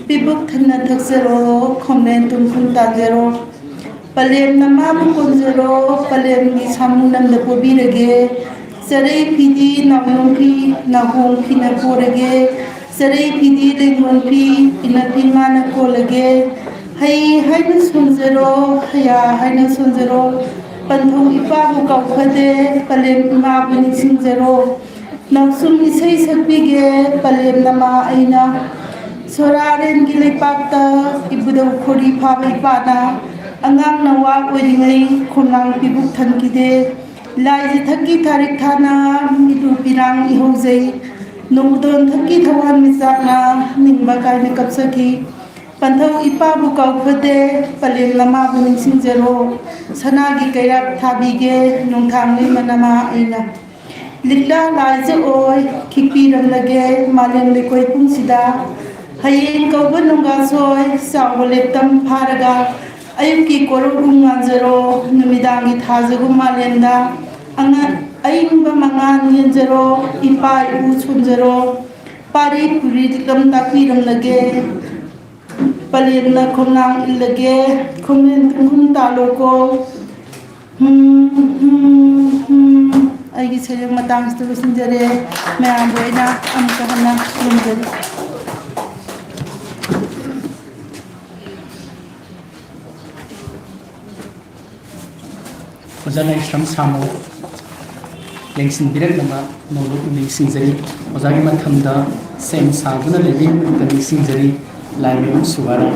pibuk thanna thaksero khomnen tumkhun tanjero palemna mamu konjero palemni samunam da pobirage sarai pidi nawnongpi nahong phina porage sarai pidi lengwonpi inapi mana kolage hai haina sonjero haya haina sonjero panthong ipabu kaukhade palem imabu nisingzero naksum isai sakbige palem nama aina soraren gilepakta ibudau khori phaba ipana angang nawa oringai khonang pibuk thankide lai thaki tarik thana midu pirang ihojai nongdon thaki thawan misakna ningba kaina kapsaki panthau ipabu kaukhade palem lama buning singjero sanagi kairak thabige nongthangni manama aina likla laije oi khipiram lage malem lekoi pungsida hayeng kauba nonga soi sawleptam pharaga ayuki korung nganjero numidangi thajagu malenda anga ꯑꯏꯪꯕ ꯃꯉꯥꯟ ꯌꯦꯟꯖꯔꯣ ꯏꯄꯥ ꯏꯄꯨ ꯁꯣꯟꯖꯔꯣ ꯄꯥꯔꯤ ꯄꯨꯔꯤ ꯂꯝ ꯇꯥꯛꯄꯤꯔꯝꯂꯒꯦ ꯄꯂꯦꯝꯅ ꯈꯣꯡꯅꯥꯡ ꯏꯜꯂꯒꯦ ꯈꯣꯡꯂꯦꯟ ꯈꯣꯡꯒꯨꯟ ꯇꯥꯜꯂꯣꯀꯣ ꯑꯩꯒꯤ ꯁꯩꯔꯦꯡ ꯃꯇꯥꯡꯁꯤꯗ ꯂꯣꯏꯁꯤꯟꯖꯔꯦ ꯃꯌꯥꯝꯕꯨ ꯑꯩꯅ ꯑꯃꯨꯛꯀ ꯍꯟꯅ ꯈꯨꯔꯨꯝꯖꯔꯤ
ꯑꯣꯖꯥꯅ ꯏꯁ꯭ꯔꯝ ꯁꯥꯃꯨ ꯌꯦꯡꯁꯤꯟꯕꯤꯔꯛꯅꯕ ꯅꯧꯂꯨꯛꯅ ꯅꯤꯡꯁꯤꯡꯖꯔꯤ ꯑꯣꯖꯥꯒꯤ ꯃꯊꯪꯗ ꯁꯦꯝ ꯁꯥꯗꯨꯅ ꯂꯩꯕꯤꯔꯛꯅꯕ ꯅꯤꯡꯁꯤꯡꯖꯔꯤ ꯂꯥꯏꯃꯌꯨꯝ ꯁꯨꯕꯥꯔꯥ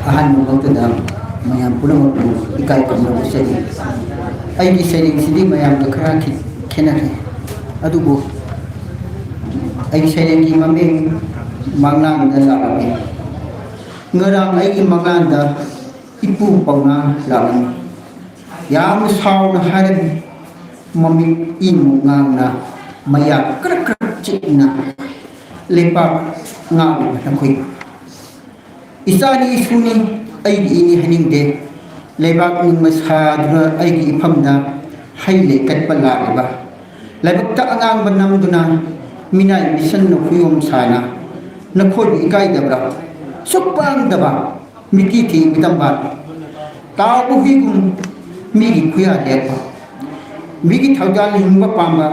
ꯑꯍꯥꯟꯕ ꯃꯛꯇꯗ ꯃꯌꯥꯝ ꯄꯨꯝꯅꯃꯛꯄꯨ ꯏꯀꯥꯏ ꯈꯨꯝꯅꯕ ꯆꯠꯂꯤ ꯑꯩꯒꯤ ꯁꯩꯔꯦꯡꯁꯤꯗꯤ ꯃꯌꯥꯝꯒ ꯈꯔ ꯈꯦꯠꯅꯔꯦ ꯑꯗꯨꯕꯨ ꯑꯩꯒꯤ ꯁꯩꯔꯦꯡꯒꯤ ꯃꯃꯤꯡ ꯃꯪꯂꯥꯟꯗ ꯂꯥꯛꯂꯝꯃꯤ ꯉꯔꯥꯡ ꯑꯩꯒꯤ ꯃꯪꯂꯥꯟꯗ ꯏꯄꯨ ꯄꯥꯎꯅꯥ ꯂꯥꯛꯂꯝꯃꯤ ꯌꯥꯝꯅ ꯁꯥꯎꯅ ꯍꯥꯏꯔꯝꯃꯤ ꯃꯃꯤꯠ ꯏꯃꯨꯛ ꯉꯥꯡꯅ ꯃꯌꯥ ꯀꯔꯛ ꯀꯔꯛ ꯆꯤꯛꯅ ꯂꯩꯄꯥꯛ ꯉꯥꯡꯂꯤꯕ ꯅꯈꯣꯏ ꯏꯆꯥꯅꯤ ꯏꯁꯨꯅꯤ ꯑꯩꯒꯤ ꯏꯅꯤ ꯍꯥꯏꯅꯤꯡꯗꯦ ꯂꯩꯕꯥꯛ ꯅꯤꯡꯕ ꯁꯥꯗꯨꯅ ꯑꯩꯒꯤ ꯏꯐꯝꯗ ꯍꯩ ꯂꯩ ꯀꯠꯄ ꯂꯥꯛꯂꯤꯕ ꯂꯥꯏꯕꯛꯇ ꯑꯉꯥꯡꯕ ꯅꯝꯗꯨꯅ ꯃꯤꯅꯥꯏ ꯃꯤꯁꯟꯅ ꯍꯨꯌꯣꯝ ꯁꯥꯅ ꯅꯈꯣꯏꯕꯨ ꯏꯀꯥꯏꯗꯕ꯭ꯔꯥ ꯁꯨꯛ ꯄꯥꯡꯗꯕ ꯃꯤꯀꯤ ꯊꯤ ꯃꯤꯇꯝꯕ ꯇꯥꯎꯕ ꯍꯨꯏꯒꯨꯝ ꯃꯤꯒꯤ ꯈꯨꯌꯥ ꯂꯦꯞꯄ ꯃꯤꯒꯤ ꯊꯧꯖꯥꯜ ꯍꯤꯡꯕ ꯄꯥꯝꯕ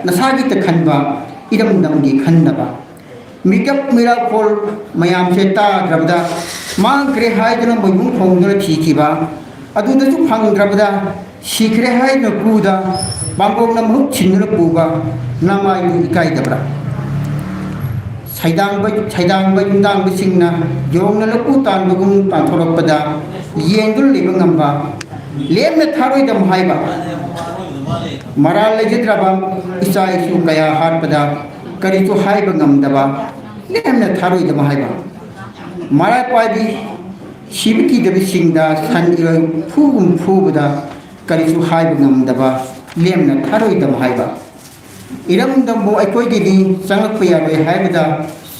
ꯅꯁꯥꯒꯤꯇ ꯈꯟꯕ ꯏꯔꯝꯗꯝꯒꯤ ꯈꯟꯗꯕ ꯃꯤꯀꯞ ꯃꯤꯔꯥꯈꯣꯜ ꯃꯌꯥꯝꯁꯦ ꯇꯥꯗ꯭ꯔꯕꯗ ꯃꯥꯡꯈ꯭ꯔꯦ ꯍꯥꯏꯗꯨꯅ ꯃꯣꯏꯕꯨꯡ ꯈꯣꯡꯗꯨꯅ ꯊꯤꯈꯤꯕ ꯑꯗꯨꯗꯁꯨ ꯐꯪꯗ꯭ꯔꯕꯗ ꯁꯤꯈ꯭ꯔꯦ ꯍꯥꯏꯗꯨꯅ ꯀꯨꯗ ꯄꯥꯡꯒꯣꯡꯅ ꯃꯍꯨꯠ ꯁꯤꯟꯗꯨꯅ ꯄꯨꯕ ꯅꯃꯥꯏꯗꯨ ꯏꯀꯥꯏꯗꯕ꯭ꯔꯥ ꯁꯩꯗꯥꯡꯕ ꯌꯨꯝꯗꯥꯡꯕꯁꯤꯡꯅ ꯌꯣꯡꯅ ꯂꯄꯨ ꯇꯥꯟꯕꯒꯨꯝ ꯇꯥꯟꯊꯣꯔꯛꯄꯗ ꯌꯦꯡꯗꯨꯅ ꯂꯩꯕ ꯉꯝꯕ ꯂꯦꯝꯅ ꯊꯥꯔꯣꯏꯗꯝ ꯍꯥꯏꯕ ꯃꯔꯥꯜ ꯂꯩꯖꯗ꯭ꯔꯕ ꯏꯆꯥ ꯏꯁꯨ ꯀꯌా ꯍꯥꯠꯄꯗ ꯀꯔꯤꯁꯨ ꯍꯥꯏꯕ ꯉꯝꯗꯕ ꯂꯦꯝꯅ ꯊꯥꯔꯣꯏꯗꯕ ꯍꯥꯏꯕ ꯃꯔꯥꯏ ꯄꯥꯏꯕꯤ ꯁꯤꯕ ꯀꯤꯗꯕꯁꯤꯡꯗ ꯁꯟ ꯏꯔꯣꯏ ꯐꯨꯒꯨꯝ ꯐꯨꯕꯗ ꯀꯔꯤꯁꯨ ꯍꯥꯏꯕ ꯉꯝꯗꯕ ꯂꯦꯝꯅ ꯊꯥꯔꯣꯏꯗꯕ ꯍꯥꯏꯕ ꯏꯔꯝꯗꯝꯕꯨ ꯑꯩꯈꯣꯏꯒꯤꯗꯤ ꯆꯪꯂꯛꯄ ꯌꯥꯔꯣꯏ ꯍꯥꯏꯕꯗ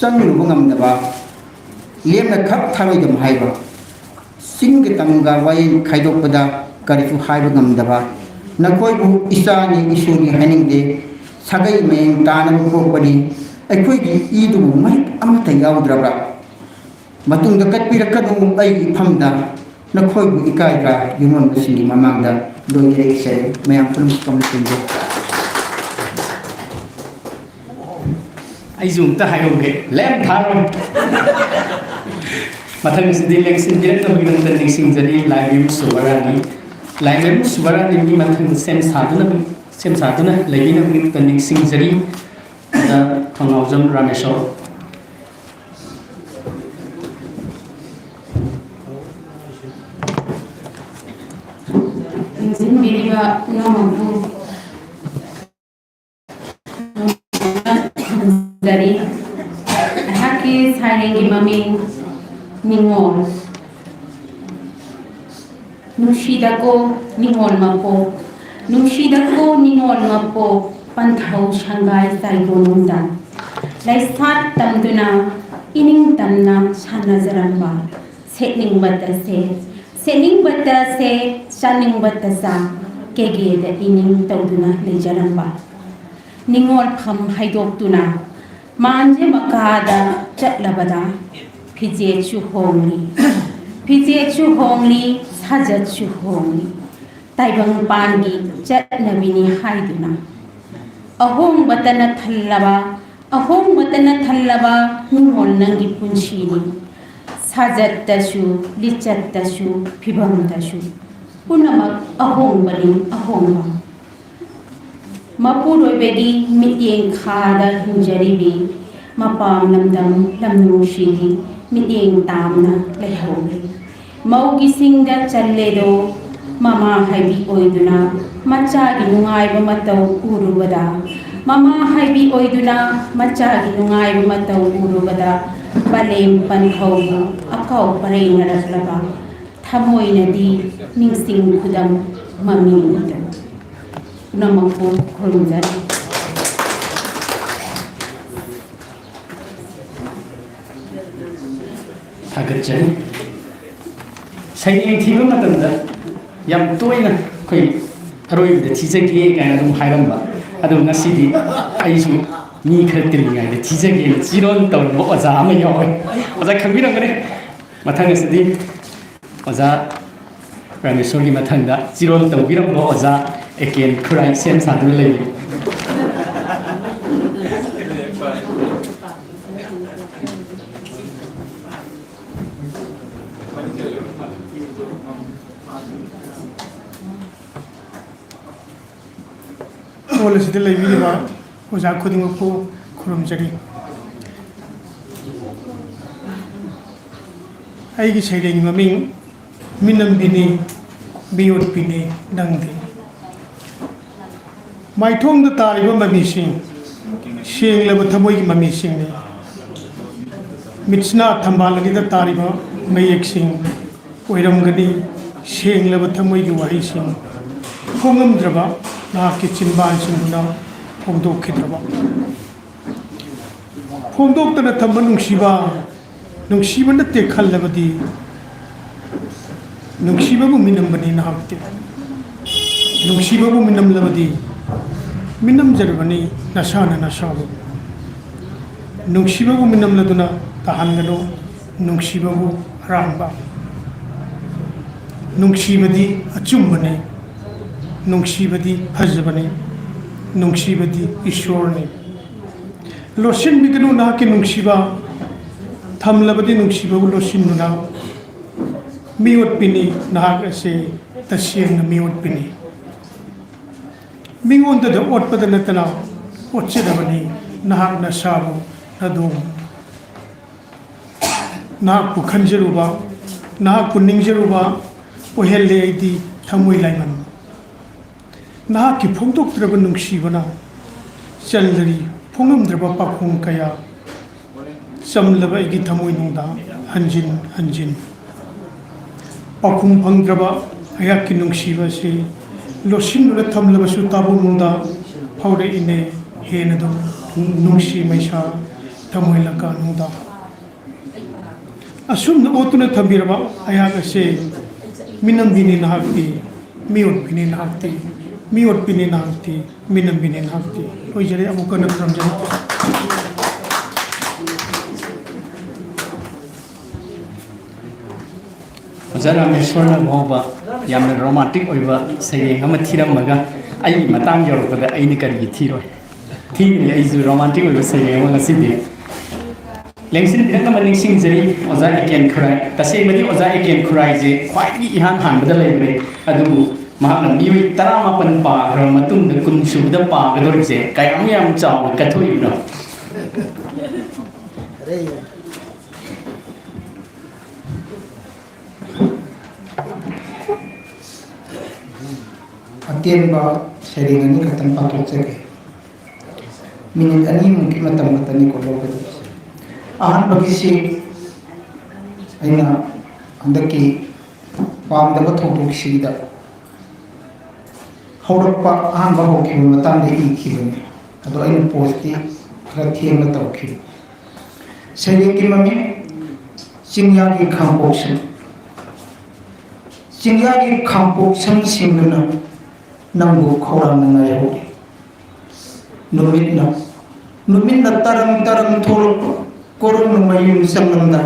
ꯆꯪꯂꯨꯕ ꯉꯝꯗꯕ ꯂꯦꯝꯅ ꯈꯛ ꯊꯥꯔꯣꯏꯗꯕ ꯍꯥꯏꯕ ꯆꯤꯡꯒ ꯇꯝꯒ ꯋꯥꯌꯦꯜ ꯈꯥꯏꯗꯣꯛꯄꯗ ꯀꯔꯤꯁꯨ ꯍꯥꯏꯕ ꯉꯝꯗꯕ ꯅꯈꯣꯏꯕꯨ ꯏꯆꯥꯅꯤ ꯏꯁꯨꯅꯤ ꯍꯥꯏꯅꯤꯡꯗꯦ ꯁꯥꯒꯩ ꯃꯌꯦꯡ ꯇꯥꯅꯕ ꯄꯣꯛꯄꯅꯤ ꯑꯩꯈꯣꯏꯒꯤ ꯏꯗꯨꯕꯨ ꯃꯍꯤꯛ ꯑꯃꯠꯇ ꯌꯥꯎꯗ꯭ꯔꯕ꯭ꯔꯥ ꯃꯇꯨꯡꯗ ꯀꯠꯄꯤꯔꯛꯀꯅꯨ ꯑꯩꯒꯤ ꯏꯐꯝꯗ ꯅꯈꯣꯏꯕꯨ ꯏꯀꯥꯏꯕ ꯌꯨꯝꯂꯣꯟꯕꯁꯤꯡꯒꯤ ꯃꯃꯥꯡꯗ ꯂꯣꯏꯖꯔꯛꯏꯁꯦ ꯃꯌꯥꯝ ꯄꯨꯝꯅꯃꯛ ꯀꯝꯂꯁꯤꯡꯁꯦ
ꯑꯩꯁꯨ ꯑꯝꯇ ꯍꯥꯏꯍꯧꯒꯦ ꯂꯦꯝ ꯊꯥꯔꯣꯏ ꯃꯊꯪꯁꯤꯗꯤ ꯌꯦꯡꯁꯤꯟꯕꯤꯔꯛꯅꯕꯒꯤꯗꯃꯛꯇ ꯅꯤꯡꯁꯤꯡꯖꯔꯤ ꯂꯥꯏꯃꯌꯨꯝ ꯁꯨꯕꯥꯔꯥꯅꯤ ꯂꯥꯏꯃꯌꯨꯝ ꯁꯨꯕꯥꯔꯥꯅꯤꯒꯤ ꯃꯊꯪꯗ ꯁꯦꯝ ꯁꯥꯗꯨꯅ ꯂꯩꯕꯤꯅꯕꯒꯤꯗꯃꯛꯇ ꯅꯤꯡꯁꯤꯡꯖꯔꯤ ꯑꯣꯖꯥ ꯊꯧꯅꯥꯎꯖꯝ ꯔꯥꯃꯦꯁꯣꯔ
ꯅꯤꯡꯁꯤꯡꯕꯤꯔꯤꯕ ꯄꯨꯝꯅꯃꯛꯄꯨ ꯈꯨꯔꯨꯝꯖꯔꯤ ꯑꯩꯍꯥꯛꯀꯤ ꯁꯩꯔꯦꯡꯒꯤ ꯃꯃꯤꯡ ꯅꯤꯡꯉꯣꯜ ꯅꯨꯡꯁꯤꯗꯀꯣ ꯅꯤꯡꯉꯣꯜ ꯃꯄꯣꯛ ꯅꯨꯡꯁꯤꯗꯀꯣ ꯅꯤꯡꯉꯣꯜ ꯃꯄꯣꯛ ꯄꯟꯊꯧ ꯁꯪꯒꯥꯏ ꯆꯥꯏꯒꯣꯅꯨꯡꯗ ꯂꯩꯁꯥꯠ ꯇꯝꯗꯨꯅ ꯏꯅꯤꯡ ꯇꯝꯅ ꯁꯥꯟꯅꯖꯔꯝꯕ ꯁꯦꯠꯅꯤꯡꯕꯇ ꯁꯦꯠꯅꯤꯡꯕꯇ ꯆꯥꯅꯤꯡꯕꯇ ꯆꯥ ꯀꯦꯒꯦꯗ ꯏꯅꯤꯡ ꯇꯧꯗꯨꯅ ꯂꯩꯖꯔꯝꯕ ꯅꯤꯡꯉꯣꯜꯐꯝ ꯍꯩꯗꯣꯛꯇꯨꯅ ꯃꯥꯟꯖꯦ ꯃꯀꯥꯗ ꯆꯠꯂꯕꯗ ꯐꯤꯖꯦꯠꯁꯨ ꯍꯣꯡꯂꯤ ꯁꯥꯖꯠꯁꯨ ꯍꯣꯡꯂꯤ ꯇꯥꯏꯕꯪꯄꯥꯟꯒꯤ ꯆꯠꯅꯕꯤꯅꯤ ꯍꯥꯏꯗꯨꯅ ꯑꯍꯣꯡꯕꯇꯅ ꯊꯜꯂꯕ ꯅꯤꯡꯉꯣꯜ ꯅꯪꯒꯤ ꯄꯨꯟꯁꯤꯅꯤ ꯁꯥꯖꯠꯇꯁꯨ ꯂꯤꯆꯠꯇꯁꯨ ꯐꯤꯕꯝꯗꯁꯨ ꯄꯨꯝꯅꯃꯛ ꯑꯍꯣꯡꯕꯅꯤ ꯑꯍꯣꯡꯕ ꯃꯄꯨꯔꯣꯏꯕꯒꯤ ꯃꯤꯠꯌꯦꯡ ꯈꯥꯗ ꯍꯤꯡꯖꯔꯤꯕꯤ ꯃꯄꯥꯝ ꯂꯝꯗꯝ ꯂꯝꯅꯨꯡꯁꯤꯒꯤ ꯃꯤꯠꯌꯦꯡ ꯇꯥꯝꯅ ꯂꯩꯍꯧꯔꯤ ꯃꯧꯒꯤꯁꯤꯡꯗ ꯆꯜꯂꯦꯗꯣ ꯃꯃꯥ ꯍꯥꯏꯕꯤ ꯑꯣꯏꯗꯨꯅ ꯃꯆꯥꯒꯤ ꯅꯨꯡꯉꯥꯏꯕ ꯃꯇꯧ ꯎꯔꯨꯕꯗ ꯄꯂꯦꯝ ꯄꯟꯊꯧꯕꯨ ꯑꯀꯥꯎ ꯄꯔꯩꯅꯔꯛꯂꯕ ꯊꯃꯣꯏꯅꯗꯤ ꯅꯤꯡꯁꯤꯡ ꯈꯨꯗꯝ ꯃꯃꯤꯡꯗ ꯄꯨꯝꯅꯃꯛꯄꯨ ꯈꯨꯔꯨꯝꯖꯔꯤ
थागतचरी सैरें थीब मतमदा याम तोयना कोई अरोइबदा थीजगे गाना दुम हायरंबा अदु ngasiदी आइसु मी खर तिलिङाइदा थीजगे चिरोन तौरबो ओजा अमा यावे ओजा खंबिरंगने मथांगसिदी ओजा रामेश्वरगी मथांदा चिरोन तौबिरंबो ओजा एकेन खुराई सेम सादु लेबी
ꯍꯣꯜ ꯑꯁꯤꯗ ꯂꯩꯕꯤꯔꯤꯕ ꯑꯣꯖꯥ ꯈꯨꯗꯤꯡꯃꯛꯄꯨ ꯈꯨꯔꯨꯝꯖꯔꯤ ꯑꯩꯒꯤ ꯁꯩꯔꯦꯡꯒꯤ ꯃꯃꯤꯡ ꯃꯤꯅꯝꯕꯤꯅꯤ ꯕꯤꯑꯣꯠꯄꯤꯅꯤ ꯅꯪꯗꯤ ꯃꯥꯏꯊꯣꯡꯗ ꯇꯥꯔꯤꯕ ꯃꯃꯤꯁꯤꯡ ꯁꯦꯡꯂꯕ ꯊꯃꯣꯏꯒꯤ ꯃꯃꯤꯁꯤꯡꯅꯤ ꯃꯤꯠꯁꯅꯥ ꯊꯝꯕꯥꯜꯒꯤꯗ ꯇꯥꯔꯤꯕ ꯃꯌꯦꯛꯁꯤꯡ ꯑꯣꯏꯔꯝꯒꯅꯤ ꯁꯦꯡꯂꯕ ꯊꯃꯣꯏꯒꯤ ꯋꯥꯍꯩꯁꯤꯡ ꯐꯣꯡꯉꯝꯗ꯭ꯔꯕ ꯅꯍꯥꯛꯀꯤ ꯆꯤꯟꯕꯥꯟꯁꯤꯡꯗꯨꯅ ꯐꯣꯡꯗꯣꯛꯈꯤꯗ꯭ꯔꯕ ꯐꯣꯡꯗꯣꯛꯇꯅ ꯊꯝꯕ ꯅꯨꯡꯁꯤꯕ ꯅꯨꯡꯁꯤꯕ ꯅꯠꯇꯦ ꯈꯜꯂꯕꯗꯤ ꯅꯨꯡꯁꯤꯕꯕꯨ ꯃꯤꯅꯝꯕꯅꯤ ꯅꯍꯥꯛꯇꯤ ꯅꯨꯡꯁꯤꯕꯕꯨ ꯃꯤꯅꯝꯂꯕꯗꯤ ꯃꯤꯅꯝꯖꯔꯕꯅꯤ ꯅꯁꯥꯅ ꯅꯁꯥꯕꯨ ꯅꯨꯡꯁꯤꯕꯕꯨ ꯃꯤꯅꯝꯂꯗꯨꯅ ꯇꯥꯍꯟꯒꯅꯨ ꯅꯨꯡꯁꯤꯕꯕꯨ ꯑꯔꯥꯟꯕ ꯅꯨꯡꯁꯤꯕꯗꯤ ꯑꯆꯨꯝꯕꯅꯤ ꯅꯨꯡꯁꯤꯕꯗꯤ ꯐꯖꯕꯅꯤ ꯅꯨꯡꯁꯤꯕꯗꯤ ꯏꯁꯣꯔꯅꯤ ꯂꯣꯠꯁꯤꯟꯕꯤꯒꯅꯨ ꯅꯍꯥꯛꯀꯤ ꯅꯨꯡꯁꯤꯕ ꯊꯝꯂꯕꯗꯤ ꯅꯨꯡꯁꯤꯕꯕꯨ ꯂꯣꯠꯁꯤꯟꯗꯨꯅ ꯃꯤꯑꯣꯠꯄꯤꯅꯤ ꯅꯍꯥꯛ ꯑꯁꯤ ꯇꯁꯦꯡꯅ ꯃꯤꯑꯣꯠꯄꯤꯅꯤ ꯃꯤꯉꯣꯟꯗꯗ ꯑꯣꯠꯄꯗ ꯅꯠꯇꯅ ꯑꯣꯠꯆꯗꯕꯅꯤ ꯅꯍꯥꯛ ꯅꯁꯥꯕꯨ ꯅꯗꯣꯝ ꯅꯍꯥꯛꯄꯨ ꯈꯟꯖꯔꯨꯕ ꯅꯍꯥꯛꯄꯨ ꯅꯤꯡꯖꯔꯨꯕ ꯑꯣꯏꯍꯜꯂꯦ ꯑꯩꯗꯤ ꯊꯃꯣꯏ ꯂꯥꯏꯃꯟ ꯅꯍꯥꯛꯀꯤ ꯐꯣꯡꯗꯣꯛꯇ꯭ꯔꯕ ꯅꯨꯡꯁꯤꯕꯅ ꯆꯜꯂꯔꯤ ꯐꯣꯡꯉꯝꯗ꯭ꯔꯕ ꯄꯥꯈꯣꯡ ꯀꯌꯥ ꯆꯝꯂꯕ ꯑꯩꯒꯤ ꯊꯃꯣꯏꯅꯨꯡꯗ ꯍꯟꯖꯤꯟ ꯍꯟꯖꯤꯟ ꯄꯥꯎꯈꯨꯝ ꯐꯪꯗ꯭ꯔꯕ ꯑꯩꯍꯥꯛꯀꯤ ꯅꯨꯡꯁꯤꯕ ꯑꯁꯤ ꯂꯣꯠꯁꯤꯟꯗꯨꯅ ꯊꯝꯂꯕꯁꯨ ꯇꯥꯕꯨꯡꯅꯨꯡꯗ ꯐꯥꯎꯔꯛꯏꯅꯦ ꯍꯦꯟꯅ ꯑꯗꯨꯝ ꯅꯨꯡꯁꯤ ꯃꯩꯁꯥ ꯊꯃꯣꯏ ꯂꯪꯀꯥꯅꯨꯡꯗ ꯑꯁꯨꯝꯅ ꯑꯣꯠꯇꯨꯅ ꯊꯝꯕꯤꯔꯕ ꯑꯩꯍꯥꯛ ꯑꯁꯤ ꯃꯤꯅꯝꯕꯤꯅꯤ ꯅꯍꯥꯛꯇꯤ ꯃꯤꯑꯣꯠꯄꯤꯅꯤ ꯅꯍꯥꯛꯇꯤ ꯃꯤꯑꯣꯠꯄꯤꯅꯤ ꯅꯍꯥꯛꯇꯤ ꯃꯤꯅꯝꯕꯤꯅꯤ ꯅꯍꯥꯛꯇꯤ ꯑꯣꯏꯖꯔꯦ ꯑꯃꯨꯛꯀ ꯍꯟꯅ ꯈꯨꯔꯨꯝꯖꯔꯤ
ओजा रामेश्वरना मौबा यामना रोमांटिक ओइबा सैरेंग अमा थिरमगा आई मतांग यौरकदा आइनि करगी थिरोय थिनि आइजु रोमांटिक ओइबा सैरेंग अमा ngasidi लेंसिन बिरंग मनिंग सिंगजरी ओजा एकेन खुराई तसेमदि ओजा एकेन खुराई जे ख्वाइगी इहान हानबदा लेबे अदुबु महाना मियोय 18 पाग्र मतुंग द कुनसुबदा पागदोरिजे कायम याम चाव कथोइनो
अतेंबा सैरेंग अनि खतम पाथोचगे मिनिट अनि मुकी मतम मतनी को लोगदि आहान बगिसी अइना अंदकी पामदब थोटोक्सीदा हौरप्पा आहान बहोकी मतांदे इखिबने अदो अइना पोस्टि खरा थेंगना तौखि सैरेंग की ममी चिंगयागी खांपोक्सन चिंगयागी खांपोक्सन सिंगना नंगु खौरांना नायहो नुमितना तरंग तरंग थोरक कोरोन मयुम संगंदा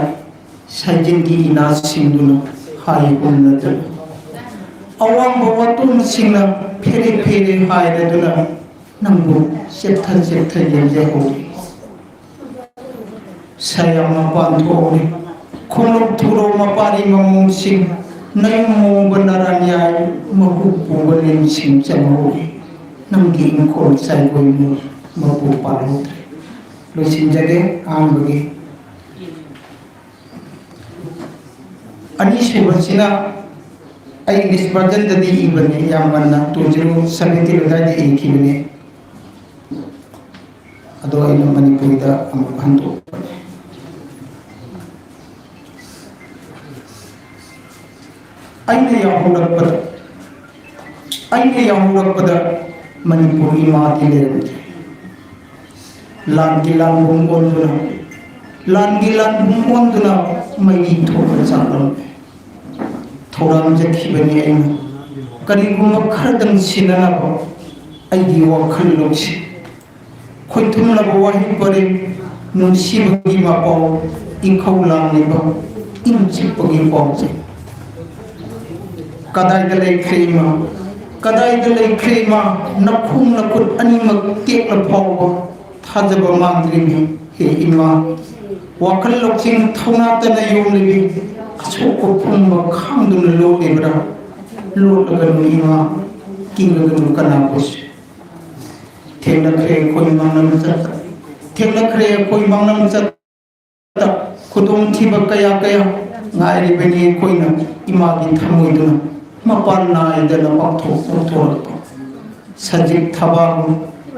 साइजिंगी इना सिंदुना हाई उन्नत अवांग बवतुन सिंगना फेरे फेरे हाय रदुना नंगु सेप्था सेप्था यंजे हो सायामा पांथोरे खोलोक थुरो मपारी ममुंग सिंग नई मोंग बनारान्याय मकु पुगलिन सिंग चमोरे नंगी इंकोल साइगोइमु मपु पालोtre लोसिन जगे आंबगे अनिशे बसिना आई इंग्लिश वर्जन ददी इबने यामना 2070 लदादे इखिबने अदो इन मणिपुरी दा अमुक हंतो अइने याहुरकपदा मणिपुरी माती लेरबे लांगी लांबुंग ओंदुना मई थोड़ा चालम थोड़ा जखिबनी अइना करिगुम खरदम सिननाबो अइगी वखल लोछि खोइथुमलब वाहि परे नुसिबगी मापाव इंखौलांनिबो इंचिपगी पावजे कदाइदा लेख्रेमा कदाइदा लेख्रेमा नखुम नकुट अनिमक तेक्ल फाव थाजब मांद्रिमी हे इमा वाखल लोचिंग थौनातन योमलिबी अछोको फुंब खांदुन लोगेब्रा लोटगनु इमा किंगगनु कनापुस थेंगलख्रे कोई मांगनम चत थेंगलख्रे कोई मांगनम चत खुदों थीब कया कया ngairibeni koina imagi thamoiduna mapan naidana paktho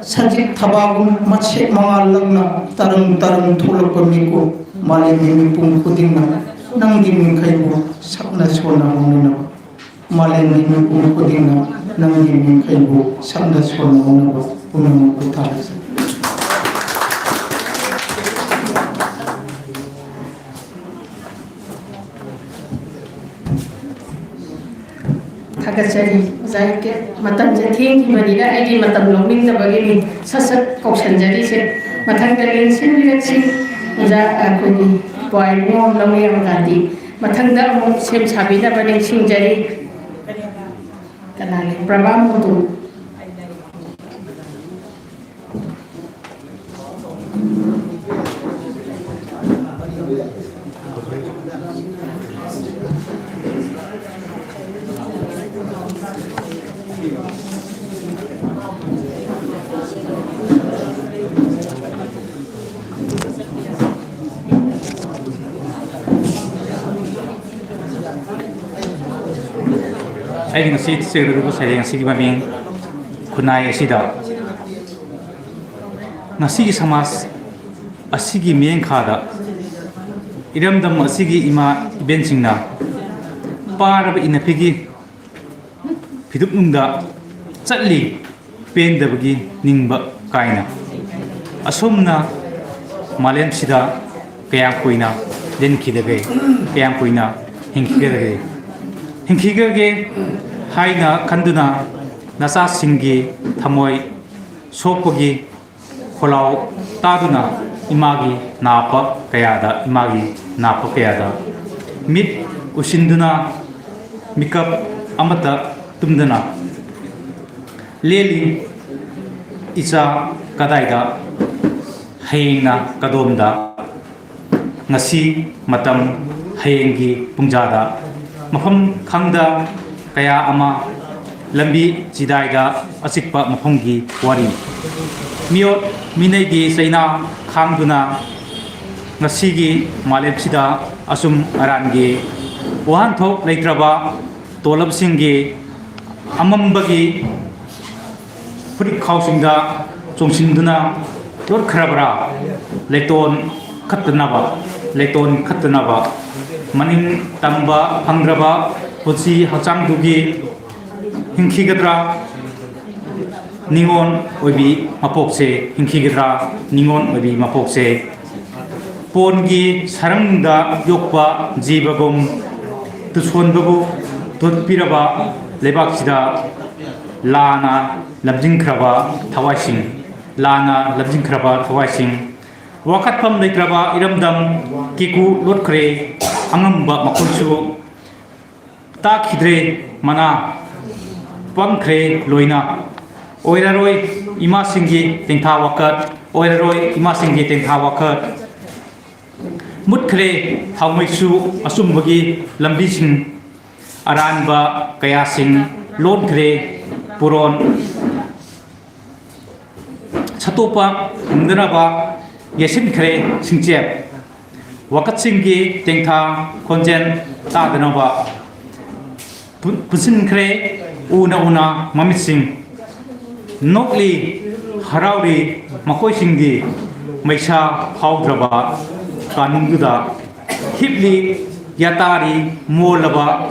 sajik thabagum mache mangalagna tarang tholapamiko malini mipung kudingna nangdi minkhaibu sakna sona honina malini mipung kudingna nangdi minkhaibu sakna sona honina punamu kutalasa
Kagachari zaike matam jathing manina aigi matam longning da bagini sasat koksanjari se mathang dalin sin biratsi ja akuni point ngom lami amgadi mathang da mo sem sabina baning singjari kanale prabam mutu
I think the city of the city Maming Kunai Sida Nasigi Samas Asigi Mien Kada Idam the Masigi Ima Benchina Par in a piggy Pidupunda Satli Pen the Bagi Ningba Kaina Asumna Malem Sida Kayakuina then Kidage Kayakuina Hinkigage Hinkigage Haina Kanduna Nasa Singi Tamoi Sopogi Kolau Taduna Imagi Napa Kayada Imagi Napa Kayada Mit Ushinduna Mikap Amata Tumdana Leli Isa Kadaida Hayina Kadomda Nasi Matam Hayengi Pungjada Mafam Kangda Kaya ama lambi jidaiga asikpa mafonggi wari miot minegi saina khangduna ngasigi malepsida asum arangi wahan thok leitraba tolab singgi amambagi purik khausingda chongsinduna lor kharabra leiton khatnaba maning tamba phangraba Putsi Hachang Dugi Hinkigadra Ningon Obi Mapokse Hinkigadra Ningon Obi Mapokse Pongi Sarangda Yokpa Jibagum Tushonbabu Tutpiraba Lebaksida Lana Labjinkraba Tawasing Lana Labjinkraba Tawasing Wakatpam Lekraba Iramdam Kiku Lotkre Angamba Makulsu Tak hidre mana pangkre loina oiraroi ima singi tengtha wakat oiraroi ima singi tengtha wakat mutkre thawmaisu asumbagi lambi sing aranba kaya sing lonkre puron chatopa umdanaba yesin kre singchep wakat singi tengtha konjen tadanaba Pusin kre una mamising nokli harauri makoi singdi maisha haudraba kanungduda hipli yatari molaba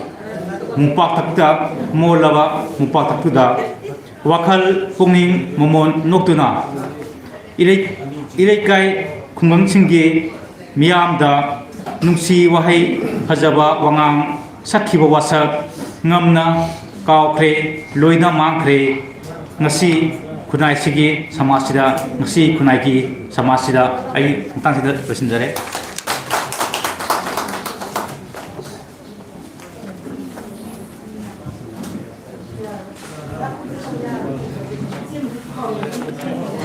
mupatakta molaba mupataktuda wakal punging momon noktuna ilai kai kungang singgi miyamda ꯅꯨꯡꯁꯤ ꯋꯥꯍꯩ ꯐꯖꯕ ꯋꯥꯉꯥꯡ ꯁꯛꯈꯤꯕ ꯋꯥꯁꯛ ꯉꯝꯅ ꯀꯥꯎꯈ꯭ꯔꯦ ꯂꯣꯏꯅ ꯃꯥꯡꯈ꯭ꯔꯦ ngasi khunai sigi samasida ngasi khunai ki samasida ai tang sida losinjare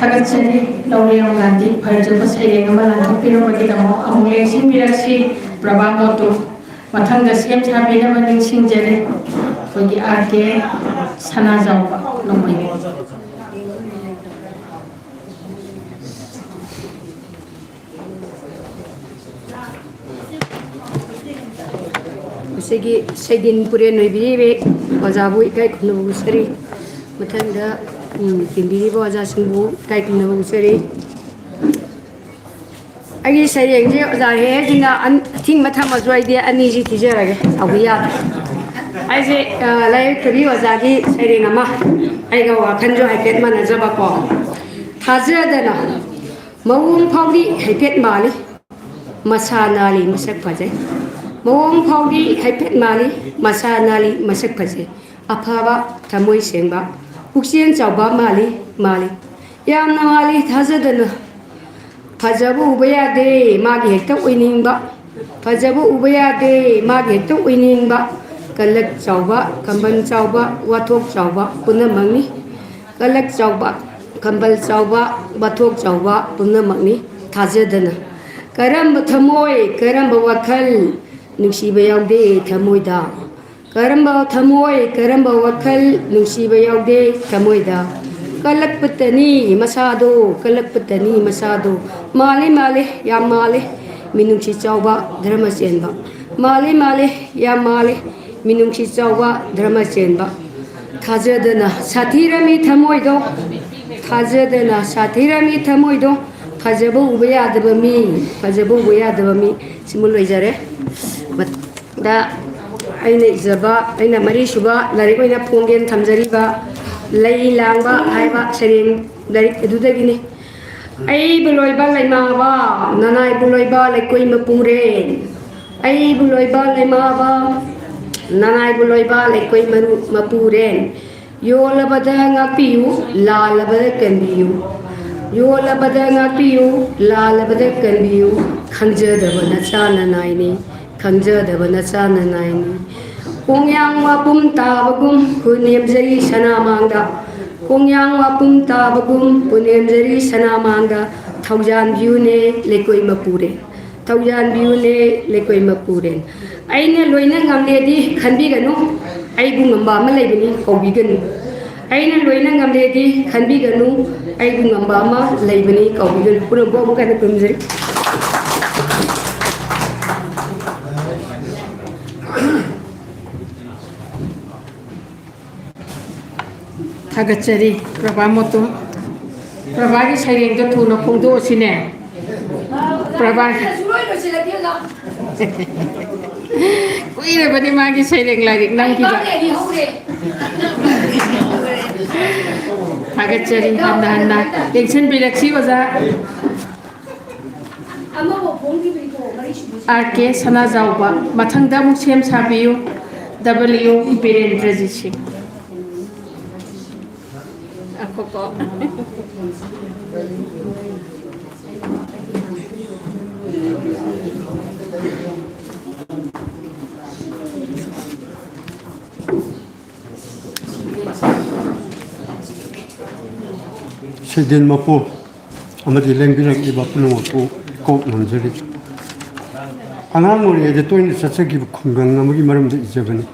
Thagatsari Lauriyam Gandhi Bharjaba Saireng ama lanthokpirabagidamo amuk lengsingbiraksi Prabha Motu mathangda sem sabinaba ningsingjare koigi RK Sanajauba Longmai
Segi Saidin Puren Noibiri Wazabu Kai Kunabu Sari Matanda Timbiri Waza Singbu Kai Kunabu Sari Agi Saireng je Zahe Jinga Ting Matham Azwai dia Aniji Tijaraga Awiya Aise Lai Kabi Wazagi Saireng ama Aiga Wakanjo Haipet Manajaba Ko Hazadana Mawung Pawdi Haipet Mali Masanali Masak Pajai Mawang Paudi Haipet Mali, Masa Nali, Masak Pase, Apava, Tamoy Semba, Uxian Chauba Mali, Mali. Yam Namali Tazadana Pajabu Ubaya de Magi Hector winning ba, Pajabu Ubaya de Magi Hector winning ba, Kalak Chauba, Kamban Chauba, Watok Chauba, Punamani, Kalak Chauba, Kambal Chauba, Batok Chauba, Punamani, Tazadana. Karamba Tamoy, Karamba Wakal. Nungsiba yaude thamoida karamba thamoy karamba wakal nungsiba yaude thamoida kalakpatani masado male ya male minungsi chauba dharma chenba male ya male minungsi chauba dharma chenba thajadana sathirami thamoido Fajabu ubaya adabami simuloi jare da aina izaba aina mari shuba lari koina phongen thamjariba lei langba haiba sereng lari edudagini ai buloiba laima ba nanai buloiba laikoi mapure ai buloiba laima ba nanai buloiba laikoi mapuren yolabada ngapiu lalabada kanbiu Yolabada ngapiu lalabada kanbiu khangjadaba nachana naini khangjadaba nachana naini kongyang wapum tabagum punemjari sanamangda kongyang wapum tabagum punemjari sanamangda thaujan biune lekoi mapure thaujan biune lekoi mapure aina loina ngamledi khanbiganu aigu ngamba ma leibini kobiganu aina loina ngamledi khanbiganu aigu ngamba ma leibini kobiganu purambo amukana kumjari Thagachari Prabha Motu Prabha ki saireng to thuna khongdo sine Prabha kuire bani ma ki saireng lagi nang ki Thagachari hanna tension bilaksi waza RK Sanajauba mathangda muk sem sabiyu W Birendra Singh Koko.
Sidin mapu amadi lengbirak iba puno mapu ko namjari angang ori ede toini satsaki khungang namagi maramda ijabani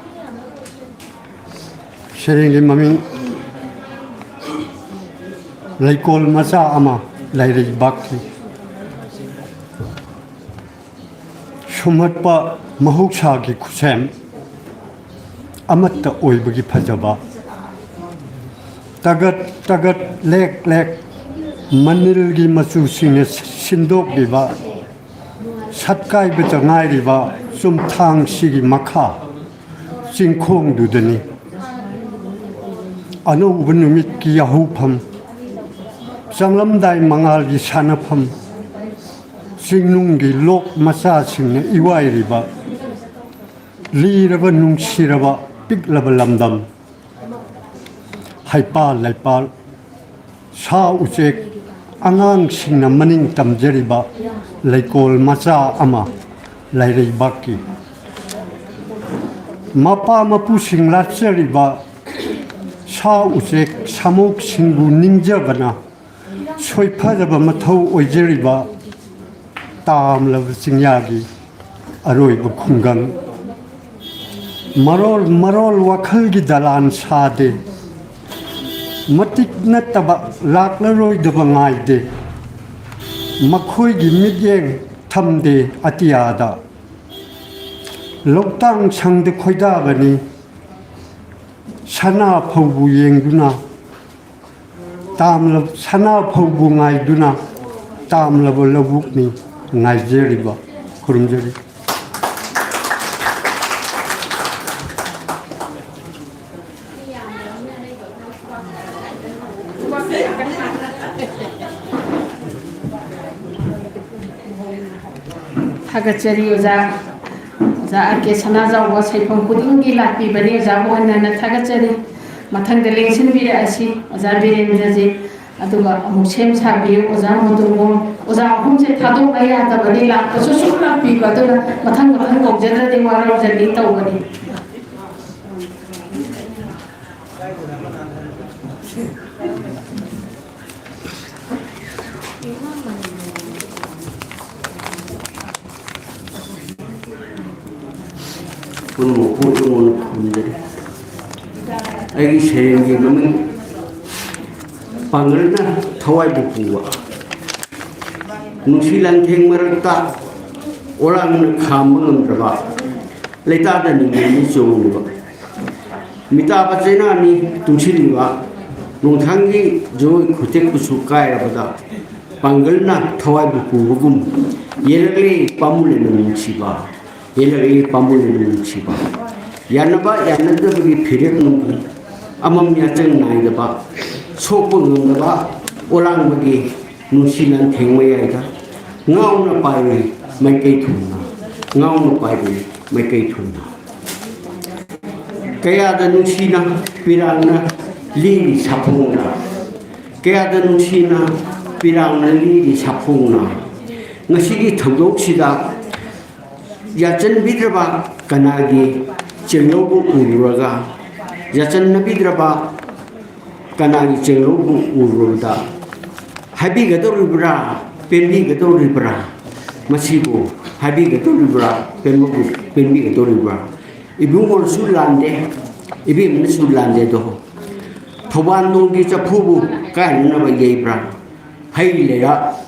serenge mamin Laikol masa ama lairi bakti shumatpa mahuksa ki khusem amatta oibagi phajaba tagat lek manil gi masu sine sindok diba satkai beta ngai diba sum thang sigi makha singkhong dudani anu bunumit ki yahu pham Sanglam dai mangal gi sanapam
Singnunggi lok masa singna iwairiba liraba nungsiraba piklaba lamdam haipal laipal sa ucek angang singna maning tamjariba laikol macha ama lairibaki mapa mapu singlatsariba sa ucek samok singbu ningjabana soiphajaba mathau oijariba tam lava singyagi aroi bu khungang marol wakhal gi dalan sade matik nataba lakla roi daba ngai de makhoi gi midyeng thamde atiada loktang changde khoida bani sana phaubu yengduna tamla sana phaubu ngai duna tamla bo labuk ni Nigeria, Kurumjari.
Thagachari oza ake sanaja wa saipam kudingi lapi bani oza bo nana thagachari mathang da lengsin bira asi oza birendra ji aduga amuk sem sabiyo oza modungo oza ahumse thadok aya ta bani la pasu sukla pi badura mathang kojadra de wara jali tawani
pun menjadi lagi saya yang memang panggilnya thawai buku nusilan theng merata orang khambang berapa leta dan ini jauh berapa mita bacana ni tunsili ba nungthangi jo khutek kusukai rabada panggilnya thawai buku hukum yelagli pamule nungsiba yelagli pamule nungsiba yanaba yanada bagi phirek nungki amam yachang naidaba sopung ngaba orang bagi nusilan theng mayaiga ngauna pai mai kai thuna ngauna pai mai kai thuna kaya da nusina pirangna li sapungna kaya da nusina pirangna li sapungna ngasigi thogok sida yachan bidraba kanagi chengobu ururaga yachan nabidraba kanagi chengobu ururda habi gadoribra penbi gadoribra masibo habi gadoribra penbi gadoribra ibungor sulande ibim sulande do thoban donggi chapubu kan na ba yeibra hailera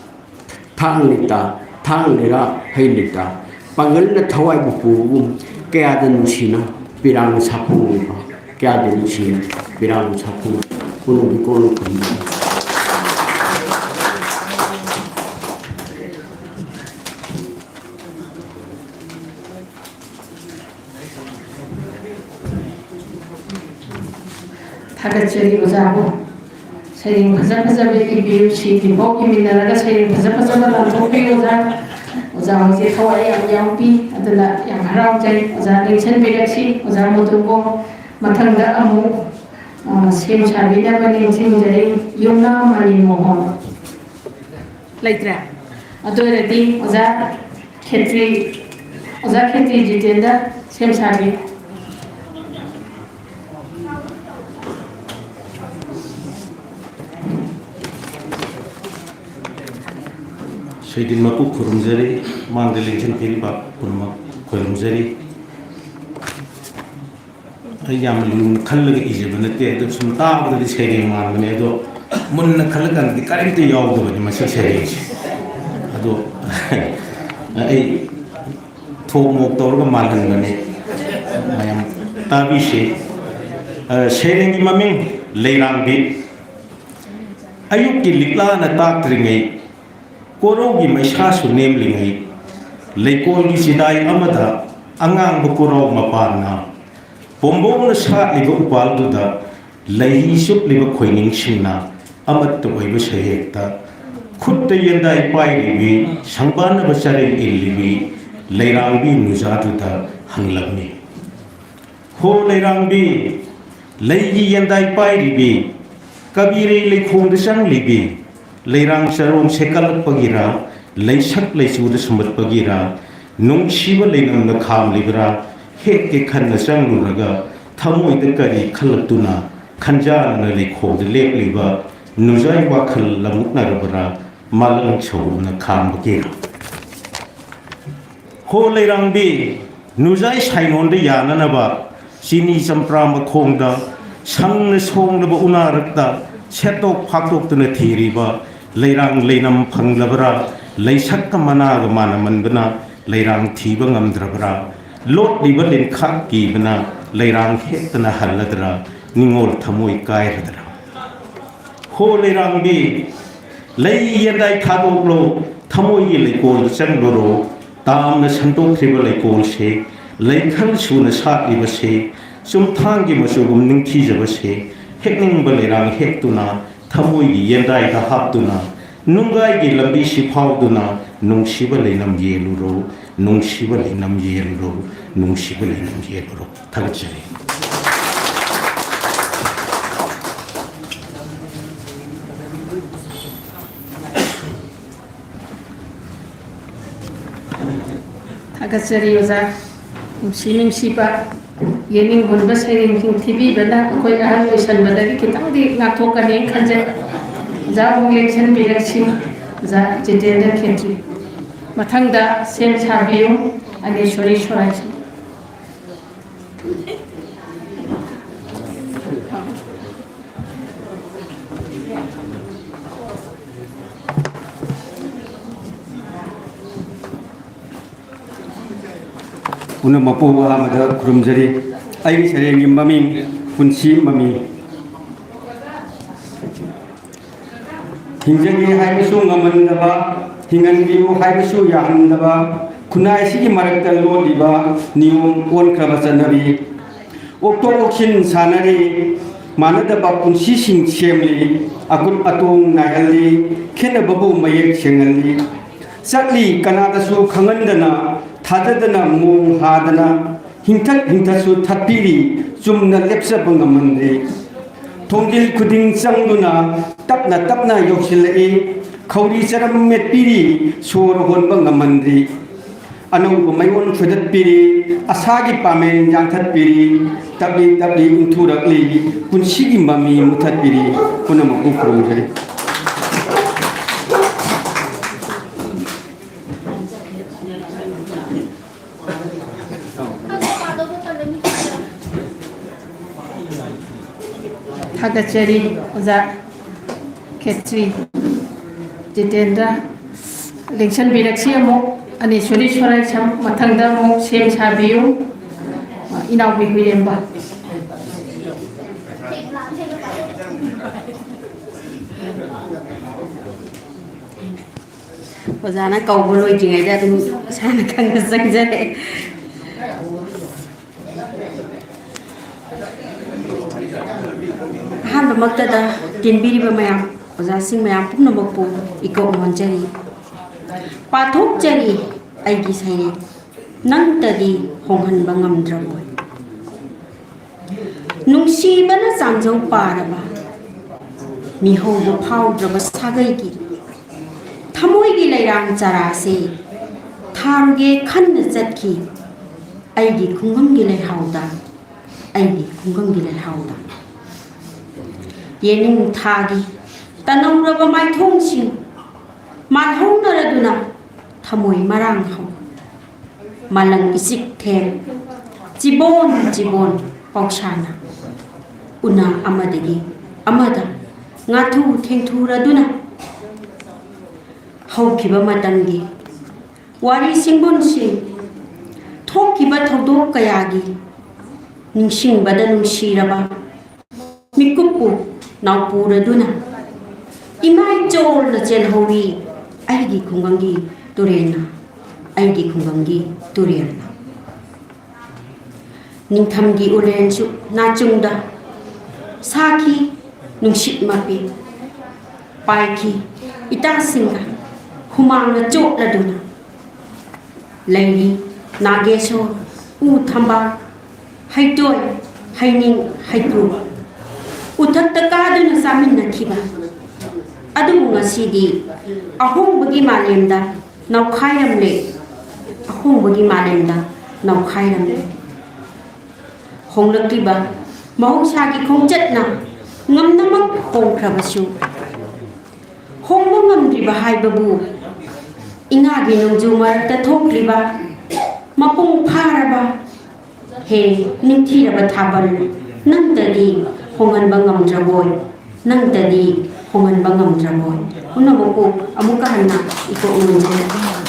thanglera hailita pangal na thawai bupu kaya dan sina pirang sapu kaya dan sina pirang sapu kuno bikono kuno
thagachari ozabu sairing bhaja be biu si timbo ki minaraga sairing bhaja la thopi oza hoje thawai yang pi adala yang harau jai oza lengsen beraksi oza motungo mathangda amu sem sabida bani lengsen jai yumna mani mohon laitra adoradi oza khetri jitenda sem sabi
Sayyidin maku kurumjari mangdeling kiri bab kurma kurumjari ayam lun khalga ije banate do sumta badali seri mangane do mun khalgan di karim te yaw do bani masih seri ado ai thok mok tor ga malhan gane ayam tabi se seri gi maming leirang bi ayuk ki likla na tak tringai Korogi maisha sunem lingai leikol gi sidai amada angang bukuro mapana bombong na sa liga upal duda lehi sup liga khoining singna amat to oiba sehekta
खुद यंदाई पाई संबान बचरे इल्लिबी लेरांबी नुजादुदा हंगलमी हो लेरांबी लेगी यंदाई पाई कबीरे लेखोंद संगलिबी लेरांग सरों shekel पगिरा Lesk लेसूद समत पगिरा नुंगशिब लेनम न खाम Libra हेक के खन संगुरगा थमोइद करी खलतुना खंजान न लेखोंद लेपलिबा नुजाई वाखल लमुकनरबरा मालंग छौन खाम बगिरा हो लेरांबी नुजाई साइनोंद याननबा सिनी चंप्रा मखोंदा संग सोंगब उनारक्ता सेटोक फाक्टोक्तन थीरीबा लेरांग लेनम फंगलबरा लेसक मनाग मानमनबना लेरांग थीब ngamद्रबरा लोट लिब लिनखाक कीबना लेरांग हेक्तना हल्लदरा निंगोल थमोई कायरदरा हो लेरांबी लई यंदाई थादोकलो थमोई लेकोल चंगलोरो तामन संतोक्रिब लेकोल से लेखल सुन सालिब से सुमथांगी मसुगुम निंगथीजब से हेक्निंग लेरांग हेक्तुना थमोई यंदाई दा हापतुना नुंगाई गी लंबी सिफावदुना नुंगसिब लेनम येलुरो नुंगसिब लेनम येलुरो नुंगसिब लेनम येलुरो थागचरी
थागचरी ओजा नुंसिनिंग सिबा येनिंग गुनबा सैरिंग थिबी बना कोई अहल लोइसनबदगी खितांदी नाथोकने खंजे जा इलेक्शन बिरक्सिंग जा जितेंद्र खेत्री मथंगदा सेम साबियो अनेश्वरी स्वराज
पुनः मपो अहमद खुरुमजरी आई सरेंगी ममिंग पुंसी ममी हिंजगी हाइबसु ngमनदबा हिंगनगिउ हाइबसु याहनदबा खुनाई सिगी मरकता लोदिबा नियम ओनख्रबा चनबी ओक्टो ओक्सिन सानरी मानदबा पुंसी सिंग सेमली अकुट अतोंग नायहली खेनबबु मयेक सेंगली चटली कनादसु खंगनदना थाददना मोंग हादना हिंथक हिंथसु थपीरी चुमना लेप्सब ngमनदे थोंगिल खुदिंग चंगदुना तपना तपना योक्सिलई खौरी चरम मेटपीरी सोर होनब ngमनदे अनौब मयोन खुदतपीरी असागी पामेन यांथतपीरी तबी तबी इंथुरकली पुंसीगी ममी मुथतपीरी पुनमकु खुरुमजरी
थागचरी ओजा खेत्री जितेंद्र इलेक्शन बिरक्सी अनेश्वरी स्वराज सम मथंगदा सेम साबियो इनाउबी हुइरेंबा
ओजाना कौबो लोइजिङैदा दुम साना खंग संजरे अहम मक्तदा किनबीरीब मयाम ओजासिंग मयाम पुनमकपु इको मोनजरी पाथोकजरी आइगी साइने नंतदी होंहनबा ngamद्रबोय नुंसीबना चांजौ पारबा मिहौबो फाउद्रबा सागैगी थमोइगी लेरांग चरासे थारुगे खन्न चतखी आइगी खुंगमगी लेहाउदा आइगी खुंगमगी लेहाउदा येनिंग थागी तनौरबा माइथोंसिंग मानहौनरदुना थमोइ मरांग हौ मालंग इसिक थेम चिबोन चिबोन पौशाना उना अमदगी अमदा ngathu thengthuraduna haukiba matangi wari singbon sing thokiba thodok kayagi ningsing bada nungsiraba mikupu naupuraduna imai chol na chelhowi aigi khungangi turena aigi khungangi turena ningthamgi ulenchu nachungda saki nungsit mapi paiki ꯏꯇꯥꯁꯤꯡꯒ ꯍꯨꯃꯥꯡꯅ ꯆꯣꯠꯂꯗꯨꯅ ꯂꯩꯔꯤ ꯅꯥꯒꯦꯁꯣꯔ ꯎ ꯊꯝꯕꯥꯜ ꯍꯩꯇꯣꯏ ꯍꯩꯅꯤꯡ ꯍꯩꯀ꯭ꯔꯨ ꯎꯊꯛꯇ ꯀꯥꯗꯨꯅ ꯆꯥꯃꯤꯟꯅꯈꯤꯕ ꯑꯗꯨꯕꯨ ꯉꯁꯤꯗꯤ ꯑꯍꯣꯡꯕꯒꯤ ꯃꯥꯂꯦꯝꯗ ꯅꯧꯈꯥꯏꯔꯝꯂꯦ ꯑꯍꯣꯡꯕꯒꯤ ꯃꯥꯂꯦꯝꯗ ꯅꯧꯈꯥꯏꯔꯝꯂꯦ ꯍꯣꯡꯂꯛꯂꯤꯕ ꯃꯍꯧꯁꯥꯒꯤ ꯈꯣꯡꯆꯠꯅ ꯉꯝꯅꯃꯛ ꯍꯣꯡꯈ꯭ꯔꯕꯁꯨ ꯍꯣꯡꯕ ꯉꯝꯗ꯭ꯔꯤꯕ ꯍꯥꯏꯕꯕꯨ ꯏꯉꯥꯒꯤ ꯅꯣꯡꯖꯨ ꯃꯔꯛꯇ ꯊꯣꯛꯂꯤꯕ ꯃꯄꯨꯡ ꯐꯥꯔꯕ ꯍꯦ ꯅꯤꯡꯊꯤꯔꯕ ꯊꯥꯕꯜ ꯅꯪꯇꯗꯤ ꯍꯣꯡꯍꯟꯕ ꯉꯝꯗ꯭ꯔꯕꯣꯏ ꯅꯪꯇꯗꯤ ꯍꯣꯡꯍꯟꯕ ꯉꯝꯗ꯭ꯔꯕꯣꯏ ꯄꯨꯝꯅꯃꯛꯄꯨ ꯑꯃꯨꯛꯀ ꯍꯟꯅ ꯏꯀꯣꯛ ꯅꯤꯡꯖꯔꯤ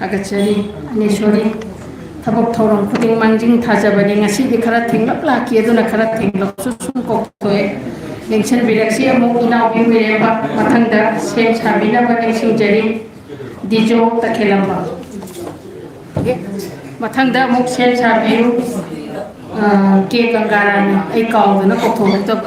थागतचरी अनेश्वरी थबक थौरम खुदिंग मांजिंग थाजबनी ngasi खरा थेंगलप लाकी अदुना खरा थेंगलप सुसुम कोक्थोए नेंशन बिरक्सी अमुक इनाव बिरेबा मथंगदा सेम साबिनाबा नेंसिंजरी दिजो तखेलंबा मथंगदा अमुक सेम साबियु के गंगारानी आई काउदना कोक्थोतब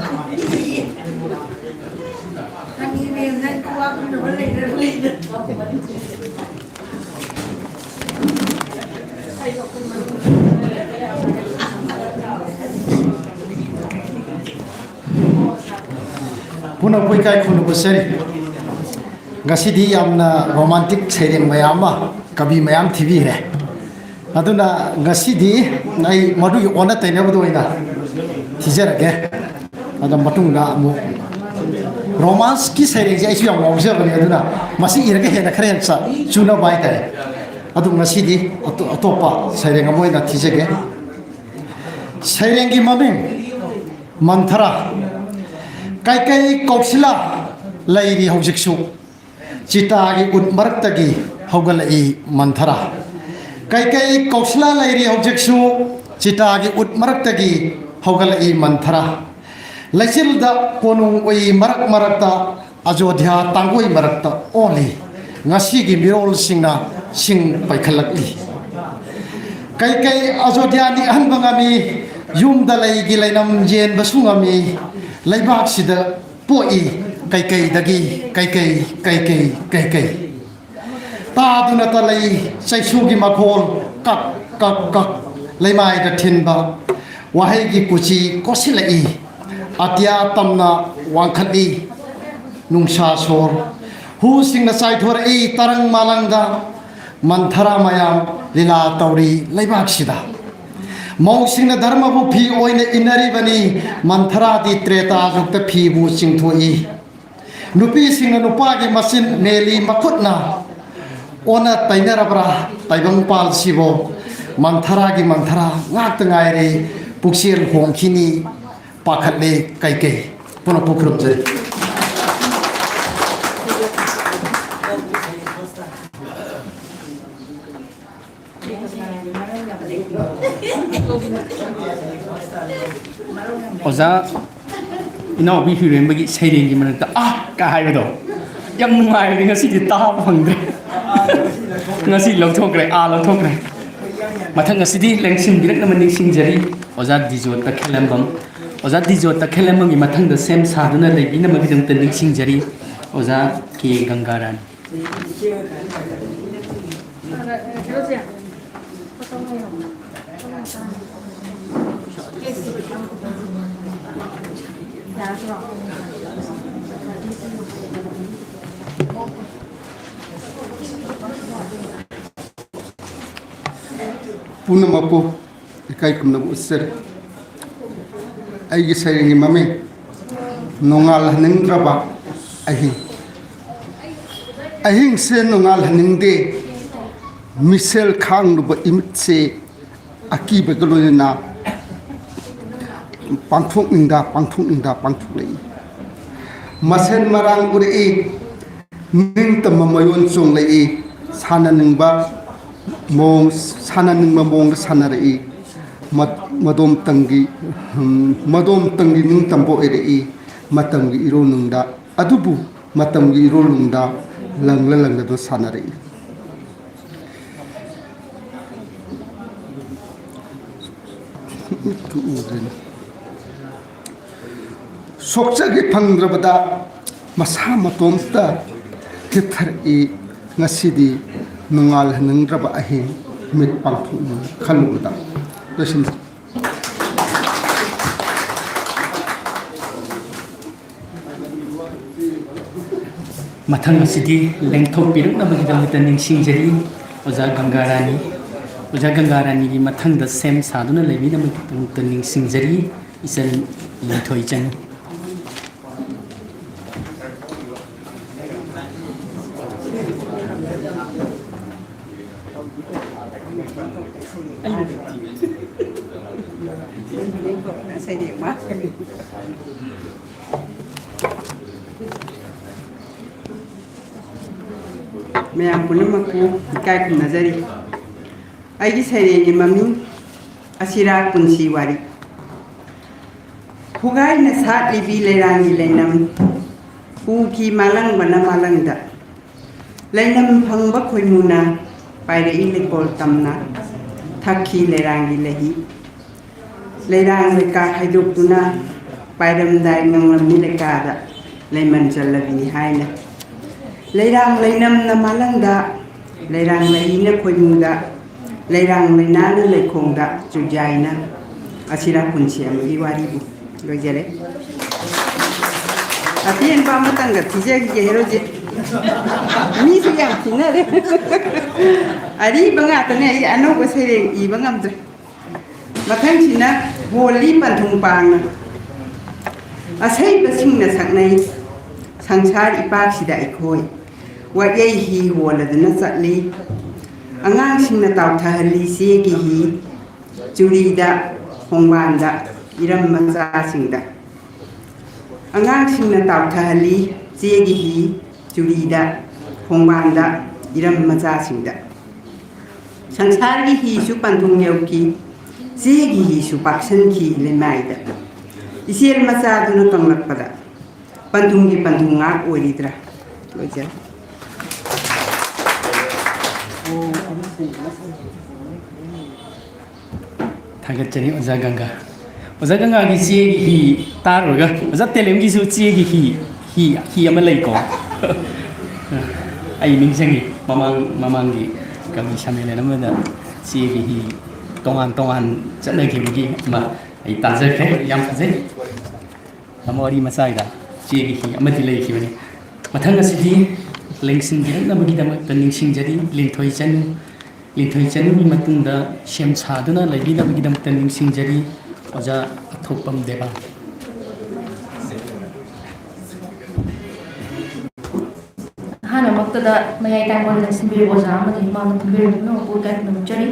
पुनः कोई काय खुन बसरी गसिदी यामना रोमांटिक सेरेंग मयामा कवि मयाम थीबी रे अदुना गसिदी नाई मडु ओना तैनबदो इना थिजरगे अदा मतुंगा अमु रोमांस की सेरेंग जे आइसु याम मौजबने अदुना मसी इरगे हेना खरेंसा चुना बाय तारे अदु गसिदी अतोपा सेरेंग अमोइना थिजगे सेरेंगी ममिंग मंथरा कई कई कौशला लैरी हौजिकसु चितागी उट मरक्तगी हौगलई मंथरा कई कई कौशला लैरी हौजिकसु चितागी उट मरक्तगी हौगलई मंथरा लैसिलदा कोनुंग ओई मरक मरक्ता अयोध्या तांगोई मरक्ता ओली ngasi mirol singna sing paikhalakli कई कई अयोध्या नि अहनबंगामी युम दलाई gi lainam jen basungami लेबाक सिदा पोई कई कई दगी कई कई कई कई कई कई तादुना तलई सैसुगी मखोल कक कक कक लेमाई द थिनबा वाहेगी कुची कोसिलई अत्या तमना वांखली नुंसा सोर हु सिंगना साइथोरई तरंग मालंगा मंथरा मयाम लीला तौरी लेबाक सिदा मौसिंग धर्मबु फी ओइने इनरिबनी मंथरा दी त्रेता जुक्त फीबु चिंथोई नुपी सिंग नुपागी मसिन मेली मखुतना ओना तैनरबरा तैबंग पाल सिबो मंथरा की मंथरा ngact ngaire पुक्सिर होंखिनी पाखले कैके पुनः पुखरुम जे
ओजा इनाव बी हिरेंबगी सैरेंगी मनता आ का हाइबदो यम नुंगाइबदि ngasi ता फंगद्रे ngasi लौथोकरे आ लौथोकरे मथंग ngasi लेंसिन बिरक नमनिंग सिंजरी ओजा दिजोत ता खेलंबम ओजा दिजोत ता खेलंबगी मथंग द सेम सादुना लेबिना मगिदम ता निंग सिंजरी ओजा के गंगारान
पुनः मपो इकाई कुमना उसर आई सैरेंगी ममे नोंगाल हनिंद्रबा अहिंग अहिंग से नोंगाल हनिंगदे मिसेल खांगलुब इमित से अकी बगलोना पांथोक पांथोक लई मसेन मरांग उरे निंग तम मयोन चोंग लई साना निंगबा मोंग साना निंगबा मोंग साना रई मदोम तंगी निंग तंबो एरई मतंगी इरो नुंगदा अदुबु मतंगी इरो नुंगदा लंगला लंगदा दो साना रई udrin sokcha gi phangrabada masa matomta kithar e ngasidi nungal hanangraba ahe mit pangthu khaluda dosin
mathang asidi lengthok piruk na bagidam taning singjari oja gangarani gi mathang da sem saduna lebi na taning singjari isan lithoi chan
मैम पुनमकु इकाय खुनजरी आइगी सैरेंगी mummy असिरा पुंसी वारी हुगाई न साथ लिबी लेरांगी लेनम हुकी मालंग बना मालंग दा लेनम फंगबा खोइमुना पाइरे इलेकोल तमना थकी लेरांगी लेही लेरांग लेका हाइदोक्तुना पाइरम दाई नंगलमी लेकादा लेमन चलबी हाइना लेरांग लेनम न मालंगदा लेरांग लेहिना खोइमुदा लेरांग लेनाना लेखोंदा जुजाइना असिरा पुंसी अमगी वारीबु लोइजरे अतियन पामा तंग थिजे की हेरोजे मी सुया थिनरे अरी बंगा तने अनो को सेरे ई बंगमद्रे मथंग सिना होली पंथुंग पांगना असै बसिंगना सकनै संसार इपाक्सिदा इखोय वायै ही होलदना चटली अङांसिंगना ताउथहली सेगी ही चुरीदा होंगबानदा इरम मचासिंगदा अङांसिंगना ताउथहली सेगी ही चुरीदा होंगबानदा इरम मचासिंगदा संसार की ही सु पंथुंग यौकी सेगी ही सु पाक्सन की लेमाइदा इसेल मचादुना कंगलकपदा पंथुंगी पंथुंगा ओरिद्रा लोइजा
थागतचनी ओजा गंगा की चे ही तारोगा ओजा तेलेम की सु चे की ही अमा लैको आई निंगसंगी ममांग की कमी शामिल नमदा चे की ही तोंगान चलखिबगी मा आई ताजखे याम फजे अमोरी मसाइदा चे की ही अमति लैखिबनी मथंग असि लेंसिन गिरनबगीदमक्ता निंगसिंजरी लिंथोई चनु की मतुंगदा शेम सादुना लैबीनबगीदमक्ता निंगसिंजरी ओजा अथोपम देबा
हाना मक्तदा मयाई टाइमोन सिंबिर ओजा अमदि मानो पिबिर नो पोटाक नमचरी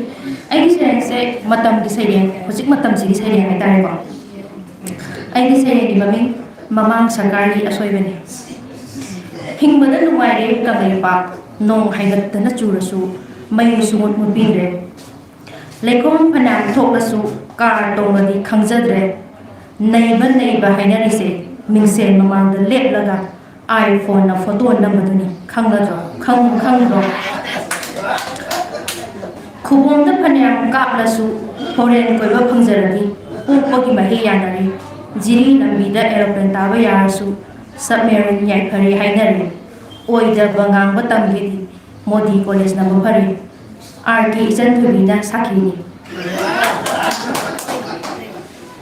आइगी सेरेंग से मतम की सेरेंग होजिक मतम सिगी सेरेंग हाइतारे को आइगी सेरेंग की ममिंग ममांग सरकार की असोइबने हिंगबदा नुवाइरे कबैपा नोंग हाइगतना चुरसु मयु सुमुत मुबीरे लेकोम फनाम थोकसु कार तोंगदी खंगजद्रे नैबा हाइनरिसे मिंगसे ममांग लेपलगा आईफोन ना फोटो नंबदुनी खंगजो खंगजो खुबोंद फनाम कापलसु फोरेन कोइबा फंगजरदी पोपोगी मही यानरी जिरी लंबीदा एरोप्लेन ताबा यारसु सबमेरिन याइफरी हाइनरी ओइदा बंगांग बतंगेदी मोदी कॉलेज ना मफरी आर के इचन थुबीना साखीनी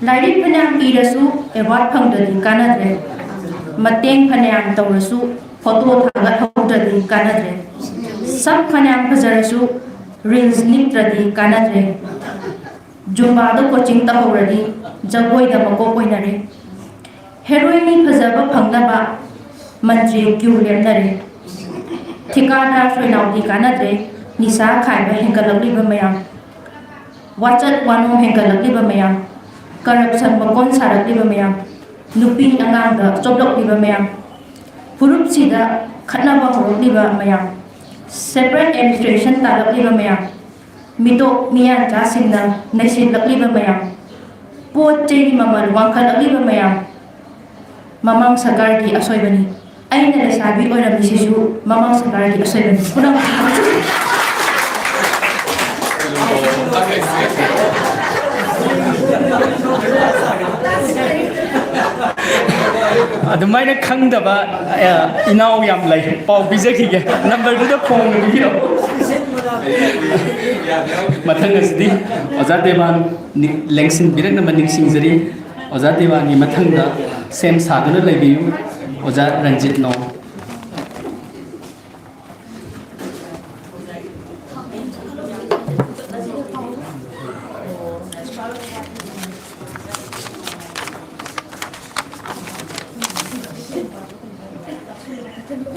लाइरिक फनाम पीरसु एवार्ड फंगददी कानद्रे मतेंग फनाम तौरसु फोटो थागत हौददी कानद्रे सब फनाम फजरसु रील्स निकद्रदी कानद्रे जुम्बादो कोचिंग तहौरदी जगोइदा मकोक ओइनरे हेरोइनी फजबा फंगनबा मंत्री क्यू लेमनरे ठिकादार सोइनाउदी कानद्रे निसा खाइबा हेंगलकलिबा मयाम वाचत वानो हेंगलकलिबा मयाम करप्शन मकोन सारकलिबा मयाम नुपी अंगांगदा चोपलकलिबा मयाम फुरुपसिदा खतनाबा होरकलिबा मयाम सेपरेट एडमिनिस्ट्रेशन तालकलिबा मयाम मितो मिया जासिंगना नैसिलकलिबा मयाम पोट चेनी ममल वांखलकलिबा मयाम ममांग सरकार की असोइबनी अइना लेसाबी ओइरमसिसु ममांग सरकार की असोइबनी पुनः
ꯑꯗꯨꯃꯥꯏꯅ ꯈꯪꯗꯕ ꯏꯅꯥꯎ ꯌꯥꯝ ꯂꯩ ꯄꯥꯎ ꯄꯤꯖꯈꯤꯒꯦ ꯅꯝꯕꯔꯗꯨꯗ ꯐꯣꯟ ꯄꯤꯕꯤꯔꯛꯑꯣ ꯃꯊꯪ ꯑꯁꯤꯗꯤ ꯑꯣꯖꯥ ꯗꯦꯕꯥꯟ ꯂꯦꯡꯁꯤꯟꯕꯤꯔꯛꯅꯕ ꯅꯤꯡꯁꯤꯡꯖꯔꯤ ꯑꯣꯖꯥ ꯗꯦꯕꯥꯟꯒꯤ ꯃꯊꯪꯗ ꯁꯦꯝ ꯁꯥꯗꯨꯅ ꯂꯩꯕꯤꯌꯨ ꯑꯣꯖꯥ ꯔꯟꯖꯤꯠ ꯅꯣ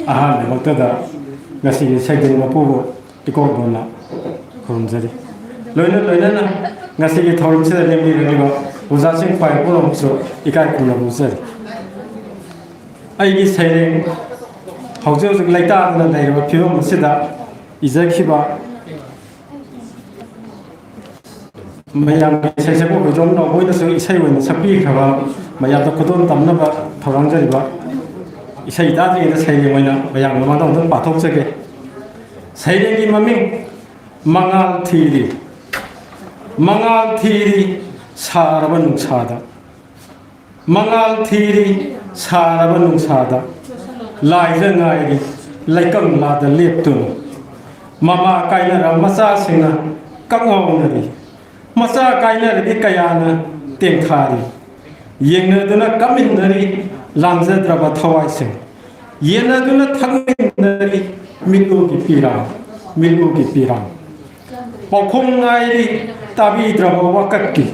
ꯑꯍꯥꯟꯕꯃꯛꯇꯗ ꯉꯁꯤꯒꯤ ꯁꯩꯗꯦꯡ ꯃꯄꯨꯕꯨ ꯏꯀꯣꯛꯗꯨꯅ ꯈꯨꯔꯨꯝꯖꯔꯤ ꯂꯣꯏꯅꯅ ꯉꯁꯤꯒꯤ ꯊꯧꯔꯝꯁꯤꯗ ꯂꯦꯡꯕꯤꯔꯤꯕ ꯑꯣꯖꯥꯁꯤꯡ ꯈ꯭ꯋꯥꯏ ꯄꯨꯝꯅꯃꯛꯁꯨ ꯏꯀꯥꯏ ꯈꯨꯝꯅꯕ ꯎꯠꯆꯔꯤ ꯑꯩꯒꯤ ꯁꯩꯔꯦꯡ ꯍꯧꯖꯤꯛ ꯍꯧꯖꯤꯛ ꯂꯩꯇꯥꯗꯅ ꯂꯩꯔꯤꯕ ꯐꯤꯕꯝ ꯑꯁꯤꯗ ꯏꯖꯈꯤꯕ ꯃꯌꯥꯝꯒꯤ ꯁꯩꯁꯛꯄ ꯍꯣꯏꯗꯣꯛ ꯅꯥꯎꯕꯣꯏꯅꯁꯨ ꯏꯁꯩ ꯑꯣꯏꯅ ꯁꯛꯄꯤꯈ꯭ꯔꯕ ꯃꯌꯥꯝꯗ ꯈꯨꯗꯣꯜ ꯇꯝꯅꯕ ꯊꯧꯔꯥꯡꯖꯔꯤꯕ इसाई दादरी सैरे मैं ममांग पाथोचगे सैरे ममिंग मंगाल थीरी सारब नुसाद मंगाल थीरी सारब नुसाद लाइजनाई लैकम लाद लेप्तुन ममा कायनर मचा सिंह कंगौनरी मचा कायनरदी कयाना तेंखारी येंगनदुना कमिन्नरी लांजद्रब थवाइसिंग येनदुना थंगनरी मिलुगी पीरांग पौखोंगायरी ताबीद्रब वकक्की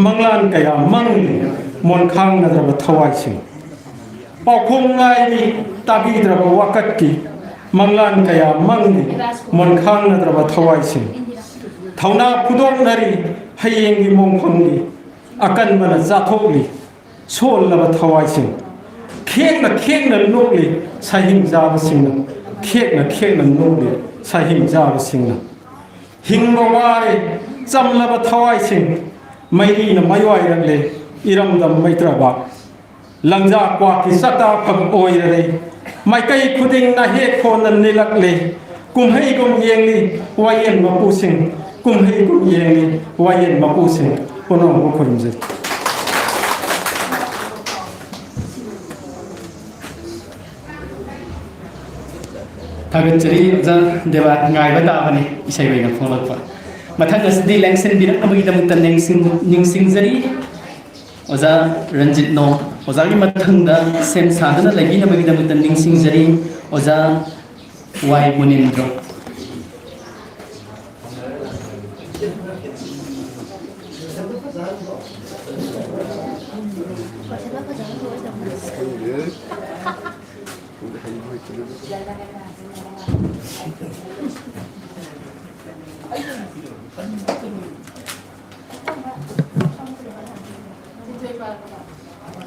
मंगलान कया मंगली मोनखांगद्रब थवाइसिंग पौखोंगायरी ताबीद्रब वकक्की मंगलान कया मंगली मोनखांगद्रब थवाइसिंग थौना फुदोंनरी हयेंगी मोंफंगी अकनबना जाथोगली सोलब थवाइसिंग खेंना नोगली साहिंग जाबसिंगना खेंना नोगली साहिंग जाबसिंगना हिंग वारे चमलब थवाइसिंग मैरीना मयोइरले इरमदम मैत्रबा लंजा क्वाकी सता फम ओइरले माइकई खुदिंगना हे खोन निलकले कुम्हैगुम येंगली वायेन मपुसिंग कुम्हैगुम येंगली वायेन मपुसिंग पुनः खुरुमजे
थागतरी ओजा देवा गायबा दाबने इसै बैना फोंलकपा मथंग असदि लेंसन बिरकबगिदमत निंसिंजरी ओजा रंजित नो ओजागी मथंगदा सेम सादना लगिनबगिदमत निंसिंजरी ओजा वाई मुनिंद्र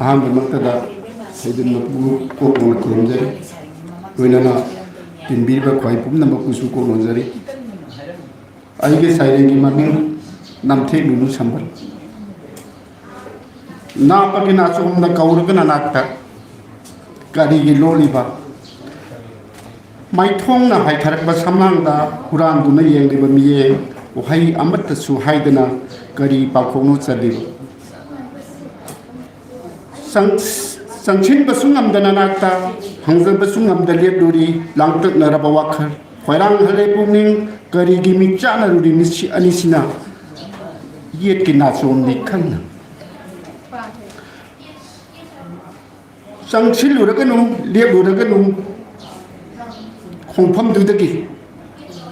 अहमदमक्तदा सैदन मपू को खुरुमजरी लोइनना तिनबीरबा ख्वाई पुमनमकुसु को नोजरी आइगे साइरेंगी ममिंग नमथे नुनु संबल नापगे नाचोमना कौरगना नाकता करिगी लोलिबा माइथोंना हाइथारकबा सामनांगदा हुरानदुना येंगलिबा मिये वहाई अमतसु हाइदना करी पाखोंनो चलिबा संचिन बसुंगमदना नाकता हंजन बसुंगमदा लेपदुरी लांगतकनरबा वाखर खैरांग हले पुनिंग करिगी मिचानरुरी मिसि अनिसिना येतकी नाचोमनि खंना संचिलुरगनु लेपलुरगनु खोंफमदुदगी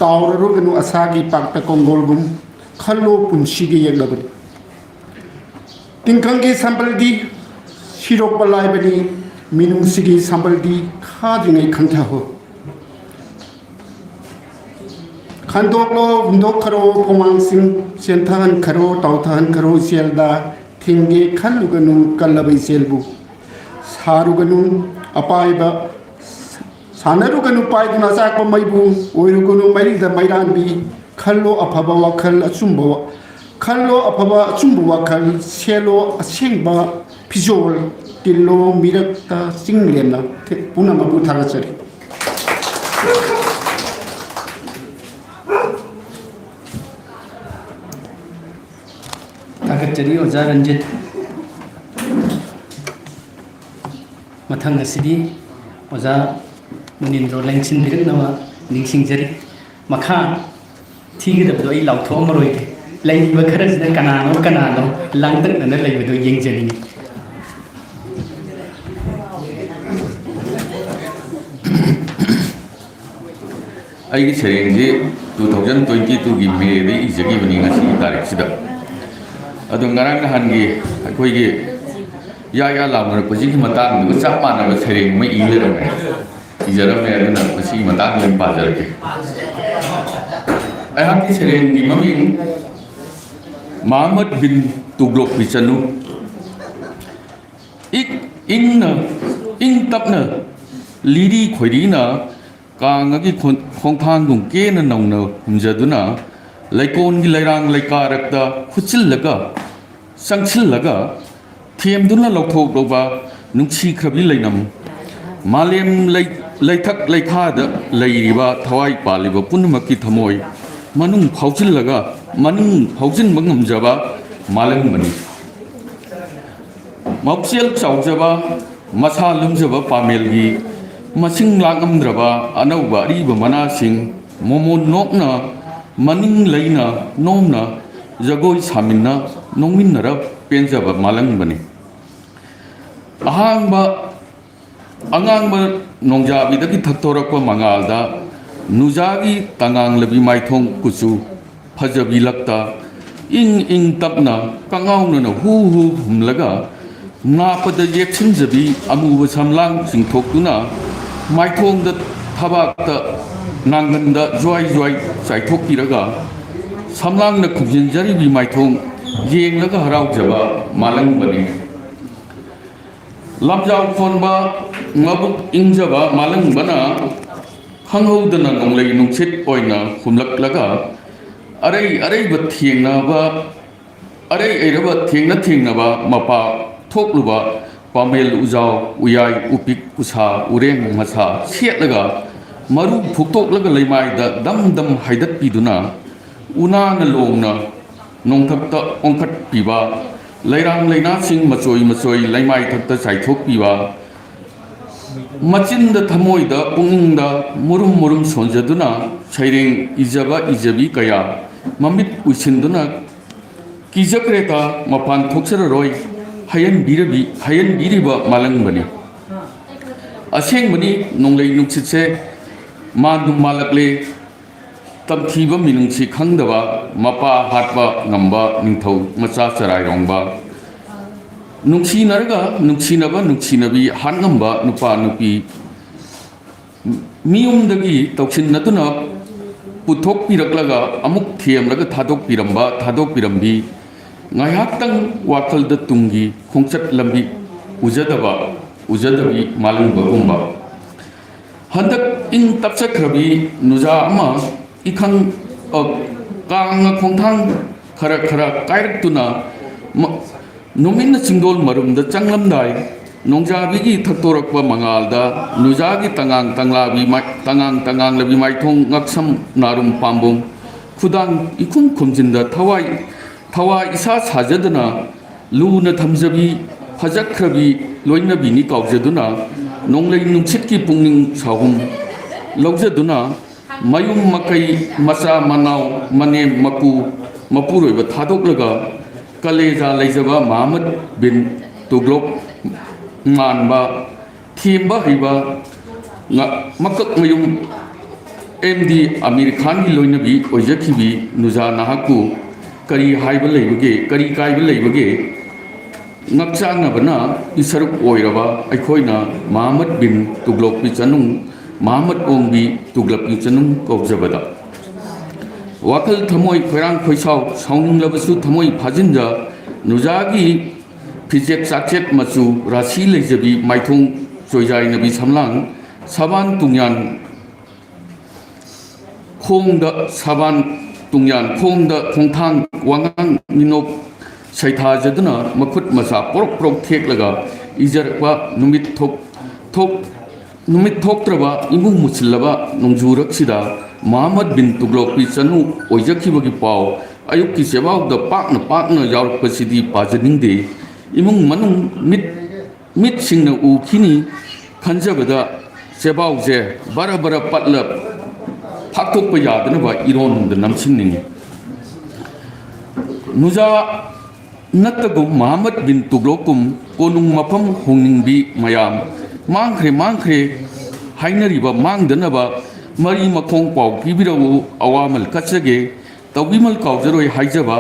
तावररुगनु असागी पाक्ता कोंगोलगुम खल्लो पुंसिगी येगलबनि तिंखंगी संबलदी शिरोक बलाइबनी मिनुसिगी संबलदी खादिङै खंथाहो खंदोकलो हुंदोक खरो पोमांसिंग सेंथान खरो ताउथान खरो सेलदा थिंगे खल्लुगनु कल्लबै सेलबु सारुगनु अपाइबा सानरुगनु पाइदुना चाकपा मैबु ओइरुगनु मैरिदा मैरानबी खल्लो अफबा वखल अचुंबा खल्लो अफबा अचुंबा वखल सेलो असेंबा फिजोल तिल्लो मिरक्ता सिंगलेना पुनः मबु थागचरी
थागचरी ओजा रंजित मथंग असिदी ओजा मुनिंद्रो लेंसिन बिरकनवा निंसिंजरी मखा थीगदबदो आई लाउथोमरोइदे लैब खरसना कनानो लांगतकना लैबदो येंजरिनी
ꯑꯩꯒꯤ ꯁꯩꯔꯦꯡꯁꯤ 2022ꯒꯤ ꯃꯦꯗ ꯏꯖꯈꯤꯕꯅꯤ ꯉꯁꯤ ꯇꯥꯔꯤꯛꯁꯤꯗ ꯑꯗꯣ ꯉꯔꯥꯡ ꯅꯍꯥꯟꯒꯤ ꯑꯩꯈꯣꯏꯒꯤ ꯌꯥ ꯂꯥꯎꯅꯔꯛꯄꯁꯤꯒꯤ ꯃꯇꯥꯡꯗꯨꯒ ꯆꯞ ꯃꯥꯟꯅꯕ ꯁꯩꯔꯦꯡ ꯑꯃ ꯏꯖꯔꯝꯃꯦ ꯑꯗꯨꯅ ꯃꯁꯤꯒꯤ ꯃꯇꯥꯡꯗ ꯑꯣꯏꯅ ꯄꯥꯖꯔꯛꯀꯦ ꯑꯩꯍꯥꯛꯀꯤ ꯁꯩꯔꯦꯡꯒꯤ ꯃꯃꯤꯡ ꯃꯍꯃꯗ ꯕꯤꯟ ꯇꯨꯒ꯭ꯂꯣꯛꯀꯤ ꯆꯅꯨ ꯏꯪ ꯇꯞꯅ ꯂꯤꯔꯤ ꯈꯣꯏꯔꯤꯅ ꯀꯥꯡꯒꯤ ꯈꯣꯡꯊꯥꯡꯒꯨꯝ ꯀꯦꯅ ꯅꯧꯅ ꯍꯨꯝꯖꯗꯨꯅ ꯂꯩꯀꯣꯟꯒꯤ ꯂꯩꯔꯥꯡ ꯂꯩꯀꯥꯔꯛꯇ ꯍꯨꯠꯆꯤꯜꯂꯒ ꯆꯪꯁꯤꯜꯂꯒ ꯊꯦꯝꯗꯨꯅ ꯂꯧꯊꯣꯛꯂꯕ ꯅꯨꯡꯁꯤꯈ꯭ꯔꯕꯤ ꯂꯩꯅꯝ ꯃꯥꯂꯦꯝ ꯂꯩꯊꯛ ꯂꯩꯈꯥꯗ ꯂꯩꯔꯤꯕ ꯊꯋꯥꯏ ꯄꯥꯜꯂꯤꯕ ꯄꯨꯝꯅꯃꯛꯀꯤ ꯊꯃꯣꯏ ꯃꯅꯨꯡ ꯐꯥꯎꯖꯤꯟꯕ ꯉꯝꯖꯕ ꯃꯥꯂꯪꯕꯅꯤ ꯃꯄꯨꯆꯦꯜ ꯆꯥꯎꯖꯕ ꯃꯁꯥ ꯂꯨꯝꯖꯕ ꯄꯥꯃꯦꯜꯒꯤ ꯃꯁꯤꯡ ꯂꯥꯛꯉꯝꯗ꯭ꯔꯕ ꯑꯅꯧꯕ ꯑꯔꯤꯕ ꯃꯅꯥꯁꯤꯡ ꯃꯣꯃꯣꯟ ꯅꯣꯛꯅ ꯃꯅꯤꯡ ꯂꯩꯅ ꯅꯣꯝꯅ ꯖꯒꯣꯏ ꯁꯥꯃꯤꯟꯅ ꯅꯣꯡꯃꯤꯟꯅꯔ ꯄꯦꯟꯖꯕ ꯃꯥꯂꯪꯕꯅꯤ ꯑꯉꯥꯡꯕ ꯅꯣꯡꯖꯥꯕꯤꯗꯒꯤ ꯊꯛꯇꯣꯔꯛꯄ ꯃꯉꯥꯜꯗ ꯅꯨꯖꯥꯒꯤ ꯇꯉꯥꯡꯂꯕꯤ ꯃꯥꯏꯊꯣꯡ ꯀꯨꯆꯨ ꯐꯖꯕꯤ ꯂꯛꯇ ꯏꯪ ꯇꯞꯅ ꯀꯉꯥꯎꯅꯅ ꯍꯨ ꯍꯨꯝꯂꯒ ꯅꯥꯄꯗ ꯌꯦꯛꯁꯤꯟꯖꯕꯤ ꯑꯃꯨꯕ ꯁꯝꯂꯥꯡ ꯆꯤꯡꯊꯣꯛꯇꯨꯅ ꯃꯥꯏꯊꯣꯡꯗ ꯊꯕꯥꯛꯇ ꯅꯥꯡꯒꯟꯗ ꯖ꯭ꯋꯥꯏ ꯆꯥꯏꯊꯣꯛꯄꯤꯔꯒ ꯁꯝꯂꯥꯡꯅ ꯈꯨꯝꯖꯤꯟꯖꯔꯤꯕꯤ ꯃꯥꯏꯊꯣꯡ ꯌꯦꯡꯂꯒ ꯍꯔꯥꯎꯖꯕ ꯃꯥꯂꯪꯕꯅꯤ ꯂꯝꯖꯥꯎ ꯈꯣꯟꯕ ꯃꯕꯨꯛ ꯏꯪꯖꯕ ꯃꯥꯂꯪꯕꯅ ꯈꯪꯍꯧꯗꯅ ꯅꯣꯡꯂꯩ ꯅꯨꯡꯁꯤꯠ ꯑꯣꯏꯅ ꯍꯨꯝꯂꯛꯂꯒ ꯑꯔꯩꯕ ꯊꯦꯡꯅꯕ ꯃꯄꯥ ꯊꯣꯛꯂꯨꯕ ꯄꯥꯃꯦꯜ ꯎꯖꯥꯎ ꯎꯌꯥꯏ ꯎꯄꯤꯛ ꯎꯁꯥ ꯎꯔꯦꯡ ꯃꯁꯥ ꯁꯦꯠꯂꯒ ꯃꯔꯨ ꯐꯨꯛꯇꯣꯛꯂꯒ ꯂꯩꯃꯥꯏꯗ ꯗꯝ ꯍꯥꯏꯗꯠꯄꯤꯗꯨꯅ ꯎꯅꯥꯅ ꯂꯣꯡꯅ ꯅꯣꯡꯊꯛꯇ ꯑꯣꯟꯈꯠꯄꯤꯕ ꯂꯩꯔꯥꯡ ꯂꯩꯅꯥꯁꯤꯡ ꯃꯆꯣꯏ ꯂꯩꯃꯥꯏꯊꯛꯇ ꯆꯥꯏꯊꯣꯛꯄꯤꯕ ꯃꯆꯤꯟꯗ ꯊꯃꯣꯏꯗ ꯄꯨꯛꯅꯤꯡꯗ ꯃꯨꯔꯨꯝ ꯁꯣꯟꯖꯗꯨꯅ ꯁꯩꯔꯦꯡ ꯏꯖꯕꯤ ꯀꯌా ꯃꯃꯤꯠ ꯎꯏꯁꯤꯟꯗꯨꯅ ꯀꯤꯖꯈ꯭ꯔꯦꯇ ꯃꯄꯥꯟ ꯊꯣꯛꯆꯔꯔꯣꯏ ꯍꯌꯟꯕꯤꯔꯤꯕ ꯃꯥꯂꯪꯕꯅꯤ ꯑꯁꯦꯡꯕꯅꯤ ꯅꯣꯡꯂꯩ ꯅꯨꯡꯁꯤꯠꯁꯦ ꯃꯥꯜꯂꯛꯂꯦ ꯇꯝꯊꯤꯕ ꯃꯤꯅꯨꯡꯁꯤ ꯈꯪꯗꯕ ꯃꯄꯥ ꯍꯥꯠꯄ ꯉꯝꯕ ꯅꯤꯡꯊꯧ ꯃꯆꯥ ꯆꯔꯥꯏꯔꯣꯡꯕ ꯅꯨꯡꯁꯤꯅꯕꯤ ꯍꯥꯠꯉꯝꯕ ꯅꯨꯄꯥ ꯅꯨꯄꯤ ꯃꯤꯌꯨꯝꯗꯒꯤ ꯇꯧꯁꯤꯟꯅꯗꯨꯅ ꯄꯨꯊꯣꯛꯄꯤꯔꯛꯂꯒ ꯑꯃꯨꯛ ꯊꯦꯝꯂꯒ ꯊꯥꯗꯣꯛꯄꯤꯔꯝꯕꯤ ꯉꯥꯏꯍꯥꯛꯇꯪ ꯋꯥꯈꯜꯗ ꯇꯨꯡꯒꯤ ꯈꯣꯡꯆꯠ ꯂꯝꯕꯤ ꯎꯖꯗꯕꯤ ꯃꯥꯂꯪꯕꯒꯨꯝꯕ ꯍꯟꯗꯛ ꯏꯪ ꯇꯞꯆꯈ꯭ꯔꯕꯤ ꯅꯨꯖꯥ ꯑꯃ ꯀꯥꯡꯅ ꯈꯣꯡꯊꯥꯡ ꯈꯔ ꯀꯥꯏꯔꯛꯇꯨꯅ ꯅꯨꯃꯤꯠꯅ ꯆꯤꯡꯗꯣꯜ ꯃꯔꯨꯝꯗ ꯆꯪꯂꯝꯗꯥꯏ ꯅꯣꯡꯖꯥꯕꯤꯒꯤ ꯊꯛꯇꯣꯔꯛꯄ ꯃꯉꯥꯜꯗ ꯅꯨꯖꯥꯒꯤ ꯇꯉꯥꯡꯂꯕꯤ ꯃꯥꯏꯊꯣꯡ ꯉꯛꯁꯝ ꯅꯥꯔꯨꯝ ꯄꯥꯝꯕꯣꯝ ꯈꯨꯗꯥꯡ ꯏꯈꯨꯝ ꯈꯨꯝꯖꯤꯟꯗ ꯊꯋꯥꯏ ꯏꯁꯥ ꯁꯥꯖꯗꯨꯅ ꯂꯨꯅ ꯊꯝꯖꯕꯤ ꯐꯖꯈ꯭ꯔꯕꯤ ꯂꯣꯏꯅꯕꯤꯅꯤ ꯀꯥꯎꯖꯗꯨꯅ ꯅꯣꯡꯂꯩ ꯅꯨꯡꯁꯤꯠꯀꯤ ꯄꯨꯛꯅꯤꯡ ꯁꯥꯍꯨꯝ ꯂꯧꯖꯗꯨꯅ ꯃꯌꯨꯝ ꯃꯀꯩ ꯃꯆꯥ ꯃꯅꯥꯎ ꯃꯅꯦꯝ ꯃꯄꯨꯔꯣꯏꯕ ꯊꯥꯗꯣꯛꯂꯒ ꯀꯂꯦꯖꯥ ꯂꯩꯖꯕ ꯃꯍꯃꯗ ꯕꯤꯟ ꯇꯨꯒ꯭ꯂꯣꯛ ꯃꯥꯟꯕ ꯊꯦꯝꯕ ꯍꯩꯕ ꯃꯀꯛ ꯃꯌꯨꯝ MD ꯑꯃꯤꯔ ꯈꯥꯟꯒꯤ ꯂꯣꯏꯅꯕꯤ ꯑꯣꯏꯖꯈꯤꯕꯤ ꯅꯨꯖꯥ ꯅꯍꯥꯛꯄꯨ ꯀꯔꯤ ꯀꯥꯏꯕ ꯂꯩꯕꯒꯦ ꯉꯛꯆꯥꯟꯅꯕꯅ ꯏꯁꯔꯨꯛ ꯑꯣꯏꯔꯕ ꯑꯩꯈꯣꯏꯅ ꯃꯍꯃꯗ ꯕꯤꯟ ꯇꯨꯒ꯭ꯂꯣꯛꯀꯤ ꯆꯅꯨꯡ ꯃꯍꯃꯗ ꯑꯣꯡꯕꯤ ꯇꯨꯒ꯭ꯂꯛꯀꯤ ꯆꯅꯨꯡ ꯀꯧꯖꯕꯗ ꯋꯥꯈꯜ ꯊꯃꯣꯏ ꯈꯣꯏꯔꯥꯡ ꯈꯣꯏꯁꯥꯎ ꯁꯥꯎꯅꯤꯡꯂꯕꯁꯨ ꯊꯃꯣꯏ ꯐꯥꯖꯤꯟꯖ ꯅꯨꯖꯥꯒꯤ ꯐꯤꯖꯦꯠ ꯆꯥꯛꯆꯦꯠ ꯃꯆꯨ ꯔꯥꯁꯤ ꯂꯩꯖꯕꯤ ꯃꯥꯏꯊꯣꯡ ꯆꯣꯏꯖꯥꯏꯅꯕꯤ ꯁꯝꯂꯥꯡ ꯈꯣꯡꯗ ꯈꯣꯡꯊꯥꯡ ꯋꯥꯉꯥꯡ ꯃꯤꯅꯣꯛ ꯁꯩꯊꯥꯖꯗꯨꯅ ꯃꯈꯨꯠ ꯃꯁꯥ ꯄꯣꯔꯣꯛ ꯊꯦꯛꯂꯒ ꯏꯖꯔꯛꯄ ꯅꯨꯃꯤꯠ ꯊꯣꯛꯇ꯭ꯔꯕ ꯏꯃꯨꯡ ꯃꯨꯁꯤꯜꯂꯕ ꯅꯣꯡꯖꯨꯔꯛꯁꯤꯗ ꯃꯍꯃꯗ ꯕꯤꯟ ꯇꯨꯒ꯭ꯂꯣꯛꯀꯤ ꯆꯅꯨ ꯑꯣꯏꯖꯈꯤꯕꯒꯤ ꯄꯥꯎ ꯑꯌꯨꯛꯀꯤ ꯆꯦꯕꯥꯎꯗ ꯄꯥꯛꯅ ꯌꯥꯎꯔꯛꯄꯁꯤꯗꯤ ꯄꯥꯖꯅꯤꯡꯗꯦ ꯏꯃꯨꯡ ꯃꯅꯨꯡ มิดสิงห์อูขี้นี่ขันเจ้าบดาเจ้าบ่าวเจ้บาราบาราปัดเล็บพักทุกประหยัดนะว่าอีรอนเดินน้ำชิงนี่นุจานัตกุมมหามัดบินตุกโลกุมโกนุงมาพัมหงนิงบีมายามมังเครไฮนารีบะมังเดินนะบะมารีมาคงเป่าพิบิราวูอาวามัลกัจเกตวิมัลเก่าจะรวยไฮจะบะ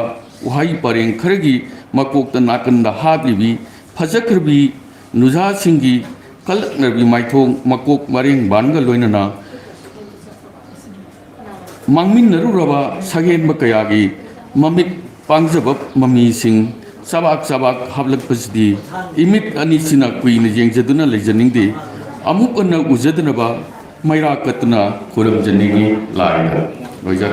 วายปาริงครกีมาโกกตนากันดาฮาบีบีพัชครบีนุจาสิงกีกัลนบีไม่ทงมาโกกมาริงบันกัลลอยนามังมินนรุระบะสังเกตมะกยากีมัมิปังจะแบบมัมีสิงsabak hablak pasdi imit ani sina kui ne jeng jaduna le janing di amuk anna ujadna ba maira katna kuram janingi lai roja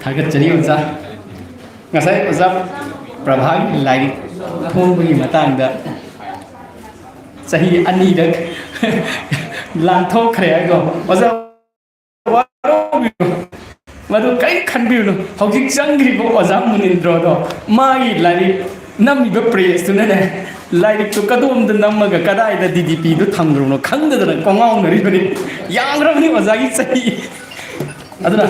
thagat chari uza ngasai uza prabhang lai thong bi matang da sahi ani dak lan thok khre go uza madu kai khan bi no hauki changri bo azam munindro do mai lari nami be praise tu ne lari tu kadum de namaga kadai da ddp du thamgro no khangda da kongau no ri bani yangra ni azagi sai aduna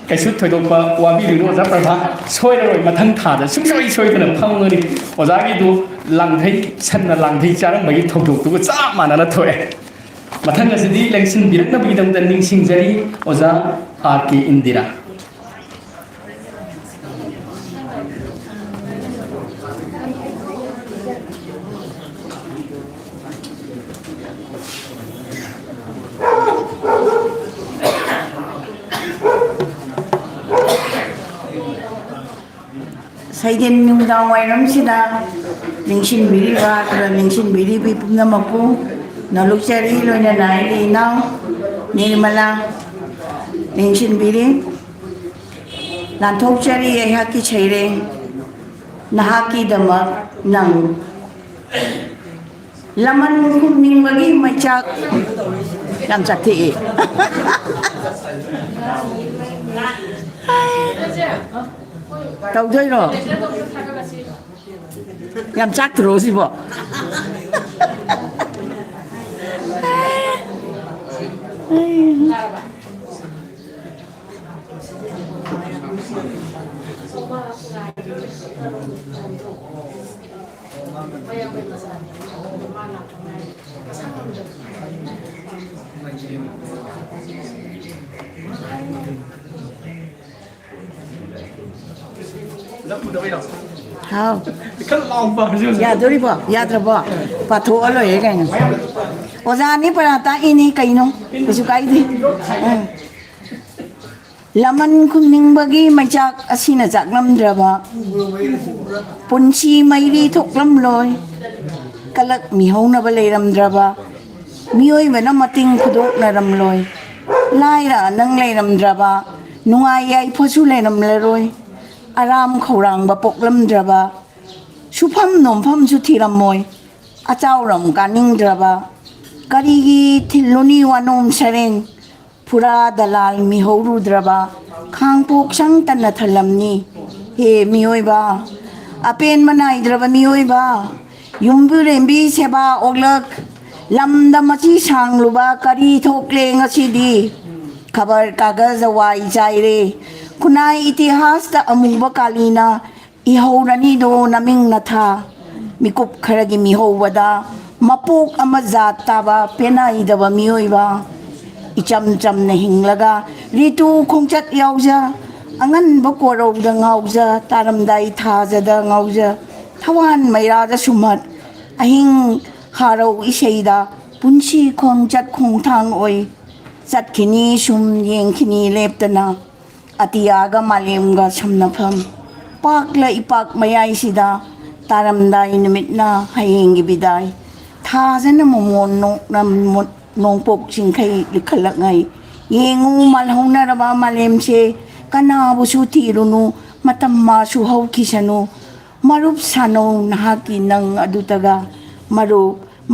kai su thoi dok pa wabi ri no za prabha soi roi mathang tha da sum soi da phang no ni azagi du langthai san na langthai charang bai thok tu cha mana na thoi mathang asidi election birak na bidam da ning sing jari oza RK Indira
Saiden nungdang wairam sida ningshin biri wa kala ningshin biri bi pumna mapu nalukchari loina nai di now nirmala ningshin biri lanthok chari ya ki chaire nahaki dama nang laman kumning bagi machak yang sakti tàu chơi rồi làm chắc rồi gì bộ không ya tôi đi bỏ ya tôi bỏ và thua rồi cái này ở ra ní phải là ta ini cái nó cái số cái gì laman kuning bagi macak asina jak lam drama punchi mai ri thok lam loi kalak mi ho na balai ram drama mioi ba na mating khudok na ram loi lai ra nang lai ram drama nuai ai phosu lai ram le roi aram khorang ba pok lam drama supham nom pham su thi ram moi achau ram kaning drama kari gi thiloni wanom sareng pura dalal mi horu draba khang pok sang tan na thalam ni he mi oi ba apen manai draba mi oi ba yumbu rembi seba oglak lamda machi sang luba kari thokle ngasi di khabar kagaz wai jai re kunai itihas ta amuba kalina I horani do naming na tha mikup kharagi mi ho wada mapok amazat taba penai daba mi oi ba icham cham na hinglaga ritu khongchat yauja angan bakoro da ngauja taramdai thaja da ngauja thawan maira da sumat ahing haro iseida punchi khongchat khongthang oi chatkini sum yengkhini leptana atiyaga malemga samnapham pakla ipak mayai sida taramdai nimitna hayengi bidai thajana momon nam nong pok sing khai likhalak ngai yengu mal hona raba malem se kana bu su thi runu matam ma su hau kisanu marup sano nahaki nang adutaga maru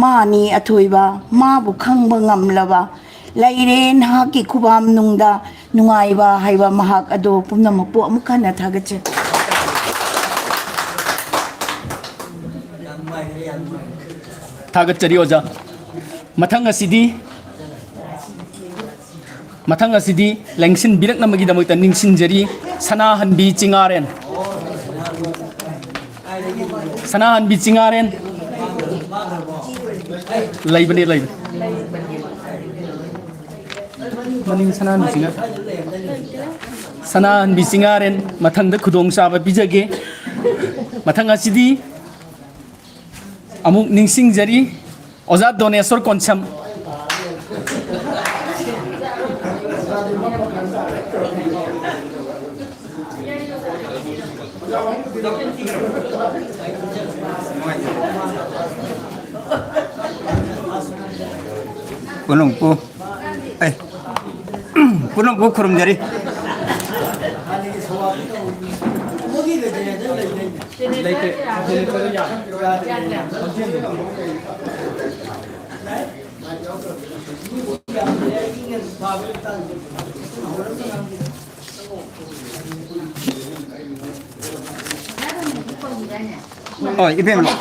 mani athoiba ma bu khangba ngamlaba lairen haki khubam nungda ꯅꯨꯡꯉꯥꯏꯕ ꯍꯥꯏꯕ ꯃꯍꯥꯛ ꯑꯗꯣ ꯄꯨꯝꯅꯃꯛꯄꯨ ꯑꯃꯨꯛ ꯍꯟꯅ ꯊꯥꯒꯠꯆꯔꯤ
ꯊꯥꯒꯠꯆꯔꯤ ꯑꯣꯖꯥ ꯃꯊꯪ ꯑꯁꯤꯗꯤ ꯂꯦꯡꯁꯤꯟꯕꯤꯔꯛꯅꯕꯒꯤꯗꯃꯛꯇ ꯅꯤꯡꯁꯤꯡꯖꯔꯤ ꯁꯅꯥꯍꯟꯕꯤ ꯆꯤꯡꯉꯥꯔꯦꯟ ꯂꯩꯕꯅꯦ ꯃꯅꯤꯡ ꯁꯅꯥꯍꯟꯕꯤ ꯆꯤꯡꯉꯥꯔꯦꯟ ꯃꯊꯪꯗ ꯈꯨꯗꯣꯡꯆꯥꯕ ꯄꯤꯖꯒꯦ ꯃꯊꯪ ꯑꯁꯤꯗꯤ ꯑꯃꯨꯛ ꯅꯤꯡꯁꯤꯡꯖꯔꯤ ꯑꯣꯖꯥ ꯗꯣꯅꯦꯁꯣꯔ Konsam
Punungku kurum jari oh ibem lo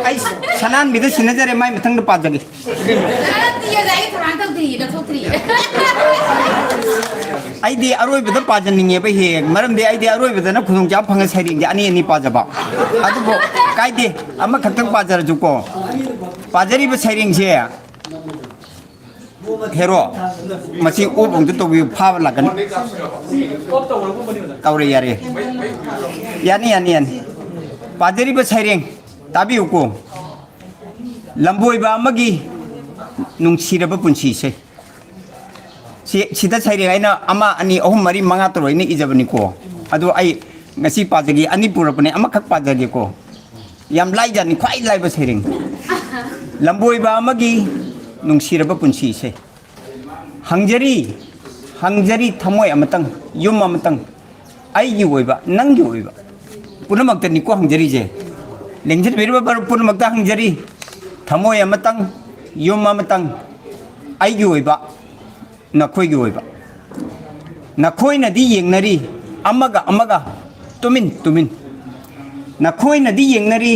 ai sanan bidu sinajare mai mathang da padagi ai di aroi bidu pajaninge ba he maram de ai di aroi bidu na khudong ja phanga sairing ja ani pajaba adu bo kai de ama khaktang pajar ju ko pajari ba sairing je hero masi ubong to bi pha la kan tawre yare yani pajari ba sairing tabi uko lamboi ba amagi nungsira ba punsi se sida sairing aina ama ani ahum mari manga to ni ijabani ko adu ai ngasi pajagi ani purapane ama khak pajagi ko yam lai jan khwai lai ba sairing lamboi ba amagi nungsira ba punsi se hangjari thamoi amatang yum amatang ai gi oiba nang gi oiba punamak ta ni ko hangjari je lengjir berba bar punamak ta hangjari thamoi amatang yum amatang ai gi oiba na khoi gi oiba na khoi na di yengnari amaga tumin na khoi na di yengnari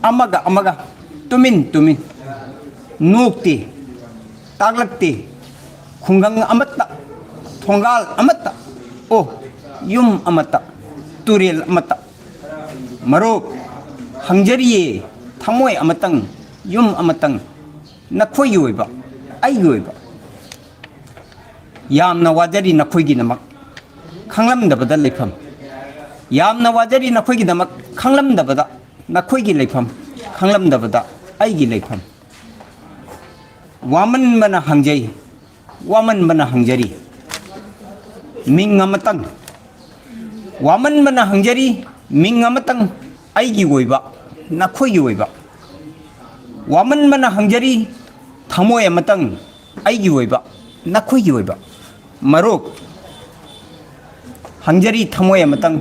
amaga tumin nukti taglakti khungang amatta thongal amatta o yum amatta turel amatta maro hangjari thamoi amatang yum amatang nakhoi yoiba ai yoiba yamna wajari nakhoi gi namak khanglam da badal lepham yamna wajari nakhoi gi namak khanglam da bada nakhoi gi lepham khanglam da bada ai gi lepham waman mana hangjari ming amatang waman mana hangjari ming amatang ai gi oiba nakhoi gi oiba waman mana hangjari thamoi amatang ai gi oiba nakhoi gi oiba marok hangjari thamoi amatang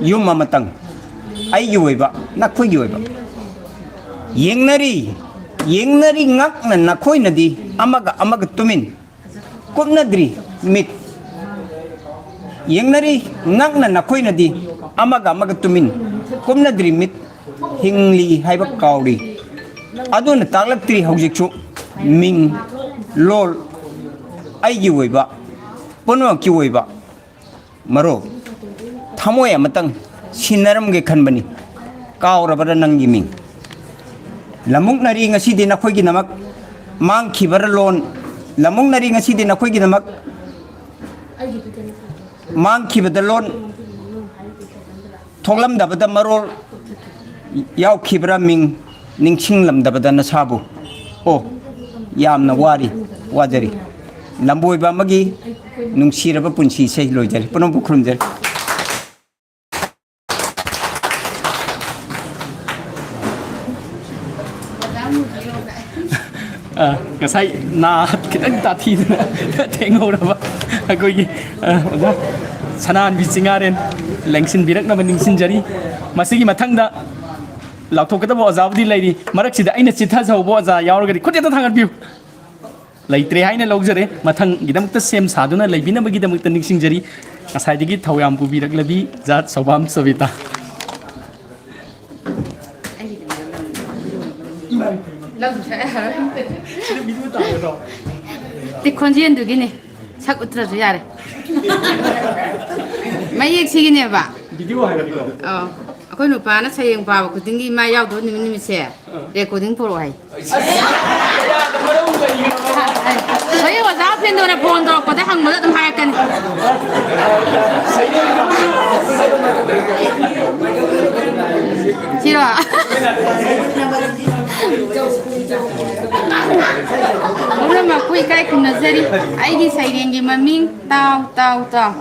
yum amatang ai gi oiba nakhoi gi oiba yengnari ngakna nakhoi nadi amaga tumin kupnadri mit yengnari ngakna nakhoi nadi amaga tumin kupnadri mit hingli haiba kauri aduna taklaktri haujikchu ming lol ai gi oiba pono ki oiba maro thamoi amatang sinaram ge khanbani kaurabara nangi ming lamuk nari ngasidi nakhoi gi namak mang khibara lon lamuk nari ngasidi nakhoi gi namak mang khibada lon thonglam dabada marol yaw khibara ming ningsing lam dabada nasabu o yamna wajari lamboi ba magi nungsiraba punsi sei loijari punom bukrumjari
ngasai na kitang tati na tenghoraba akogi oda sanan bichingaren lengsin birak na ningsinjari masigi mathangda lautokada bo azabdi lairi maraksida aina chitha jawbo aza yaurgari khoteta thangat biu ꯂꯩꯇ꯭ꯔꯦ ꯍꯥꯏꯅ ꯂꯧꯖꯔꯦ ꯃꯊꯪꯒꯤꯗꯃꯛꯇ ꯁꯦꯝ ꯁꯥꯗꯨꯅ ꯂꯩꯕꯤꯅꯕꯒꯤꯗꯃꯛꯇ ꯅꯤꯡꯁꯤꯡꯖꯔꯤ ꯉꯁꯥꯏꯗꯒꯤ ꯊꯧꯌꯥꯝ ꯄꯨꯕꯤꯔꯛꯂꯕꯤ ꯖꯥꯠ ꯁꯣꯕꯥꯝ ꯁꯕꯤꯇꯥ
ꯈꯣꯟꯖꯦꯜꯗꯨꯒꯤꯅꯦ ꯁꯛ ꯎꯠꯇ꯭ꯔꯁꯨ ꯌꯥꯔꯦ ꯃꯌꯦꯛ ꯁꯤꯒꯤꯅꯦꯕ ꯑꯩꯈꯣꯏ ꯅꯨꯄꯥꯅ ꯁꯩꯔꯦꯡ ꯄꯥꯕ ꯈꯨꯗꯤꯡꯒꯤ ꯏꯃꯥ ꯌꯥꯎꯗꯕ ꯅꯨꯃꯤꯠꯁꯦ ꯔꯦꯀꯣꯔꯗꯤꯡ ꯄꯨꯔꯛꯑꯣ ꯍꯥꯏ ꯍꯌꯦꯡ ꯑꯣꯖꯥ ꯐꯦꯟꯗꯣꯅ ꯐꯣꯟ ꯇꯧꯔꯛꯄꯗ ꯍꯪꯕꯗ ꯑꯗꯨꯝ ꯍꯥꯏꯔꯛꯀꯅꯤ ꯁꯤꯔꯣ ꯄꯨꯝꯅꯃꯛꯄꯨ ꯏꯀꯥꯏ ꯈꯨꯝꯅꯖꯔꯤ ꯑꯩꯒꯤ ꯁꯩꯔꯦꯡꯒꯤ ꯃꯃꯤꯡ ꯇꯥꯎ ꯇꯥꯎ ꯇꯥꯎ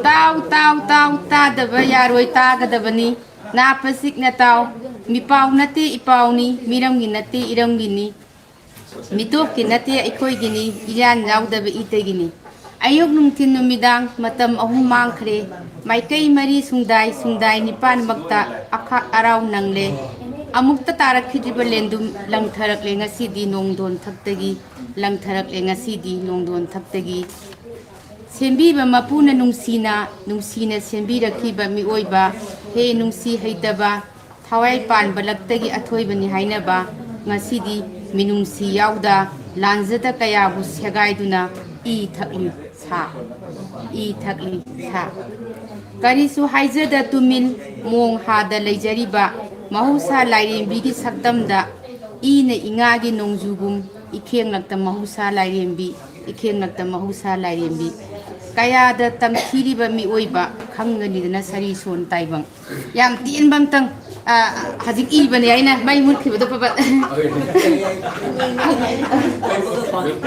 ꯇꯥꯎ ꯇꯥꯎ ꯇꯥꯎ ꯇꯥꯗꯕ ꯌꯥꯔꯣꯏ ꯇꯥꯒꯗꯕꯅꯤ ꯅꯥꯄ ꯁꯤꯛꯅ ꯇꯥꯎ ꯃꯤꯄꯥꯎ ꯅꯠꯇꯦ ꯏꯄꯥꯎꯅꯤ ꯃꯤꯔꯝꯒꯤ ꯅꯠꯇꯦ ꯏꯔꯝꯒꯤꯅꯤ ꯃꯤꯇꯣꯞꯀꯤ ꯅꯠꯇꯦ ꯑꯩꯈꯣꯏꯒꯤꯅꯤ ꯏꯔꯥꯟ ꯌꯥꯎꯗꯕ ꯏꯇꯒꯤꯅꯤ ꯑꯌꯨꯛ ꯅꯨꯡꯊꯤꯟ ꯅꯨꯃꯤꯗꯥꯡ ꯃꯇꯝ 3 ꯃꯥꯡꯈ꯭ꯔꯦ ꯃꯥꯏꯀꯩ 4 ꯁꯨꯡꯗꯥꯏ ꯁꯨꯡꯗꯥꯏ 9ꯃꯛꯇ ꯑꯈꯥꯛ ꯑꯔꯥꯎ ꯅꯪꯂꯦ ꯑꯃꯨꯛꯇ ꯇꯥꯔꯛꯈꯤꯗ꯭ꯔꯤꯕ ꯂꯦꯟꯗꯨꯝ ꯂꯪꯊꯔꯛꯂꯦ ꯉꯁꯤꯗꯤ ꯅꯣꯡꯗꯣꯟ ꯊꯛꯇꯒꯤ ꯂꯪꯊꯔꯛꯂꯦ ꯉꯁꯤꯗꯤ ꯅꯣꯡꯗꯣꯟ ꯊꯛꯇꯒꯤ ꯁꯦꯝꯕꯤꯕ ꯃꯄꯨꯅ ꯅꯨꯡꯁꯤꯅ ꯁꯦꯝꯕꯤꯔꯛꯈꯤꯕ ꯃꯤꯑꯣꯏꯕ ꯍꯦ ꯅꯨꯡꯁꯤ ꯍꯩꯇꯕ ꯊꯋꯥꯏ ꯄꯥꯟꯕ ꯂꯛꯇꯒꯤ ꯑꯊꯣꯏꯕꯅꯤ ꯍꯥꯏꯅꯕ ꯉꯁꯤꯗꯤ ꯃꯤꯅꯨꯡꯁꯤ ꯌꯥꯎꯗ ꯂꯥꯟꯖꯗ ꯀꯌꯥꯕꯨ ꯁꯦꯒꯥꯏꯗꯨꯅ ꯏ ꯊꯛꯂꯤ ꯁꯥ ꯀꯔꯤꯁꯨ ꯍꯥꯏꯖꯗ ꯇꯨꯃꯤꯟ ꯃꯣꯡ ꯍꯥꯗ ꯂꯩꯖꯔꯤꯕ ꯃꯍꯧꯁꯥ ꯂꯥꯏꯔꯦꯝꯕꯤꯒꯤ ꯁꯛꯇꯝꯗ ꯏꯅ ꯏꯉꯥꯒꯤ ꯅꯣꯡꯖꯨꯒꯨꯝ ꯏꯈꯦꯡꯂꯛꯇ ꯃꯍꯧꯁꯥ ꯂꯥꯏꯔꯦꯝꯕꯤ ꯀꯌꯥꯗ ꯇꯝꯊꯤꯔꯤꯕ ꯃꯤꯑꯣꯏꯕ ꯈꯪꯒꯅꯤꯗꯅ ꯁꯔꯤ ꯁꯣꯟ ꯇꯥꯏꯕꯪ ꯌꯥꯝ ꯇꯦꯟꯕ ꯑꯝꯇꯪ ꯍꯧꯖꯤꯛ ꯏꯕꯅꯦ ꯑꯩꯅ ꯃꯩ ꯃꯨꯠꯈꯤꯕꯗꯣ ꯄꯕꯠ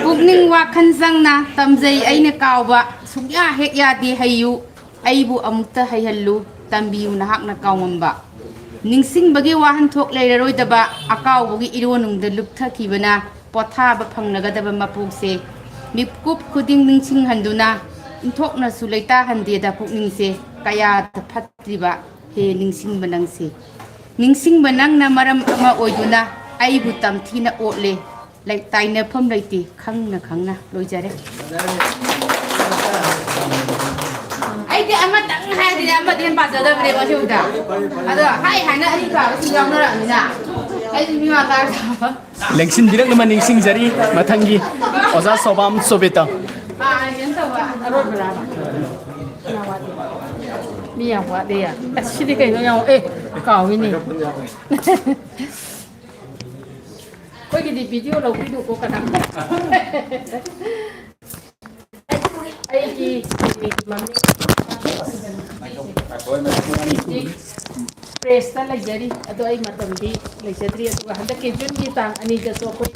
ꯄꯨꯛꯅꯤꯡ ꯋꯥꯈꯜ ꯆꯪꯅ ꯇꯝꯖꯩ ꯑꯩꯅ ꯀꯥꯎꯕ ꯁꯨꯡꯌꯥ ꯍꯦꯛ ꯌꯥꯗꯦ ꯍꯩꯌꯨ ꯑꯩꯕꯨ ꯑꯃꯨꯛꯇ ꯍꯩꯍꯜꯂꯨ ꯇꯝꯕꯤꯌꯨ ꯅꯍꯥꯛꯅ ꯀꯥꯎꯉꯝꯕ ꯅꯤꯡꯁꯤꯡꯕꯒꯤ ꯋꯥꯍꯟꯊꯣꯛ ꯂꯩꯔꯔꯣꯏꯗꯕ ꯑꯀꯥꯎꯕꯒꯤ ꯏꯔꯣꯟꯅꯨꯡꯗ ꯂꯨꯞꯊꯈꯤꯕꯅ ꯄꯣꯊꯥꯕ ꯐꯪꯂꯒꯗꯕ ꯃꯄꯣꯛꯁꯦ ꯃꯤꯀꯨꯞ ꯈꯨꯗꯤꯡ ꯅꯤꯡꯁꯤꯡꯍꯟꯗꯨꯅ ꯏꯟꯊꯣꯛꯅꯁꯨ ꯂꯩꯇꯥꯍꯟꯗꯦꯗ ꯄꯨꯛꯅꯤꯡꯁꯦ ꯀꯌꯥꯗ ꯐꯠꯇ꯭ꯔꯤꯕ ꯍꯦ ꯅꯤꯡꯁꯤꯡꯕ ꯅꯪꯁꯦ ꯅꯤꯡꯁꯤꯡꯕ ꯅꯪꯅ ꯃꯔꯝ ꯑꯃ ꯑꯣꯏꯗꯨꯅ ꯑꯩꯕꯨ ꯇꯝꯊꯤꯅ ꯑꯣꯠꯂꯦ ꯇꯥꯏꯅꯐꯝ ꯂꯩꯇꯦ ꯈꯪꯅ ꯈꯪꯅ ꯂꯣꯏꯖꯔꯦ ꯑꯩꯗꯤ ꯑꯃꯇꯪ ꯍꯥꯏꯔꯗꯤ ꯑꯃꯗꯤ ꯍꯦꯟꯅ ꯄꯥꯖꯗꯕꯅꯦ ꯃꯁꯤꯗ ꯑꯗꯣ ꯍꯥꯏꯅ ꯑꯅꯤ ꯄꯥꯕꯁꯤꯡ ꯌꯥꯎꯅꯔꯛꯑꯅꯤꯅ ꯑꯩꯗꯤ ꯃꯤꯋꯥ ꯇꯥꯔꯕ
ꯂꯦꯡꯁꯤꯟꯕꯤꯔꯛꯅꯕ ꯅꯤꯡꯁꯤꯡꯖꯔꯤ ꯃꯊꯪꯒꯤ ꯑꯣꯖꯥ ꯁꯣꯕꯥꯝ ꯁꯣꯕꯤꯇꯥ
ꯃꯤ ꯌꯥꯝ ꯋꯥꯠꯂꯦ ꯑꯁ ꯁꯤꯗꯤ ꯀꯩꯅꯣ ꯌꯥꯝ ꯀꯥꯎꯏꯅꯦ ꯑꯩꯈꯣꯏꯒꯤꯗꯤ ꯚꯤꯗꯤꯑꯣ ꯂꯧꯕꯤꯗꯨꯀꯣ ꯀꯅꯥ ꯑꯩꯒꯤ ꯃꯃꯤꯡ ꯄ꯭ꯔꯦꯁꯇ ꯂꯩꯖꯔꯤ ꯑꯗꯣ ꯑꯩ ꯃꯇꯝꯗꯤ ꯂꯩꯖꯗ꯭ꯔꯤ ꯑꯗꯨꯒ ꯍꯟꯗꯛꯀꯤ ꯖꯨꯟꯒꯤ ꯇꯥꯡ 2ꯗꯁꯨ ꯑꯩꯈꯣই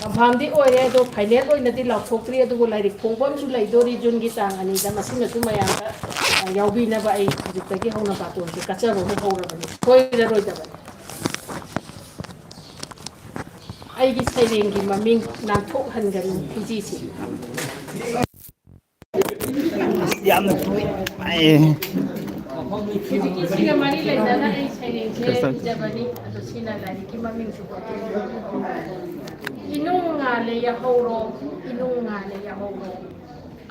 ꯀꯟꯐꯥꯔꯝꯗꯤ ꯑꯣꯏꯔꯦ ꯑꯗꯣ ꯐꯥꯏꯅꯦꯜ ꯑꯣꯏꯅꯗꯤ ꯂꯥꯎꯊꯣꯛꯇ꯭ꯔꯤ ꯑꯗꯨꯕꯨ ꯂꯥꯏꯔꯤꯛ ꯐꯣꯡꯕ ꯑꯃꯁꯨ ꯂꯩꯗꯣꯔꯤ ꯖꯨꯟꯒꯤ ꯇꯥꯡ 2ꯗ ꯃꯁꯤꯅꯁꯨ ꯃꯌꯥꯝꯗ ꯌꯥꯎꯕꯤꯅꯕ ꯑꯩ ꯍꯧꯖꯤꯛꯇꯒꯤ ꯍꯧꯅ ꯕꯥꯇꯣꯟꯁꯦ ꯀꯠꯆꯕ ꯑꯃ ꯍꯧꯔꯕꯅꯤ ꯁꯣꯏꯔꯔꯣꯏꯗꯕꯅꯤ ꯑꯩꯒꯤ ꯁꯩꯔꯦꯡꯒꯤ ꯃꯃꯤꯡ ꯅꯥꯟꯊꯣꯛꯍꯟꯒꯅꯨ ꯐꯤꯖꯤꯁꯤ
ꯌꯥꯝꯅ
ꯁꯤꯒ ꯃꯔꯤ ꯂꯩꯅꯅ ꯑꯩ ꯁꯩꯔꯦꯡꯁꯦ ꯏꯖꯕꯅꯤ ꯑꯗꯣ ꯁꯤꯅ ꯂꯥꯏꯔꯤꯛꯀꯤ ꯃꯃꯤꯡꯁꯨ ꯏꯅꯨꯡ ꯉꯥꯜꯂꯦ ꯌꯥꯍꯧꯔꯣ ꯏꯅꯨꯡ ꯉꯥꯜꯂꯦ ꯌꯥꯍꯧꯔꯣ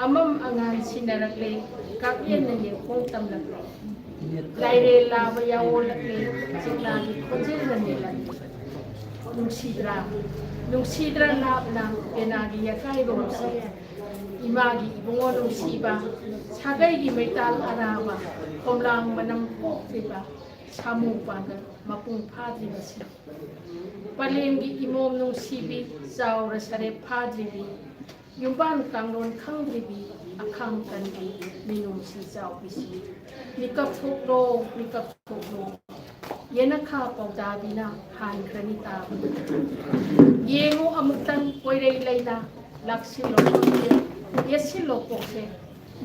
ꯑꯃꯝ ꯑꯉꯥꯟ ꯁꯤꯟꯅꯔꯛꯂꯦ ꯀꯥꯞꯌꯦꯟꯅ ꯌꯦꯡꯈꯣꯡ ꯇꯝꯂꯛꯂꯦ ꯂꯥꯏꯔꯦꯜ ꯂꯥꯕ ꯌꯥꯑꯣꯜꯂꯛꯂꯦ ꯆꯤꯛꯂꯥꯒꯤ ꯈꯣꯟꯖꯦꯜꯅ ꯅꯦꯜꯂꯛꯂꯦ ꯅꯨꯡꯁꯤꯗ꯭ꯔ ꯂꯥꯞꯅ ꯄꯦꯅꯥꯒꯤ ꯌꯥꯀꯥꯏꯔꯣꯝꯁꯦ ꯏꯃꯥꯒꯤ ꯏꯕꯨꯡꯉꯣ ꯅꯨꯡꯁꯤꯕ ꯁꯥꯒꯩꯒꯤ ꯃꯩꯇꯥꯜ ꯑꯔꯥꯕ ꯈꯣꯝꯂꯥꯡ ꯃꯅꯝ ꯄꯣꯛꯂꯤꯕ ꯁꯥꯃꯨ ꯄꯥꯡꯒꯜ ꯃꯄꯨꯡ ꯐꯥꯗ꯭ꯔꯤꯕꯁꯤ ꯄꯂꯦꯝꯒꯤ ꯏꯃꯣꯝ ꯅꯨꯡꯁꯤꯕꯤ ꯆꯥꯎꯔ ꯁꯔꯦꯞ ꯐꯥꯗ꯭ꯔꯤꯕꯤ ꯌꯨꯝꯕꯥꯟ ꯀꯥꯡꯂꯣꯟ ꯈꯪꯗ꯭ꯔꯤꯕꯤ ꯑꯈꯥꯡ ꯀꯟꯕꯤ ꯃꯤꯅꯨꯡꯁꯤ ꯆꯥꯎꯕꯤꯁꯤ ꯃꯤꯀꯞ ꯊꯣꯛꯂꯣ ꯌꯦꯅꯈꯥ ꯄꯥꯎꯗꯥꯕꯤꯅ ꯍꯥꯟꯈ꯭ꯔꯅꯤ ꯇꯥꯕ ꯌꯦꯡꯉꯨ ꯑꯃꯨꯛꯇꯪ ꯀꯣꯏꯔꯩ ꯂꯩꯅ ꯂꯥꯛꯁꯤꯜꯂꯣ ꯌꯦꯠꯁꯤꯜꯂꯣ ꯀꯣꯛꯁꯦ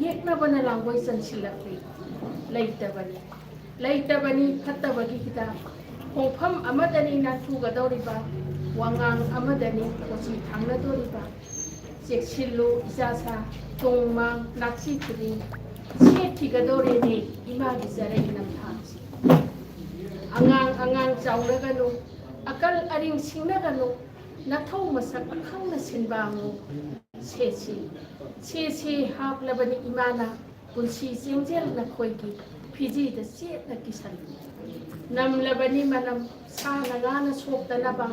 ꯌꯦꯛꯅꯕꯅ ꯂꯥꯡꯒꯣꯏ ꯆꯟꯁꯤꯜꯂꯛꯂꯤ ꯂꯩꯇꯕꯅꯤ ꯐꯠꯇꯕꯒꯤ ꯍꯤꯗꯥꯛ ꯍꯣꯡꯐꯝ ꯑꯃꯗꯅꯤ ꯅꯥꯟꯊꯨꯒꯗꯧꯔꯤꯕ ꯋꯥꯉꯥꯡ ꯑꯃꯗꯅꯤ ꯀꯣꯆꯤ ꯊꯥꯡꯅꯗꯣꯔꯤꯕ ꯆꯦꯛꯁꯤꯜꯂꯨ ꯏꯆꯥꯁꯥ ꯇꯣꯡꯃꯥꯡ ꯅꯥꯛꯁꯤ ꯈꯨꯗꯤꯡ ꯁꯦꯠꯈꯤꯒꯗꯧꯔꯦꯅꯦ ꯏꯃꯥꯒꯤ ꯆꯔꯩ ꯅꯝꯊꯥꯛꯁꯤ ꯑꯉꯥꯡ ꯆꯥꯎꯔꯒꯅꯨ Akal ꯑꯔꯤꯡ ꯁꯤꯡꯅꯒꯅꯨ nathau masak akhangna sinbangu se haplabani imana punsi jengjel na khoigi phiji da se na kisan namlabani manam sana gana sokta naba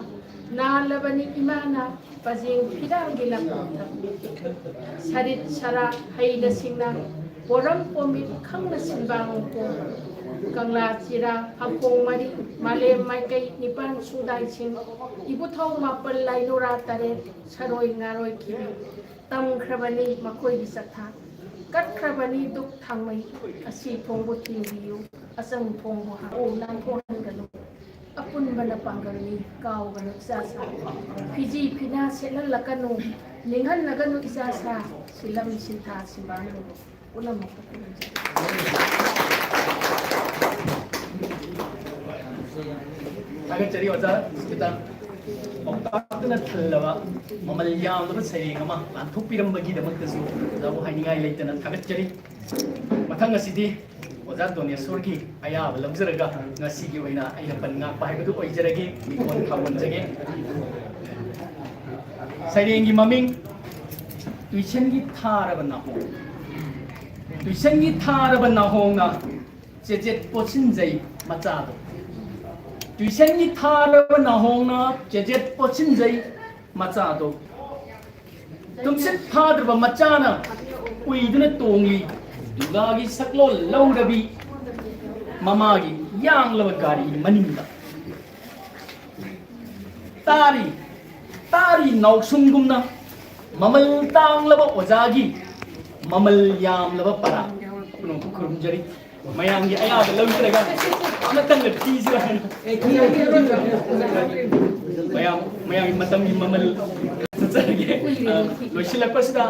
nalabani imana pajing phidangi lakta sarit sara haina singna boram pomit khangna sinbangu ko kangla chira hapong mari malem maikai nipan sudai sing ibuthau mapal lainura tare saroi ngaroi kibi tam khrabani makoi bi sakha kat khrabani duk thangmai asi thongbu tingbiu asang thongbu ha o nan thohan galo apun bana pangarni kaw galo sa phiji phina selal lakanu ninghan naganu isa sa silam sintha simbanu ulam
Agar cari wajah kita otak tu nak terlalu memelihara untuk saya ngama lantuk piram bagi dapat kesu lalu hai ningai lagi nak agar cari matang ngasih di wajah dunia surgi ayah belum zeraga ngasih di wina ayah pengang pakai betul kau ijaragi mikon kawan jage saya ingin maming tuition gitar benaho tuition gitar benaho na jejet pochin jai macam tuition gitar benaho na jejet pochin jai macam tumsit father ba macana uiduna tongi dugagi saklo laudabi mamagi yang lawagari maninda tari nausungumna mamal tang laba ozagi mamal yam laba para puno kurum jari mayang gi aya da lawi teraga amatan le tizira mayang matam gi mamal tsarge lo shila pasda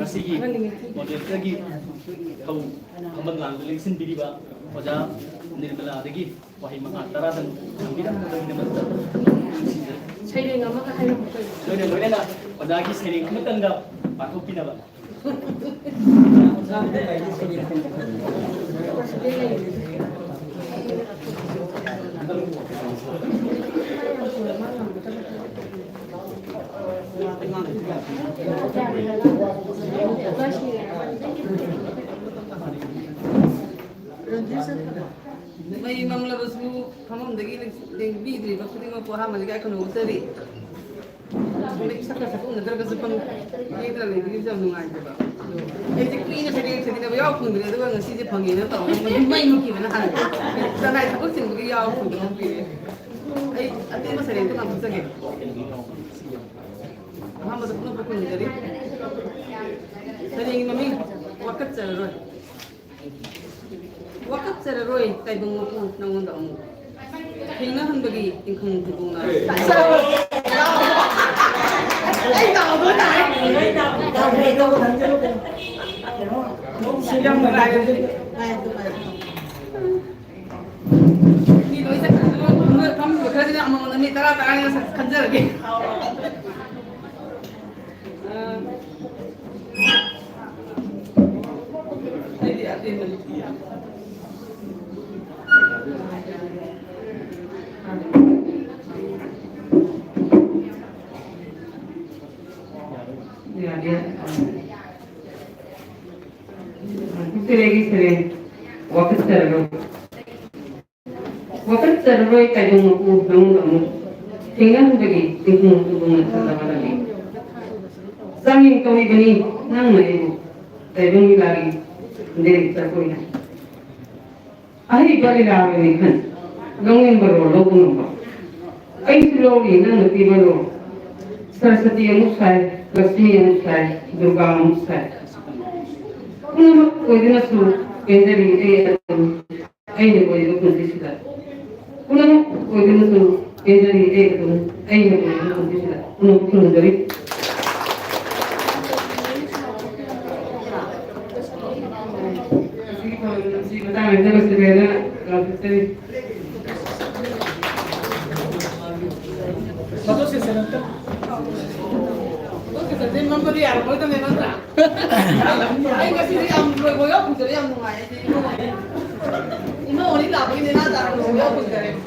masigi model tagi kau amal lang lingsin biriba oja nirbala dagi wahi mga taradan ambira naman
Sailing ama ka kayo.
Loy na. Padagi sailing matanda patok pinaba.
May mamlabas mo kamam dagi ding bidri bakit mo po hamal kay kuno utari. May isa ka sa kung nadarga sa pang itra le di jam nungai ba. Eh di kuina sa ding sa ding yaw kun dire do ngasi di pangin na taw. May mo ki na han. Sa nai sa kusin mo yaw kun do pire. Ay ate mo sa ding ko na sige. Hamba sa kuno pa kun dire. Sa ding mami wakat sa roy. Wakat sa roy kay bung mo pun nang unda mo. Hingnahan bagi ingkang tubong na. Ay tao ba tayo? Silang malayo. Dito isa kami kasi na mga nami tara sa kanjar lagi. Ay di atin mo. Sering waktu terlalu kayak kamu tinggal bagi tinggal sama lagi. Sangin kami bani nang mai tayong lagi dari terkoya. Ahli bali lawe ni kan longin baro logun ba. Ay slowly nang tibalo. Saraswati musai, Lakshmi musai, Durga musai. Kuna pwede na su pendari ay na pwede na kundisila. Kuna pwede na su pendari ay na pwede na kundisila. Kuna kundari. Sige matami na basta kaya na
Satu sih senang
Kasi memberi ako ito meron na. Ay kasi ang goyo kung dali ang mga ito. Ino ulit lang hindi na tara goyo kung dali.